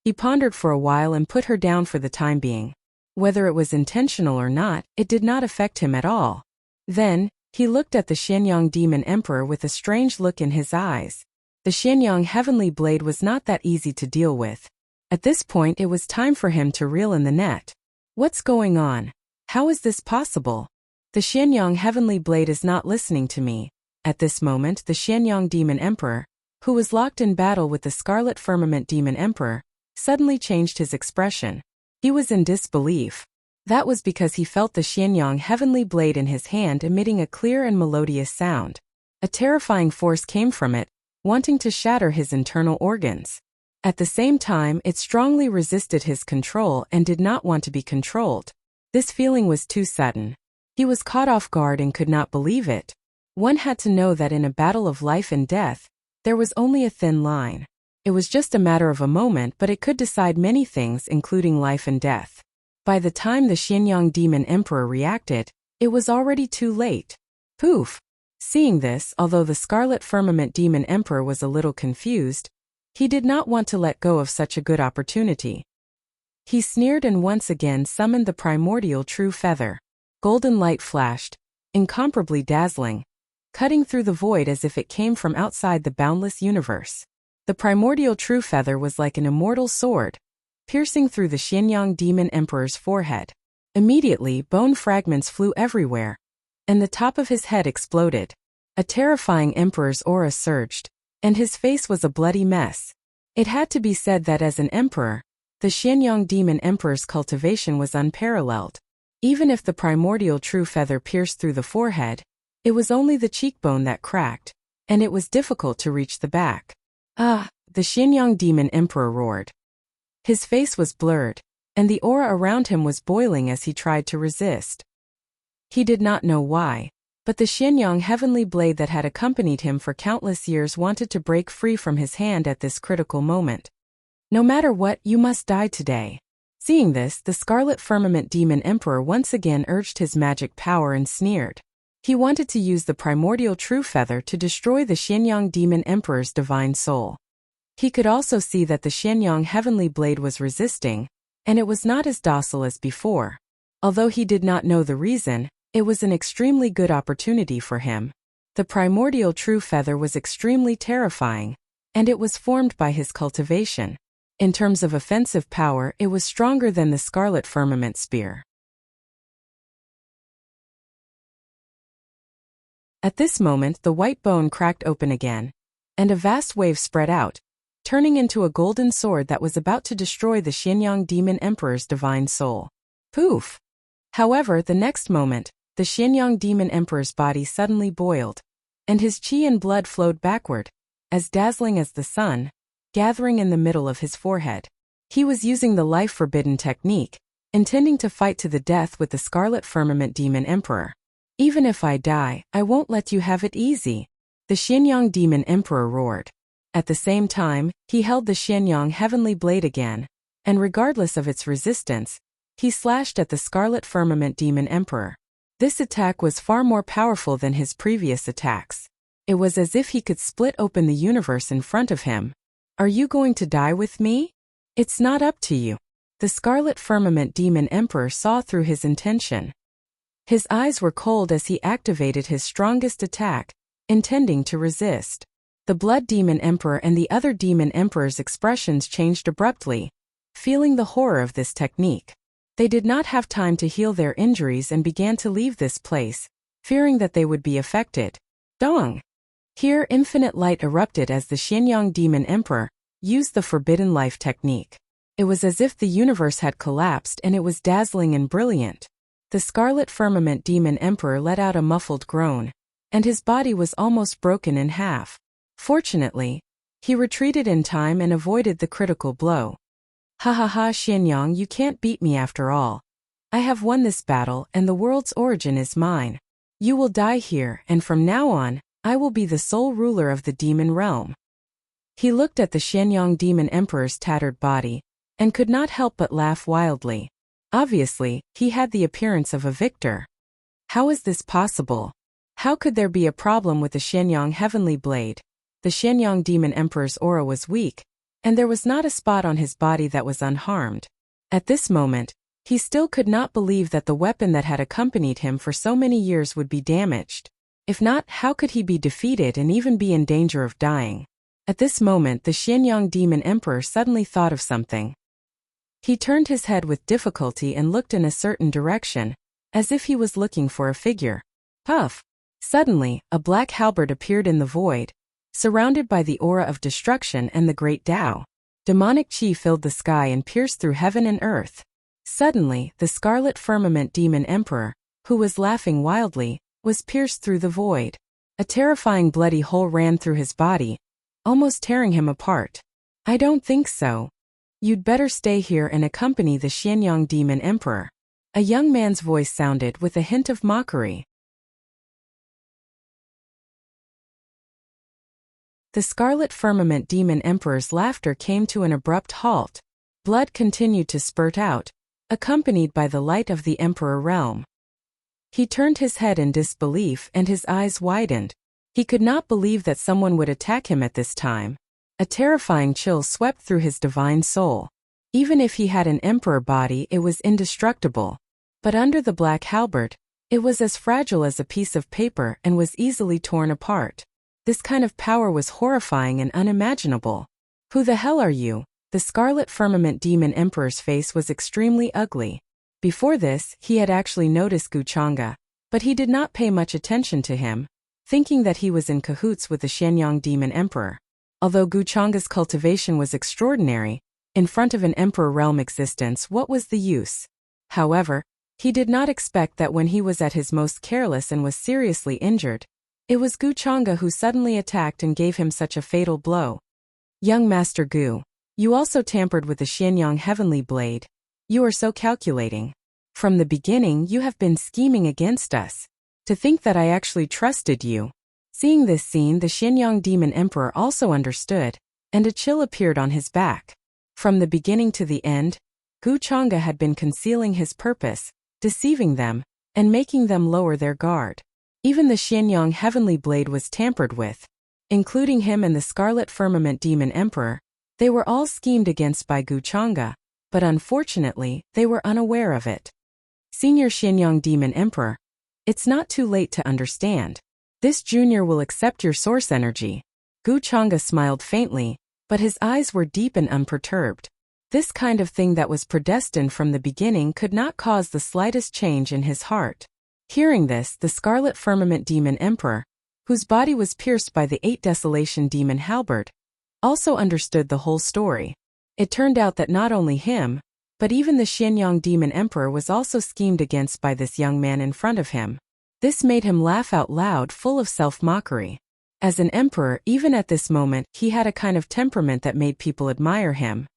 He pondered for a while and put her down for the time being. Whether it was intentional or not, it did not affect him at all. Then, he looked at the Xianyang Demon Emperor with a strange look in his eyes. The Xianyang Heavenly Blade was not that easy to deal with. At this point, it was time for him to reel in the net. What's going on? How is this possible? The Xianyang Heavenly Blade is not listening to me. At this moment, the Xianyang Demon Emperor, who was locked in battle with the Scarlet Firmament Demon Emperor, suddenly changed his expression. He was in disbelief. That was because he felt the Xianyang Heavenly Blade in his hand emitting a clear and melodious sound. A terrifying force came from it, wanting to shatter his internal organs. At the same time, it strongly resisted his control and did not want to be controlled. This feeling was too sudden. He was caught off guard and could not believe it. One had to know that in a battle of life and death, there was only a thin line. It was just a matter of a moment, but it could decide many things, including life and death. By the time the Xianyang Demon Emperor reacted, it was already too late. Poof! Seeing this, although the Scarlet Firmament Demon Emperor was a little confused, he did not want to let go of such a good opportunity. He sneered and once again summoned the primordial true feather. Golden light flashed, incomparably dazzling, cutting through the void as if it came from outside the boundless universe. The primordial true feather was like an immortal sword, piercing through the Xianyang Demon Emperor's forehead. Immediately, bone fragments flew everywhere, and the top of his head exploded. A terrifying emperor's aura surged, and his face was a bloody mess. It had to be said that as an emperor, the Xianyang Demon Emperor's cultivation was unparalleled. Even if the primordial true feather pierced through the forehead, it was only the cheekbone that cracked, and it was difficult to reach the back. Ah! The Xianyang Demon Emperor roared. His face was blurred, and the aura around him was boiling as he tried to resist. He did not know why, but the Xianyang Heavenly Blade that had accompanied him for countless years wanted to break free from his hand at this critical moment. No matter what, you must die today. Seeing this, the Scarlet Firmament Demon Emperor once again urged his magic power and sneered. He wanted to use the primordial true feather to destroy the Xianyang Demon Emperor's divine soul. He could also see that the Xianyang heavenly blade was resisting, and it was not as docile as before. Although he did not know the reason, it was an extremely good opportunity for him. The primordial true feather was extremely terrifying, and it was formed by his cultivation. In terms of offensive power, it was stronger than the scarlet firmament spear. At this moment, the white bone cracked open again, and a vast wave spread out, turning into a golden sword that was about to destroy the Xianyang Demon Emperor's divine soul. Poof! However, the next moment, the Xianyang Demon Emperor's body suddenly boiled, and his qi and blood flowed backward, as dazzling as the sun, gathering in the middle of his forehead. He was using the life-forbidden technique, intending to fight to the death with the Scarlet Firmament Demon Emperor. Even if I die, I won't let you have it easy, the Xianyang Demon Emperor roared. At the same time, he held the Xianyang heavenly blade again, and regardless of its resistance, he slashed at the Scarlet Firmament Demon Emperor. This attack was far more powerful than his previous attacks. It was as if he could split open the universe in front of him. Are you going to die with me? It's not up to you. The Scarlet Firmament Demon Emperor saw through his intention. His eyes were cold as he activated his strongest attack, intending to resist. The Blood Demon Emperor and the other Demon Emperor's expressions changed abruptly, feeling the horror of this technique. They did not have time to heal their injuries and began to leave this place, fearing that they would be affected. Dong! Here infinite light erupted as the Xianyang Demon Emperor used the Forbidden Life technique. It was as if the universe had collapsed and it was dazzling and brilliant. The Scarlet Firmament Demon Emperor let out a muffled groan, and his body was almost broken in half. Fortunately, he retreated in time and avoided the critical blow. Ha ha ha, Xianyang, you can't beat me after all. I have won this battle and the world's origin is mine. You will die here and from now on, I will be the sole ruler of the demon realm. He looked at the Xianyang Demon Emperor's tattered body, and could not help but laugh wildly. Obviously, he had the appearance of a victor. How is this possible? How could there be a problem with the Xianyang Heavenly Blade? The Xianyang Demon Emperor's aura was weak, and there was not a spot on his body that was unharmed. At this moment, he still could not believe that the weapon that had accompanied him for so many years would be damaged. If not, how could he be defeated and even be in danger of dying? At this moment, the Xianyang Demon Emperor suddenly thought of something. He turned his head with difficulty and looked in a certain direction, as if he was looking for a figure. Puff! Suddenly, a black halberd appeared in the void, surrounded by the aura of destruction and the great Tao. Demonic chi filled the sky and pierced through heaven and earth. Suddenly, the Scarlet Firmament Demon Emperor, who was laughing wildly, was pierced through the void. A terrifying bloody hole ran through his body, almost tearing him apart. I don't think so. You'd better stay here and accompany the Xianyang Demon Emperor. A young man's voice sounded with a hint of mockery. The Scarlet Firmament Demon Emperor's laughter came to an abrupt halt. Blood continued to spurt out, accompanied by the light of the Emperor realm. He turned his head in disbelief and his eyes widened. He could not believe that someone would attack him at this time. A terrifying chill swept through his divine soul. Even if he had an emperor body, it was indestructible. But under the black halberd, it was as fragile as a piece of paper and was easily torn apart. This kind of power was horrifying and unimaginable. Who the hell are you? The Scarlet Firmament Demon Emperor's face was extremely ugly. Before this, he had actually noticed Wuxia, but he did not pay much attention to him, thinking that he was in cahoots with the Xianyang Demon Emperor. Although Wuxia's cultivation was extraordinary, in front of an emperor realm existence, what was the use? However, he did not expect that when he was at his most careless and was seriously injured, it was Wuxia who suddenly attacked and gave him such a fatal blow. Young Master Gu, you also tampered with the Xianyang Heavenly Blade. You are so calculating. From the beginning you have been scheming against us. To think that I actually trusted you. Seeing this scene, the Xianyang Demon Emperor also understood, and a chill appeared on his back. From the beginning to the end, Wuxia had been concealing his purpose, deceiving them, and making them lower their guard. Even the Xianyang Heavenly Blade was tampered with. including him and the Scarlet Firmament Demon Emperor. They were all schemed against by Guchanga, but unfortunately, they were unaware of it. Senior Xianyang Demon Emperor. It's not too late to understand. This junior will accept your source energy. Guchanga smiled faintly, but his eyes were deep and unperturbed. This kind of thing that was predestined from the beginning could not cause the slightest change in his heart. Hearing this, the Scarlet Firmament Demon Emperor, whose body was pierced by the 8 Desolation Demon halberd, also understood the whole story. It turned out that not only him, but even the Xianyang Demon Emperor was also schemed against by this young man in front of him. This made him laugh out loud, full of self-mockery. As an emperor, even at this moment, he had a kind of temperament that made people admire him.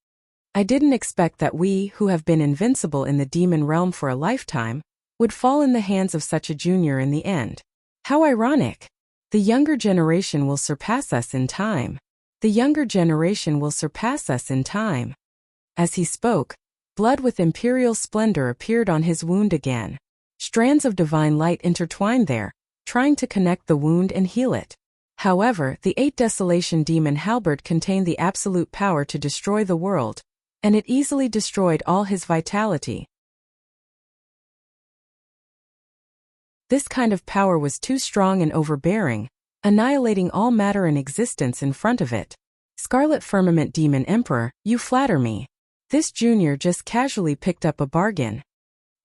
I didn't expect that we, who have been invincible in the demon realm for a lifetime, would fall in the hands of such a junior in the end. How ironic! The younger generation will surpass us in time. The younger generation will surpass us in time. As he spoke, blood with imperial splendor appeared on his wound again. Strands of divine light intertwined there, trying to connect the wound and heal it. However, the 8 Desolation Demon halberd contained the absolute power to destroy the world, and it easily destroyed all his vitality. This kind of power was too strong and overbearing, annihilating all matter in existence in front of it. Scarlet Firmament Demon Emperor, you flatter me. This junior just casually picked up a bargain.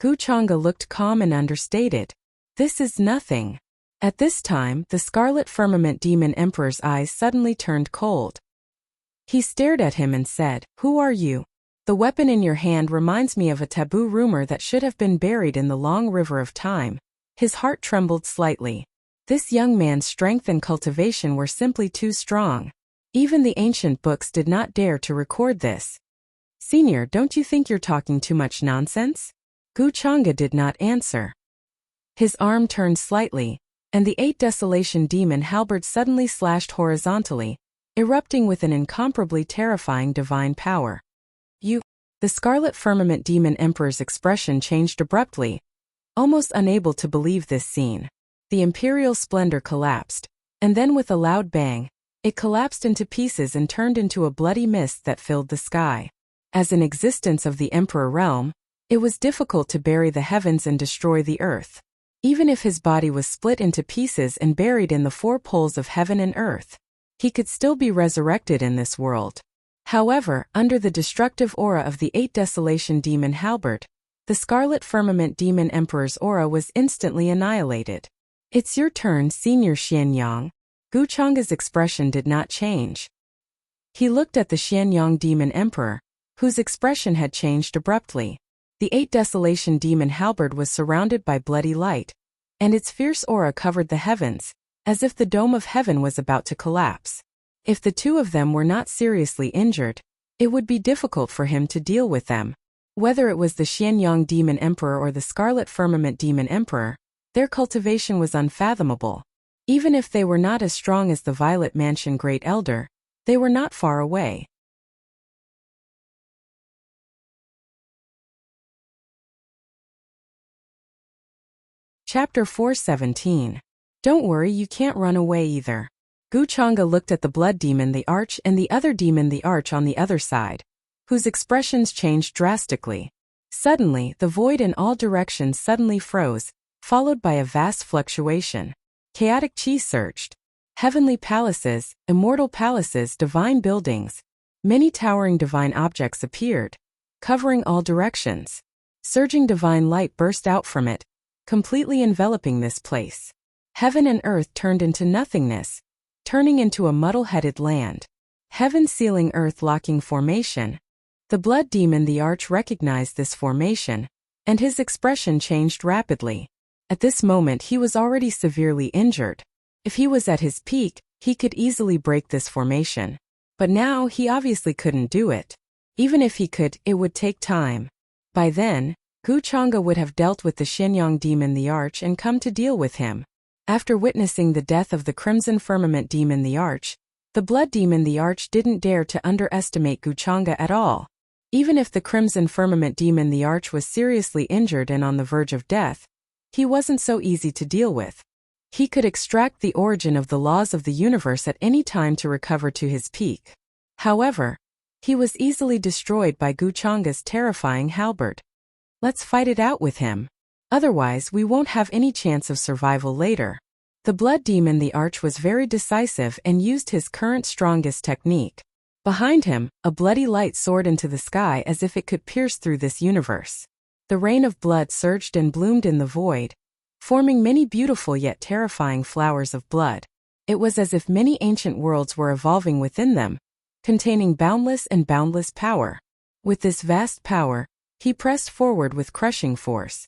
Guchanga looked calm and understated. This is nothing. At this time, the Scarlet Firmament Demon Emperor's eyes suddenly turned cold. He stared at him and said, "Who are you? The weapon in your hand reminds me of a taboo rumor that should have been buried in the long river of time." His heart trembled slightly. This young man's strength and cultivation were simply too strong. Even the ancient books did not dare to record this. "Senior, don't you think you're talking too much nonsense?" Guchanga did not answer. His arm turned slightly, and the 8 Desolation Demon halberd suddenly slashed horizontally, erupting with an incomparably terrifying divine power. "You..." The Scarlet Firmament Demon Emperor's expression changed abruptly, almost unable to believe this scene. The imperial splendor collapsed, and then with a loud bang, it collapsed into pieces and turned into a bloody mist that filled the sky. As an existence of the Emperor realm, it was difficult to bury the heavens and destroy the earth. Even if his body was split into pieces and buried in the 4 poles of heaven and earth, he could still be resurrected in this world. However, under the destructive aura of the 8 Desolation Demon halberd, the Scarlet Firmament Demon Emperor's aura was instantly annihilated. "It's your turn, Senior Xianyang." Guchanga's expression did not change. He looked at the Xianyang Demon Emperor, whose expression had changed abruptly. The 8 Desolation Demon halberd was surrounded by bloody light, and its fierce aura covered the heavens, as if the dome of heaven was about to collapse. If the two of them were not seriously injured, it would be difficult for him to deal with them. Whether it was the Xianyang Demon Emperor or the Scarlet Firmament Demon Emperor, their cultivation was unfathomable. Even if they were not as strong as the Violet Mansion Great Elder, they were not far away. Chapter 417. Don't worry, you can't run away either. Guchanga looked at the Blood Demon the Arch and the other demon the Arch on the other side, whose expressions changed drastically. Suddenly, the void in all directions suddenly froze, followed by a vast fluctuation. Chaotic chi surged. Heavenly palaces, immortal palaces, divine buildings, many towering divine objects appeared, covering all directions. Surging divine light burst out from it, completely enveloping this place. Heaven and earth turned into nothingness, turning into a muddle-headed land. Heaven sealing earth locking formation. The Blood Demon the Arch recognized this formation, and his expression changed rapidly. At this moment he was already severely injured. If he was at his peak, he could easily break this formation. But now he obviously couldn't do it. Even if he could, it would take time. By then, Guchanga would have dealt with the Xianyang Demon the Arch and come to deal with him. After witnessing the death of the Crimson Firmament Demon the Arch, the Blood Demon the Arch didn't dare to underestimate Guchanga at all. Even if the Crimson Firmament Demon the Arch was seriously injured and on the verge of death, he wasn't so easy to deal with. He could extract the origin of the laws of the universe at any time to recover to his peak. However, he was easily destroyed by Guchanga's terrifying halberd. Let's fight it out with him. Otherwise, we won't have any chance of survival later. The blood demon the Arch was very decisive and used his current strongest technique. Behind him, a bloody light soared into the sky as if it could pierce through this universe. The rain of blood surged and bloomed in the void, forming many beautiful yet terrifying flowers of blood. It was as if many ancient worlds were evolving within them, containing boundless and boundless power. With this vast power, he pressed forward with crushing force.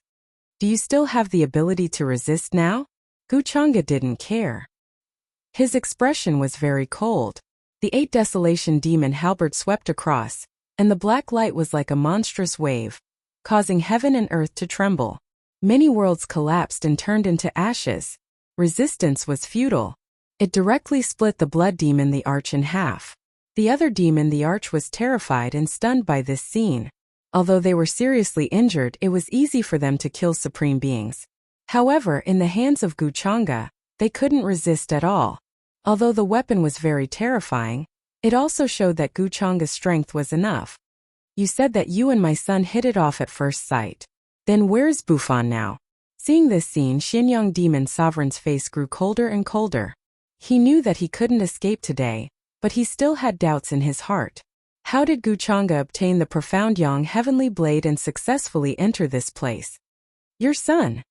Do you still have the ability to resist now? Guchanga didn't care. His expression was very cold. The 8 Desolation demon halberd swept across, and the black light was like a monstrous wave, causing heaven and earth to tremble. Many worlds collapsed and turned into ashes. Resistance was futile. It directly split the blood demon the Arch in half. The other demon the Arch was terrified and stunned by this scene. Although they were seriously injured, it was easy for them to kill supreme beings. However, in the hands of Guchanga, they couldn't resist at all. Although the weapon was very terrifying, it also showed that Guchanga's strength was enough. You said that you and my son hit it off at first sight. Then where's Bufan now? Seeing this scene, Xianyang Demon Sovereign's face grew colder and colder. He knew that he couldn't escape today, but he still had doubts in his heart. How did Guchanga obtain the profound Yang Heavenly Blade and successfully enter this place? Your son.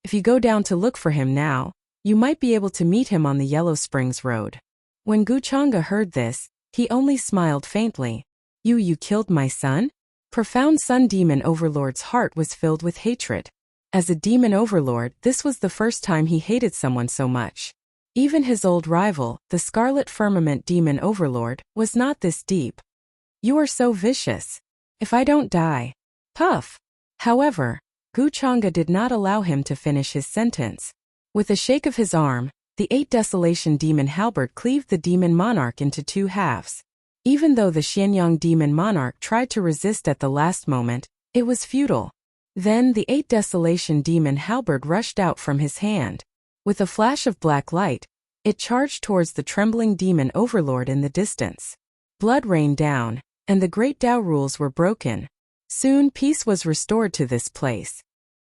If you go down to look for him now, you might be able to meet him on the Yellow Springs Road. When Guchanga heard this, he only smiled faintly. You killed my son? Profound Sun Demon Overlord's heart was filled with hatred. As a demon overlord, this was the first time he hated someone so much. Even his old rival, the Scarlet Firmament Demon Overlord, was not this deep. You are so vicious. If I don't die. Puff. However, Guchanga did not allow him to finish his sentence. With a shake of his arm, the 8 Desolation Demon halberd cleaved the Demon Monarch into 2 halves. Even though the Xianyang Demon Monarch tried to resist at the last moment, it was futile. Then the 8 Desolation Demon halberd rushed out from his hand. With a flash of black light, it charged towards the trembling demon overlord in the distance. Blood rained down, and the great Tao rules were broken. Soon peace was restored to this place.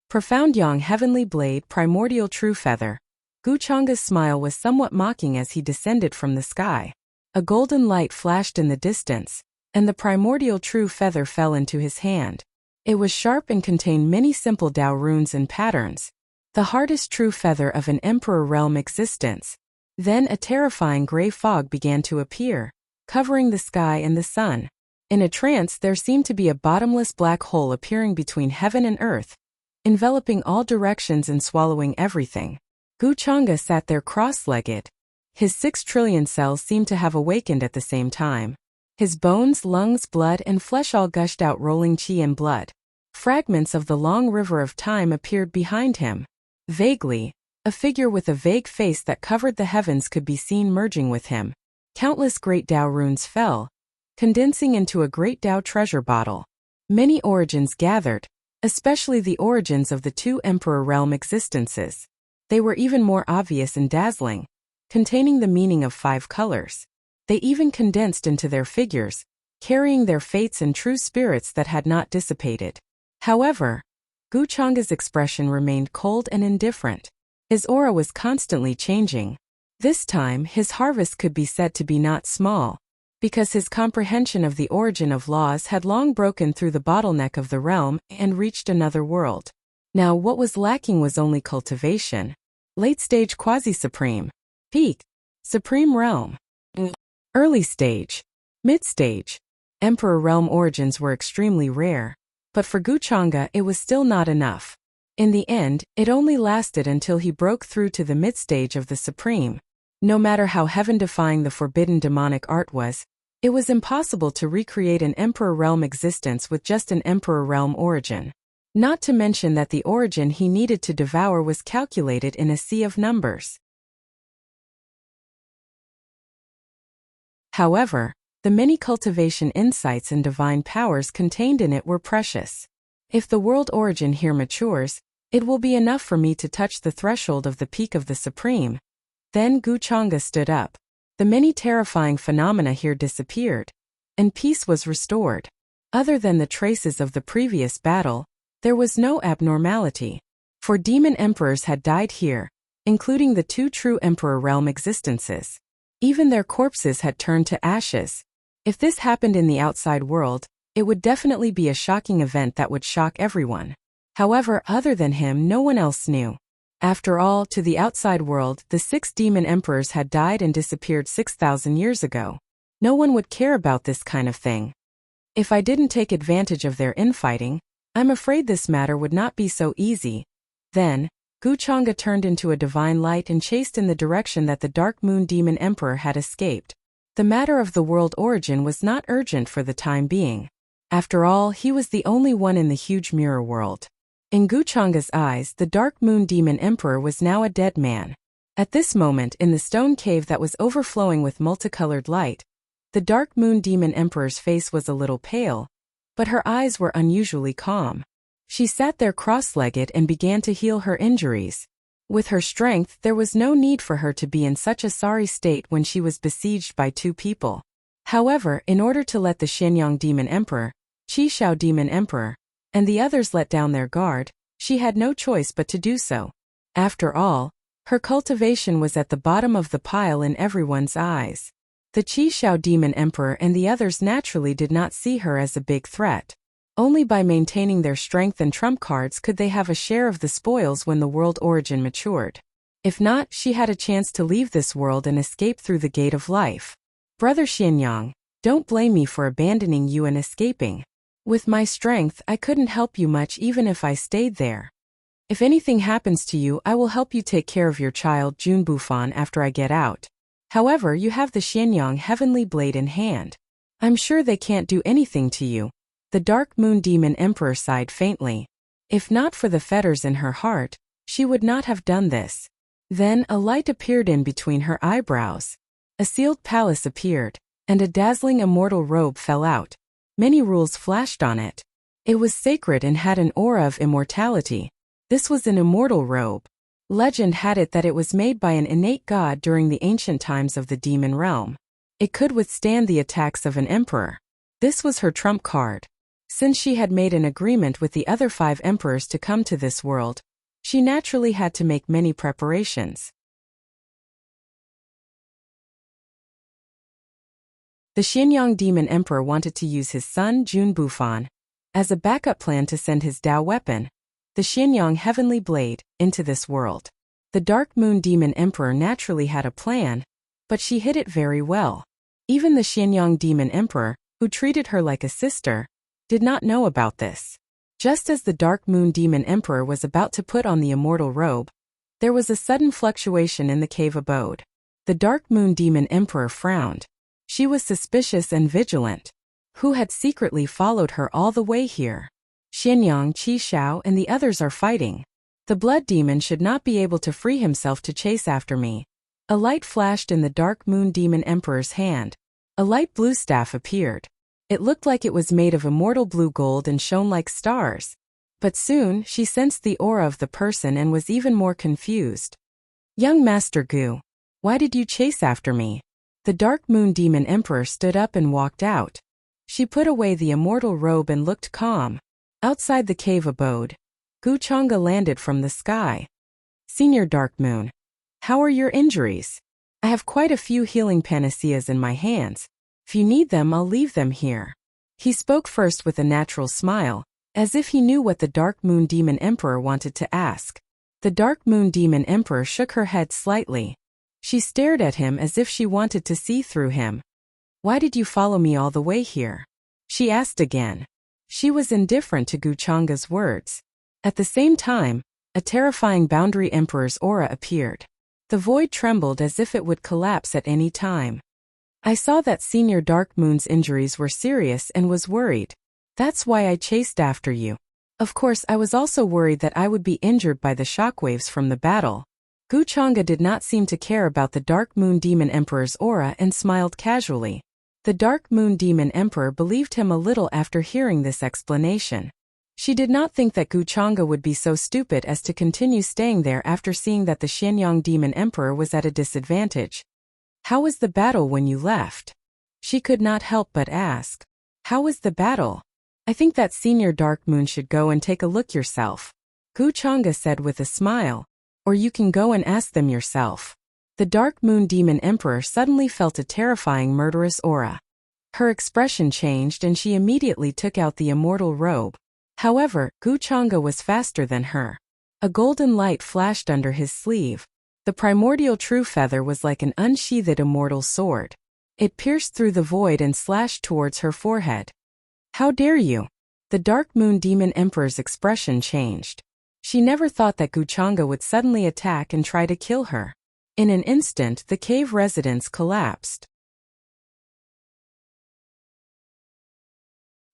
Profound Yang Heavenly Blade Primordial True Feather. Guchanga's smile was somewhat mocking as he descended from the sky. A golden light flashed in the distance, and the primordial true feather fell into his hand. It was sharp and contained many simple Tao runes and patterns. The hardest true feather of an Emperor realm existence. Then a terrifying gray fog began to appear, covering the sky and the sun. In a trance, there seemed to be a bottomless black hole appearing between heaven and earth, enveloping all directions and swallowing everything. Guchanga sat there cross-legged. His 6 trillion cells seemed to have awakened at the same time. His bones, lungs, blood, and flesh all gushed out rolling chi and blood. Fragments of the long river of time appeared behind him. Vaguely, a figure with a vague face that covered the heavens could be seen merging with him. Countless great Tao runes fell, condensing into a great Tao treasure bottle. Many origins gathered, especially the origins of the 2 Emperor realm existences. They were even more obvious and dazzling, containing the meaning of 5 colors. They even condensed into their figures, carrying their fates and true spirits that had not dissipated. However, Guchanga's expression remained cold and indifferent. His aura was constantly changing. This time, his harvest could be said to be not small, because his comprehension of the origin of laws had long broken through the bottleneck of the realm and reached another world. Now what was lacking was only cultivation. Late-stage quasi-supreme. Peak. Supreme realm. Early stage. Mid-stage. Emperor realm origins were extremely rare. But for Guchanga it was still not enough. In the end, it only lasted until he broke through to the mid-stage of the supreme. No matter how heaven-defying the forbidden demonic art was, it was impossible to recreate an Emperor realm existence with just an Emperor realm origin. Not to mention that the origin he needed to devour was calculated in a sea of numbers. However, the many cultivation insights and divine powers contained in it were precious. If the world origin here matures, It will be enough for me to touch the threshold of the peak of the Supreme. Then Guchanga stood up. The many terrifying phenomena here disappeared, and peace was restored. Other than the traces of the previous battle, there was no abnormality. 4 demon emperors had died here, including the 2 true emperor realm existences. Even their corpses had turned to ashes. If this happened in the outside world, it would definitely be a shocking event that would shock everyone. However, other than him, no one else knew. After all, to the outside world, the 6 demon emperors had died and disappeared 6,000 years ago. No one would care about this kind of thing. If I didn't take advantage of their infighting, I'm afraid this matter would not be so easy. Then, Guchanga turned into a divine light and chased in the direction that the Dark Moon Demon Emperor had escaped. The matter of the world origin was not urgent for the time being. After all, he was the only one in the huge mirror world. In Guchanga's eyes, the Dark Moon Demon Emperor was now a dead man. At this moment, in the stone cave that was overflowing with multicolored light, the Dark Moon Demon Emperor's face was a little pale, but her eyes were unusually calm. She sat there cross-legged and began to heal her injuries. With her strength, there was no need for her to be in such a sorry state when she was besieged by 2 people. However, in order to let the Xianyang Demon Emperor, Qi Shao Demon Emperor, and the others let down their guard, she had no choice but to do so. After all, her cultivation was at the bottom of the pile in everyone's eyes. The Qi Shao Demon Emperor and the others naturally did not see her as a big threat. Only by maintaining their strength and trump cards could they have a share of the spoils when the world origin matured. If not, she had a chance to leave this world and escape through the gate of life. Brother Xianyang, don't blame me for abandoning you and escaping. With my strength, I couldn't help you much even if I stayed there. If anything happens to you, I will help you take care of your child Jun Bufan after I get out. However, you have the Xianyang Heavenly Blade in hand. I'm sure they can't do anything to you. The Dark Moon Demon Emperor sighed faintly. If not for the fetters in her heart, she would not have done this. Then a light appeared in between her eyebrows. A sealed palace appeared, and a dazzling immortal robe fell out. Many rules flashed on it. It was sacred and had an aura of immortality. This was an immortal robe. Legend had it that it was made by an innate god during the ancient times of the demon realm. It could withstand the attacks of an emperor. This was her trump card. Since she had made an agreement with the other 5 emperors to come to this world, she naturally had to make many preparations. The Xianyang Demon Emperor wanted to use his son Jun Bufan as a backup plan to send his Dao weapon, the Xianyang Heavenly Blade, into this world. The Dark Moon Demon Emperor naturally had a plan, but she hid it very well. Even the Xianyang Demon Emperor, who treated her like a sister, did not know about this. Just as the Dark Moon Demon Emperor was about to put on the immortal robe, there was a sudden fluctuation in the cave abode. The Dark Moon Demon Emperor frowned. She was suspicious and vigilant. Who had secretly followed her all the way here? Xianyang, Qi Shao, and the others are fighting. The blood demon should not be able to free himself to chase after me. A light flashed in the Dark Moon Demon Emperor's hand. A light blue staff appeared. It looked like it was made of immortal blue gold and shone like stars. But soon, she sensed the aura of the person and was even more confused. Young Master Gu, why did you chase after me? The Dark Moon Demon Emperor stood up and walked out. She put away the immortal robe and looked calm. Outside the cave abode, Guchanga landed from the sky. Senior Dark Moon, how are your injuries? I have quite a few healing panaceas in my hands. If you need them, I'll leave them here. He spoke first with a natural smile, as if he knew what the Dark Moon Demon Emperor wanted to ask. The Dark Moon Demon Emperor shook her head slightly. She stared at him as if she wanted to see through him. Why did you follow me all the way here? She asked again. She was indifferent to Guchanga's words. At the same time, a terrifying Boundary Emperor's aura appeared. The void trembled as if it would collapse at any time. I saw that Senior Dark Moon's injuries were serious and was worried. That's why I chased after you. Of course, I was also worried that I would be injured by the shockwaves from the battle. Guchanga did not seem to care about the Dark Moon Demon Emperor's aura and smiled casually. The Dark Moon Demon Emperor believed him a little after hearing this explanation. She did not think that Guchanga would be so stupid as to continue staying there after seeing that the Xianyang Demon Emperor was at a disadvantage. How was the battle when you left? She could not help but ask. How was the battle? I think that Senior Dark Moon should go and take a look yourself, Guchanga said with a smile. Or you can go and ask them yourself. The Dark Moon Demon Emperor suddenly felt a terrifying murderous aura. Her expression changed and she immediately took out the immortal robe. However, Guchanga was faster than her. A golden light flashed under his sleeve. The primordial true feather was like an unsheathed immortal sword. It pierced through the void and slashed towards her forehead. How dare you? The Dark Moon Demon Emperor's expression changed. She never thought that Guchanga would suddenly attack and try to kill her. In an instant, the cave residence collapsed.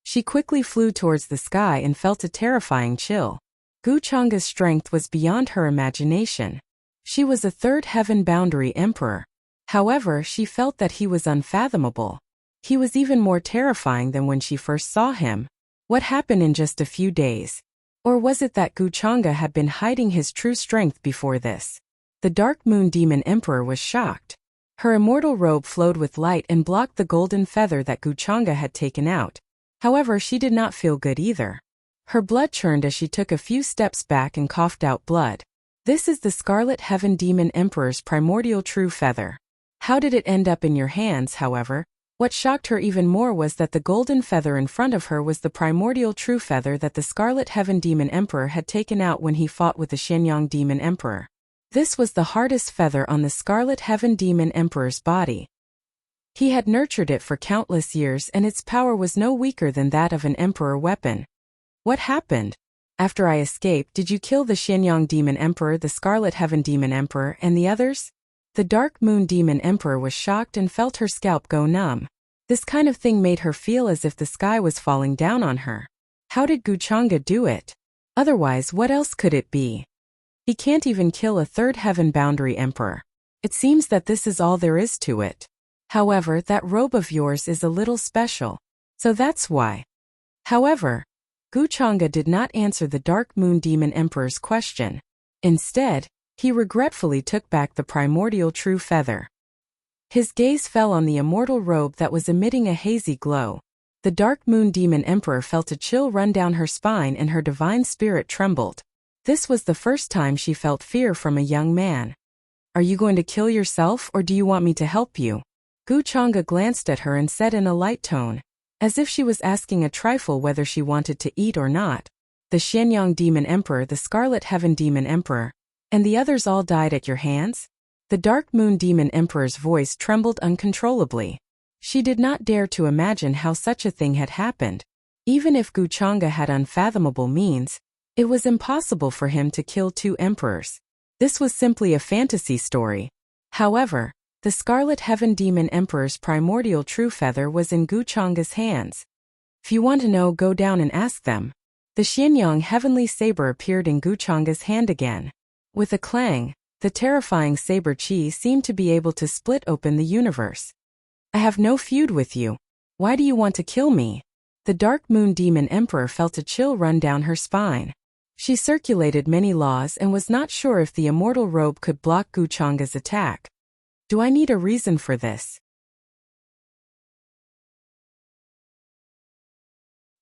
She quickly flew towards the sky and felt a terrifying chill. Guchanga's strength was beyond her imagination. She was a third heaven boundary emperor. However, she felt that he was unfathomable. He was even more terrifying than when she first saw him. What happened in just a few days? Or was it that Guchanga had been hiding his true strength before this? The Dark Moon Demon Emperor was shocked. Her immortal robe flowed with light and blocked the golden feather that Guchanga had taken out. However, she did not feel good either. Her blood churned as she took a few steps back and coughed out blood. This is the Scarlet Heaven Demon Emperor's primordial true feather. How did it end up in your hands, however? What shocked her even more was that the golden feather in front of her was the primordial true feather that the Scarlet Heaven Demon Emperor had taken out when he fought with the Xianyang Demon Emperor. This was the hardest feather on the Scarlet Heaven Demon Emperor's body. He had nurtured it for countless years and its power was no weaker than that of an emperor weapon. What happened? After I escaped, did you kill the Xianyang Demon Emperor, the Scarlet Heaven Demon Emperor, and the others? The Dark Moon Demon Emperor was shocked and felt her scalp go numb. This kind of thing made her feel as if the sky was falling down on her. How did Guchanga do it? Otherwise, what else could it be? He can't even kill a third heaven boundary emperor. It seems that this is all there is to it. However, that robe of yours is a little special. So that's why. However, Guchanga did not answer the Dark Moon Demon Emperor's question. Instead, he regretfully took back the primordial true feather. His gaze fell on the immortal robe that was emitting a hazy glow. The Dark Moon Demon Emperor felt a chill run down her spine and her divine spirit trembled. This was the first time she felt fear from a young man. Are you going to kill yourself or do you want me to help you? Guchanga glanced at her and said in a light tone, as if she was asking a trifle whether she wanted to eat or not. The Xianyang Demon Emperor, the Scarlet Heaven Demon Emperor, and the others all died at your hands? The Dark Moon Demon Emperor's voice trembled uncontrollably. She did not dare to imagine how such a thing had happened. Even if Guchanga had unfathomable means, it was impossible for him to kill two emperors. This was simply a fantasy story. However, the Scarlet Heaven Demon Emperor's primordial true feather was in Guchanga's hands. If you want to know, go down and ask them. The Xianyang Heavenly Saber appeared in Guchanga's hand again. With a clang, the terrifying saber chi seemed to be able to split open the universe. I have no feud with you. Why do you want to kill me? The Dark Moon Demon Emperor felt a chill run down her spine. She circulated many laws and was not sure if the immortal robe could block Guchanga's attack. Do I need a reason for this?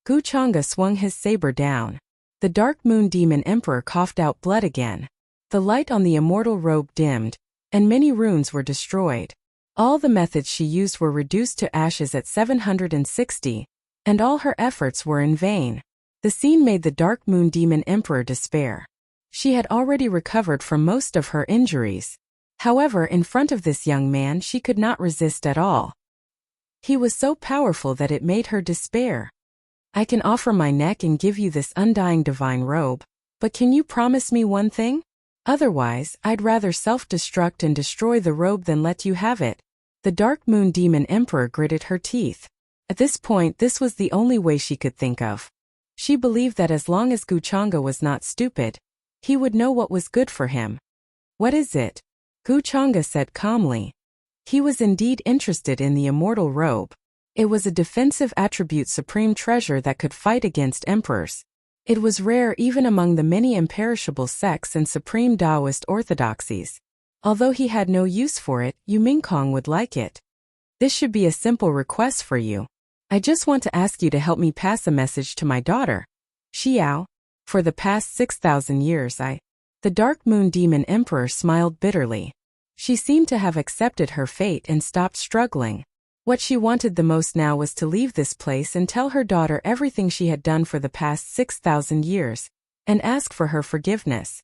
Guchanga swung his saber down. The Dark Moon Demon Emperor coughed out blood again. The light on the immortal robe dimmed, and many runes were destroyed. All the methods she used were reduced to ashes at 760, and all her efforts were in vain. The scene made the Dark Moon Demon Emperor despair. She had already recovered from most of her injuries. However, in front of this young man she could not resist at all. He was so powerful that it made her despair. I can offer my neck and give you this undying divine robe, but can you promise me one thing? Otherwise, I'd rather self-destruct and destroy the robe than let you have it. The Dark Moon Demon Emperor gritted her teeth. At this point, this was the only way she could think of. She believed that as long as Guchanga was not stupid, he would know what was good for him. What is it? Guchanga said calmly. He was indeed interested in the immortal robe. It was a defensive attribute, supreme treasure that could fight against emperors. It was rare even among the many imperishable sects and supreme Taoist orthodoxies. Although he had no use for it, Yu Mingkong would like it. This should be a simple request for you. I just want to ask you to help me pass a message to my daughter, Xiao. For the past 6,000 years The Dark Moon Demon Emperor smiled bitterly. She seemed to have accepted her fate and stopped struggling. What she wanted the most now was to leave this place and tell her daughter everything she had done for the past 6,000 years, and ask for her forgiveness.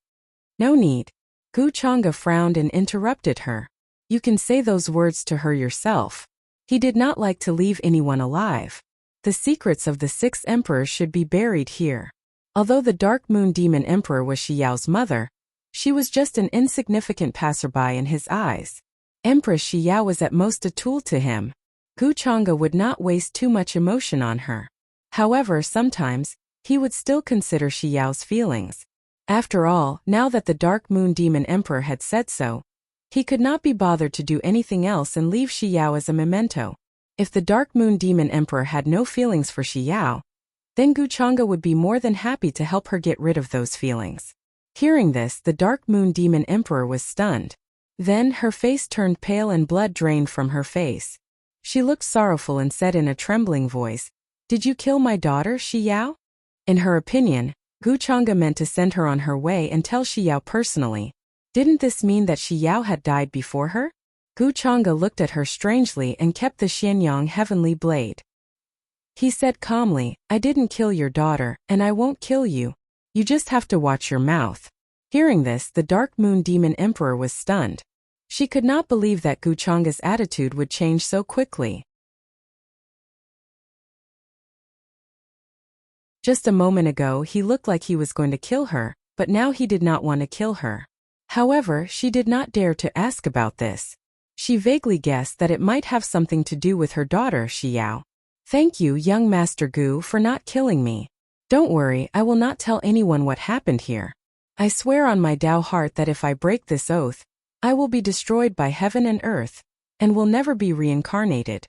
No need. Gu Chang'e frowned and interrupted her. You can say those words to her yourself. He did not like to leave anyone alive. The secrets of the 6 emperors should be buried here. Although the Dark Moon Demon Emperor was Xiao's mother, she was just an insignificant passerby in his eyes. Empress Xiao was at most a tool to him. Gu Chang'e would not waste too much emotion on her. However, sometimes, he would still consider Xiao's feelings. After all, now that the Dark Moon Demon Emperor had said so, he could not be bothered to do anything else and leave Xiao as a memento. If the Dark Moon Demon Emperor had no feelings for Xiao, then Gu Chang'e would be more than happy to help her get rid of those feelings. Hearing this, the Dark Moon Demon Emperor was stunned. Then, her face turned pale and blood drained from her face. She looked sorrowful and said in a trembling voice, "Did you kill my daughter, Xiao?" In her opinion, Gu Chang'e meant to send her on her way and tell Xiao personally. Didn't this mean that Xiao had died before her? Gu Chang'e looked at her strangely and kept the Xianyang heavenly blade. He said calmly, "I didn't kill your daughter, and I won't kill you. You just have to watch your mouth." Hearing this, the Dark Moon Demon Emperor was stunned. She could not believe that Gu Chang'e's attitude would change so quickly. Just a moment ago he looked like he was going to kill her, but now he did not want to kill her. However, she did not dare to ask about this. She vaguely guessed that it might have something to do with her daughter, Xiao. "Thank you, young Master Gu, for not killing me. Don't worry, I will not tell anyone what happened here. I swear on my Tao heart that if I break this oath, I will be destroyed by heaven and earth, and will never be reincarnated."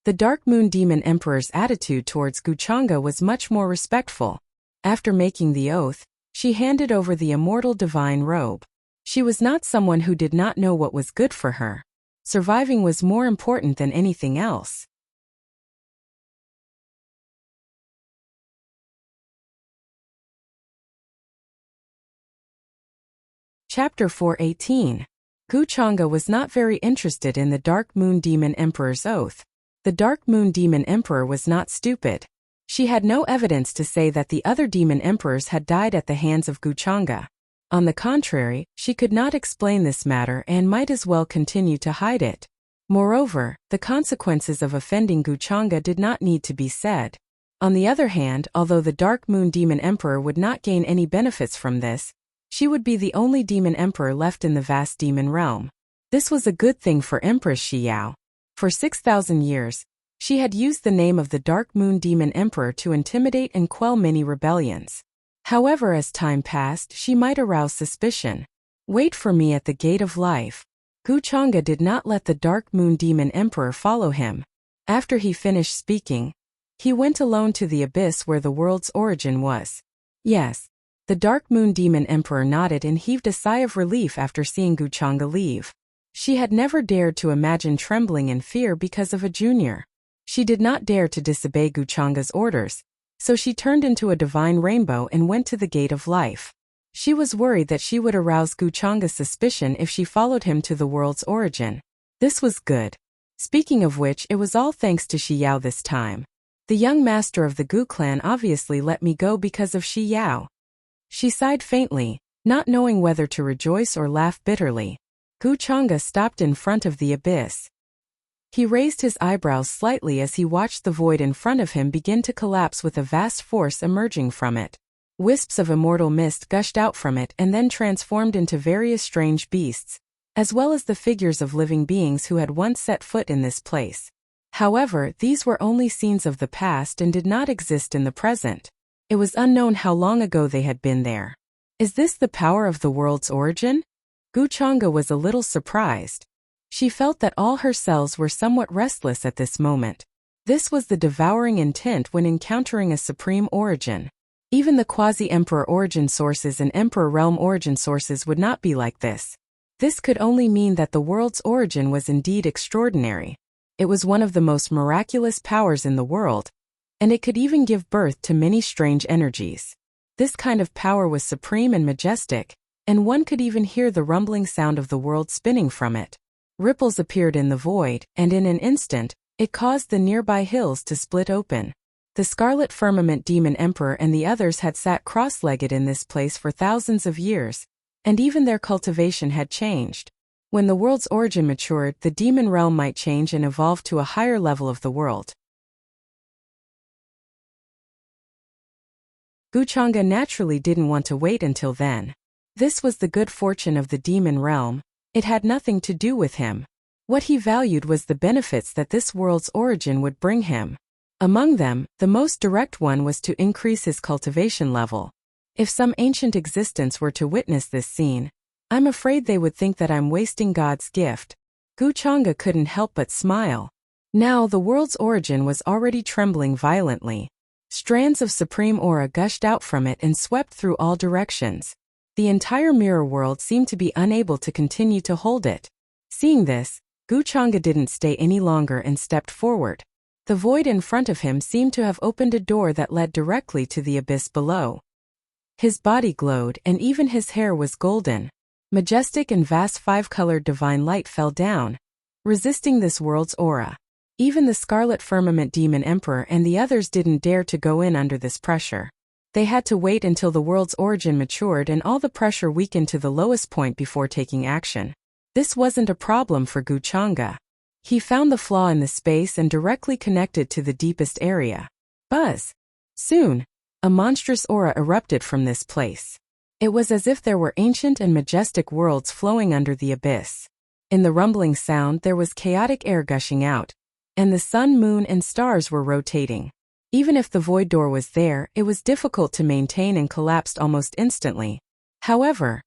The Dark Moon Demon Emperor's attitude towards Gu Chang'e was much more respectful. After making the oath, she handed over the immortal divine robe. She was not someone who did not know what was good for her. Surviving was more important than anything else. Chapter 418. Gu Chang'e was not very interested in the Dark Moon Demon Emperor's oath. The Dark Moon Demon Emperor was not stupid. She had no evidence to say that the other demon emperors had died at the hands of Gu Chang'e. On the contrary, she could not explain this matter and might as well continue to hide it. Moreover, the consequences of offending Gu Chang'e did not need to be said. On the other hand, although the Dark Moon Demon Emperor would not gain any benefits from this, she would be the only demon emperor left in the vast demon realm. This was a good thing for Empress Xiao. For 6,000 years, she had used the name of the Dark Moon Demon Emperor to intimidate and quell many rebellions. However, as time passed, she might arouse suspicion. "Wait for me at the gate of life." Gu Chang'e did not let the Dark Moon Demon Emperor follow him. After he finished speaking, he went alone to the abyss where the world's origin was. Yes. The Dark Moon Demon Emperor nodded and heaved a sigh of relief after seeing Gu Chang'e leave. She had never dared to imagine trembling in fear because of a junior. She did not dare to disobey Gu Chang'e's orders, so she turned into a divine rainbow and went to the gate of life. She was worried that she would arouse Gu Chang'e's suspicion if she followed him to the world's origin. This was good. Speaking of which, it was all thanks to Xiao this time. The young master of the Gu clan obviously let me go because of Xiao. She sighed faintly, not knowing whether to rejoice or laugh bitterly. Gu Chang'e stopped in front of the abyss. He raised his eyebrows slightly as he watched the void in front of him begin to collapse with a vast force emerging from it. Wisps of immortal mist gushed out from it and then transformed into various strange beasts, as well as the figures of living beings who had once set foot in this place. However, these were only scenes of the past and did not exist in the present. It was unknown how long ago they had been there. Is this the power of the world's origin? Gu Chang'e was a little surprised. She felt that all her cells were somewhat restless at this moment. This was the devouring intent when encountering a supreme origin. Even the quasi-emperor origin sources and emperor realm origin sources would not be like this. This could only mean that the world's origin was indeed extraordinary. It was one of the most miraculous powers in the world, and it could even give birth to many strange energies. This kind of power was supreme and majestic, and one could even hear the rumbling sound of the world spinning from it. Ripples appeared in the void, and in an instant, it caused the nearby hills to split open. The Scarlet Firmament Demon Emperor and the others had sat cross-legged in this place for thousands of years, and even their cultivation had changed. When the world's origin matured, the demon realm might change and evolve to a higher level of the world. Wuxia naturally didn't want to wait until then. This was the good fortune of the demon realm. It had nothing to do with him. What he valued was the benefits that this world's origin would bring him. Among them, the most direct one was to increase his cultivation level. If some ancient existence were to witness this scene, I'm afraid they would think that I'm wasting God's gift. Wuxia couldn't help but smile. Now the world's origin was already trembling violently. Strands of supreme aura gushed out from it and swept through all directions. The entire mirror world seemed to be unable to continue to hold it. Seeing this, Wuxia didn't stay any longer and stepped forward. The void in front of him seemed to have opened a door that led directly to the abyss below. His body glowed, and even his hair was golden. Majestic and vast five-colored divine light fell down, resisting this world's aura. Even the Scarlet Firmament Demon Emperor and the others didn't dare to go in under this pressure. They had to wait until the world's origin matured and all the pressure weakened to the lowest point before taking action. This wasn't a problem for Wuxia. He found the flaw in the space and directly connected to the deepest area. Buzz! Soon, a monstrous aura erupted from this place. It was as if there were ancient and majestic worlds flowing under the abyss. In the rumbling sound there was chaotic air gushing out, and the sun, moon, and stars were rotating. Even if the void door was there, it was difficult to maintain and collapsed almost instantly. However,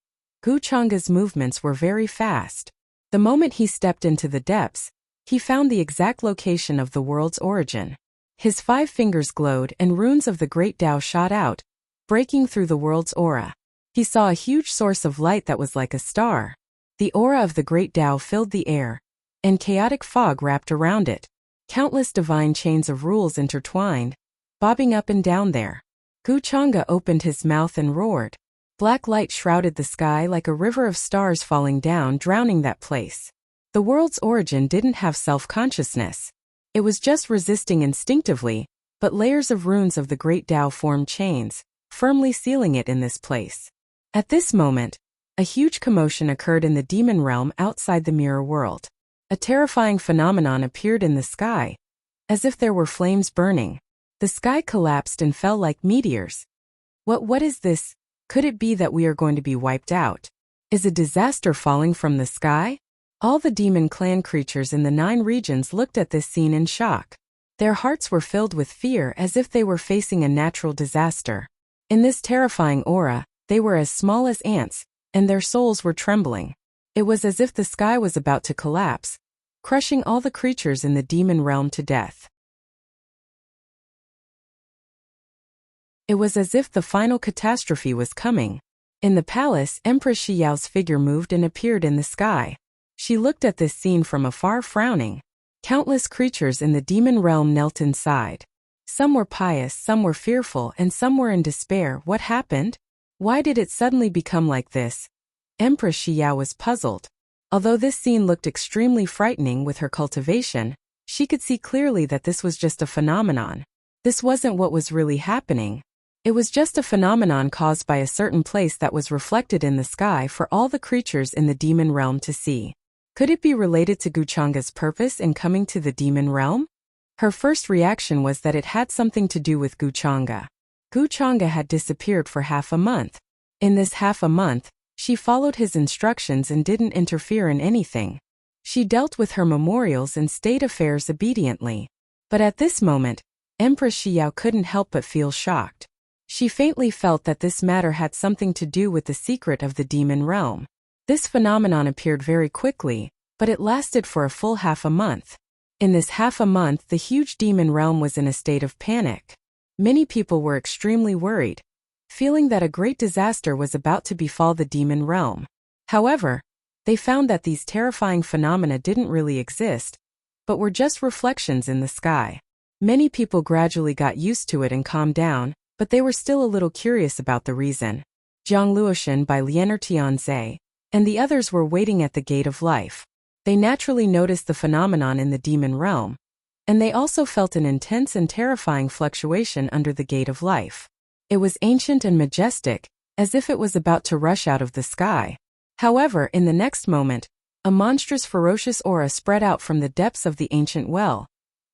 Wuxia's movements were very fast. The moment he stepped into the depths, he found the exact location of the world's origin. His 5 fingers glowed and runes of the great Tao shot out, breaking through the world's aura. He saw a huge source of light that was like a star. The aura of the great Tao filled the air, and chaotic fog wrapped around it. Countless divine chains of rules intertwined, bobbing up and down there. Wuxia opened his mouth and roared. Black light shrouded the sky like a river of stars falling down, drowning that place. The world's origin didn't have self-consciousness. It was just resisting instinctively, but layers of runes of the great Tao formed chains, firmly sealing it in this place. At this moment, a huge commotion occurred in the demon realm outside the mirror world. A terrifying phenomenon appeared in the sky, as if there were flames burning. The sky collapsed and fell like meteors. What is this? Could it be that we are going to be wiped out? Is a disaster falling from the sky? All the demon clan creatures in the 9 regions looked at this scene in shock. Their hearts were filled with fear as if they were facing a natural disaster. In this terrifying aura, they were as small as ants, and their souls were trembling. It was as if the sky was about to collapse, crushing all the creatures in the demon realm to death. It was as if the final catastrophe was coming. In the palace, Empress Xiao's figure moved and appeared in the sky. She looked at this scene from afar, frowning. Countless creatures in the demon realm knelt inside. Some were pious, some were fearful, and some were in despair. What happened? Why did it suddenly become like this? Empress Xiao was puzzled. Although this scene looked extremely frightening with her cultivation, she could see clearly that this was just a phenomenon. This wasn't what was really happening. It was just a phenomenon caused by a certain place that was reflected in the sky for all the creatures in the demon realm to see. Could it be related to Wuxia's purpose in coming to the demon realm? Her first reaction was that it had something to do with Wuxia. Wuxia had disappeared for half a month. In this half a month, she followed his instructions and didn't interfere in anything. She dealt with her memorials and state affairs obediently. But at this moment, Empress Xiao couldn't help but feel shocked. She faintly felt that this matter had something to do with the secret of the demon realm. This phenomenon appeared very quickly, but it lasted for a full half a month. In this half a month, the huge demon realm was in a state of panic. Many people were extremely worried. feeling that a great disaster was about to befall the demon realm. However, they found that these terrifying phenomena didn't really exist, but were just reflections in the sky. Many people gradually got used to it and calmed down, but they were still a little curious about the reason. Jiang Luoshan by Lianer Tianze, and the others were waiting at the gate of life. They naturally noticed the phenomenon in the demon realm, and they also felt an intense and terrifying fluctuation under the gate of life. It was ancient and majestic, as if it was about to rush out of the sky. However, in the next moment, a monstrous ferocious aura spread out from the depths of the ancient well,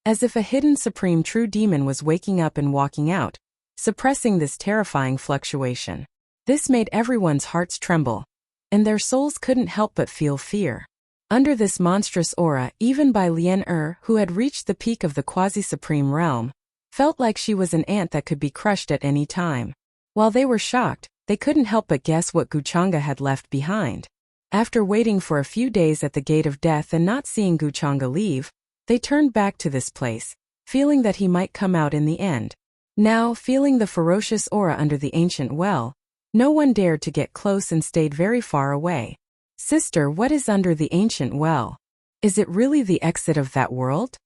as if a hidden supreme true demon was waking up and walking out, suppressing this terrifying fluctuation. This made everyone's hearts tremble, and their souls couldn't help but feel fear. Under this monstrous aura, even Bai Lian, who had reached the peak of the quasi-supreme realm, felt like she was an ant that could be crushed at any time. While they were shocked, they couldn't help but guess what Guchanga had left behind. After waiting for a few days at the gate of death and not seeing Guchanga leave, they turned back to this place, feeling that he might come out in the end. Now, feeling the ferocious aura under the ancient well, no one dared to get close and stayed very far away. Sister, what is under the ancient well? Is it really the exit of that world?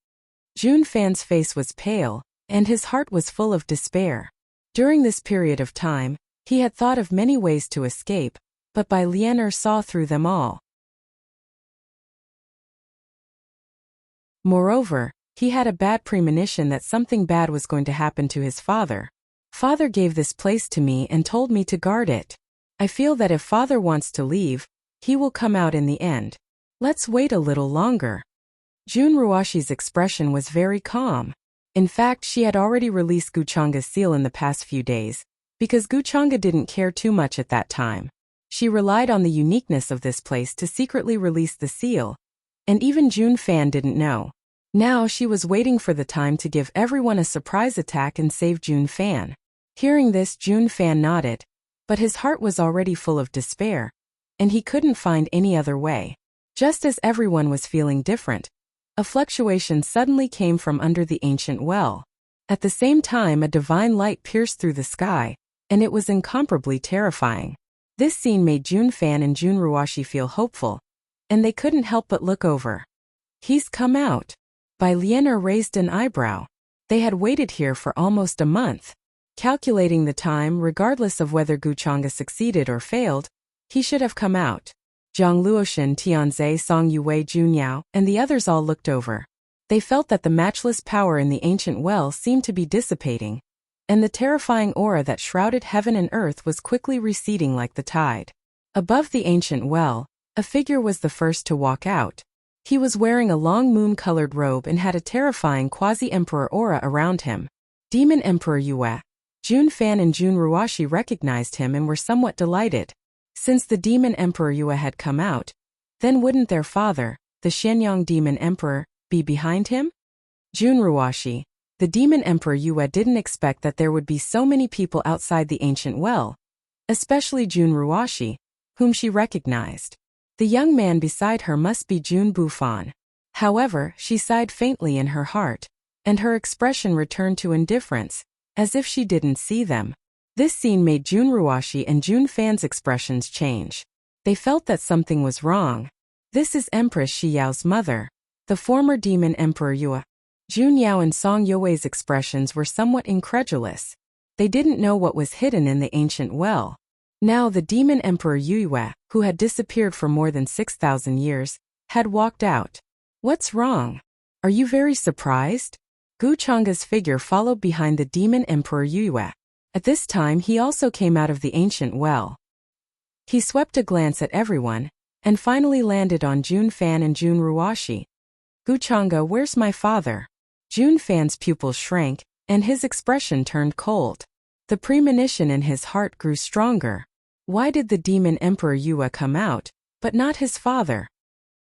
Jun Fan's face was pale, and his heart was full of despair. During this period of time, he had thought of many ways to escape, but Bai Lian saw through them all. Moreover, he had a bad premonition that something bad was going to happen to his father. Father gave this place to me and told me to guard it. I feel that if father wants to leave, he will come out in the end. Let's wait a little longer. Jun Ruashi's expression was very calm. In fact, she had already released Guchanga's seal in the past few days, because Guchanga didn't care too much at that time. She relied on the uniqueness of this place to secretly release the seal, and even Jun Fan didn't know. Now she was waiting for the time to give everyone a surprise attack and save Jun Fan. Hearing this, Jun Fan nodded, but his heart was already full of despair, and he couldn't find any other way. Just as everyone was feeling different, a fluctuation suddenly came from under the ancient well. At the same time, a divine light pierced through the sky, and it was incomparably terrifying. This scene made Jun Fan and Jun Ruashi feel hopeful, and they couldn't help but look over. He's come out. Bai Lian raised an eyebrow. They had waited here for almost a month. Calculating the time, regardless of whether Guchanga succeeded or failed, he should have come out. Jiang Luoshan, Tianze, Song Yue, Jun Yao, and the others all looked over. They felt that the matchless power in the ancient well seemed to be dissipating, and the terrifying aura that shrouded heaven and earth was quickly receding like the tide. Above the ancient well, a figure was the first to walk out. He was wearing a long moon-colored robe and had a terrifying quasi-emperor aura around him. Demon Emperor Yue. Jun Fan and Jun Ruashi recognized him and were somewhat delighted. Since the Demon Emperor Yue had come out, then wouldn't their father, the Xianyang Demon Emperor, be behind him? Jun Ruashi, the Demon Emperor Yue didn't expect that there would be so many people outside the ancient well, especially Jun Ruashi, whom she recognized. The young man beside her must be Jun Bufan. However, she sighed faintly in her heart, and her expression returned to indifference, as if she didn't see them. This scene made Jun Ruashi and Jun Fan's expressions change. They felt that something was wrong. This is Empress Shi Yao's mother, the former Demon Emperor Yue. Jun Yao and Song Yue's expressions were somewhat incredulous. They didn't know what was hidden in the ancient well. Now the Demon Emperor Yue, who had disappeared for more than 6,000 years, had walked out. What's wrong? Are you very surprised? Guchanga's figure followed behind the Demon Emperor Yue. At this time he also came out of the ancient well. He swept a glance at everyone, and finally landed on Jun Fan and Jun Ruashi. Guchanga, where's my father? Jun Fan's pupils shrank, and his expression turned cold. The premonition in his heart grew stronger. Why did the Demon Emperor Yue come out, but not his father?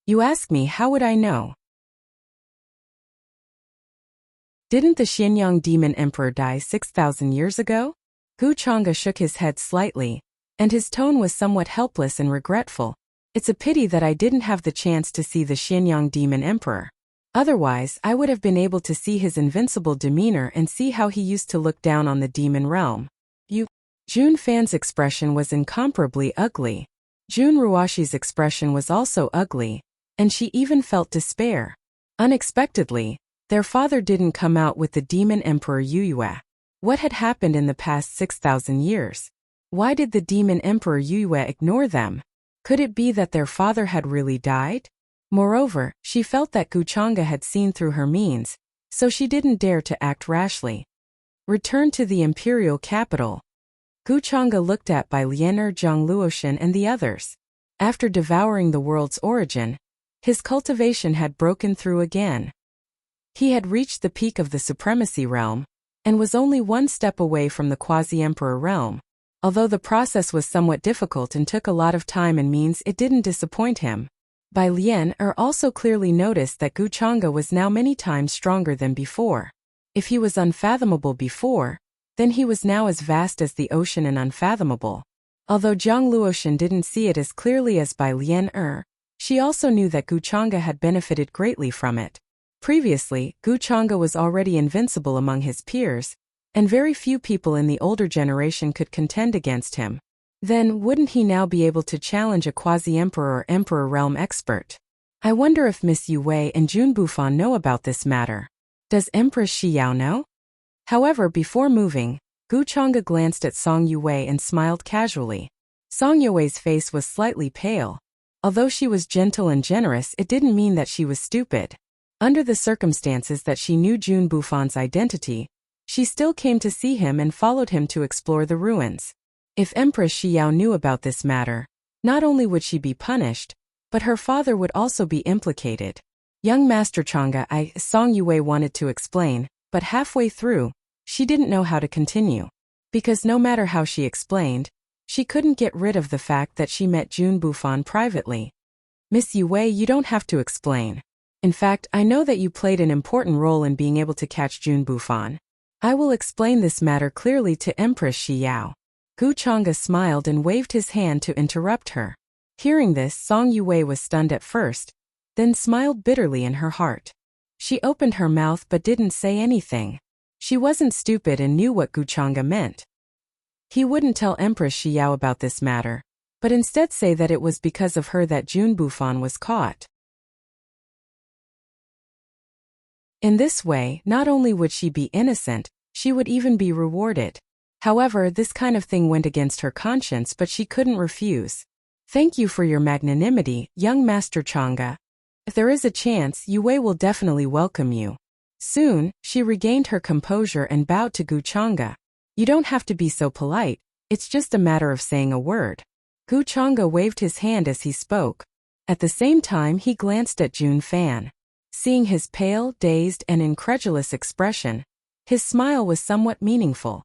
You ask me, how would I know? Didn't the Xianyang Demon Emperor die 6,000 years ago? Guchanga shook his head slightly, and his tone was somewhat helpless and regretful. It's a pity that I didn't have the chance to see the Xianyang Demon Emperor. Otherwise, I would have been able to see his invincible demeanor and see how he used to look down on the demon realm. Jun Fan's expression was incomparably ugly. Jun Ruashi's expression was also ugly, and she even felt despair. Unexpectedly, their father didn't come out with the demon emperor Yue. What had happened in the past 6,000 years? Why did the demon emperor Yue ignore them? Could it be that their father had really died? Moreover, she felt that Guchanga had seen through her means, so she didn't dare to act rashly. Return to the imperial capital. Guchanga looked at by Liener Zhang Luoshan and the others. After devouring the world's origin, his cultivation had broken through again. He had reached the peak of the supremacy realm, and was only one step away from the quasi-emperor realm. Although the process was somewhat difficult and took a lot of time and means, it didn't disappoint him. Bai Lian also clearly noticed that Guchanga was now many times stronger than before. If he was unfathomable before, then he was now as vast as the ocean and unfathomable. Although Zhang Luoshan didn't see it as clearly as Bai Lian, she also knew that Guchanga had benefited greatly from it. Previously, Guchanga was already invincible among his peers, and very few people in the older generation could contend against him. Then, wouldn't he now be able to challenge a quasi-emperor or emperor realm expert? I wonder if Miss Yue and Jun Bufan know about this matter. Does Empress Xiao know? However, before moving, Guchanga glanced at Song Yue and smiled casually. Song Yue's face was slightly pale. Although she was gentle and generous, it didn't mean that she was stupid. Under the circumstances that she knew Jun Bufan's identity, she still came to see him and followed him to explore the ruins. If Empress Xiao knew about this matter, not only would she be punished, but her father would also be implicated. Young Master Chang'e, Song Yue wanted to explain, but halfway through, she didn't know how to continue. Because no matter how she explained, she couldn't get rid of the fact that she met Jun Bufan privately. Miss Yue, you don't have to explain. In fact, I know that you played an important role in being able to catch Jun Bufan. I will explain this matter clearly to Empress Xiao. Guchanga smiled and waved his hand to interrupt her. Hearing this, Song Yue was stunned at first, then smiled bitterly in her heart. She opened her mouth but didn't say anything. She wasn't stupid and knew what Guchanga meant. He wouldn't tell Empress Xiao about this matter, but instead say that it was because of her that Jun Bufan was caught. In this way, not only would she be innocent, she would even be rewarded. However, this kind of thing went against her conscience, but she couldn't refuse. Thank you for your magnanimity, young Master Chang'e. If there is a chance, Yue will definitely welcome you. Soon, she regained her composure and bowed to Guchanga. You don't have to be so polite, it's just a matter of saying a word. Guchanga waved his hand as he spoke. At the same time, he glanced at Jun Fan. Seeing his pale, dazed, and incredulous expression, his smile was somewhat meaningful.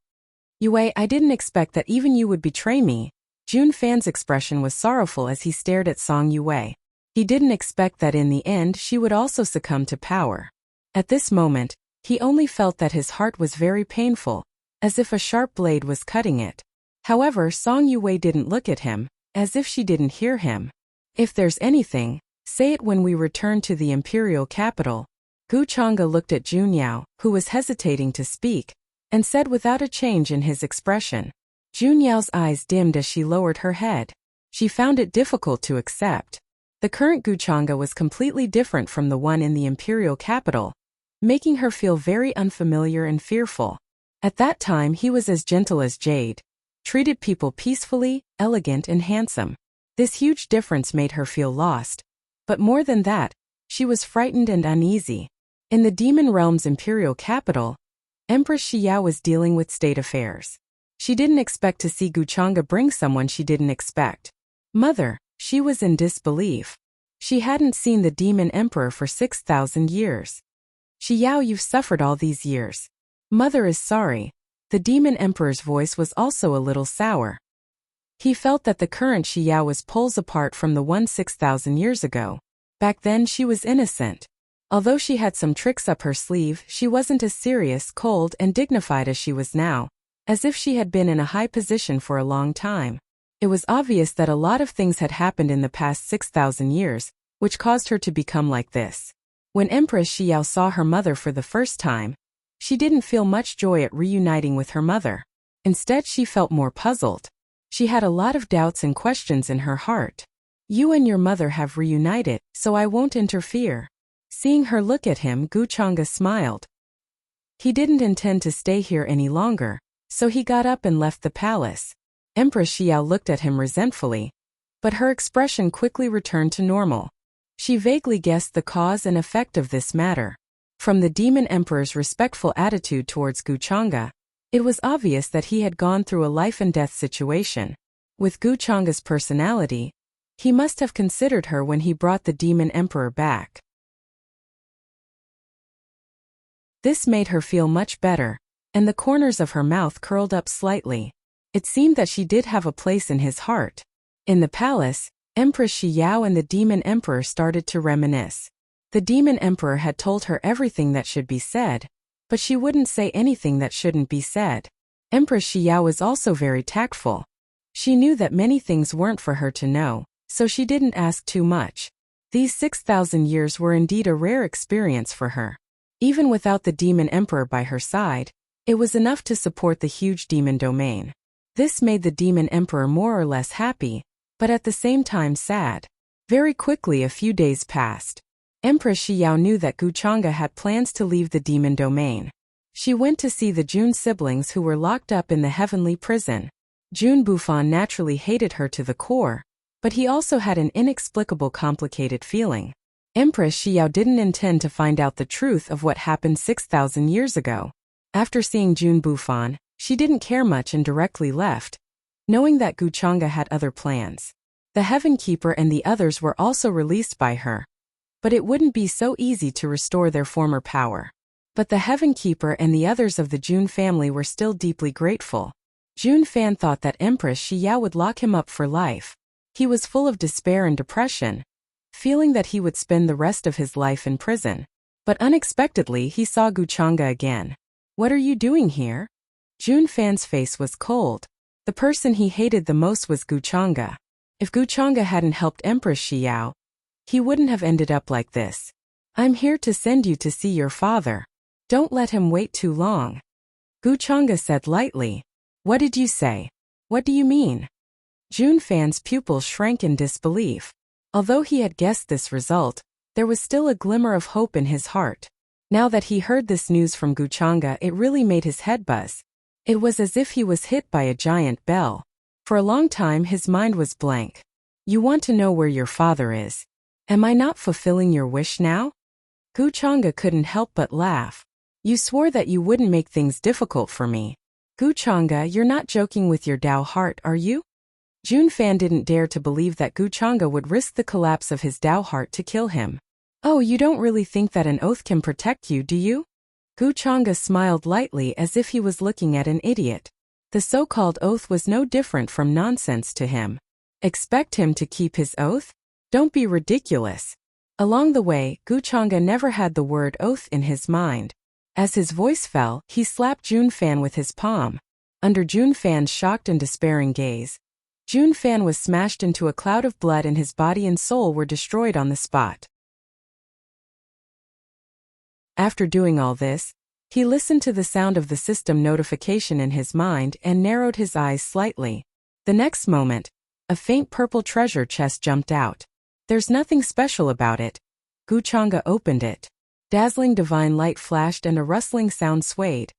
Yue, I didn't expect that even you would betray me. Jun Fan's expression was sorrowful as he stared at Song Yue. He didn't expect that in the end she would also succumb to power. At this moment, he only felt that his heart was very painful, as if a sharp blade was cutting it. However, Song Yue didn't look at him, as if she didn't hear him. If there's anything, say it when we return to the imperial capital. Guchanga looked at Jun Yao, who was hesitating to speak, and said without a change in his expression. Jun Yao's eyes dimmed as she lowered her head. She found it difficult to accept. The current Guchanga was completely different from the one in the imperial capital, making her feel very unfamiliar and fearful. At that time he was as gentle as jade, treated people peacefully, elegant and handsome. This huge difference made her feel lost. But more than that, she was frightened and uneasy. In the demon realm's imperial capital, Empress Xiao was dealing with state affairs. She didn't expect to see Guchanga bring someone she didn't expect. Mother, she was in disbelief. She hadn't seen the demon emperor for 6,000 years. Xiao, you've suffered all these years. Mother is sorry. The demon emperor's voice was also a little sour. He felt that the current Xiao was poles apart from the one 6,000 years ago. Back then she was innocent. Although she had some tricks up her sleeve, she wasn't as serious, cold, and dignified as she was now, as if she had been in a high position for a long time. It was obvious that a lot of things had happened in the past 6,000 years, which caused her to become like this. When Empress Xiao saw her mother for the first time, she didn't feel much joy at reuniting with her mother. Instead, she felt more puzzled. She had a lot of doubts and questions in her heart. You and your mother have reunited, so I won't interfere. Seeing her look at him, Guchanga smiled. He didn't intend to stay here any longer, so he got up and left the palace. Empress Xiao looked at him resentfully, but her expression quickly returned to normal. She vaguely guessed the cause and effect of this matter. From the demon emperor's respectful attitude towards Guchanga, it was obvious that he had gone through a life-and-death situation. With Guchanga's personality, he must have considered her when he brought the demon emperor back. This made her feel much better, and the corners of her mouth curled up slightly. It seemed that she did have a place in his heart. In the palace, Empress Xiao and the demon emperor started to reminisce. The demon emperor had told her everything that should be said, but she wouldn't say anything that shouldn't be said. Empress Xiao was also very tactful. She knew that many things weren't for her to know, so she didn't ask too much. These 6,000 years were indeed a rare experience for her. Even without the demon emperor by her side, it was enough to support the huge demon domain. This made the demon emperor more or less happy, but at the same time sad. Very quickly a few days passed. Empress Xiao knew that Guchanga had plans to leave the demon domain. She went to see the Jun siblings who were locked up in the heavenly prison. Jun Bufan naturally hated her to the core, but he also had an inexplicable complicated feeling. Empress Xiao didn't intend to find out the truth of what happened 6,000 years ago. After seeing Jun Bufan, she didn't care much and directly left, knowing that Guchanga had other plans. The Heaven Keeper and the others were also released by her. But it wouldn't be so easy to restore their former power. But the Heaven Keeper and the others of the Jun family were still deeply grateful. Jun Fan thought that Empress Xiao would lock him up for life. He was full of despair and depression, feeling that he would spend the rest of his life in prison. But unexpectedly he saw Guchanga again. "What are you doing here?" Jun Fan's face was cold. The person he hated the most was Guchanga. If Guchanga hadn't helped Empress Xiao, he wouldn't have ended up like this. "I'm here to send you to see your father. Don't let him wait too long," Guchanga said lightly. "What did you say? What do you mean?" Jun Fan's pupils shrank in disbelief. Although he had guessed this result, there was still a glimmer of hope in his heart. Now that he heard this news from Guchanga, it really made his head buzz. It was as if he was hit by a giant bell. For a long time his mind was blank. "You want to know where your father is? Am I not fulfilling your wish now?" Guchanga couldn't help but laugh. "You swore that you wouldn't make things difficult for me. Guchanga, you're not joking with your Dao heart, are you?" Jun Fan didn't dare to believe that Guchanga would risk the collapse of his Dao heart to kill him. "Oh, you don't really think that an oath can protect you, do you?" Guchanga smiled lightly as if he was looking at an idiot. The so-called oath was no different from nonsense to him. Expect him to keep his oath? Don't be ridiculous. Along the way, Guchanga never had the word oath in his mind. As his voice fell, he slapped Jun Fan with his palm. Under Jun Fan's shocked and despairing gaze, Jun Fan was smashed into a cloud of blood and his body and soul were destroyed on the spot. After doing all this, he listened to the sound of the system notification in his mind and narrowed his eyes slightly. The next moment, a faint purple treasure chest jumped out. "There's nothing special about it." Guchanga opened it. Dazzling divine light flashed and a rustling sound swayed,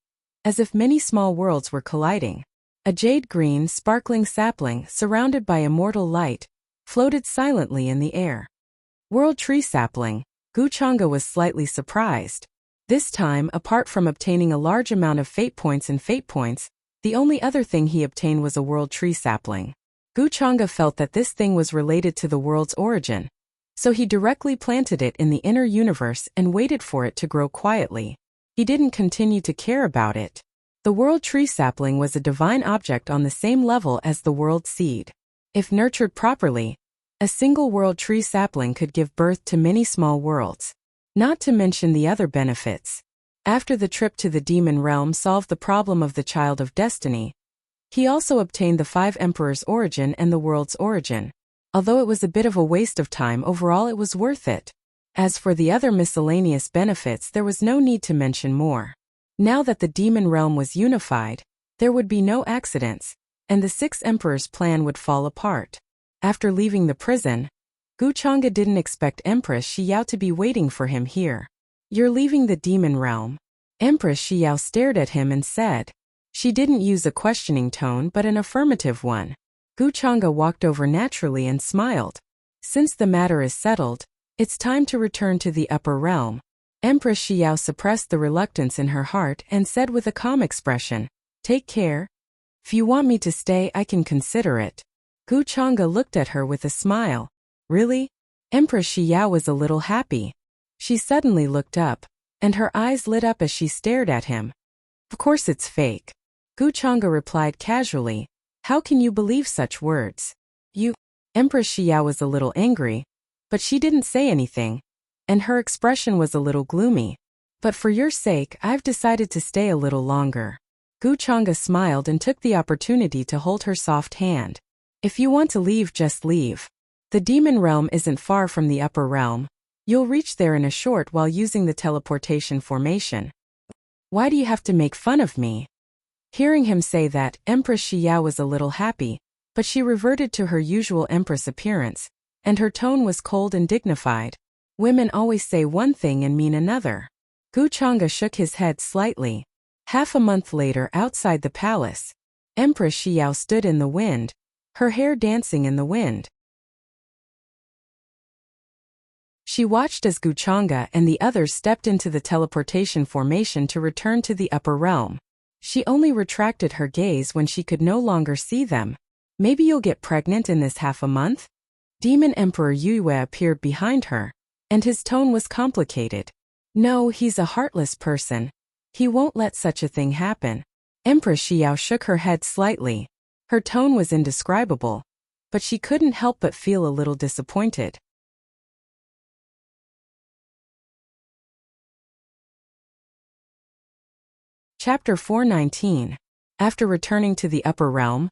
as if many small worlds were colliding. A jade-green, sparkling sapling, surrounded by immortal light, floated silently in the air. World Tree Sapling. Guchanga was slightly surprised. This time, apart from obtaining a large amount of fate points and fate points, the only other thing he obtained was a World Tree Sapling. Guchanga felt that this thing was related to the world's origin, so he directly planted it in the inner universe and waited for it to grow quietly. He didn't continue to care about it. The World Tree Sapling was a divine object on the same level as the World Seed. If nurtured properly, a single World Tree Sapling could give birth to many small worlds. Not to mention the other benefits. After the trip to the demon realm solved the problem of the Child of Destiny, he also obtained the 5 Emperors' origin and the world's origin. Although it was a bit of a waste of time, overall it was worth it. As for the other miscellaneous benefits, there was no need to mention more. Now that the demon realm was unified, There would be no accidents, and the sixth emperor's plan would fall apart. After leaving the prison, Guchanga didn't expect Empress Xiao to be waiting for him here. You're leaving the demon realm? Empress Xiao stared at him and said. She didn't use a questioning tone but an affirmative one. Guchanga walked over naturally and smiled. Since the matter is settled, it's time to return to the upper realm. Empress Xiao suppressed the reluctance in her heart and said with a calm expression, Take care. If you want me to stay, I can consider it. Guchanga looked at her with a smile. Really? Empress Xiao was a little happy. She suddenly looked up, and her eyes lit up as she stared at him. Of course it's fake. Guchanga replied casually. How can you believe such words? You. Empress Xiao was a little angry, but she didn't say anything, and her expression was a little gloomy. But for your sake, I've decided to stay a little longer. Guchanga smiled and took the opportunity to hold her soft hand. If you want to leave, just leave. The demon realm isn't far from the upper realm. You'll reach there in a short while using the teleportation formation. Why do you have to make fun of me? Hearing him say that, Empress Xiao was a little happy, but she reverted to her usual empress appearance, and her tone was cold and dignified. Women always say one thing and mean another. Guchanga shook his head slightly. Half a month later, outside the palace, Empress Xiao stood in the wind, her hair dancing in the wind. She watched as Guchanga and the others stepped into the teleportation formation to return to the upper realm. She only retracted her gaze when she could no longer see them. Maybe you'll get pregnant in this half a month? Demon Emperor Yue appeared behind her, and his tone was complicated. No, he's a heartless person. He won't let such a thing happen. Empress Xiao shook her head slightly. Her tone was indescribable, but she couldn't help but feel a little disappointed. Chapter 419. After returning to the upper realm,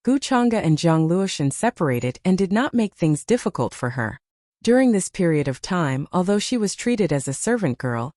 Guchanga and Zhang Luoshan separated and did not make things difficult for her. During this period of time, although she was treated as a servant girl,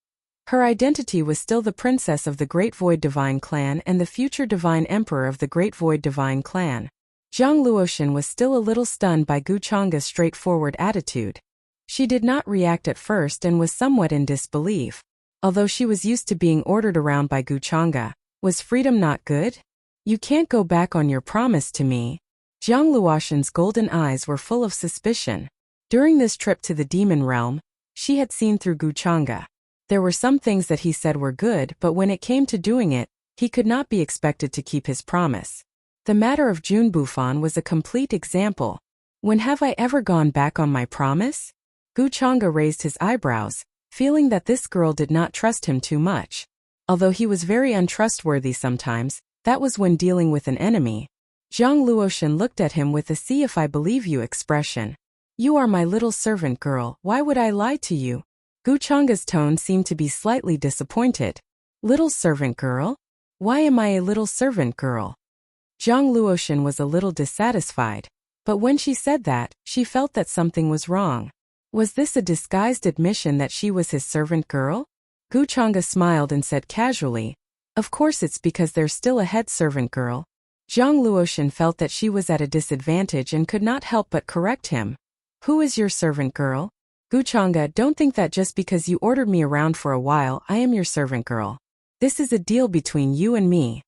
her identity was still the princess of the Great Void Divine Clan and the future divine emperor of the Great Void Divine Clan. Zhang Luoshan was still a little stunned by Guchanga's straightforward attitude. She did not react at first and was somewhat in disbelief. Although she was used to being ordered around by Guchanga, was freedom not good? You can't go back on your promise to me. Zhang Luoshan's golden eyes were full of suspicion. During this trip to the demon realm, she had seen through Guchanga. There were some things that he said were good, but when it came to doing it, he could not be expected to keep his promise. The matter of Jun Bufan was a complete example. When have I ever gone back on my promise? Guchanga raised his eyebrows, feeling that this girl did not trust him too much. Although he was very untrustworthy sometimes, that was when dealing with an enemy. Zhang Luoshan looked at him with a see if I believe you expression. You are my little servant girl, why would I lie to you? Guchanga's tone seemed to be slightly disappointed. Little servant girl? Why am I a little servant girl? Zhang Luoshan was a little dissatisfied, but when she said that, she felt that something was wrong. Was this a disguised admission that she was his servant girl? Guchanga smiled and said casually, Of course it's because there's still a head servant girl. Zhang Luoshan felt that she was at a disadvantage and could not help but correct him. Who is your servant girl? Guchanga, don't think that just because you ordered me around for a while, I am your servant girl. This is a deal between you and me.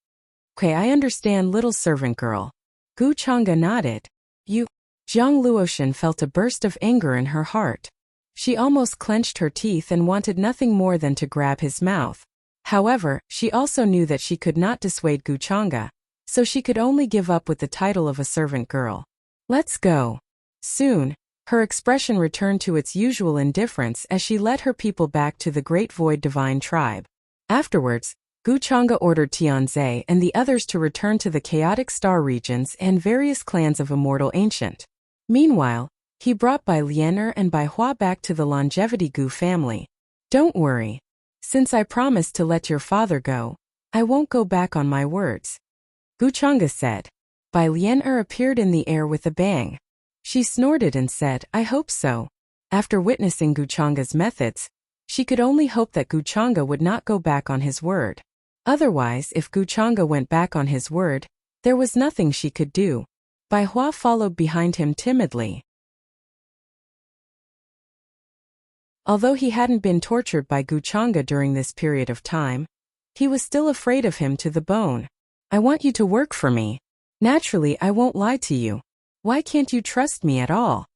Okay, I understand, little servant girl. Guchanga nodded. You. Zhang Luoshan felt a burst of anger in her heart. She almost clenched her teeth and wanted nothing more than to grab his mouth. However, she also knew that she could not dissuade Guchanga, so she could only give up with the title of a servant girl. Let's go. Soon, her expression returned to its usual indifference as she led her people back to the Great Void Divine Tribe. Afterwards, Guchanga ordered Tianze and the others to return to the chaotic star regions and various clans of Immortal Ancient. Meanwhile, he brought Bai Lianer and Bai Hua back to the Longevity Gu family. Don't worry. Since I promised to let your father go, I won't go back on my words. Guchanga said. Bai Lianer appeared in the air with a bang. She snorted and said, I hope so. After witnessing Guchanga's methods, she could only hope that Guchanga would not go back on his word. Otherwise, if Guchanga went back on his word, there was nothing she could do. Bai Hua followed behind him timidly. Although he hadn't been tortured by Guchanga during this period of time, he was still afraid of him to the bone. I want you to work for me. Naturally, I won't lie to you. Why can't you trust me at all?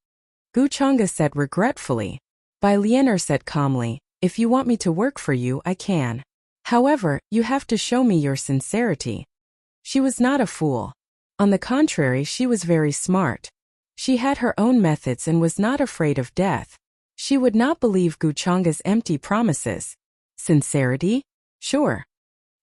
Guchanga said regretfully. Bai Lianer said calmly, if you want me to work for you, I can. However, you have to show me your sincerity. She was not a fool. On the contrary, she was very smart. She had her own methods and was not afraid of death. She would not believe Guchanga's empty promises. Sincerity? Sure.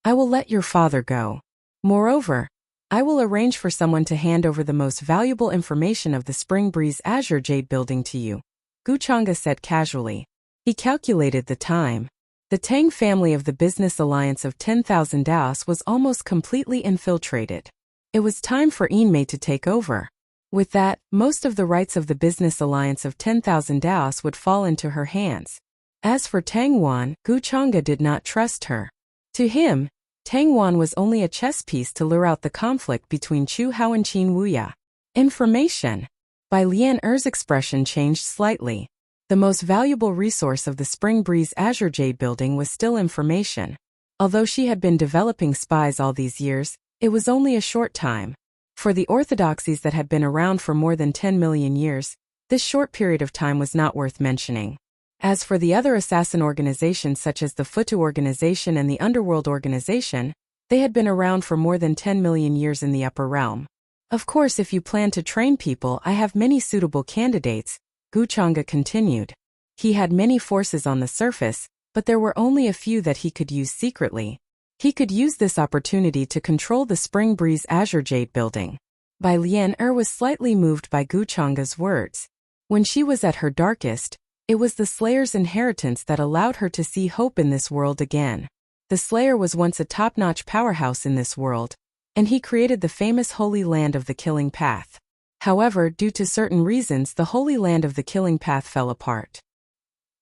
I will let your father go. Moreover, I will arrange for someone to hand over the most valuable information of the Spring Breeze Azure Jade building to you, Guchanga said casually. He calculated the time. The Tang family of the Business Alliance of 10,000 Daos was almost completely infiltrated. It was time for Yinmei to take over. With that, most of the rights of the Business Alliance of 10,000 Daos would fall into her hands. As for Tang Wan, Guchanga did not trust her. To him, Tang Wan was only a chess piece to lure out the conflict between Chu Hao and Qin Wuya. Information. Bai Lian Er's expression changed slightly. The most valuable resource of the Spring Breeze Azure Jade building was still information. Although she had been developing spies all these years, it was only a short time. For the orthodoxies that had been around for more than 10 million years, this short period of time was not worth mentioning. As for the other assassin organizations such as the Futu organization and the Underworld organization, they had been around for more than 10 million years in the upper realm. Of course, if you plan to train people, I have many suitable candidates, Guchanga continued. He had many forces on the surface, but there were only a few that he could use secretly. He could use this opportunity to control the Spring Breeze Azure Jade building. Bai Lian was slightly moved by Guchanga's words. When she was at her darkest, it was the Slayer's inheritance that allowed her to see hope in this world again. The Slayer was once a top-notch powerhouse in this world, and he created the famous Holy Land of the Killing Path. However, due to certain reasons, the Holy Land of the Killing Path fell apart.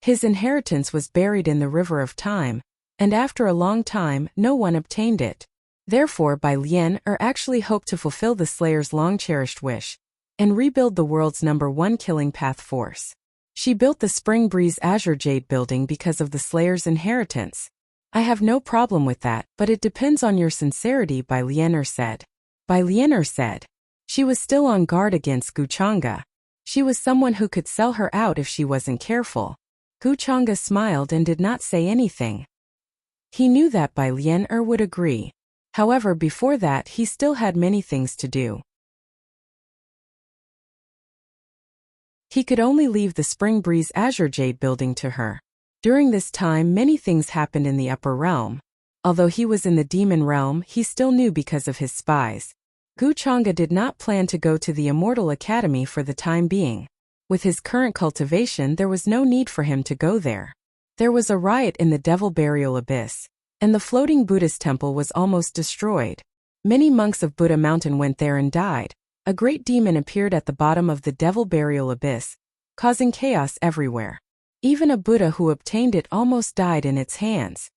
His inheritance was buried in the River of Time, and after a long time, no one obtained it. Therefore, Bai Lian actually hoped to fulfill the Slayer's long-cherished wish and rebuild the world's #1 killing path force. She built the Spring Breeze Azure Jade building because of the Slayer's inheritance. I have no problem with that, but it depends on your sincerity, Bai Lianer said. Bai Lianer said. She was still on guard against Guchanga. She was someone who could sell her out if she wasn't careful. Guchanga smiled and did not say anything. He knew that Bai Lian would agree. However, before that, he still had many things to do. He could only leave the Spring Breeze Azure Jade building to her. During this time, many things happened in the upper realm. Although he was in the demon realm, he still knew because of his spies. Guchanga did not plan to go to the Immortal Academy for the time being. With his current cultivation, there was no need for him to go there. There was a riot in the Devil Burial Abyss, and the floating Buddhist temple was almost destroyed. Many monks of Buddha Mountain went there and died. A great demon appeared at the bottom of the Devil Burial Abyss, causing chaos everywhere. Even a Buddha who obtained it almost died in its hands.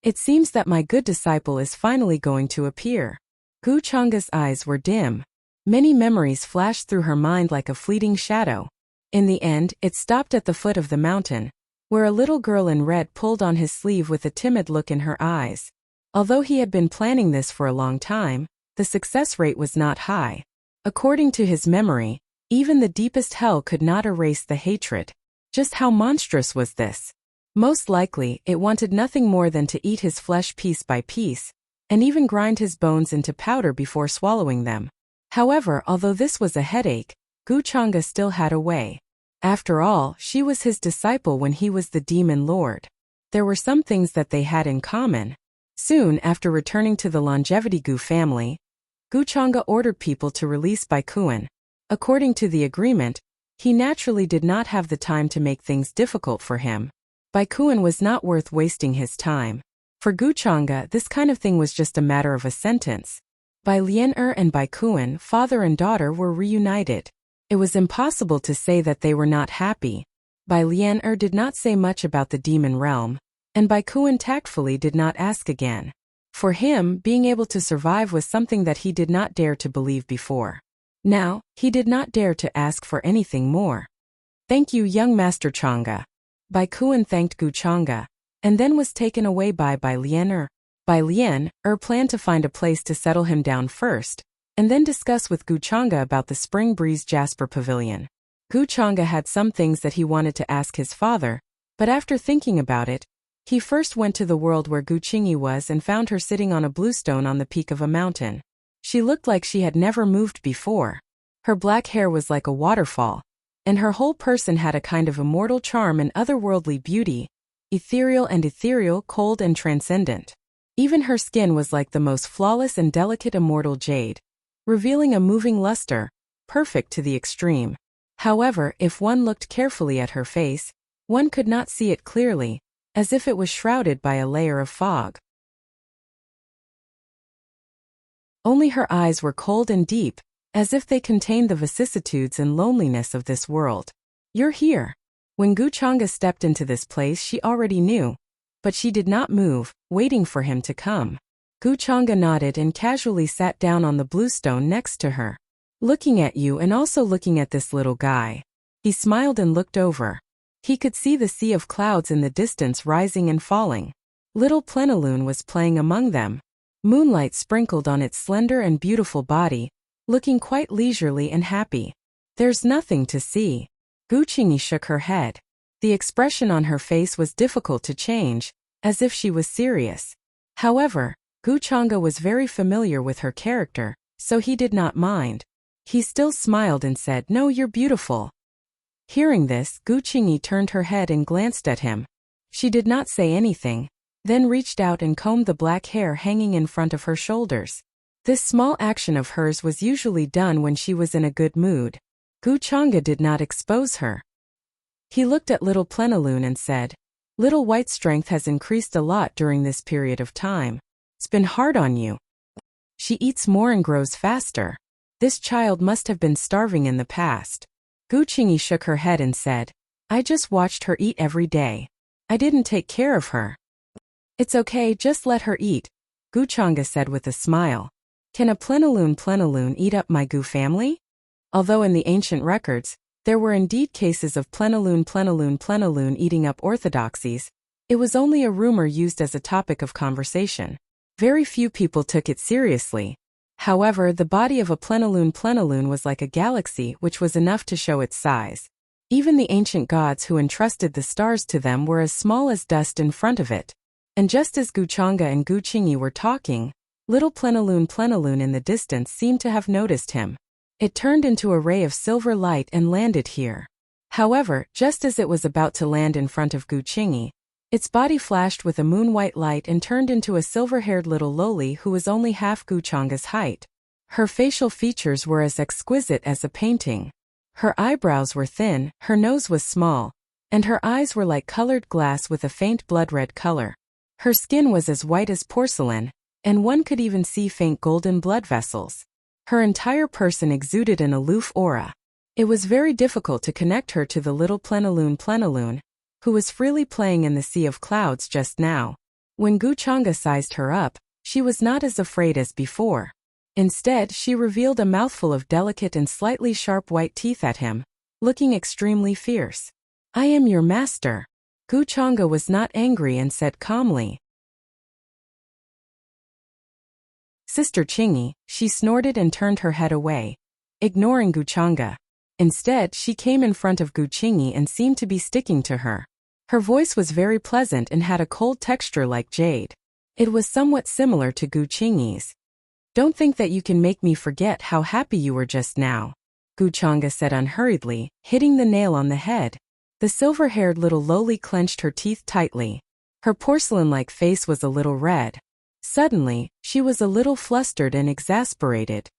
It seems that my good disciple is finally going to appear. Guchanga's eyes were dim. Many memories flashed through her mind like a fleeting shadow. In the end, it stopped at the foot of the mountain, where a little girl in red pulled on his sleeve with a timid look in her eyes. Although he had been planning this for a long time, the success rate was not high. According to his memory, even the deepest hell could not erase the hatred. Just how monstrous was this? Most likely, it wanted nothing more than to eat his flesh piece by piece, and even grind his bones into powder before swallowing them. However, although this was a headache, Guchanga still had a way. After all, she was his disciple when he was the demon lord. There were some things that they had in common. Soon after returning to the Longevity Gu family, Guchanga ordered people to release Bai Kuan. According to the agreement, he naturally did not have the time to make things difficult for him. Bai Kuan was not worth wasting his time. For Guchanga, this kind of thing was just a matter of a sentence. Bai Lian and Bai Kuan, father and daughter, were reunited. It was impossible to say that they were not happy. Bai Lian did not say much about the demon realm, and Bai Kuan tactfully did not ask again. For him, being able to survive was something that he did not dare to believe before. Now, he did not dare to ask for anything more. Thank you, young Master Chang'e. Bai Kuan thanked Gu Chang'e, and then was taken away by Lien. Bai Lien planned to find a place to settle him down first, and then discuss with Gu Chang'e about the Spring Breeze Jasper Pavilion. Gu Chang'e had some things that he wanted to ask his father, but after thinking about it, he first went to the world where Gu Qingyi was and found her sitting on a bluestone on the peak of a mountain. She looked like she had never moved before. Her black hair was like a waterfall, and her whole person had a kind of immortal charm and otherworldly beauty, ethereal, cold and transcendent. Even her skin was like the most flawless and delicate immortal jade, revealing a moving luster, perfect to the extreme. However, if one looked carefully at her face, one could not see it clearly, as if it was shrouded by a layer of fog. Only her eyes were cold and deep, as if they contained the vicissitudes and loneliness of this world. You're here. When Gu Chang'e stepped into this place, she already knew, but she did not move, waiting for him to come. Gu Chang'e nodded and casually sat down on the bluestone next to her. Looking at you and also looking at this little guy. He smiled and looked over. He could see the sea of clouds in the distance rising and falling. Little Plenilune was playing among them. Moonlight sprinkled on its slender and beautiful body, looking quite leisurely and happy. There's nothing to see. Gu Qingyi shook her head. The expression on her face was difficult to change, as if she was serious. However, Gu Chang'e was very familiar with her character, so he did not mind. He still smiled and said, "No, you're beautiful." Hearing this, Gu Qingyi turned her head and glanced at him. She did not say anything, then reached out and combed the black hair hanging in front of her shoulders. This small action of hers was usually done when she was in a good mood. Gu Chang'e did not expose her. He looked at little Plenilune and said, "Little White's strength has increased a lot during this period of time. It's been hard on you. She eats more and grows faster. This child must have been starving in the past." Gu Qingyi shook her head and said, "I just watched her eat every day. I didn't take care of her." "It's okay, just let her eat," Gu Chang'e said with a smile. "Can a Plenilune eat up my Gu family?" Although in the ancient records, there were indeed cases of Plenilune eating up orthodoxies, it was only a rumor used as a topic of conversation. Very few people took it seriously. However, the body of a Plenilune was like a galaxy, which was enough to show its size. Even the ancient gods who entrusted the stars to them were as small as dust in front of it. And just as Gu Chang'e and Gu Qingyi were talking, little Plenilune in the distance seemed to have noticed him. It turned into a ray of silver light and landed here. However, just as it was about to land in front of Gu Qingyi, its body flashed with a moon-white light and turned into a silver-haired little loli who was only half Gu Chang'e's height. Her facial features were as exquisite as a painting. Her eyebrows were thin, her nose was small, and her eyes were like colored glass with a faint blood-red color. Her skin was as white as porcelain, and one could even see faint golden blood vessels. Her entire person exuded an aloof aura. It was very difficult to connect her to the little Plenilune, who was freely playing in the sea of clouds just now. When Gu Chang'e sized her up, she was not as afraid as before. Instead, she revealed a mouthful of delicate and slightly sharp white teeth at him, looking extremely fierce. "I am your master." Gu Chang'e was not angry and said calmly. "Sister Qingyi," she snorted and turned her head away, ignoring Gu Chang'e. Instead, she came in front of Gu Qingyi and seemed to be sticking to her. Her voice was very pleasant and had a cold texture like jade. It was somewhat similar to Gu Qingyi's. "Don't think that you can make me forget how happy you were just now," Gu Chang'e said unhurriedly, hitting the nail on the head. The silver-haired little loli clenched her teeth tightly. Her porcelain-like face was a little red. Suddenly, she was a little flustered and exasperated.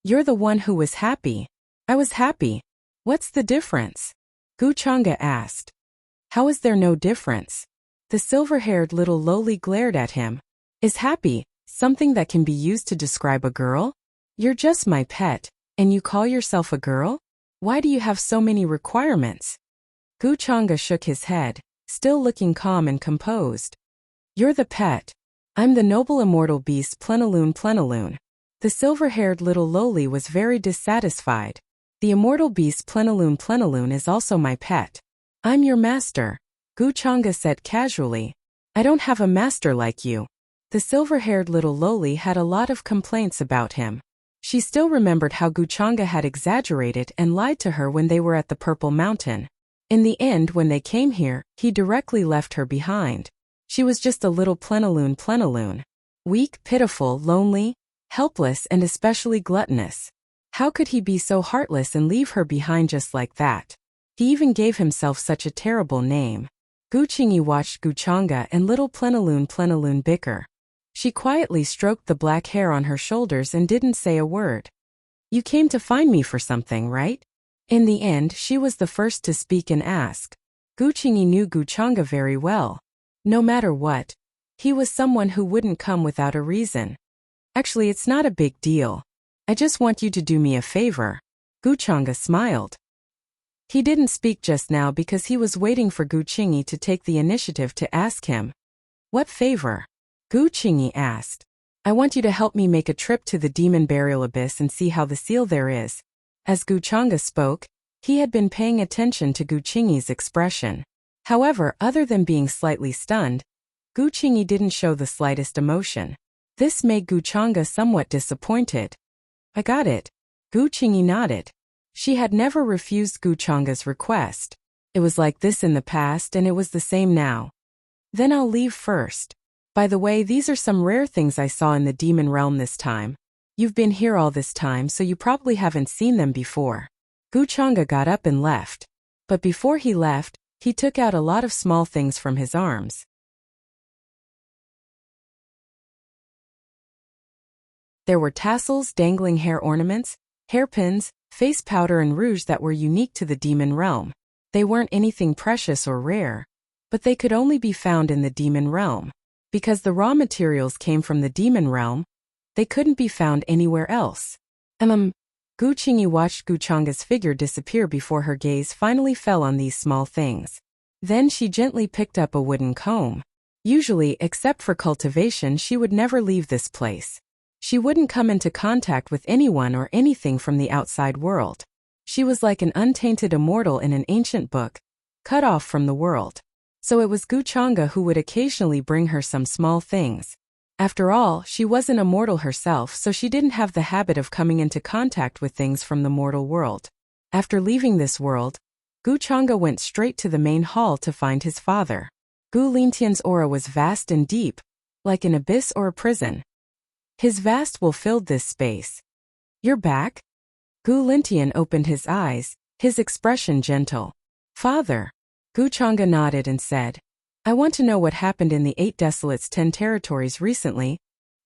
"You're the one who was happy." "I was happy. What's the difference?" Gu Chang'e asked. "How is there no difference?" The silver-haired little loli glared at him. "Is happy something that can be used to describe a girl? You're just my pet, and you call yourself a girl? Why do you have so many requirements?" Gu Chang'e shook his head, still looking calm and composed. "You're the pet. I'm the noble immortal beast Plenilune Plenilune. The silver-haired little lowly was very dissatisfied. The immortal beast Plenilune Plenilune is also my pet. I'm your master, Guchanga said casually. I don't have a master like you. The silver-haired little lowly had a lot of complaints about him. She still remembered how Guchanga had exaggerated and lied to her when they were at the Purple Mountain. In the end, when they came here, he directly left her behind. She was just a little Plenilune Plenilune. Weak, pitiful, lonely, helpless, and especially gluttonous. How could he be so heartless and leave her behind just like that? He even gave himself such a terrible name. Guchingi watched Guchanga and little Plenilune Plenilune bicker. She quietly stroked the black hair on her shoulders and didn't say a word. You came to find me for something, right? In the end, she was the first to speak and ask. Guchingi knew Guchanga very well. No matter what, he was someone who wouldn't come without a reason. Actually, it's not a big deal. I just want you to do me a favor. Guchanga smiled. He didn't speak just now because he was waiting for Guchingi to take the initiative to ask him. What favor? Guchingi asked. I want you to help me make a trip to the demon burial abyss and see how the seal there is. As Guchanga spoke, he had been paying attention to Guchingi's expression. However, other than being slightly stunned, Guchingi didn't show the slightest emotion. This made Guchanga somewhat disappointed. I got it. Guchingi nodded. She had never refused Guchanga's request. It was like this in the past and it was the same now. Then I'll leave first. By the way, these are some rare things I saw in the demon realm this time. You've been here all this time, so you probably haven't seen them before. Guchanga got up and left. But before he left, he took out a lot of small things from his arms. There were tassels, dangling hair ornaments, hairpins, face powder and rouge that were unique to the demon realm. They weren't anything precious or rare, but they could only be found in the demon realm. Because the raw materials came from the demon realm, they couldn't be found anywhere else. Guchingi watched Guchanga's figure disappear before her gaze finally fell on these small things. Then she gently picked up a wooden comb. Usually, except for cultivation, she would never leave this place. She wouldn't come into contact with anyone or anything from the outside world. She was like an untainted immortal in an ancient book, cut off from the world. So it was Guchanga who would occasionally bring her some small things. After all, she wasn't a mortal herself, so she didn't have the habit of coming into contact with things from the mortal world. After leaving this world, Guchanga went straight to the main hall to find his father. Gu Lintian's aura was vast and deep, like an abyss or a prison. His vast will filled this space. You're back? Gu Lintian opened his eyes, his expression gentle. Father. Guchanga nodded and said, I want to know what happened in the 8 Desolates 10 territories recently.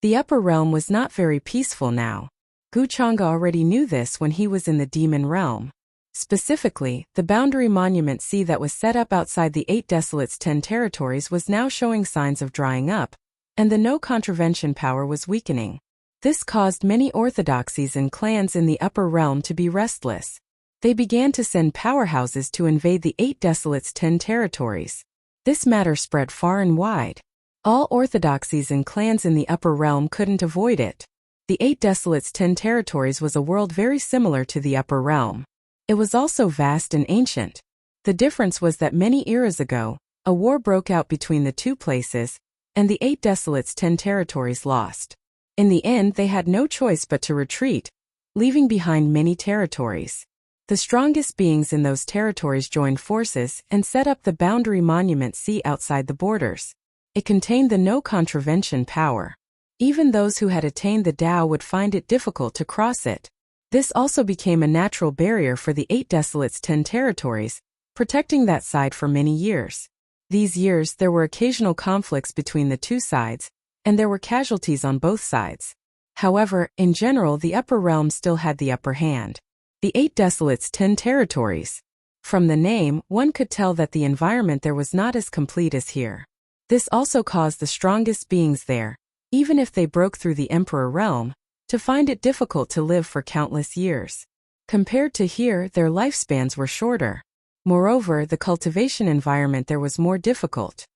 The upper realm was not very peaceful now. Guchanga already knew this when he was in the demon realm. Specifically, the boundary monument sea that was set up outside the 8 Desolates 10 territories was now showing signs of drying up, and the no contravention power was weakening. This caused many orthodoxies and clans in the upper realm to be restless. They began to send powerhouses to invade the 8 Desolates 10 territories. This matter spread far and wide. All orthodoxies and clans in the upper realm couldn't avoid it. The 8 Desolates 10 territories was a world very similar to the upper realm. It was also vast and ancient. The difference was that many eras ago, a war broke out between the two places, and the 8 Desolates 10 territories lost. In the end, they had no choice but to retreat, leaving behind many territories. The strongest beings in those territories joined forces and set up the boundary monument sea outside the borders. It contained the no contravention power. Even those who had attained the Tao would find it difficult to cross it. This also became a natural barrier for the 8 Desolates 10 territories, protecting that side for many years. These years there were occasional conflicts between the two sides, and there were casualties on both sides. However, in general the upper realm still had the upper hand. The 8 Desolates 10 territories. From the name, one could tell that the environment there was not as complete as here. This also caused the strongest beings there, even if they broke through the Emperor realm, to find it difficult to live for countless years. Compared to here, their lifespans were shorter. Moreover, the cultivation environment there was more difficult.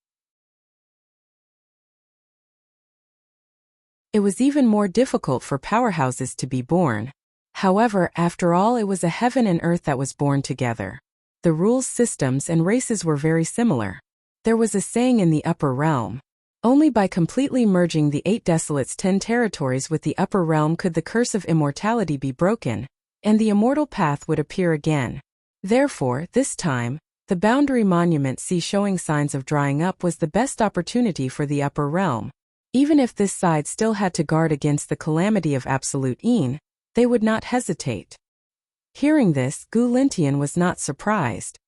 It was even more difficult for powerhouses to be born. However, after all, it was a heaven and earth that was born together. The rules, systems, and races were very similar. There was a saying in the upper realm: only by completely merging the 8 desolates 10 territories with the upper realm could the curse of immortality be broken, and the immortal path would appear again. Therefore, this time, the boundary monument sea showing signs of drying up was the best opportunity for the upper realm. Even if this side still had to guard against the calamity of absolute Een, they would not hesitate. Hearing this, Gu Lintian was not surprised.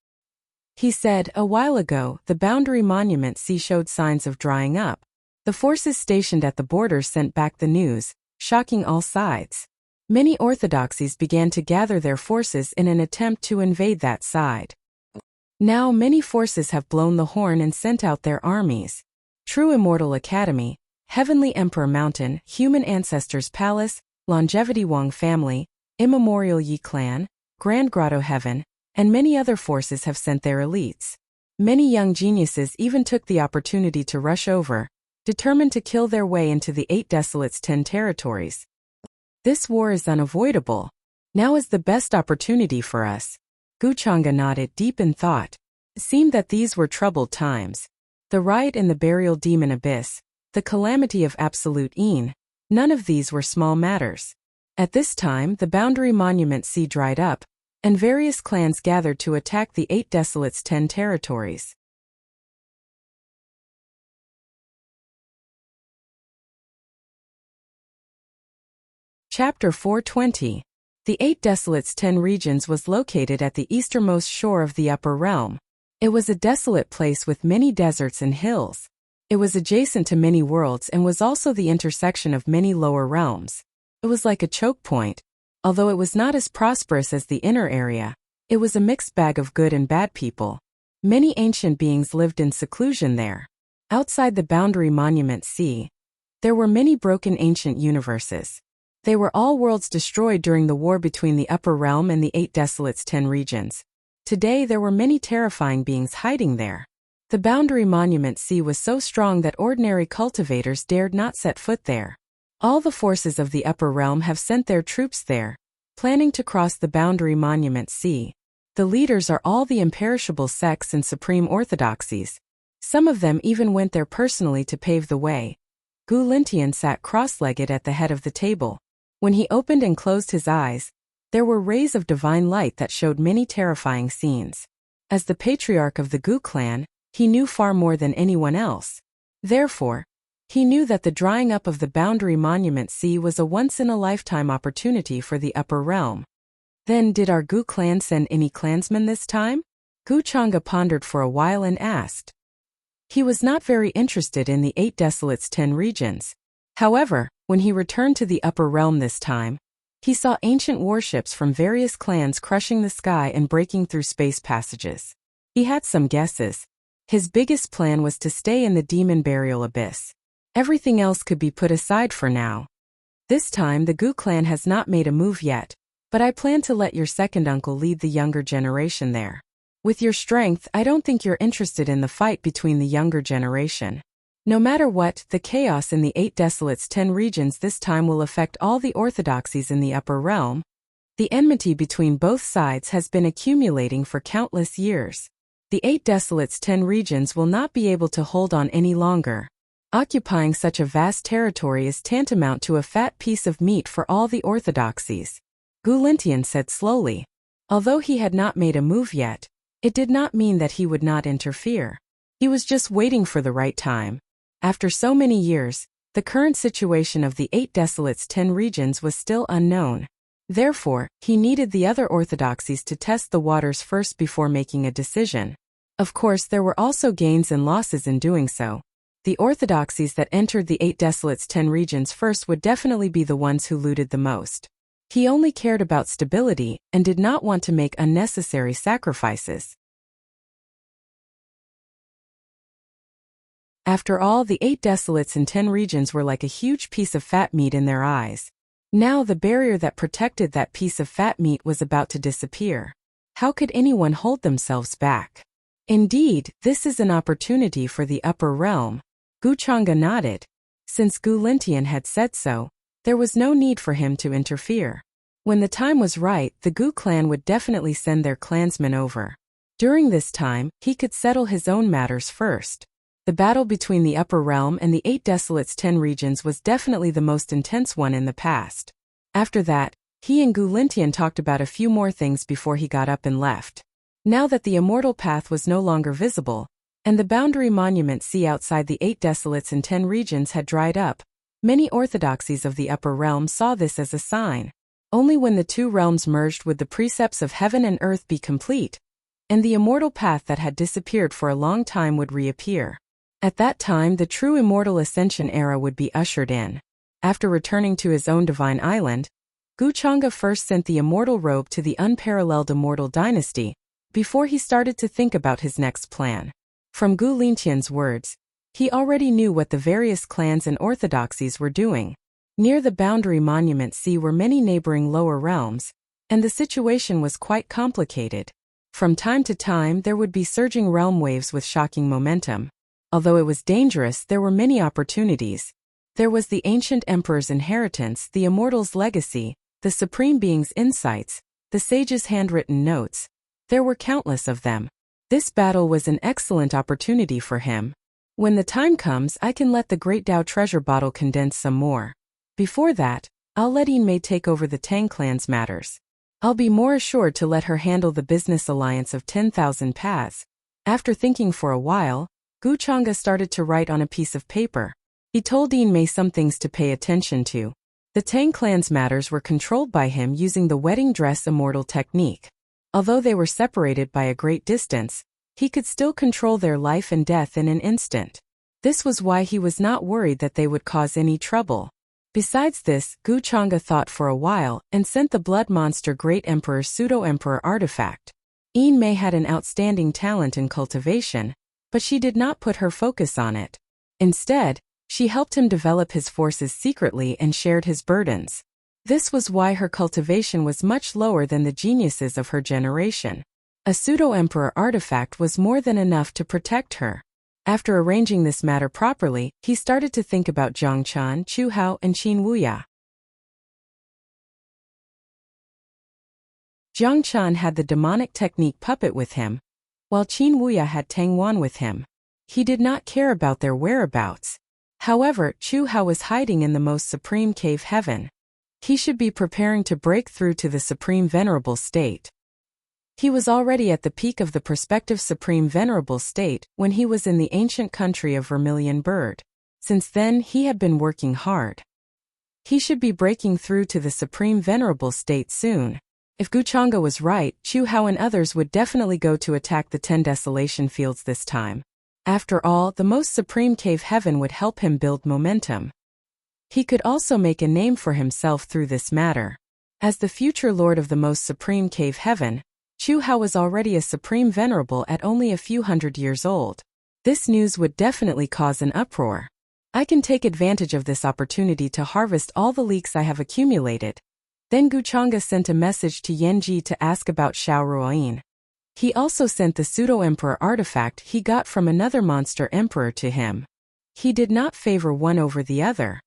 He said, "A while ago, the boundary monument sea showed signs of drying up. The forces stationed at the borders sent back the news, shocking all sides. Many orthodoxies began to gather their forces in an attempt to invade that side. Now many forces have blown the horn and sent out their armies. True Immortal Academy, Heavenly Emperor Mountain, Human Ancestors Palace, Longevity Wang Family, Immemorial Yi Clan, Grand Grotto Heaven, and many other forces have sent their elites. Many young geniuses even took the opportunity to rush over, determined to kill their way into the 8 desolates 10 territories. This war is unavoidable. Now is the best opportunity for us." Guchanga nodded, deep in thought. It seemed that these were troubled times. The riot in the burial demon abyss, the calamity of absolute Een, none of these were small matters. At this time, the boundary monument sea dried up, and various clans gathered to attack the 8 desolates 10 territories. Chapter 420. The 8 desolates 10 regions was located at the easternmost shore of the upper realm. It was a desolate place with many deserts and hills. It was adjacent to many worlds and was also the intersection of many lower realms. It was like a choke point. Although it was not as prosperous as the inner area, it was a mixed bag of good and bad people. Many ancient beings lived in seclusion there. Outside the boundary monument sea, there were many broken ancient universes. They were all worlds destroyed during the war between the upper realm and the 8 desolates 10 regions. Today there were many terrifying beings hiding there. The boundary monument sea was so strong that ordinary cultivators dared not set foot there. All the forces of the upper realm have sent their troops there, planning to cross the boundary monument sea. The leaders are all the imperishable sects and supreme orthodoxies. Some of them even went there personally to pave the way. Gu Lintian sat cross-legged at the head of the table. When he opened and closed his eyes, there were rays of divine light that showed many terrifying scenes. As the patriarch of the Gu clan, he knew far more than anyone else. Therefore, he knew that the drying up of the boundary monument sea was a once-in-a-lifetime opportunity for the upper realm. Then did our Gu clan send any clansmen this time? Gu Changa pondered for a while and asked. He was not very interested in the 8 desolates 10 regions. However, when he returned to the upper realm this time, he saw ancient warships from various clans crushing the sky and breaking through space passages. He had some guesses. His biggest plan was to stay in the demon burial abyss. Everything else could be put aside for now. This time the Gu clan has not made a move yet, but I plan to let your second uncle lead the younger generation there. With your strength, I don't think you're interested in the fight between the younger generation. No matter what, the chaos in the 8 desolates 10 regions this time will affect all the orthodoxies in the upper realm. The enmity between both sides has been accumulating for countless years. The 8 desolates 10 regions will not be able to hold on any longer. Occupying such a vast territory is tantamount to a fat piece of meat for all the orthodoxies. Gu Lintian said slowly. Although he had not made a move yet, it did not mean that he would not interfere. He was just waiting for the right time. After so many years, the current situation of the 8 desolates 10 regions was still unknown. Therefore, he needed the other orthodoxies to test the waters first before making a decision. Of course, there were also gains and losses in doing so. The orthodoxies that entered the 8 desolates 10 regions first would definitely be the ones who looted the most. He only cared about stability and did not want to make unnecessary sacrifices. After all, the 8 desolates in 10 regions were like a huge piece of fat meat in their eyes. Now the barrier that protected that piece of fat meat was about to disappear. How could anyone hold themselves back? Indeed, this is an opportunity for the upper realm. Guchanga nodded. Since Gu Lintian had said so, there was no need for him to interfere. When the time was right, the Gu clan would definitely send their clansmen over. During this time, he could settle his own matters first. The battle between the Upper Realm and the 8 Desolates 10 regions was definitely the most intense one in the past. After that, he and Gu Lintian talked about a few more things before he got up and left. Now that the immortal path was no longer visible, and the boundary monument sea outside the 8 Desolates and 10 regions had dried up, many orthodoxies of the Upper Realm saw this as a sign. Only when the 2 realms merged would the precepts of heaven and earth be complete, and the immortal path that had disappeared for a long time would reappear. At that time, the true immortal ascension era would be ushered in. After returning to his own divine island, Wuxia first sent the immortal robe to the unparalleled immortal dynasty, before he started to think about his next plan. From Gu Lintian's words, he already knew what the various clans and orthodoxies were doing. Near the boundary monument sea were many neighboring lower realms, and the situation was quite complicated. From time to time there would be surging realm waves with shocking momentum. Although it was dangerous, there were many opportunities. There was the ancient emperor's inheritance, the immortal's legacy, the supreme being's insights, the sage's handwritten notes. There were countless of them. This battle was an excellent opportunity for him. When the time comes, I can let the Great Dao treasure bottle condense some more. Before that, I'll let Yinmei take over the Tang clan's matters. I'll be more assured to let her handle the business alliance of 10,000 paths. After thinking for a while, Wuxia started to write on a piece of paper. He told Yinmei some things to pay attention to. The Tang clan's matters were controlled by him using the wedding dress immortal technique. Although they were separated by a great distance, he could still control their life and death in an instant. This was why he was not worried that they would cause any trouble. Besides this, Wuxia thought for a while and sent the Blood Monster Great Emperor's Pseudo-Emperor artifact. Yinmei had an outstanding talent in cultivation, but she did not put her focus on it. Instead, she helped him develop his forces secretly and shared his burdens. This was why her cultivation was much lower than the geniuses of her generation. A pseudo-emperor artifact was more than enough to protect her. After arranging this matter properly, he started to think about Zhangchan, Chu Hao, and Qin Wuya. Zhangchan had the demonic technique puppet with him, while Qin Wuya had Tang Wan with him. He did not care about their whereabouts. However, Chu Hao was hiding in the most supreme cave heaven. He should be preparing to break through to the Supreme Venerable State. He was already at the peak of the prospective Supreme Venerable State when he was in the ancient country of Vermilion Bird. Since then, he had been working hard. He should be breaking through to the Supreme Venerable State soon. If Wuxia was right, Chu Hao and others would definitely go to attack the 10 Desolation Fields this time. After all, the most supreme cave heaven would help him build momentum. He could also make a name for himself through this matter. As the future lord of the most supreme cave heaven, Chu Hao was already a supreme venerable at only a few hundred years old. This news would definitely cause an uproar. I can take advantage of this opportunity to harvest all the leaks I have accumulated. Then Wuxia sent a message to Yanji to ask about Xiao Ruoyin. He also sent the pseudo-emperor artifact he got from another monster emperor to him. He did not favor one over the other.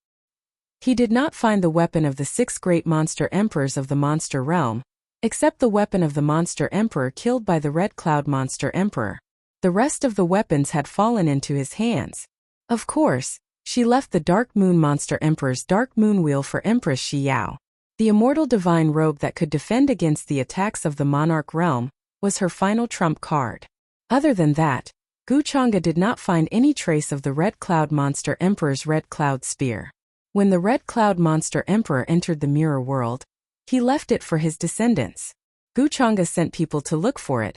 He did not find the weapon of the 6 great monster emperors of the monster realm, except the weapon of the monster emperor killed by the Red Cloud monster emperor. The rest of the weapons had fallen into his hands. Of course, she left the Dark Moon monster emperor's Dark Moon Wheel for Empress Xiyao. The immortal divine robe that could defend against the attacks of the monarch realm was her final trump card. Other than that, Wuxia did not find any trace of the Red Cloud monster emperor's Red Cloud spear. When the Red Cloud monster emperor entered the mirror world, he left it for his descendants. Wuxia sent people to look for it,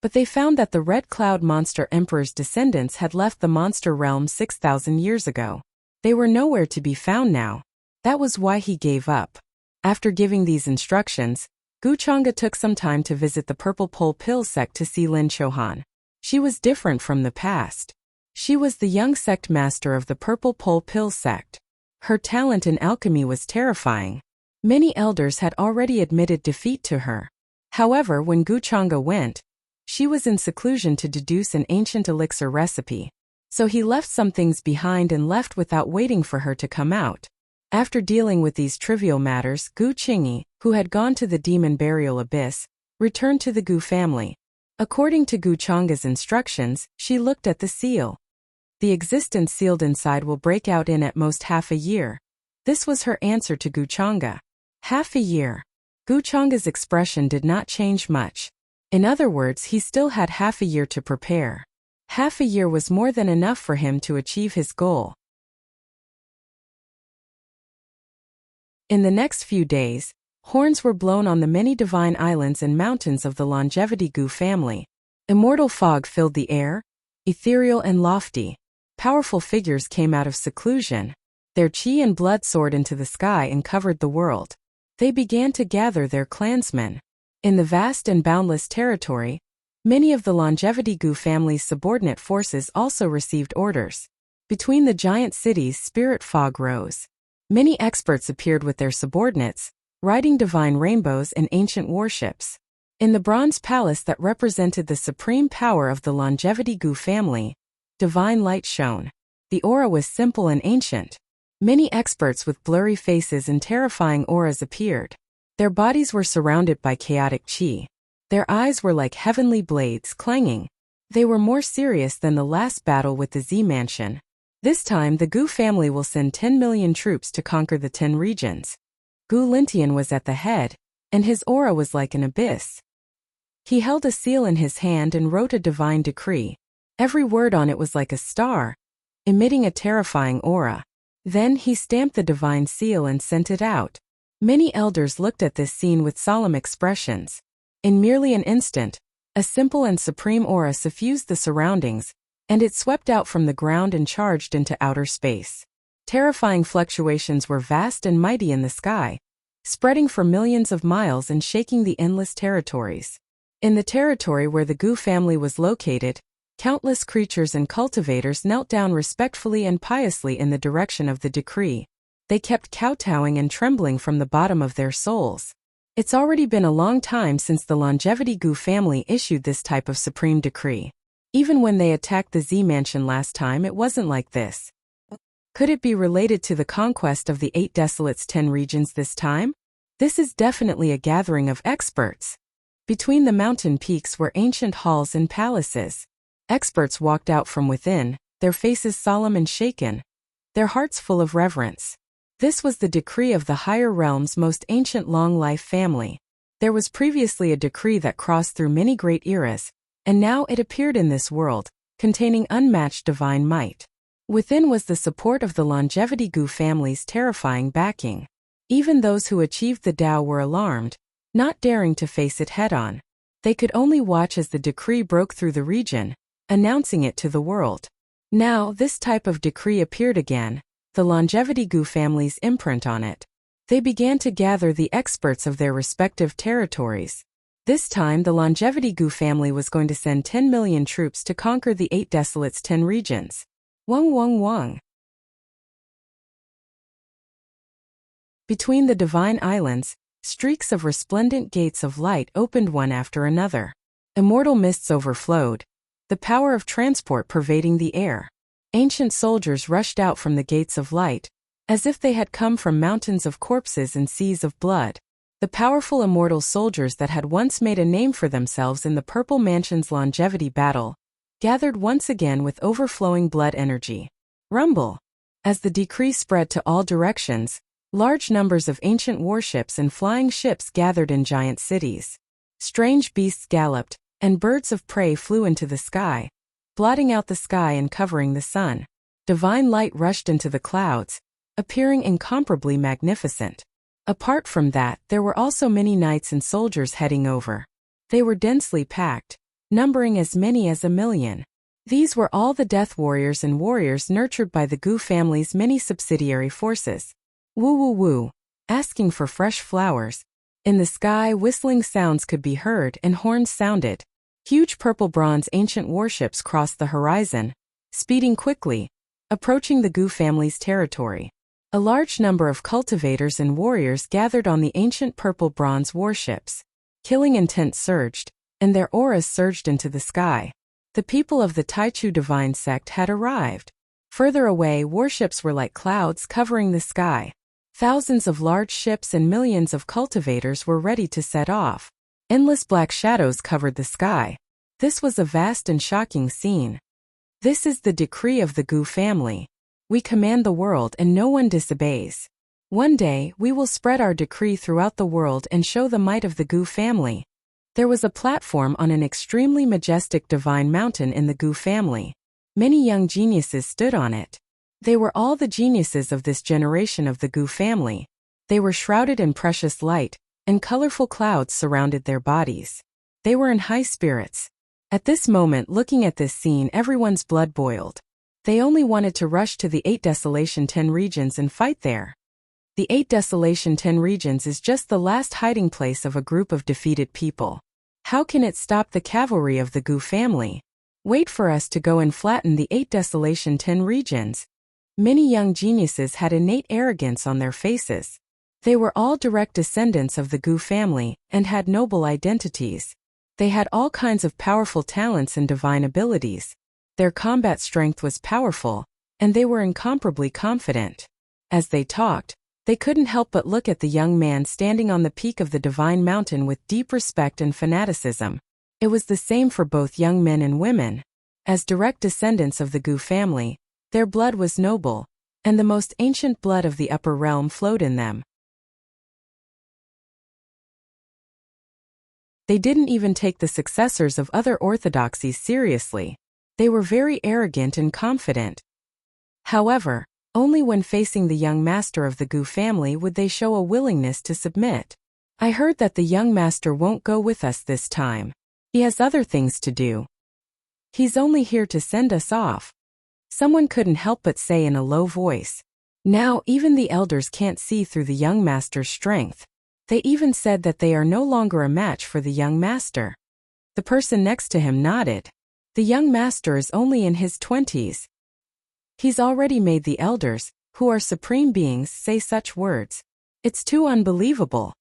but they found that the Red Cloud monster emperor's descendants had left the monster realm 6,000 years ago. They were nowhere to be found now. That was why he gave up. After giving these instructions, Wuxia took some time to visit the Purple Pole Pill sect to see Lin Chohan. She was different from the past. She was the young sect master of the Purple Pole Pill sect. Her talent in alchemy was terrifying. Many elders had already admitted defeat to her. However, when Wuxia went, she was in seclusion to deduce an ancient elixir recipe. So he left some things behind and left without waiting for her to come out. After dealing with these trivial matters, Gu Qingyi, who had gone to the demon burial abyss, returned to the Gu family. According to Gu Chang'e's instructions, she looked at the seal. The existence sealed inside will break out in at most half a year. This was her answer to Gu Chang'e. Half a year. Gu Chang'e's expression did not change much. In other words, he still had half a year to prepare. Half a year was more than enough for him to achieve his goal. In the next few days, horns were blown on the many divine islands and mountains of the Longevity Gu family. Immortal fog filled the air, ethereal and lofty. Powerful figures came out of seclusion. Their qi and blood soared into the sky and covered the world. They began to gather their clansmen. In the vast and boundless territory, many of the Longevity Gu family's subordinate forces also received orders. Between the giant cities, spirit fog rose. Many experts appeared with their subordinates, riding divine rainbows and ancient warships. In the bronze palace that represented the supreme power of the Longevity Gu family, divine light shone. The aura was simple and ancient. Many experts with blurry faces and terrifying auras appeared. Their bodies were surrounded by chaotic qi. Their eyes were like heavenly blades clanging. They were more serious than the last battle with the Z Mansion. This time the Gu family will send 10 million troops to conquer the 10 regions. Gu Lintian was at the head, and his aura was like an abyss. He held a seal in his hand and wrote a divine decree. Every word on it was like a star, emitting a terrifying aura. Then he stamped the divine seal and sent it out. Many elders looked at this scene with solemn expressions. In merely an instant, a simple and supreme aura suffused the surroundings, and it swept out from the ground and charged into outer space. Terrifying fluctuations were vast and mighty in the sky, spreading for millions of miles and shaking the endless territories. In the territory where the Gu family was located, countless creatures and cultivators knelt down respectfully and piously in the direction of the decree. They kept kowtowing and trembling from the bottom of their souls. It's already been a long time since the Longevity Gu family issued this type of supreme decree. Even when they attacked the Z Mansion last time, it wasn't like this. Could it be related to the conquest of the 8 Desolates' 10 regions this time? This is definitely a gathering of experts. Between the mountain peaks were ancient halls and palaces. Experts walked out from within, their faces solemn and shaken, their hearts full of reverence. This was the decree of the higher realm's most ancient long-life family. There was previously a decree that crossed through many great eras, and now it appeared in this world, containing unmatched divine might. Within was the support of the Longevity Gu family's terrifying backing. Even those who achieved the Tao were alarmed, not daring to face it head-on. They could only watch as the decree broke through the region, announcing it to the world. Now, this type of decree appeared again, the Longevity Gu family's imprint on it. They began to gather the experts of their respective territories. This time the Longevity Gu family was going to send 10 million troops to conquer the 8 Desolates' 10 regions. Wang. Between the divine islands, streaks of resplendent gates of light opened one after another. Immortal mists overflowed, the power of transport pervading the air. Ancient soldiers rushed out from the gates of light, as if they had come from mountains of corpses and seas of blood. The powerful immortal soldiers that had once made a name for themselves in the Purple Mansion's longevity battle, gathered once again with overflowing blood energy. Rumble! As the decree spread to all directions, large numbers of ancient warships and flying ships gathered in giant cities. Strange beasts galloped, and birds of prey flew into the sky, blotting out the sky and covering the sun. Divine light rushed into the clouds, appearing incomparably magnificent. Apart from that, there were also many knights and soldiers heading over. They were densely packed, numbering as many as 1 million. These were all the death warriors and warriors nurtured by the Gu family's many subsidiary forces. Woo, asking for fresh flowers. In the sky, whistling sounds could be heard and horns sounded. Huge purple bronze ancient warships crossed the horizon, speeding quickly, approaching the Gu family's territory. A large number of cultivators and warriors gathered on the ancient purple bronze warships. Killing intent surged, and their auras surged into the sky. The people of the Taichu divine sect had arrived. Further away, warships were like clouds covering the sky. Thousands of large ships and millions of cultivators were ready to set off. Endless black shadows covered the sky. This was a vast and shocking scene. This is the decree of the Gu family. We command the world and no one disobeys. One day, we will spread our decree throughout the world and show the might of the Gu family. There was a platform on an extremely majestic divine mountain in the Gu family. Many young geniuses stood on it. They were all the geniuses of this generation of the Gu family. They were shrouded in precious light, and colorful clouds surrounded their bodies. They were in high spirits. At this moment, looking at this scene, everyone's blood boiled. They only wanted to rush to the 8 Desolation 10 regions and fight there. The 8 Desolation 10 regions is just the last hiding place of a group of defeated people. How can it stop the cavalry of the Gu family? Wait for us to go and flatten the 8 Desolation 10 regions. Many young geniuses had innate arrogance on their faces. They were all direct descendants of the Gu family and had noble identities. They had all kinds of powerful talents and divine abilities. Their combat strength was powerful, and they were incomparably confident. As they talked, they couldn't help but look at the young man standing on the peak of the divine mountain with deep respect and fanaticism. It was the same for both young men and women. As direct descendants of the Gu family, their blood was noble, and the most ancient blood of the upper realm flowed in them. They didn't even take the successors of other orthodoxies seriously. They were very arrogant and confident. However, only when facing the young master of the Gu family would they show a willingness to submit. I heard that the young master won't go with us this time. He has other things to do. He's only here to send us off. Someone couldn't help but say in a low voice. Now even the elders can't see through the young master's strength. They even said that they are no longer a match for the young master. The person next to him nodded. The young master is only in his 20s. He's already made the elders, who are supreme beings, say such words. It's too unbelievable.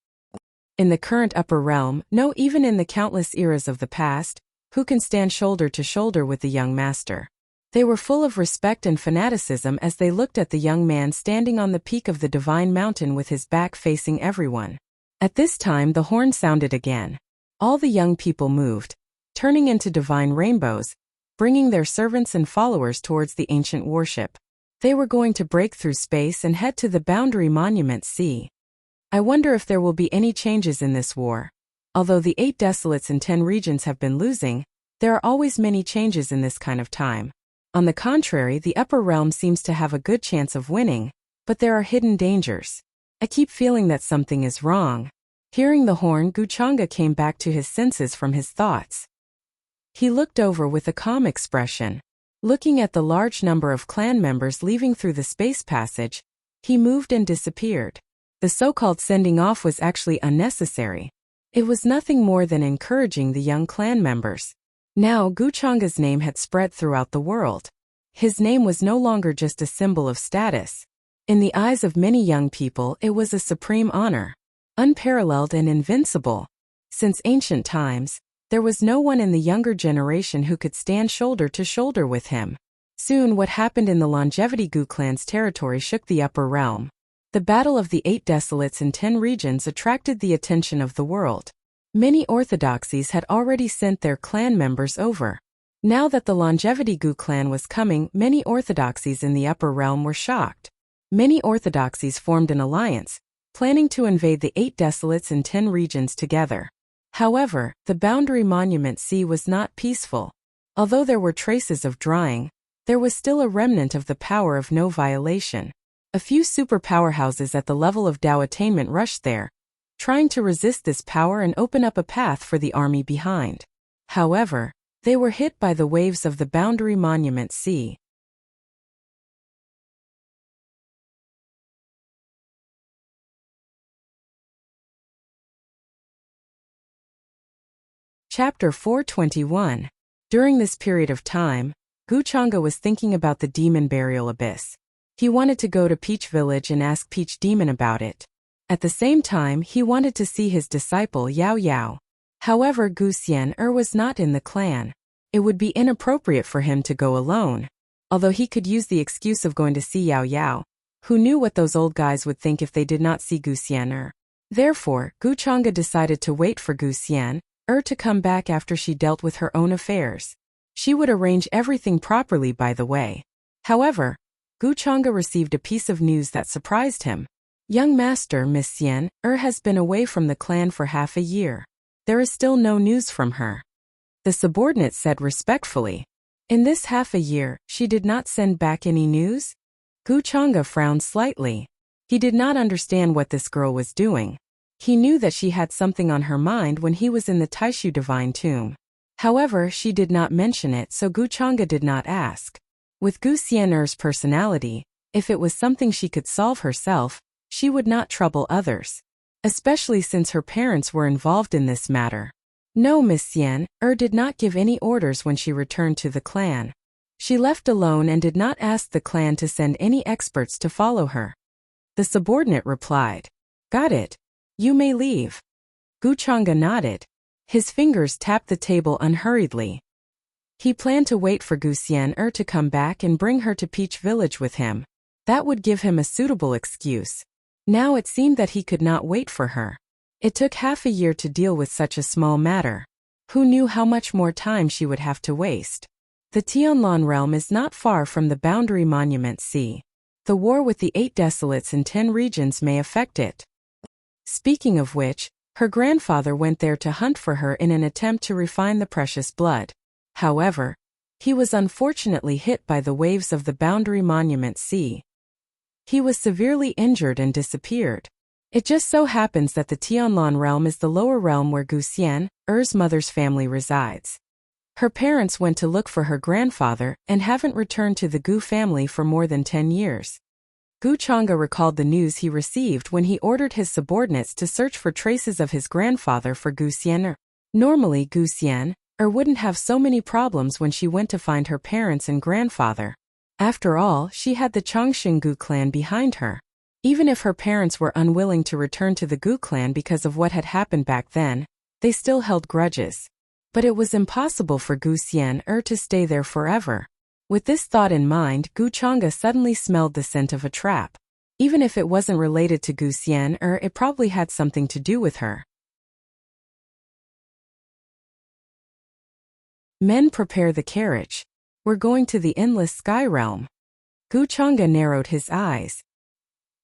In the current upper realm, no, even in the countless eras of the past, who can stand shoulder to shoulder with the young master? They were full of respect and fanaticism as they looked at the young man standing on the peak of the divine mountain with his back facing everyone. At this time the horn sounded again. All the young people moved, turning into divine rainbows, bringing their servants and followers towards the ancient warship. They were going to break through space and head to the boundary monument sea. I wonder if there will be any changes in this war. Although the 8 desolates and 10 regions have been losing, there are always many changes in this kind of time. On the contrary, the upper realm seems to have a good chance of winning, but there are hidden dangers. I keep feeling that something is wrong. Hearing the horn, Guchanga came back to his senses from his thoughts. He looked over with a calm expression. Looking at the large number of clan members leaving through the space passage, he moved and disappeared. The so-called sending off was actually unnecessary. It was nothing more than encouraging the young clan members. Now Guchanga's name had spread throughout the world. His name was no longer just a symbol of status. In the eyes of many young people, it was a supreme honor, unparalleled and invincible. Since ancient times, there was no one in the younger generation who could stand shoulder to shoulder with him. Soon what happened in the Longevity Gu clan's territory shook the upper realm. The battle of the 8 desolates in 10 regions attracted the attention of the world. Many orthodoxies had already sent their clan members over. Now that the Longevity Gu clan was coming, many orthodoxies in the upper realm were shocked. Many orthodoxies formed an alliance, planning to invade the 8 desolates in 10 regions together. However, the boundary monument sea was not peaceful. Although there were traces of drying, there was still a remnant of the power of no violation. A few super powerhouses at the level of Dao attainment rushed there, trying to resist this power and open up a path for the army behind. However, they were hit by the waves of the boundary monument sea. Chapter 421. During this period of time, Guchanga was thinking about the demon burial abyss. He wanted to go to Peach Village and ask Peach Demon about it. At the same time, he wanted to see his disciple Yao Yao. However, Gu Xian was not in the clan. It would be inappropriate for him to go alone. Although he could use the excuse of going to see Yao Yao, who knew what those old guys would think if they did not see Gu Xian. Therefore, Gu Chang'e decided to wait for Gu Xian to come back after she dealt with her own affairs. She would arrange everything properly, by the way. However, Gu Chang'e received a piece of news that surprised him. Young master Miss Xian has been away from the clan for half a year. There is still no news from her. The subordinate said respectfully. In this half a year, she did not send back any news? Gu Chang'e frowned slightly. He did not understand what this girl was doing. He knew that she had something on her mind when he was in the Taishu divine tomb. However, she did not mention it, so Gu Chang'e did not ask. With Gu Xian'er's personality, if it was something she could solve herself, she would not trouble others. Especially since her parents were involved in this matter. No, Miss Xian did not give any orders when she returned to the clan. She left alone and did not ask the clan to send any experts to follow her. The subordinate replied. Got it. You may leave. Gu Chang'e nodded. His fingers tapped the table unhurriedly. He planned to wait for Gu Xian to come back and bring her to Peach Village with him. That would give him a suitable excuse. Now it seemed that he could not wait for her. It took half a year to deal with such a small matter. Who knew how much more time she would have to waste? The Tianlan realm is not far from the boundary monument sea. The war with the 8 desolates in 10 regions may affect it. Speaking of which, her grandfather went there to hunt for her in an attempt to refine the precious blood. However, he was unfortunately hit by the waves of the boundary monument sea. He was severely injured and disappeared. It just so happens that the Tianlan realm is the lower realm where Gu Xian's mother's family resides. Her parents went to look for her grandfather and haven't returned to the Gu family for more than 10 years. Gu Chang'e recalled the news he received when he ordered his subordinates to search for traces of his grandfather for Gu Xian. Normally Gu Xian wouldn't have so many problems when she went to find her parents and grandfather. After all, she had the Changxing Gu clan behind her. Even if her parents were unwilling to return to the Gu clan because of what had happened back then, they still held grudges. But it was impossible for Gu Xian to stay there forever. With this thought in mind, Gu Chang'e suddenly smelled the scent of a trap. Even if it wasn't related to Gu Xian it probably had something to do with her. Men, prepare the carriage. We're going to the endless sky realm. Gu Chang'e narrowed his eyes.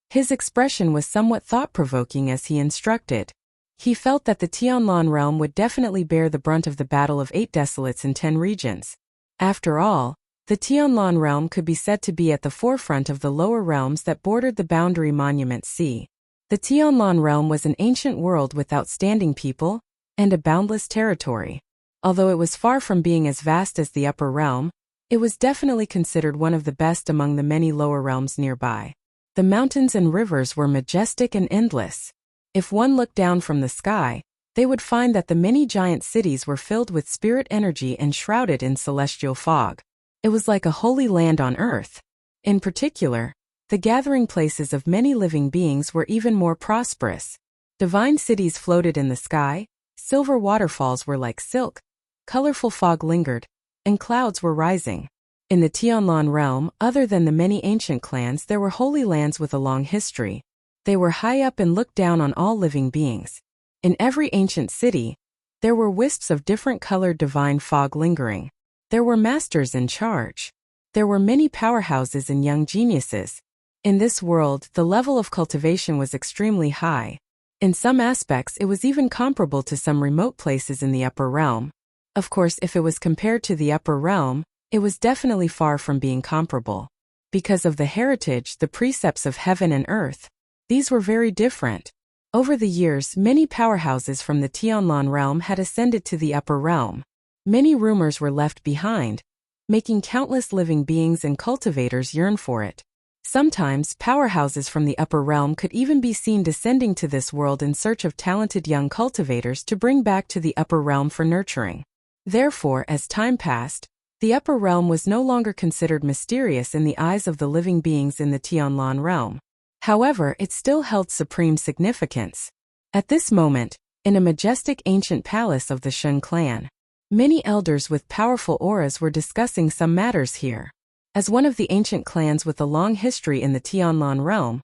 His expression was somewhat thought-provoking as he instructed. He felt that the Tianlan realm would definitely bear the brunt of the battle of 8 desolates in 10 regions. After all, the Tianlan realm could be said to be at the forefront of the lower realms that bordered the boundary monument sea. The Tianlan realm was an ancient world with outstanding people and a boundless territory. Although it was far from being as vast as the upper realm, it was definitely considered one of the best among the many lower realms nearby. The mountains and rivers were majestic and endless. If one looked down from the sky, they would find that the many giant cities were filled with spirit energy and shrouded in celestial fog. It was like a holy land on earth. In particular, the gathering places of many living beings were even more prosperous. Divine cities floated in the sky, silver waterfalls were like silk, colorful fog lingered, and clouds were rising. In the Tianlan realm, other than the many ancient clans, there were holy lands with a long history. They were high up and looked down on all living beings. In every ancient city, there were wisps of different colored divine fog lingering. There were masters in charge. There were many powerhouses and young geniuses. In this world, the level of cultivation was extremely high. In some aspects, it was even comparable to some remote places in the upper realm. Of course, if it was compared to the upper realm, it was definitely far from being comparable. Because of the heritage, the precepts of heaven and earth, these were very different. Over the years, many powerhouses from the Tianlan realm had ascended to the upper realm. Many rumors were left behind, making countless living beings and cultivators yearn for it. Sometimes, powerhouses from the upper realm could even be seen descending to this world in search of talented young cultivators to bring back to the upper realm for nurturing. Therefore, as time passed, the upper realm was no longer considered mysterious in the eyes of the living beings in the Tianlan realm. However, it still held supreme significance. At this moment, in a majestic ancient palace of the Shun clan, Many elders with powerful auras were discussing some matters here. As one of the ancient clans with a long history in the Tianlan realm,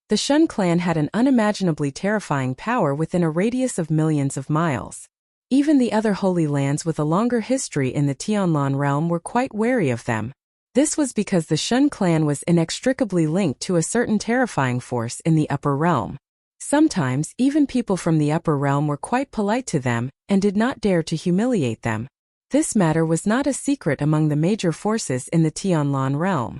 the Shun clan had an unimaginably terrifying power within a radius of millions of miles. Even the other holy lands with a longer history in the Tianlan realm were quite wary of them. This was because the Shun clan was inextricably linked to a certain terrifying force in the upper realm. Sometimes, even people from the upper realm were quite polite to them and did not dare to humiliate them. This matter was not a secret among the major forces in the Tianlan realm.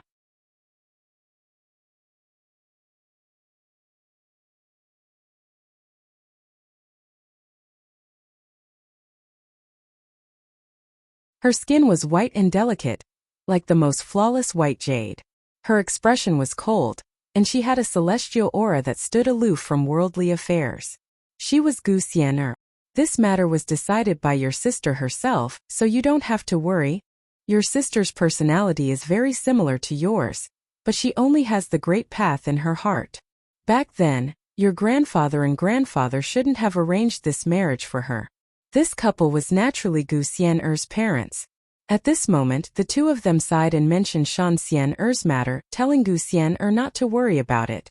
Her skin was white and delicate, like the most flawless white jade. Her expression was cold, and she had a celestial aura that stood aloof from worldly affairs. She was Gu Xian'er. This matter was decided by your sister herself, so you don't have to worry. Your sister's personality is very similar to yours, but she only has the great path in her heart. Back then, your grandfather and grandfather shouldn't have arranged this marriage for her. This couple was naturally Gu Xian'er's parents. At this moment, the two of them sighed and mentioned Shan Xian'er's matter, telling Gu Xian'er not to worry about it.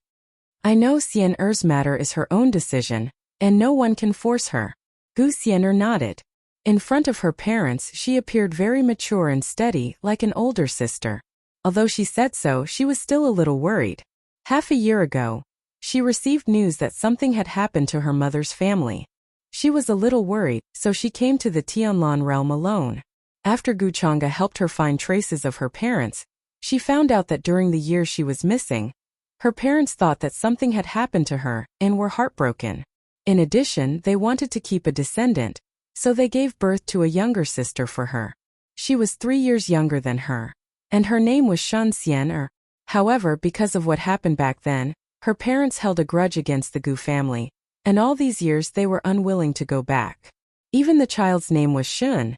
I know Xian'er's matter is her own decision, and no one can force her. Gu Xian'er nodded. In front of her parents, she appeared very mature and steady, like an older sister. Although she said so, she was still a little worried. Half a year ago, she received news that something had happened to her mother's family. She was a little worried, so she came to the Tianlan realm alone. After Guchanga helped her find traces of her parents, she found out that during the years she was missing, her parents thought that something had happened to her and were heartbroken. In addition, they wanted to keep a descendant, so they gave birth to a younger sister for her. She was 3 years younger than her, and her name was Shan Xian'er. However, because of what happened back then, her parents held a grudge against the Gu family, and all these years they were unwilling to go back. Even the child's name was Shun,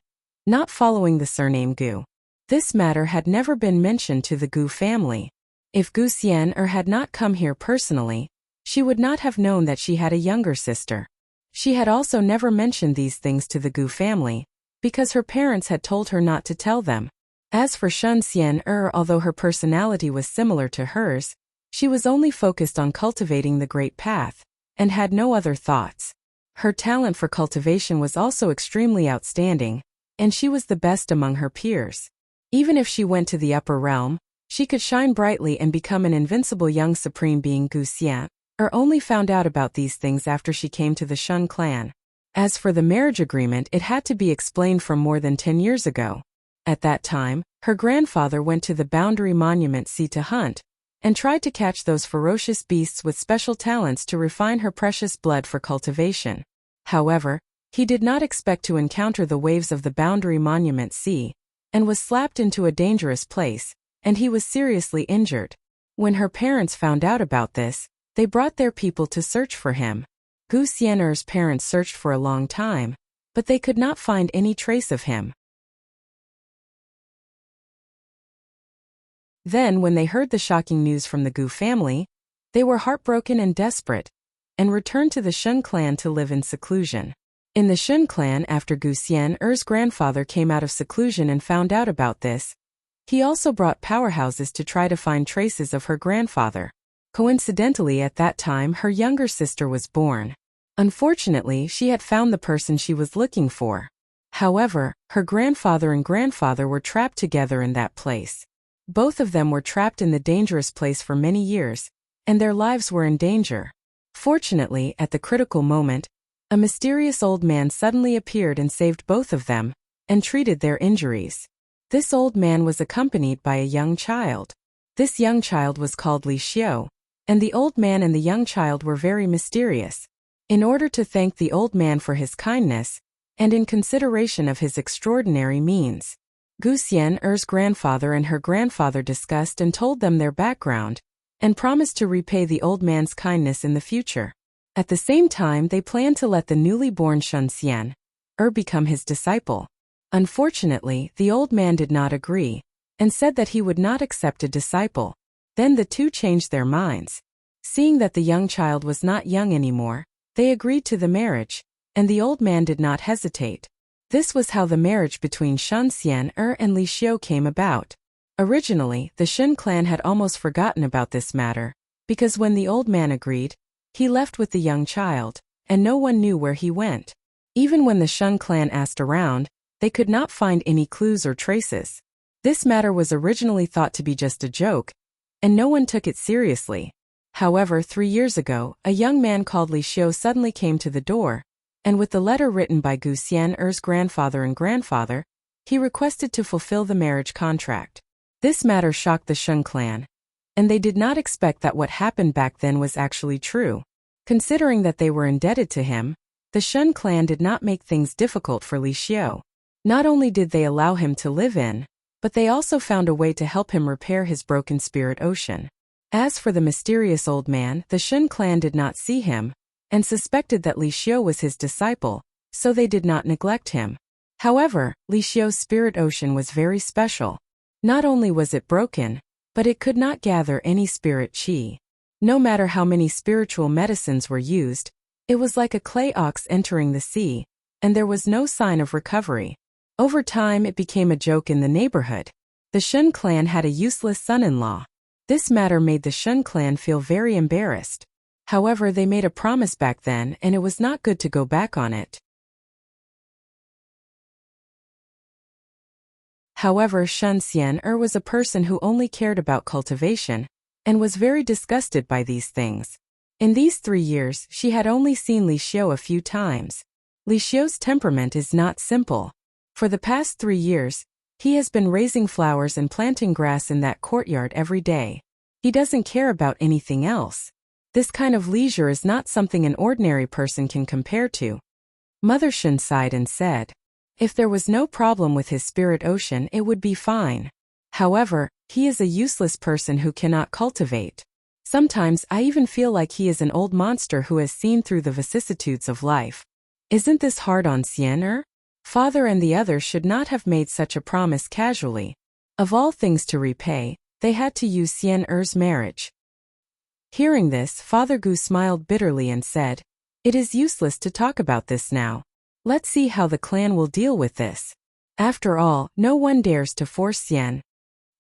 not following the surname Gu. This matter had never been mentioned to the Gu family. If Gu Xian'er had not come here personally, she would not have known that she had a younger sister. She had also never mentioned these things to the Gu family, because her parents had told her not to tell them. As for Shan Xian'er, although her personality was similar to hers, she was only focused on cultivating the Great Path, and had no other thoughts. Her talent for cultivation was also extremely outstanding, and she was the best among her peers. Even if she went to the upper realm, she could shine brightly and become an invincible young supreme being. Gu Xian'er only found out about these things after she came to the Shun clan. As for the marriage agreement, it had to be explained from more than 10 years ago. At that time, her grandfather went to the Boundary Monument Sea to hunt, and tried to catch those ferocious beasts with special talents to refine her precious blood for cultivation. However, he did not expect to encounter the waves of the Boundary Monument Sea, and was slapped into a dangerous place, and he was seriously injured. When her parents found out about this, they brought their people to search for him. Gu Xian'er's parents searched for a long time, but they could not find any trace of him. Then, when they heard the shocking news from the Gu family, they were heartbroken and desperate, and returned to the Shun clan to live in seclusion. In the Shun clan, after Gu Xian'er's grandfather came out of seclusion and found out about this, he also brought powerhouses to try to find traces of her grandfather. Coincidentally, at that time, her younger sister was born. Unfortunately, she had found the person she was looking for. However, her grandfather and grandfather were trapped together in that place. Both of them were trapped in the dangerous place for many years, and their lives were in danger. Fortunately, at the critical moment, a mysterious old man suddenly appeared and saved both of them, and treated their injuries. This old man was accompanied by a young child. This young child was called Li Xiu, and the old man and the young child were very mysterious. In order to thank the old man for his kindness, and in consideration of his extraordinary means, Gu Xian'er's grandfather and her grandfather discussed and told them their background, and promised to repay the old man's kindness in the future. At the same time, they planned to let the newly born Shan Xian'er become his disciple. Unfortunately, the old man did not agree, and said that he would not accept a disciple. Then the two changed their minds. Seeing that the young child was not young anymore, they agreed to the marriage, and the old man did not hesitate. This was how the marriage between Shen Xian'er and Li Xiu came about. Originally, the Shen clan had almost forgotten about this matter, because when the old man agreed, he left with the young child, and no one knew where he went. Even when the Shen clan asked around, they could not find any clues or traces. This matter was originally thought to be just a joke, and no one took it seriously. However, 3 years ago, a young man called Li Xiu suddenly came to the door, and with the letter written by Gu Xian'er's grandfather and grandfather, he requested to fulfill the marriage contract. This matter shocked the Shen clan, and they did not expect that what happened back then was actually true. Considering that they were indebted to him, the Shen clan did not make things difficult for Li Xiu. Not only did they allow him to live in, but they also found a way to help him repair his broken spirit ocean. As for the mysterious old man, the Shen clan did not see him, and suspected that Li Xiu was his disciple, so they did not neglect him. However, Li Xiu's spirit ocean was very special. Not only was it broken, but it could not gather any spirit qi. No matter how many spiritual medicines were used, it was like a clay ox entering the sea, and there was no sign of recovery. Over time it became a joke in the neighborhood. The Shen clan had a useless son-in-law. This matter made the Shen clan feel very embarrassed. However, they made a promise back then and it was not good to go back on it. However, Shen Xian'er was a person who only cared about cultivation, and was very disgusted by these things. In these 3 years, she had only seen Li Xiu a few times. Li Xiu's temperament is not simple. For the past 3 years, he has been raising flowers and planting grass in that courtyard every day. He doesn't care about anything else. This kind of leisure is not something an ordinary person can compare to. Mother Shen sighed and said, if there was no problem with his spirit ocean, it would be fine. However, he is a useless person who cannot cultivate. Sometimes I even feel like he is an old monster who has seen through the vicissitudes of life. Isn't this hard on Xian'er? Father and the others should not have made such a promise casually. Of all things to repay, they had to use Xian'er's marriage. Hearing this, Father Gu smiled bitterly and said, it is useless to talk about this now. Let's see how the clan will deal with this. After all, no one dares to force Xian.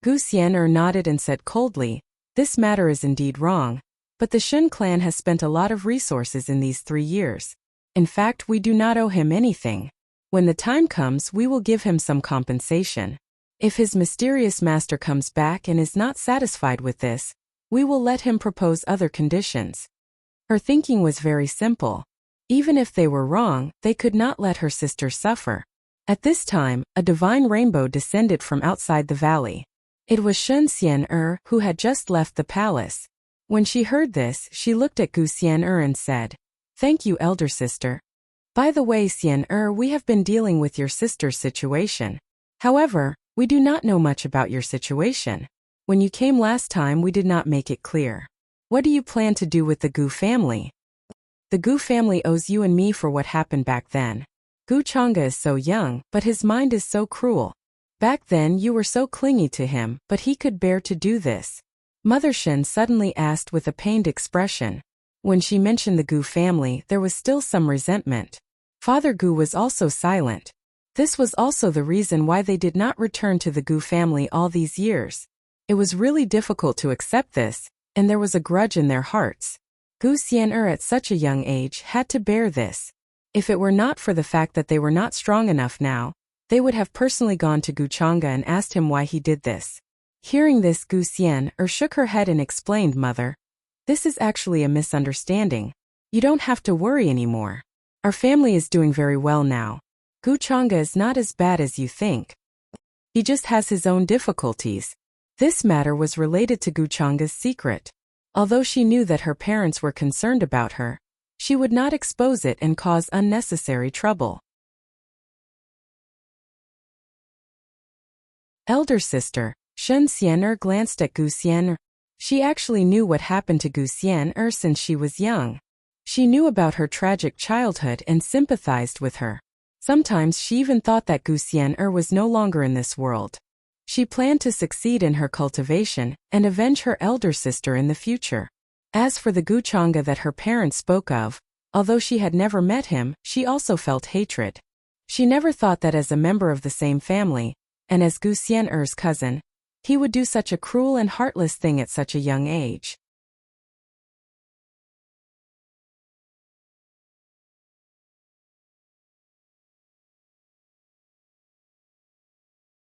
Gu Xian'er nodded and said coldly, this matter is indeed wrong, but the Shen clan has spent a lot of resources in these 3 years. In fact, we do not owe him anything. When the time comes, we will give him some compensation. If his mysterious master comes back and is not satisfied with this, we will let him propose other conditions. Her thinking was very simple. Even if they were wrong, they could not let her sister suffer. At this time, a divine rainbow descended from outside the valley. It was Shen Xian'er who had just left the palace. When she heard this, she looked at Gu Xian'er and said, thank you, elder sister. By the way, Xian'er, we have been dealing with your sister's situation. However, we do not know much about your situation. When you came last time, we did not make it clear. What do you plan to do with the Gu family? The Gu family owes you and me for what happened back then. Gu Chang'e is so young, but his mind is so cruel. Back then you were so clingy to him, but he could bear to do this. Mother Shen suddenly asked with a pained expression. When she mentioned the Gu family, there was still some resentment. Father Gu was also silent. This was also the reason why they did not return to the Gu family all these years. It was really difficult to accept this, and there was a grudge in their hearts. Gu Xian'er at such a young age had to bear this. If it were not for the fact that they were not strong enough now, they would have personally gone to Gu Chang'e and asked him why he did this. Hearing this, Gu Xian'er shook her head and explained, Mother, this is actually a misunderstanding. You don't have to worry anymore. Our family is doing very well now. Gu Chang'e is not as bad as you think. He just has his own difficulties. This matter was related to Gu Chang'e's secret. Although she knew that her parents were concerned about her, she would not expose it and cause unnecessary trouble. Elder sister, Shen Xian'er glanced at Gu Xian'er. She actually knew what happened to Gu Xian'er since she was young. She knew about her tragic childhood and sympathized with her. Sometimes she even thought that Gu Xian'er was no longer in this world. She planned to succeed in her cultivation and avenge her elder sister in the future. As for the Gu Chang'e that her parents spoke of, although she had never met him, she also felt hatred. She never thought that as a member of the same family, and as Gu Xian'er's cousin, he would do such a cruel and heartless thing at such a young age.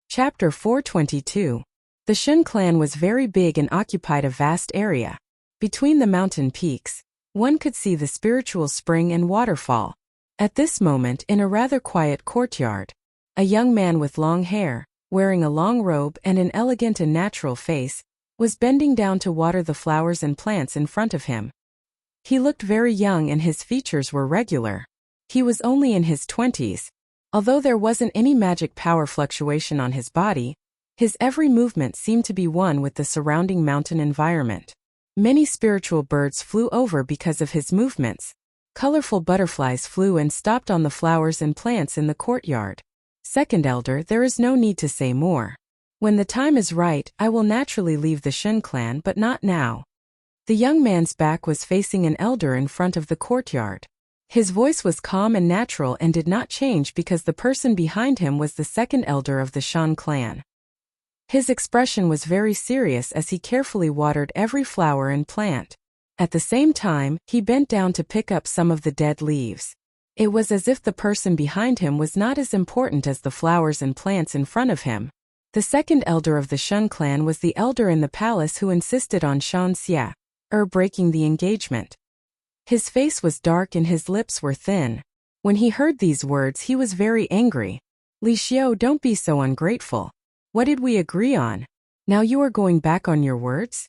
Chapter 422. The Shun clan was very big and occupied a vast area. Between the mountain peaks, one could see the spiritual spring and waterfall. At this moment, in a rather quiet courtyard, a young man with long hair, wearing a long robe and an elegant and natural face, was bending down to water the flowers and plants in front of him. He looked very young and his features were regular. He was only in his 20s. Although there wasn't any magic power fluctuation on his body, his every movement seemed to be one with the surrounding mountain environment. Many spiritual birds flew over because of his movements. Colorful butterflies flew and stopped on the flowers and plants in the courtyard. Second elder, there is no need to say more. When the time is right, I will naturally leave the Shun clan, but not now. The young man's back was facing an elder in front of the courtyard. His voice was calm and natural and did not change because the person behind him was the second elder of the Shan clan. His expression was very serious as he carefully watered every flower and plant. At the same time, he bent down to pick up some of the dead leaves. It was as if the person behind him was not as important as the flowers and plants in front of him. The second elder of the Shun clan was the elder in the palace who insisted on Shan Xia, breaking the engagement. His face was dark and his lips were thin. When he heard these words, he was very angry. Li Xiao, don't be so ungrateful. What did we agree on? Now you are going back on your words?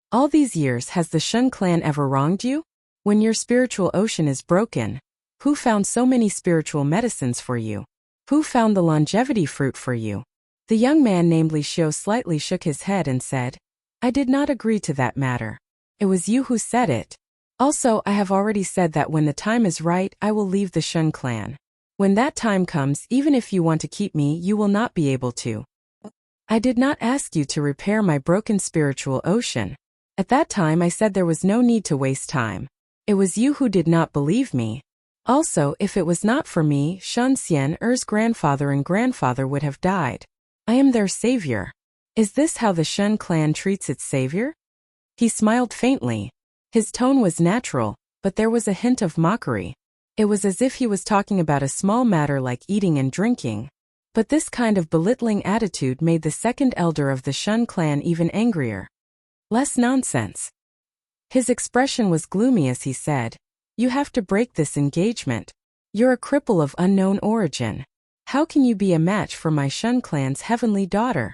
All these years, has the Shun clan ever wronged you? When your spiritual ocean is broken, who found so many spiritual medicines for you? Who found the longevity fruit for you? The young man named Li Xiao slightly shook his head and said, I did not agree to that matter. It was you who said it. Also, I have already said that when the time is right, I will leave the Shun clan. When that time comes, even if you want to keep me, you will not be able to. I did not ask you to repair my broken spiritual ocean. At that time I said there was no need to waste time. It was you who did not believe me. Also, if it was not for me, Shan Xian'er's grandfather and grandfather would have died. I am their savior. Is this how the Shun clan treats its savior? He smiled faintly. His tone was natural, but there was a hint of mockery. It was as if he was talking about a small matter like eating and drinking. But this kind of belittling attitude made the second elder of the Shun clan even angrier. Less nonsense. His expression was gloomy as he said, You have to break this engagement. You're a cripple of unknown origin. How can you be a match for my Shun clan's heavenly daughter?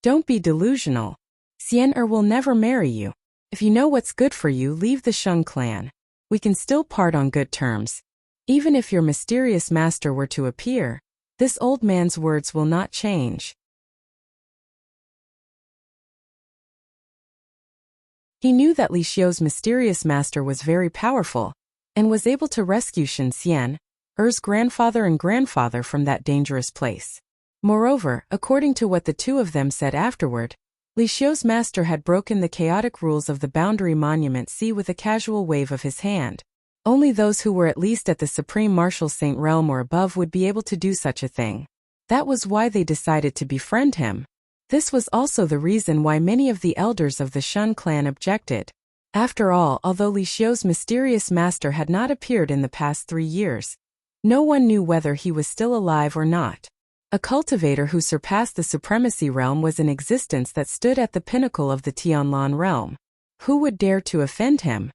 Don't be delusional. Xian'er will never marry you. If you know what's good for you, leave the Shun clan. We can still part on good terms. Even if your mysterious master were to appear, this old man's words will not change. He knew that Li Xiao's mysterious master was very powerful, and was able to rescue Shan Xian'er's grandfather and grandfather from that dangerous place. Moreover, according to what the two of them said afterward, Li Xiao's master had broken the chaotic rules of the boundary monument sea with a casual wave of his hand. Only those who were at least at the Supreme Martial Saint realm or above would be able to do such a thing. That was why they decided to befriend him. This was also the reason why many of the elders of the Shun clan objected. After all, although Li Xiao's mysterious master had not appeared in the past 3 years, no one knew whether he was still alive or not. A cultivator who surpassed the supremacy realm was in existence that stood at the pinnacle of the Tianlan realm. Who would dare to offend him?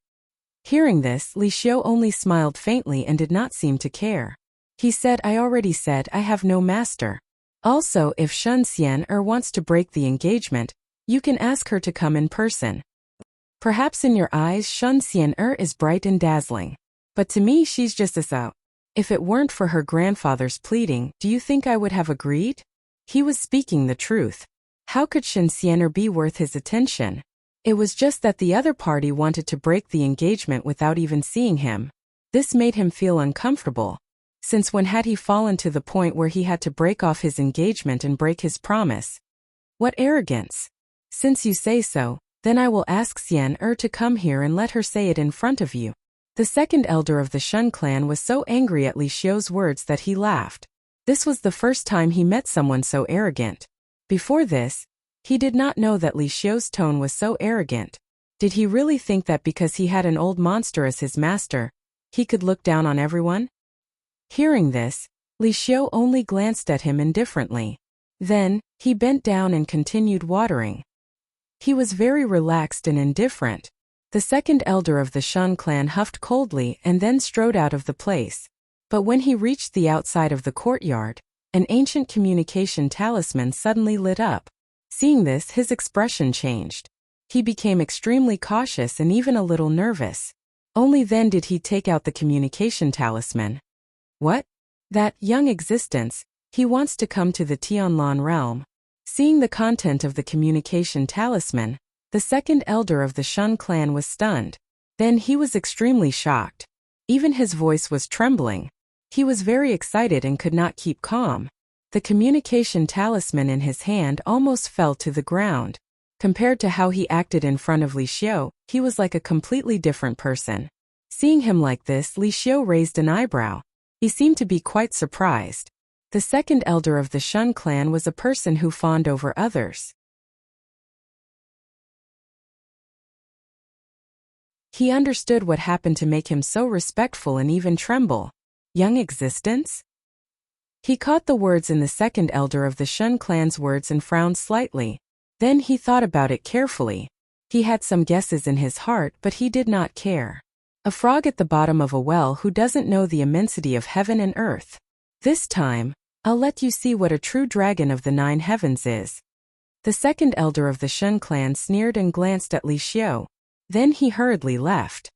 Hearing this, Li Xiao only smiled faintly and did not seem to care. He said, I already said I have no master. Also, if Shan Xian'er wants to break the engagement, you can ask her to come in person. Perhaps in your eyes Shan Xian'er is bright and dazzling. But to me she's just a so. If it weren't for her grandfather's pleading, do you think I would have agreed? He was speaking the truth. How could Shan Xian'er be worth his attention? It was just that the other party wanted to break the engagement without even seeing him. This made him feel uncomfortable. Since when had he fallen to the point where he had to break off his engagement and break his promise? What arrogance! Since you say so, then I will ask Xian'er to come here and let her say it in front of you. The second elder of the Shun clan was so angry at Li Xiu's words that he laughed. This was the first time he met someone so arrogant. Before this, he did not know that Li Xiu's tone was so arrogant. Did he really think that because he had an old monster as his master, he could look down on everyone? Hearing this, Li Xiu only glanced at him indifferently. Then, he bent down and continued watering. He was very relaxed and indifferent. The second elder of the Shun clan huffed coldly and then strode out of the place. But when he reached the outside of the courtyard, an ancient communication talisman suddenly lit up. Seeing this, his expression changed. He became extremely cautious and even a little nervous. Only then did he take out the communication talisman. What? That young existence, he wants to come to the Tianlan realm. Seeing the content of the communication talisman, the second elder of the Shun clan was stunned. Then he was extremely shocked. Even his voice was trembling. He was very excited and could not keep calm. The communication talisman in his hand almost fell to the ground. Compared to how he acted in front of Li Xiu, he was like a completely different person. Seeing him like this, Li Xiu raised an eyebrow. He seemed to be quite surprised. The second elder of the Shun clan was a person who fawned over others. He understood what happened to make him so respectful and even tremble. Young existence? He caught the words in the second elder of the Shun clan's words and frowned slightly. Then he thought about it carefully. He had some guesses in his heart, but he did not care. A frog at the bottom of a well who doesn't know the immensity of heaven and earth. This time, I'll let you see what a true dragon of the 9 heavens is. The second elder of the Shun clan sneered and glanced at Li Xiu. Then he hurriedly left.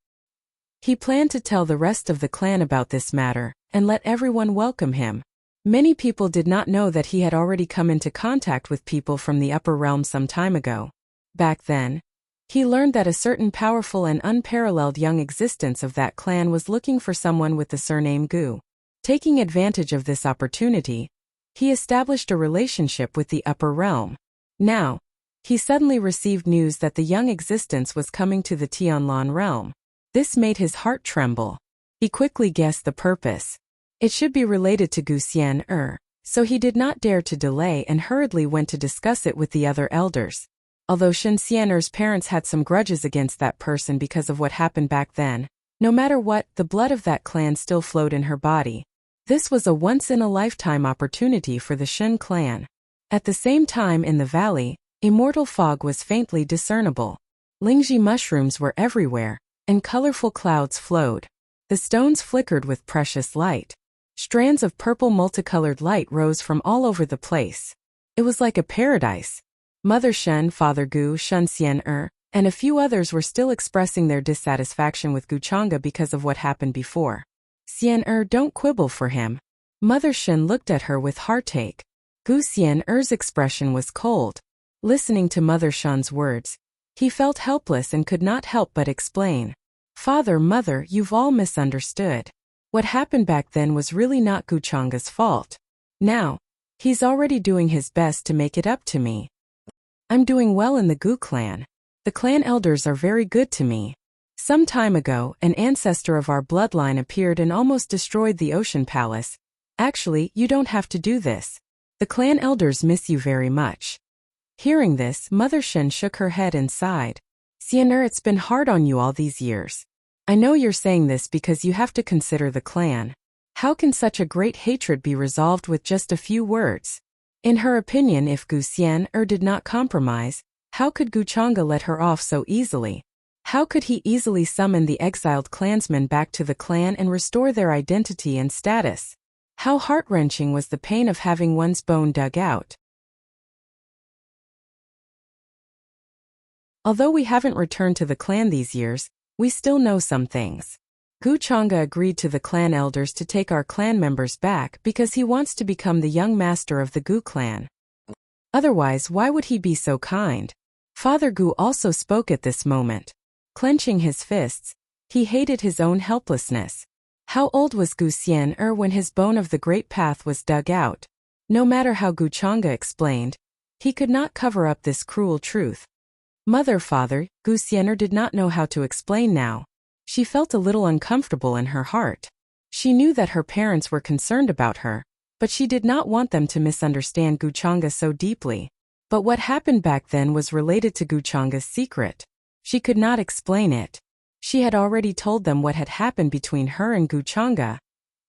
He planned to tell the rest of the clan about this matter, and let everyone welcome him. Many people did not know that he had already come into contact with people from the upper realm some time ago. Back then, he learned that a certain powerful and unparalleled young existence of that clan was looking for someone with the surname Gu. Taking advantage of this opportunity, he established a relationship with the upper realm. Now, he suddenly received news that the young existence was coming to the Tianlan realm. This made his heart tremble. He quickly guessed the purpose. It should be related to Gu Xian, so he did not dare to delay and hurriedly went to discuss it with the other elders. Although Shen Xian'er's parents had some grudges against that person because of what happened back then, no matter what, the blood of that clan still flowed in her body. This was a once-in-a-lifetime opportunity for the Shen clan. At the same time in the valley, immortal fog was faintly discernible. Lingji mushrooms were everywhere, and colorful clouds flowed. The stones flickered with precious light. Strands of purple multicolored light rose from all over the place. It was like a paradise. Mother Shen, Father Gu, Shen Xian'er, and a few others were still expressing their dissatisfaction with Guchanga because of what happened before. Xian'er, don't quibble for him. Mother Shen looked at her with heartache. Gu Xian'er's expression was cold. Listening to Mother Shen's words, he felt helpless and could not help but explain. Father, Mother, you've all misunderstood. What happened back then was really not Guchanga's fault. Now, he's already doing his best to make it up to me. I'm doing well in the Gu clan. The clan elders are very good to me. Some time ago, an ancestor of our bloodline appeared and almost destroyed the Ocean Palace. Actually, you don't have to do this. The clan elders miss you very much. Hearing this, Mother Shen shook her head and sighed. Xian'er, it's been hard on you all these years. I know you're saying this because you have to consider the clan. How can such a great hatred be resolved with just a few words? In her opinion, if Gu Xian'er did not compromise, how could Guchanga let her off so easily? How could he easily summon the exiled clansmen back to the clan and restore their identity and status? How heart-wrenching was the pain of having one's bone dug out. Although we haven't returned to the clan these years, we still know some things. Guchanga agreed to the clan elders to take our clan members back because he wants to become the young master of the Gu clan. Otherwise, why would he be so kind? Father Gu also spoke at this moment. Clenching his fists, he hated his own helplessness. How old was Gu Xian'er when his bone of the great path was dug out? No matter how Guchanga explained, he could not cover up this cruel truth. Father, Gu Xian'er did not know how to explain now. She felt a little uncomfortable in her heart. She knew that her parents were concerned about her, but she did not want them to misunderstand Guchanga so deeply. But what happened back then was related to Guchanga's secret. She could not explain it. She had already told them what had happened between her and Guchanga,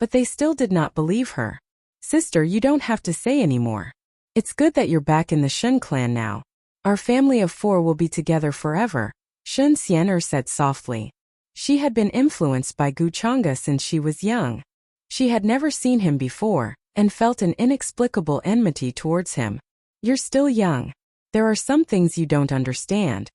but they still did not believe her. Sister, you don't have to say anymore. It's good that you're back in the Shun clan now. Our family of 4 will be together forever, Shun Xian'er said softly. She had been influenced by Guchanga since she was young. She had never seen him before, and felt an inexplicable enmity towards him. You're still young. There are some things you don't understand.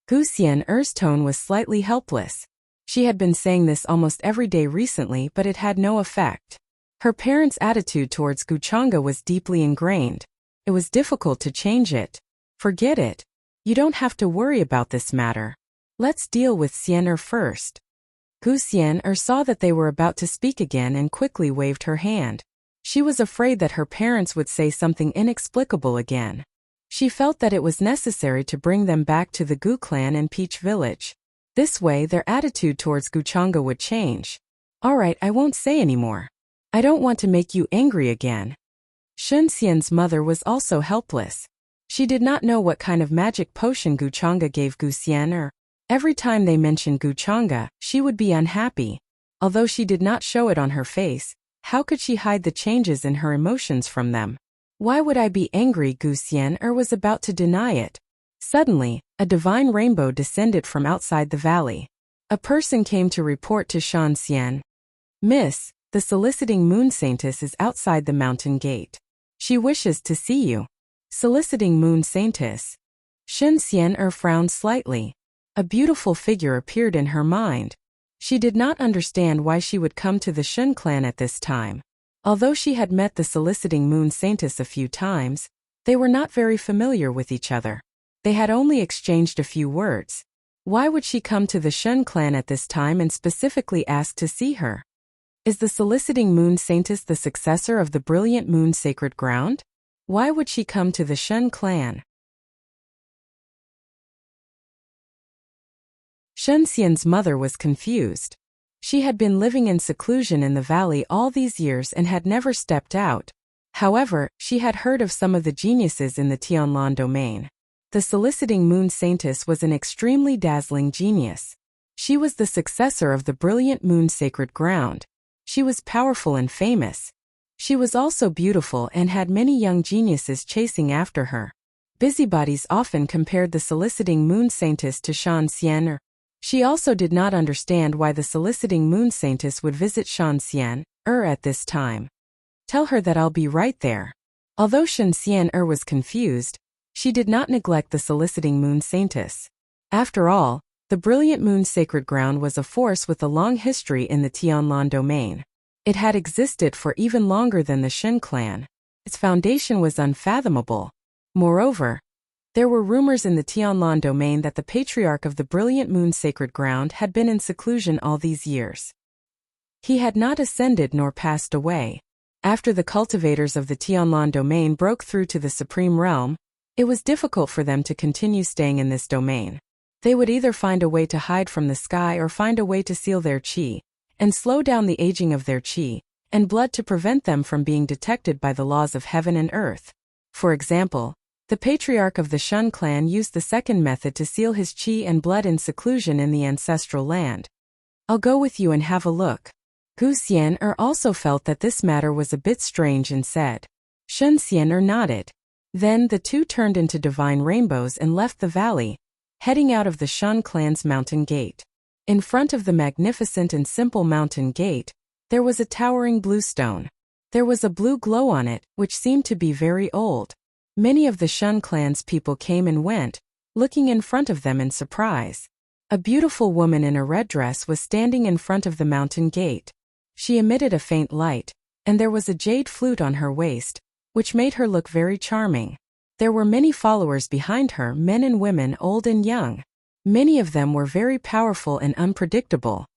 Gu Xian'er's tone was slightly helpless. She had been saying this almost every day recently, but it had no effect. Her parents' attitude towards Guchanga was deeply ingrained. It was difficult to change it. Forget it. You don't have to worry about this matter. Let's deal with Xian'er first. Gu Xian'er saw that they were about to speak again and quickly waved her hand. She was afraid that her parents would say something inexplicable again. She felt that it was necessary to bring them back to the Gu clan and Peach village. This way their attitude towards Guchanga would change. Alright, I won't say anymore. I don't want to make you angry again. Shun Xian's mother was also helpless. She did not know what kind of magic potion Guchanga gave Gu Xian'er. Every time they mentioned Guchanga, she would be unhappy. Although she did not show it on her face, how could she hide the changes in her emotions from them? Why would I be angry? Gu Xian'er was about to deny it. Suddenly, a divine rainbow descended from outside the valley. A person came to report to Shan Xian. Miss, the soliciting moon saintess is outside the mountain gate. She wishes to see you. Soliciting moon saintess. Shun Xian'er frowned slightly. A beautiful figure appeared in her mind. She did not understand why she would come to the Shun clan at this time. Although she had met the soliciting moon saintess a few times, they were not very familiar with each other. They had only exchanged a few words. Why would she come to the Shun clan at this time and specifically ask to see her? Is the soliciting moon saintess the successor of the brilliant moon sacred ground? Why would she come to the Shun clan? Shun Xian's mother was confused. She had been living in seclusion in the valley all these years and had never stepped out. However, she had heard of some of the geniuses in the Tianlan domain. The soliciting moon saintess was an extremely dazzling genius. She was the successor of the brilliant moon sacred ground. She was powerful and famous. She was also beautiful and had many young geniuses chasing after her. Busybodies often compared the soliciting moon saintess to Shan Xian'er. She also did not understand why the soliciting moon saintess would visit Shan Xian'er at this time. Tell her that I'll be right there. Although Shan Xian'er was confused, she did not neglect the soliciting moon saintess. After all, the brilliant moon sacred ground was a force with a long history in the Tianlan domain. It had existed for even longer than the Shun clan. Its foundation was unfathomable. Moreover, there were rumors in the Tianlan domain that the patriarch of the brilliant moon sacred ground had been in seclusion all these years. He had not ascended nor passed away. After the cultivators of the Tianlan domain broke through to the supreme realm, it was difficult for them to continue staying in this domain. They would either find a way to hide from the sky or find a way to seal their qi, and slow down the aging of their qi and blood to prevent them from being detected by the laws of heaven and earth. For example, the patriarch of the Shun clan used the second method to seal his qi and blood in seclusion in the ancestral land. I'll go with you and have a look. Gu Xian'er also felt that this matter was a bit strange and said. Shun Xian'er nodded. Then the two turned into divine rainbows and left the valley, heading out of the Shun clan's mountain gate. In front of the magnificent and simple mountain gate, there was a towering blue stone. There was a blue glow on it, which seemed to be very old. Many of the Shun clan's people came and went, looking in front of them in surprise. A beautiful woman in a red dress was standing in front of the mountain gate. She emitted a faint light, and there was a jade flute on her waist, which made her look very charming. There were many followers behind her, men and women, old and young. Many of them were very powerful and unpredictable.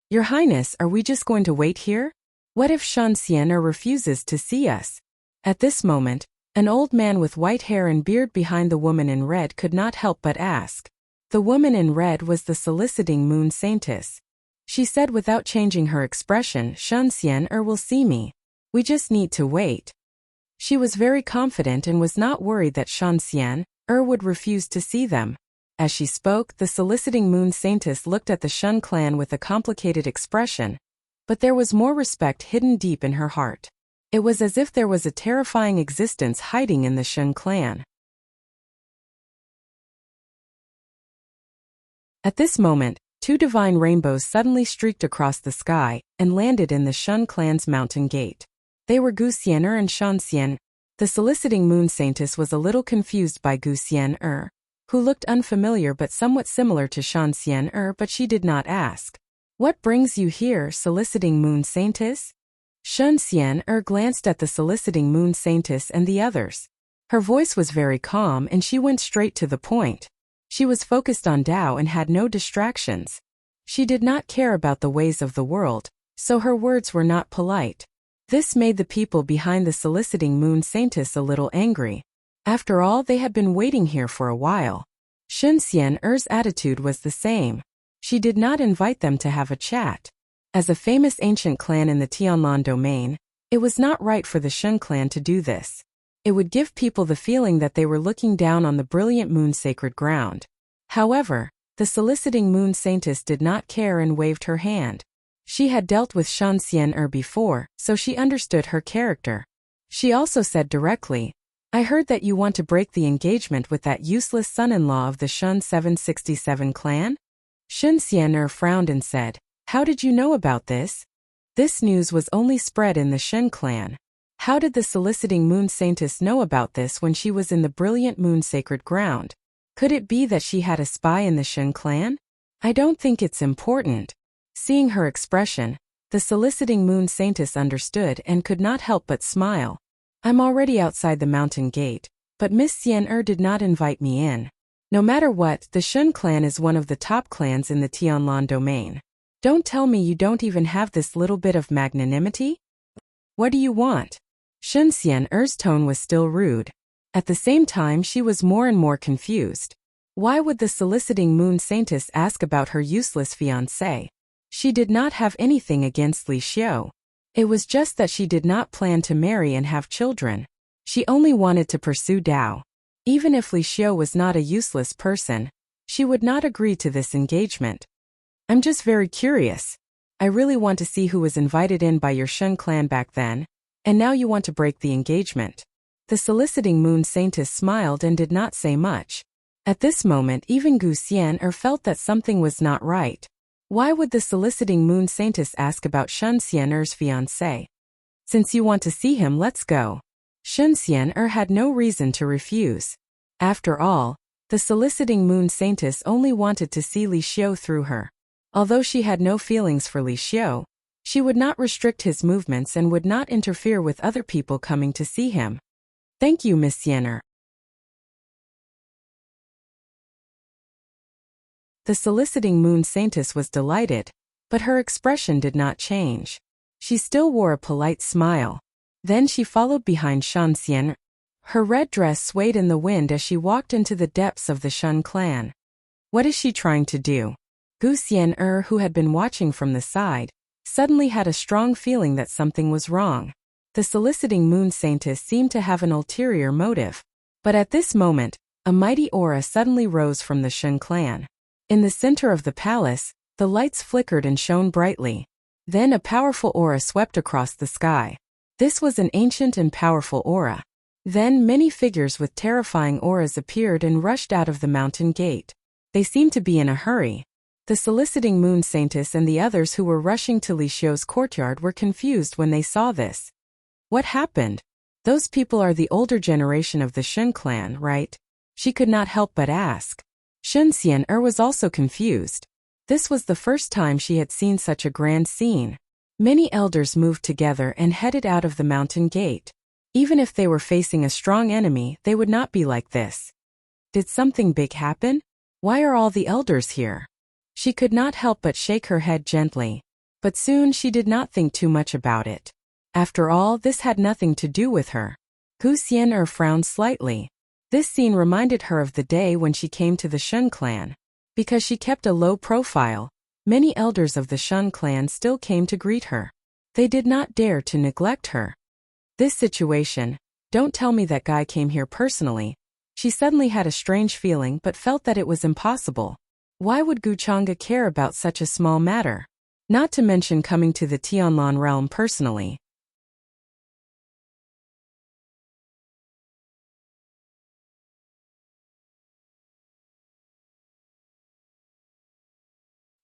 Your Highness, are we just going to wait here? What if Shan Xian'er refuses to see us? At this moment, an old man with white hair and beard behind the woman in red could not help but ask. The woman in red was the soliciting moon saintess. She said without changing her expression. Shen Xian will see me. We just need to wait. She was very confident and was not worried that Shen Xian would refuse to see them. As she spoke, the soliciting moon saintess looked at the Shen clan with a complicated expression, but there was more respect hidden deep in her heart. It was as if there was a terrifying existence hiding in the Shen clan. At this moment, two divine rainbows suddenly streaked across the sky and landed in the Shen clan's mountain gate. They were Gu Xian'er and Shen Xian. The soliciting moon saintess was a little confused by Gu Xian'er, who looked unfamiliar but somewhat similar to Shen Xian'er, but she did not ask. What brings you here, soliciting moon saintess? Shen Xian'er glanced at the soliciting moon saintess and the others. Her voice was very calm and she went straight to the point. She was focused on Tao and had no distractions. She did not care about the ways of the world, so her words were not polite. This made the people behind the soliciting moon saintess a little angry. After all, they had been waiting here for a while. Shen Xian'er's attitude was the same. She did not invite them to have a chat. As a famous ancient clan in the Tianlan domain, it was not right for the Shen clan to do this. It would give people the feeling that they were looking down on the brilliant moon sacred ground. However, the soliciting moon saintess did not care and waved her hand. She had dealt with Shen Xian'er before, so she understood her character. She also said directly, I heard that you want to break the engagement with that useless son-in-law of the Shen 767 clan? Shen Xian'er frowned and said, How did you know about this? This news was only spread in the Shen clan. How did the soliciting moon saintess know about this when she was in the brilliant moon sacred ground? Could it be that she had a spy in the Shen clan? I don't think it's important. Seeing her expression, the soliciting moon saintess understood and could not help but smile. I'm already outside the mountain gate, but Miss Xian'er did not invite me in. No matter what, the Shen clan is one of the top clans in the Tianlan domain. Don't tell me you don't even have this little bit of magnanimity? What do you want? Shen Xian'er's tone was still rude. At the same time, she was more and more confused. Why would the soliciting moon saintess ask about her useless fiancé? She did not have anything against Li Xiu. It was just that she did not plan to marry and have children. She only wanted to pursue Tao. Even if Li Xiu was not a useless person, she would not agree to this engagement. I'm just very curious. I really want to see who was invited in by your Shen clan back then, and now you want to break the engagement. The soliciting moon saintess smiled and did not say much. At this moment, even Gu Xian'er felt that something was not right. Why would the soliciting moon saintess ask about Shen Xian'er's fiancé? Since you want to see him, let's go. Shen Xian'er had no reason to refuse. After all, the soliciting moon saintess only wanted to see Li Xiu through her. Although she had no feelings for Li Xiu, she would not restrict his movements and would not interfere with other people coming to see him. Thank you, Miss Xian'er. The soliciting moon saintess was delighted, but her expression did not change. She still wore a polite smile. Then she followed behind Shen Xian'er. Her red dress swayed in the wind as she walked into the depths of the Shen clan. What is she trying to do? Gu Xian'er, who had been watching from the side, suddenly had a strong feeling that something was wrong. The soliciting moon saintess seemed to have an ulterior motive. But at this moment, a mighty aura suddenly rose from the Shen clan. In the center of the palace, the lights flickered and shone brightly. Then a powerful aura swept across the sky. This was an ancient and powerful aura. Then many figures with terrifying auras appeared and rushed out of the mountain gate. They seemed to be in a hurry. The soliciting moon saintess and the others who were rushing to Li Xiu's courtyard were confused when they saw this. What happened? Those people are the older generation of the Shen clan, right? She could not help but ask. Shen Xian'er was also confused. This was the first time she had seen such a grand scene. Many elders moved together and headed out of the mountain gate. Even if they were facing a strong enemy, they would not be like this. Did something big happen? Why are all the elders here? She could not help but shake her head gently. But soon she did not think too much about it. After all, this had nothing to do with her. Gu Xian'er frowned slightly. This scene reminded her of the day when she came to the Shen clan. Because she kept a low profile, Many elders of the Shun clan still came to greet her. They did not dare to neglect her. This situation, don't tell me that guy came here personally. She suddenly had a strange feeling but felt that it was impossible. Why would Guchanga care about such a small matter? Not to mention coming to the Tianlan realm personally.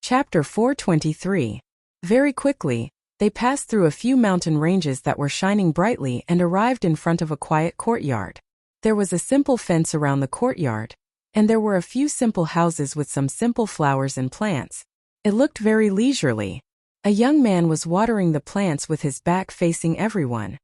Chapter 423. Very quickly, they passed through a few mountain ranges that were shining brightly and arrived in front of a quiet courtyard. There was a simple fence around the courtyard, and there were a few simple houses with some simple flowers and plants. It looked very leisurely. A young man was watering the plants with his back facing everyone.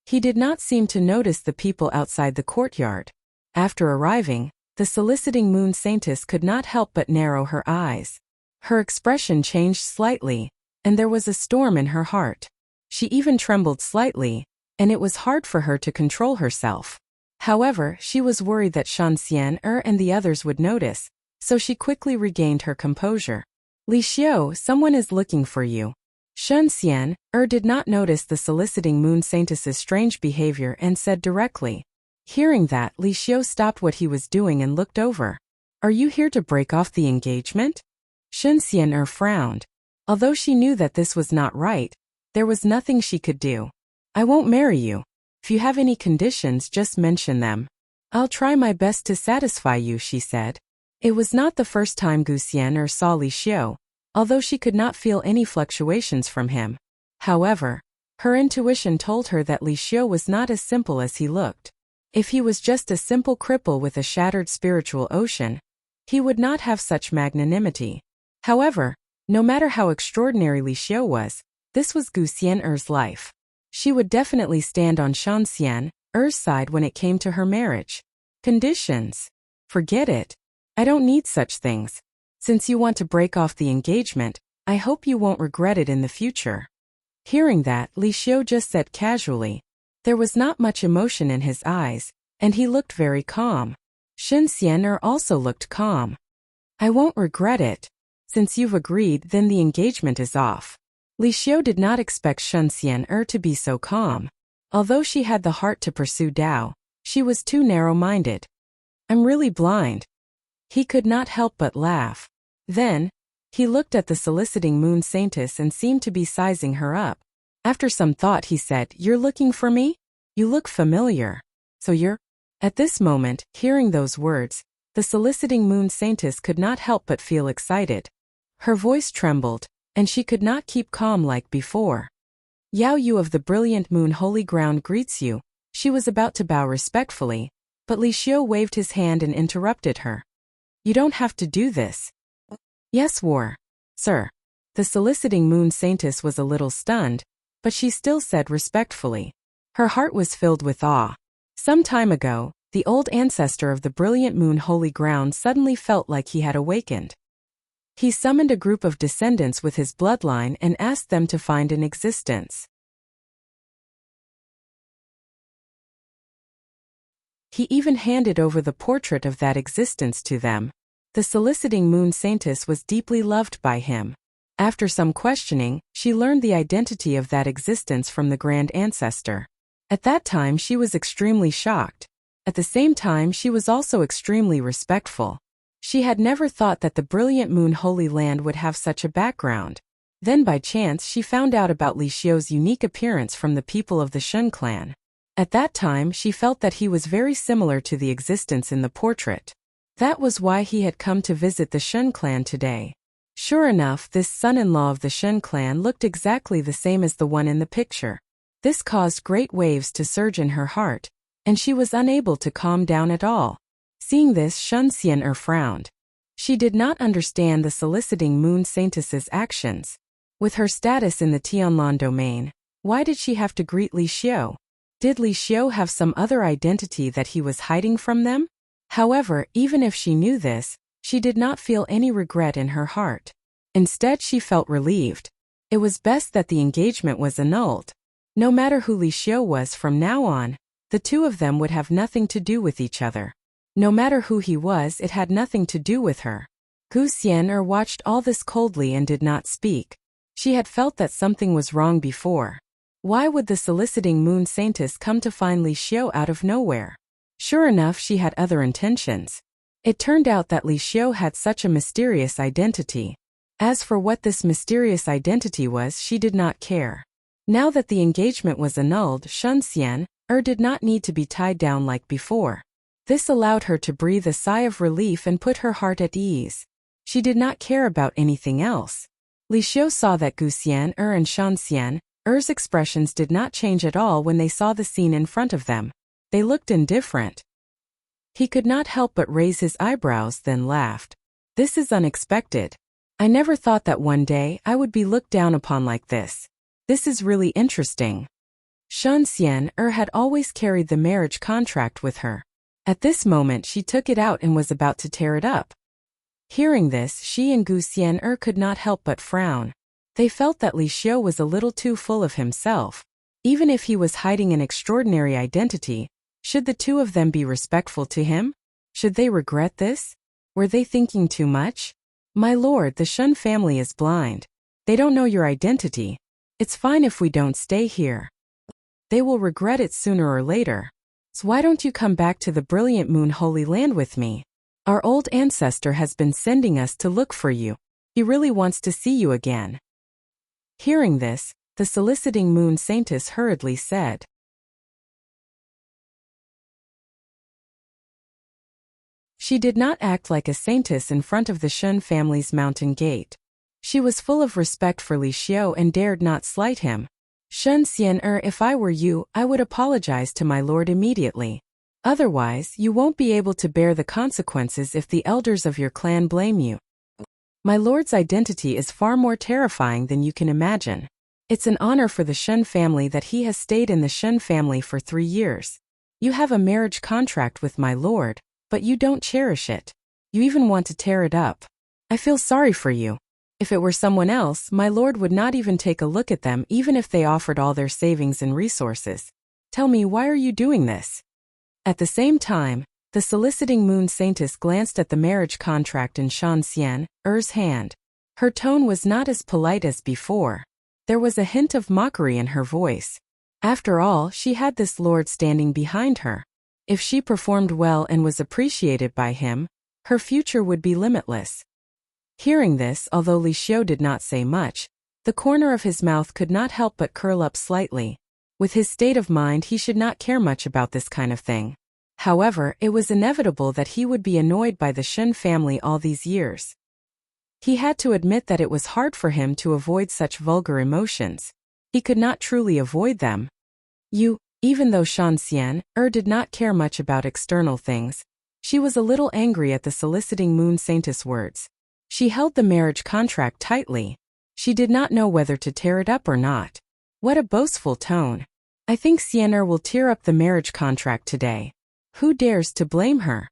He did not seem to notice the people outside the courtyard. After arriving, the soliciting moon saintess could not help but narrow her eyes. Her expression changed slightly, and there was a storm in her heart. She even trembled slightly, and it was hard for her to control herself. However, she was worried that Shan Xian and the others would notice, so she quickly regained her composure. Li Xiu, someone is looking for you. Shan Xian did not notice the soliciting moon saintess's strange behavior and said directly. Hearing that, Li Xiu stopped what he was doing and looked over. Are you here to break off the engagement? Shan Xian frowned. Although she knew that this was not right, there was nothing she could do. I won't marry you. If you have any conditions, just mention them. I'll try my best to satisfy you, she said. It was not the first time Gu Xian saw Li Xiu, although she could not feel any fluctuations from him. However, her intuition told her that Li Xiu was not as simple as he looked. If he was just a simple cripple with a shattered spiritual ocean, he would not have such magnanimity. However, no matter how extraordinary Li Xiu was, this was Gu Xian's life. She would definitely stand on Shan Xian's side when it came to her marriage. Conditions? Forget it. I don't need such things. Since you want to break off the engagement, I hope you won't regret it in the future. Hearing that, Li Xiu just said casually. There was not much emotion in his eyes, and he looked very calm. Shan Xian also looked calm. I won't regret it. Since you've agreed, then the engagement is off. Li Xiu did not expect Shan Xian to be so calm. Although she had the heart to pursue Dao, she was too narrow-minded. I'm really blind. He could not help but laugh. Then, he looked at the soliciting moon saintess and seemed to be sizing her up. After some thought he said, You're looking for me? You look familiar. So you're? At this moment, hearing those words, the soliciting moon saintess could not help but feel excited. Her voice trembled, and she could not keep calm like before. Yao Yu of the Brilliant Moon Holy Ground greets you. She was about to bow respectfully, but Li Xiu waved his hand and interrupted her. You don't have to do this. Yes, War. Sir. The soliciting moon saintess was a little stunned, but she still said respectfully. Her heart was filled with awe. Some time ago, the old ancestor of the Brilliant Moon Holy Ground suddenly felt like he had awakened. He summoned a group of descendants with his bloodline and asked them to find an existence. He even handed over the portrait of that existence to them. The soliciting moon saintess was deeply loved by him. After some questioning, she learned the identity of that existence from the grand ancestor. At that time she was extremely shocked. At the same time she was also extremely respectful. She had never thought that the Brilliant Moon Holy Land would have such a background. Then by chance she found out about Li Xiu's unique appearance from the people of the Shun clan. At that time she felt that he was very similar to the existence in the portrait. That was why he had come to visit the Shun clan today. Sure enough, this son-in-law of the Shun clan looked exactly the same as the one in the picture. This caused great waves to surge in her heart, and she was unable to calm down at all. Seeing this, Shan Xian frowned. She did not understand the soliciting moon saintess's actions. With her status in the Tianlan domain, why did she have to greet Li Xiu? Did Li Xiu have some other identity that he was hiding from them? However, even if she knew this, she did not feel any regret in her heart. Instead, she felt relieved. It was best that the engagement was annulled. No matter who Li Xiu was from now on, the two of them would have nothing to do with each other. No matter who he was, it had nothing to do with her. Gu Xian'er watched all this coldly and did not speak. She had felt that something was wrong before. Why would the soliciting moon saintess come to find Li Xiu out of nowhere? Sure enough, she had other intentions. It turned out that Li Xiu had such a mysterious identity. As for what this mysterious identity was, she did not care. Now that the engagement was annulled, Shen Xian'er did not need to be tied down like before. This allowed her to breathe a sigh of relief and put her heart at ease. She did not care about anything else. Li Xiu saw that Gu Xian'er and Shen Xian'er's expressions did not change at all when they saw the scene in front of them. They looked indifferent. He could not help but raise his eyebrows, then laughed. This is unexpected. I never thought that one day I would be looked down upon like this. This is really interesting. Shen Xian'er had always carried the marriage contract with her. At this moment she took it out and was about to tear it up. Hearing this, she and Gu Xian'er could not help but frown. They felt that Li Xiu was a little too full of himself. Even if he was hiding an extraordinary identity, should the two of them be respectful to him? Should they regret this? Were they thinking too much? My lord, the Shen family is blind. They don't know your identity. It's fine if we don't stay here. They will regret it sooner or later. So why don't you come back to the brilliant moon holy land with me? Our old ancestor has been sending us to look for you. He really wants to see you again. Hearing this, the soliciting moon saintess hurriedly said. She did not act like a saintess in front of the Shen family's mountain gate. She was full of respect for Li Xiu and dared not slight him. Shen Xian'er, if I were you, I would apologize to my lord immediately. Otherwise, you won't be able to bear the consequences if the elders of your clan blame you. My lord's identity is far more terrifying than you can imagine. It's an honor for the Shen family that he has stayed in the Shen family for 3 years. You have a marriage contract with my lord, but you don't cherish it. You even want to tear it up. I feel sorry for you. If it were someone else, my lord would not even take a look at them even if they offered all their savings and resources. Tell me, why are you doing this? At the same time, the soliciting moon saintess glanced at the marriage contract in Shen Xian'er's hand. Her tone was not as polite as before. There was a hint of mockery in her voice. After all, she had this lord standing behind her. If she performed well and was appreciated by him, her future would be limitless. Hearing this, although Li Xiu did not say much, the corner of his mouth could not help but curl up slightly. With his state of mind, he should not care much about this kind of thing. However, it was inevitable that he would be annoyed by the Shen family all these years. He had to admit that it was hard for him to avoid such vulgar emotions. He could not truly avoid them. Even though Shen Xian'er did not care much about external things, she was a little angry at the soliciting moon saintess words. She held the marriage contract tightly. She did not know whether to tear it up or not. What a boastful tone. I think Xian'er will tear up the marriage contract today. Who dares to blame her?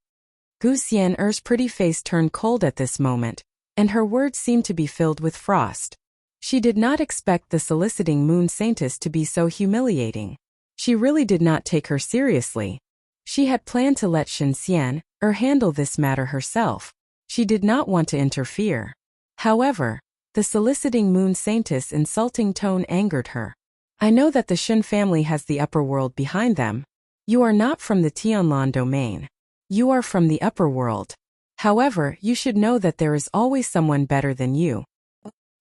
Gu Xian'er's pretty face turned cold at this moment, and her words seemed to be filled with frost. She did not expect the soliciting moon saintess to be so humiliating. She really did not take her seriously. She had planned to let Shen Xian'er handle this matter herself. She did not want to interfere. However, the soliciting moon saintess' insulting tone angered her. I know that the Shen family has the upper world behind them. You are not from the Tianlan domain. You are from the upper world. However, you should know that there is always someone better than you.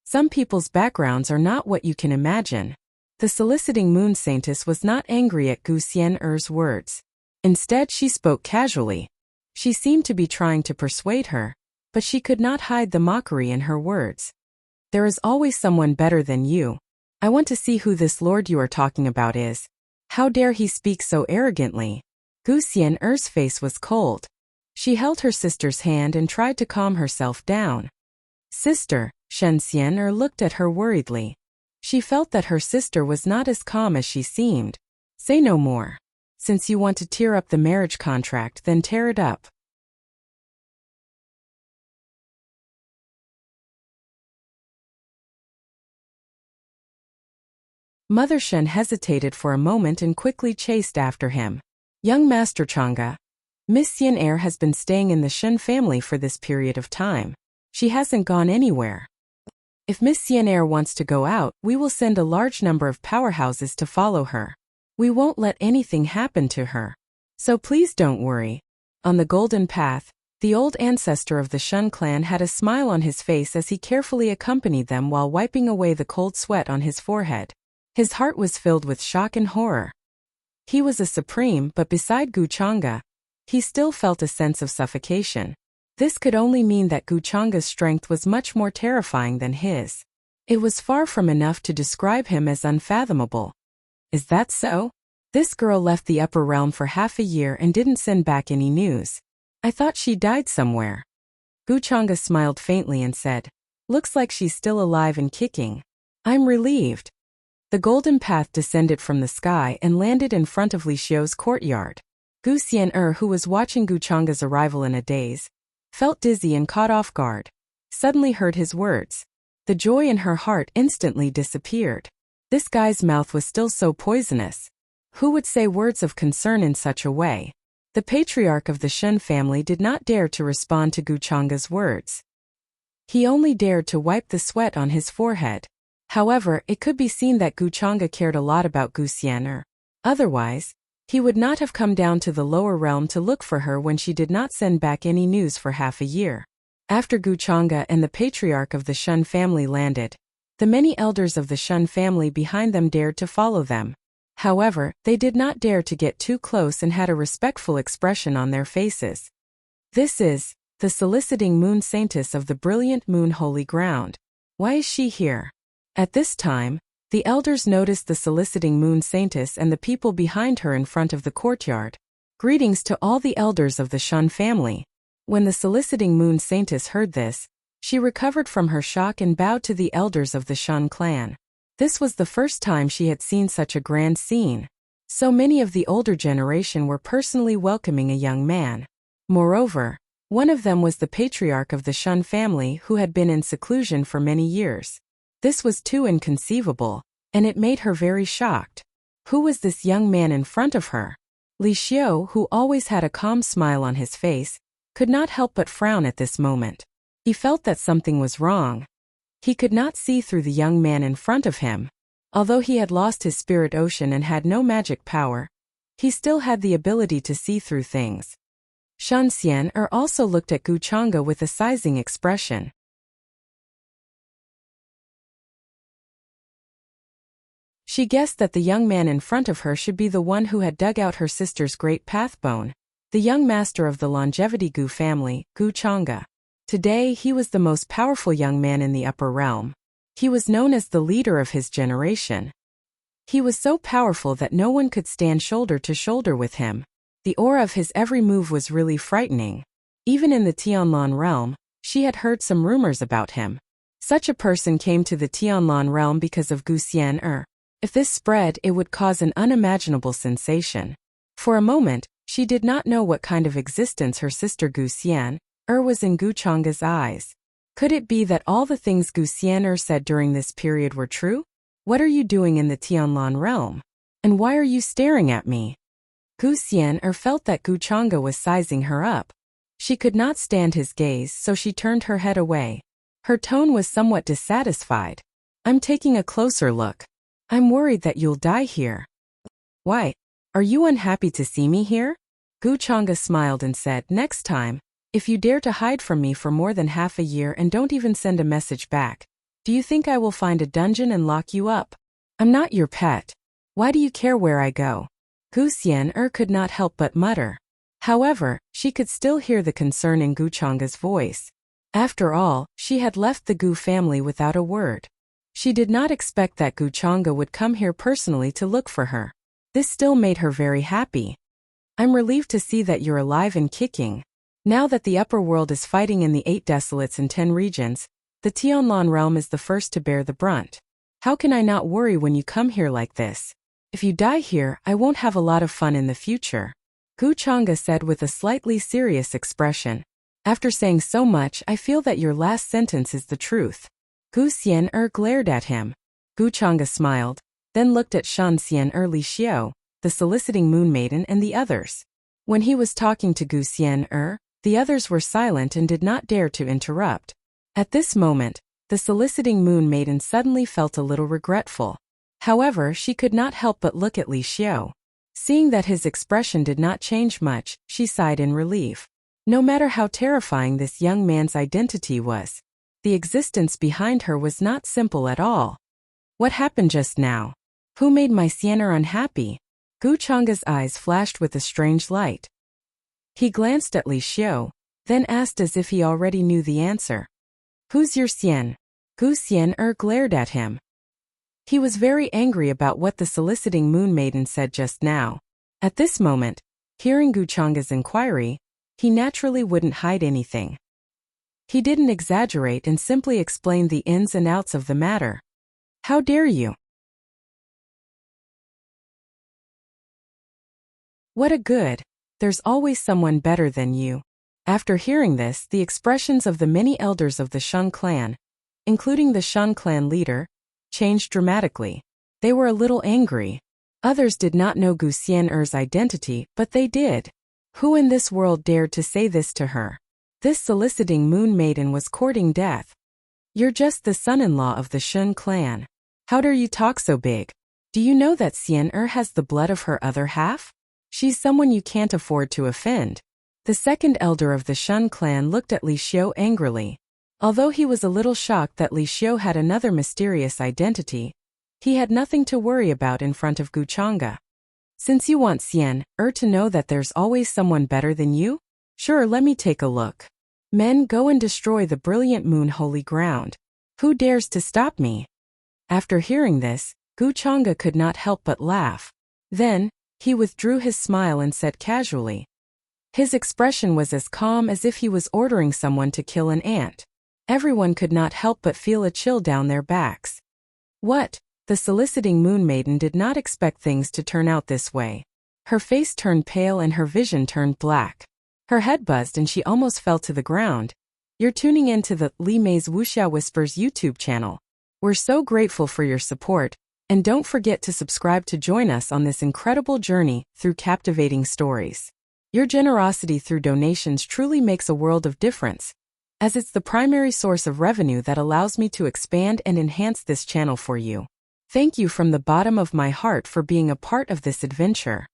Some people's backgrounds are not what you can imagine. The soliciting moon saintess was not angry at Gu Xian'er's words. Instead, she spoke casually. She seemed to be trying to persuade her, but she could not hide the mockery in her words. There is always someone better than you. I want to see who this lord you are talking about is. How dare he speak so arrogantly? Gu Xian'er's face was cold. She held her sister's hand and tried to calm herself down. Sister, Shen Xian'er looked at her worriedly. She felt that her sister was not as calm as she seemed. Say no more. Since you want to tear up the marriage contract, then tear it up. Mother Shen hesitated for a moment and quickly chased after him. Young Master Chang'e, Miss Xian'er has been staying in the Shen family for this period of time. She hasn't gone anywhere. If Miss Xian'er wants to go out, we will send a large number of powerhouses to follow her. We won't let anything happen to her. So please don't worry. On the golden path, the old ancestor of the Shun clan had a smile on his face as he carefully accompanied them while wiping away the cold sweat on his forehead. His heart was filled with shock and horror. He was a supreme, but beside Guchanga, he still felt a sense of suffocation. This could only mean that Guchanga's strength was much more terrifying than his. It was far from enough to describe him as unfathomable. Is that so? This girl left the upper realm for half a year and didn't send back any news. I thought she died somewhere. Guchanga smiled faintly and said, "Looks like she's still alive and kicking. I'm relieved." The golden path descended from the sky and landed in front of Li Xiu's courtyard. Gu Xian'er, who was watching Guchanga's arrival in a daze, felt dizzy and caught off guard. Suddenly heard his words. The joy in her heart instantly disappeared. This guy's mouth was still so poisonous. Who would say words of concern in such a way? The patriarch of the Shun family did not dare to respond to Guchanga's words. He only dared to wipe the sweat on his forehead. However, it could be seen that Guchanga cared a lot about Gu Xian'er. Otherwise, he would not have come down to the lower realm to look for her when she did not send back any news for half a year. After Guchanga and the patriarch of the Shun family landed, the many elders of the Shun family behind them dared to follow them. However, they did not dare to get too close and had a respectful expression on their faces. This is the soliciting moon saintess of the brilliant moon holy ground. Why is she here? At this time, the elders noticed the soliciting moon saintess and the people behind her in front of the courtyard. Greetings to all the elders of the Shun family. When the soliciting moon saintess heard this, she recovered from her shock and bowed to the elders of the Shun clan. This was the first time she had seen such a grand scene. So many of the older generation were personally welcoming a young man. Moreover, one of them was the patriarch of the Shun family who had been in seclusion for many years. This was too inconceivable, and it made her very shocked. Who was this young man in front of her? Li Xiu, who always had a calm smile on his face, could not help but frown at this moment. He felt that something was wrong. He could not see through the young man in front of him. Although he had lost his spirit ocean and had no magic power, he still had the ability to see through things. Shan Xian'er also looked at Guchanga with a sizing expression. She guessed that the young man in front of her should be the one who had dug out her sister's great pathbone, the young master of the longevity Gu family, Guchanga. Today he was the most powerful young man in the upper realm. He was known as the leader of his generation. He was so powerful that no one could stand shoulder to shoulder with him. The aura of his every move was really frightening. Even in the Tianlan realm, she had heard some rumors about him. Such a person came to the Tianlan realm because of Gu Xian'er. If this spread, it would cause an unimaginable sensation. For a moment, she did not know what kind of existence her sister Gu Xian'er was in Guchanga's eyes. Could it be that all the things Gu Xian'er said during this period were true? What are you doing in the Tianlan realm? And why are you staring at me? Gu Xian'er felt that Guchanga was sizing her up. She could not stand his gaze, so she turned her head away. Her tone was somewhat dissatisfied. I'm taking a closer look. I'm worried that you'll die here. Why? Are you unhappy to see me here? Guchanga smiled and said, next time, if you dare to hide from me for more than half a year and don't even send a message back, do you think I will find a dungeon and lock you up? I'm not your pet. Why do you care where I go? Gu Xian'er could not help but mutter. However, she could still hear the concern in Guchanga's voice. After all, she had left the Gu family without a word. She did not expect that Guchanga would come here personally to look for her. This still made her very happy. I'm relieved to see that you're alive and kicking. Now that the upper world is fighting in the 8 desolates in 10 regions, the Tianlan realm is the first to bear the brunt. How can I not worry when you come here like this? If you die here, I won't have a lot of fun in the future. Guchanga said with a slightly serious expression. After saying so much, I feel that your last sentence is the truth. Gu Xian'er glared at him. Guchanga smiled, then looked at Shan Xian'er Li Xiu, the soliciting moon maiden and the others. When he was talking to Gu Xian'er, the others were silent and did not dare to interrupt. At this moment, the soliciting moon maiden suddenly felt a little regretful. However, she could not help but look at Li Xiu. Seeing that his expression did not change much, she sighed in relief. No matter how terrifying this young man's identity was, the existence behind her was not simple at all. What happened just now? Who made my Xian'er unhappy? Gu Chang's eyes flashed with a strange light. He glanced at Li Xiu, then asked as if he already knew the answer. Who's your Xian? Gu Xian'er glared at him. He was very angry about what the soliciting moon maiden said just now. At this moment, hearing Gu Chang's inquiry, he naturally wouldn't hide anything. He didn't exaggerate and simply explained the ins and outs of the matter. How dare you? What a good, there's always someone better than you. After hearing this, the expressions of the many elders of the Shun clan, including the Shun clan leader, changed dramatically. They were a little angry. Others did not know Gu Xian'er's identity, but they did. Who in this world dared to say this to her? This soliciting moon maiden was courting death. You're just the son-in-law of the Shun clan. How dare you talk so big? Do you know that Xian'er has the blood of her other half? She's someone you can't afford to offend. The second elder of the Shun clan looked at Li Xiu angrily. Although he was a little shocked that Li Xiu had another mysterious identity, he had nothing to worry about in front of Gu Chang'e. Since you want Xian'er to know that there's always someone better than you? Sure, let me take a look. Men, go and destroy the brilliant moon holy ground. Who dares to stop me? After hearing this, Gu Chang'e could not help but laugh. Then, he withdrew his smile and said casually. His expression was as calm as if he was ordering someone to kill an ant. Everyone could not help but feel a chill down their backs. What? The soliciting moon maiden did not expect things to turn out this way. Her face turned pale and her vision turned black. Her head buzzed and she almost fell to the ground. You're tuning in to the Li Mei's Wuxia Whispers YouTube channel. We're so grateful for your support, and don't forget to subscribe to join us on this incredible journey through captivating stories. Your generosity through donations truly makes a world of difference, as it's the primary source of revenue that allows me to expand and enhance this channel for you. Thank you from the bottom of my heart for being a part of this adventure.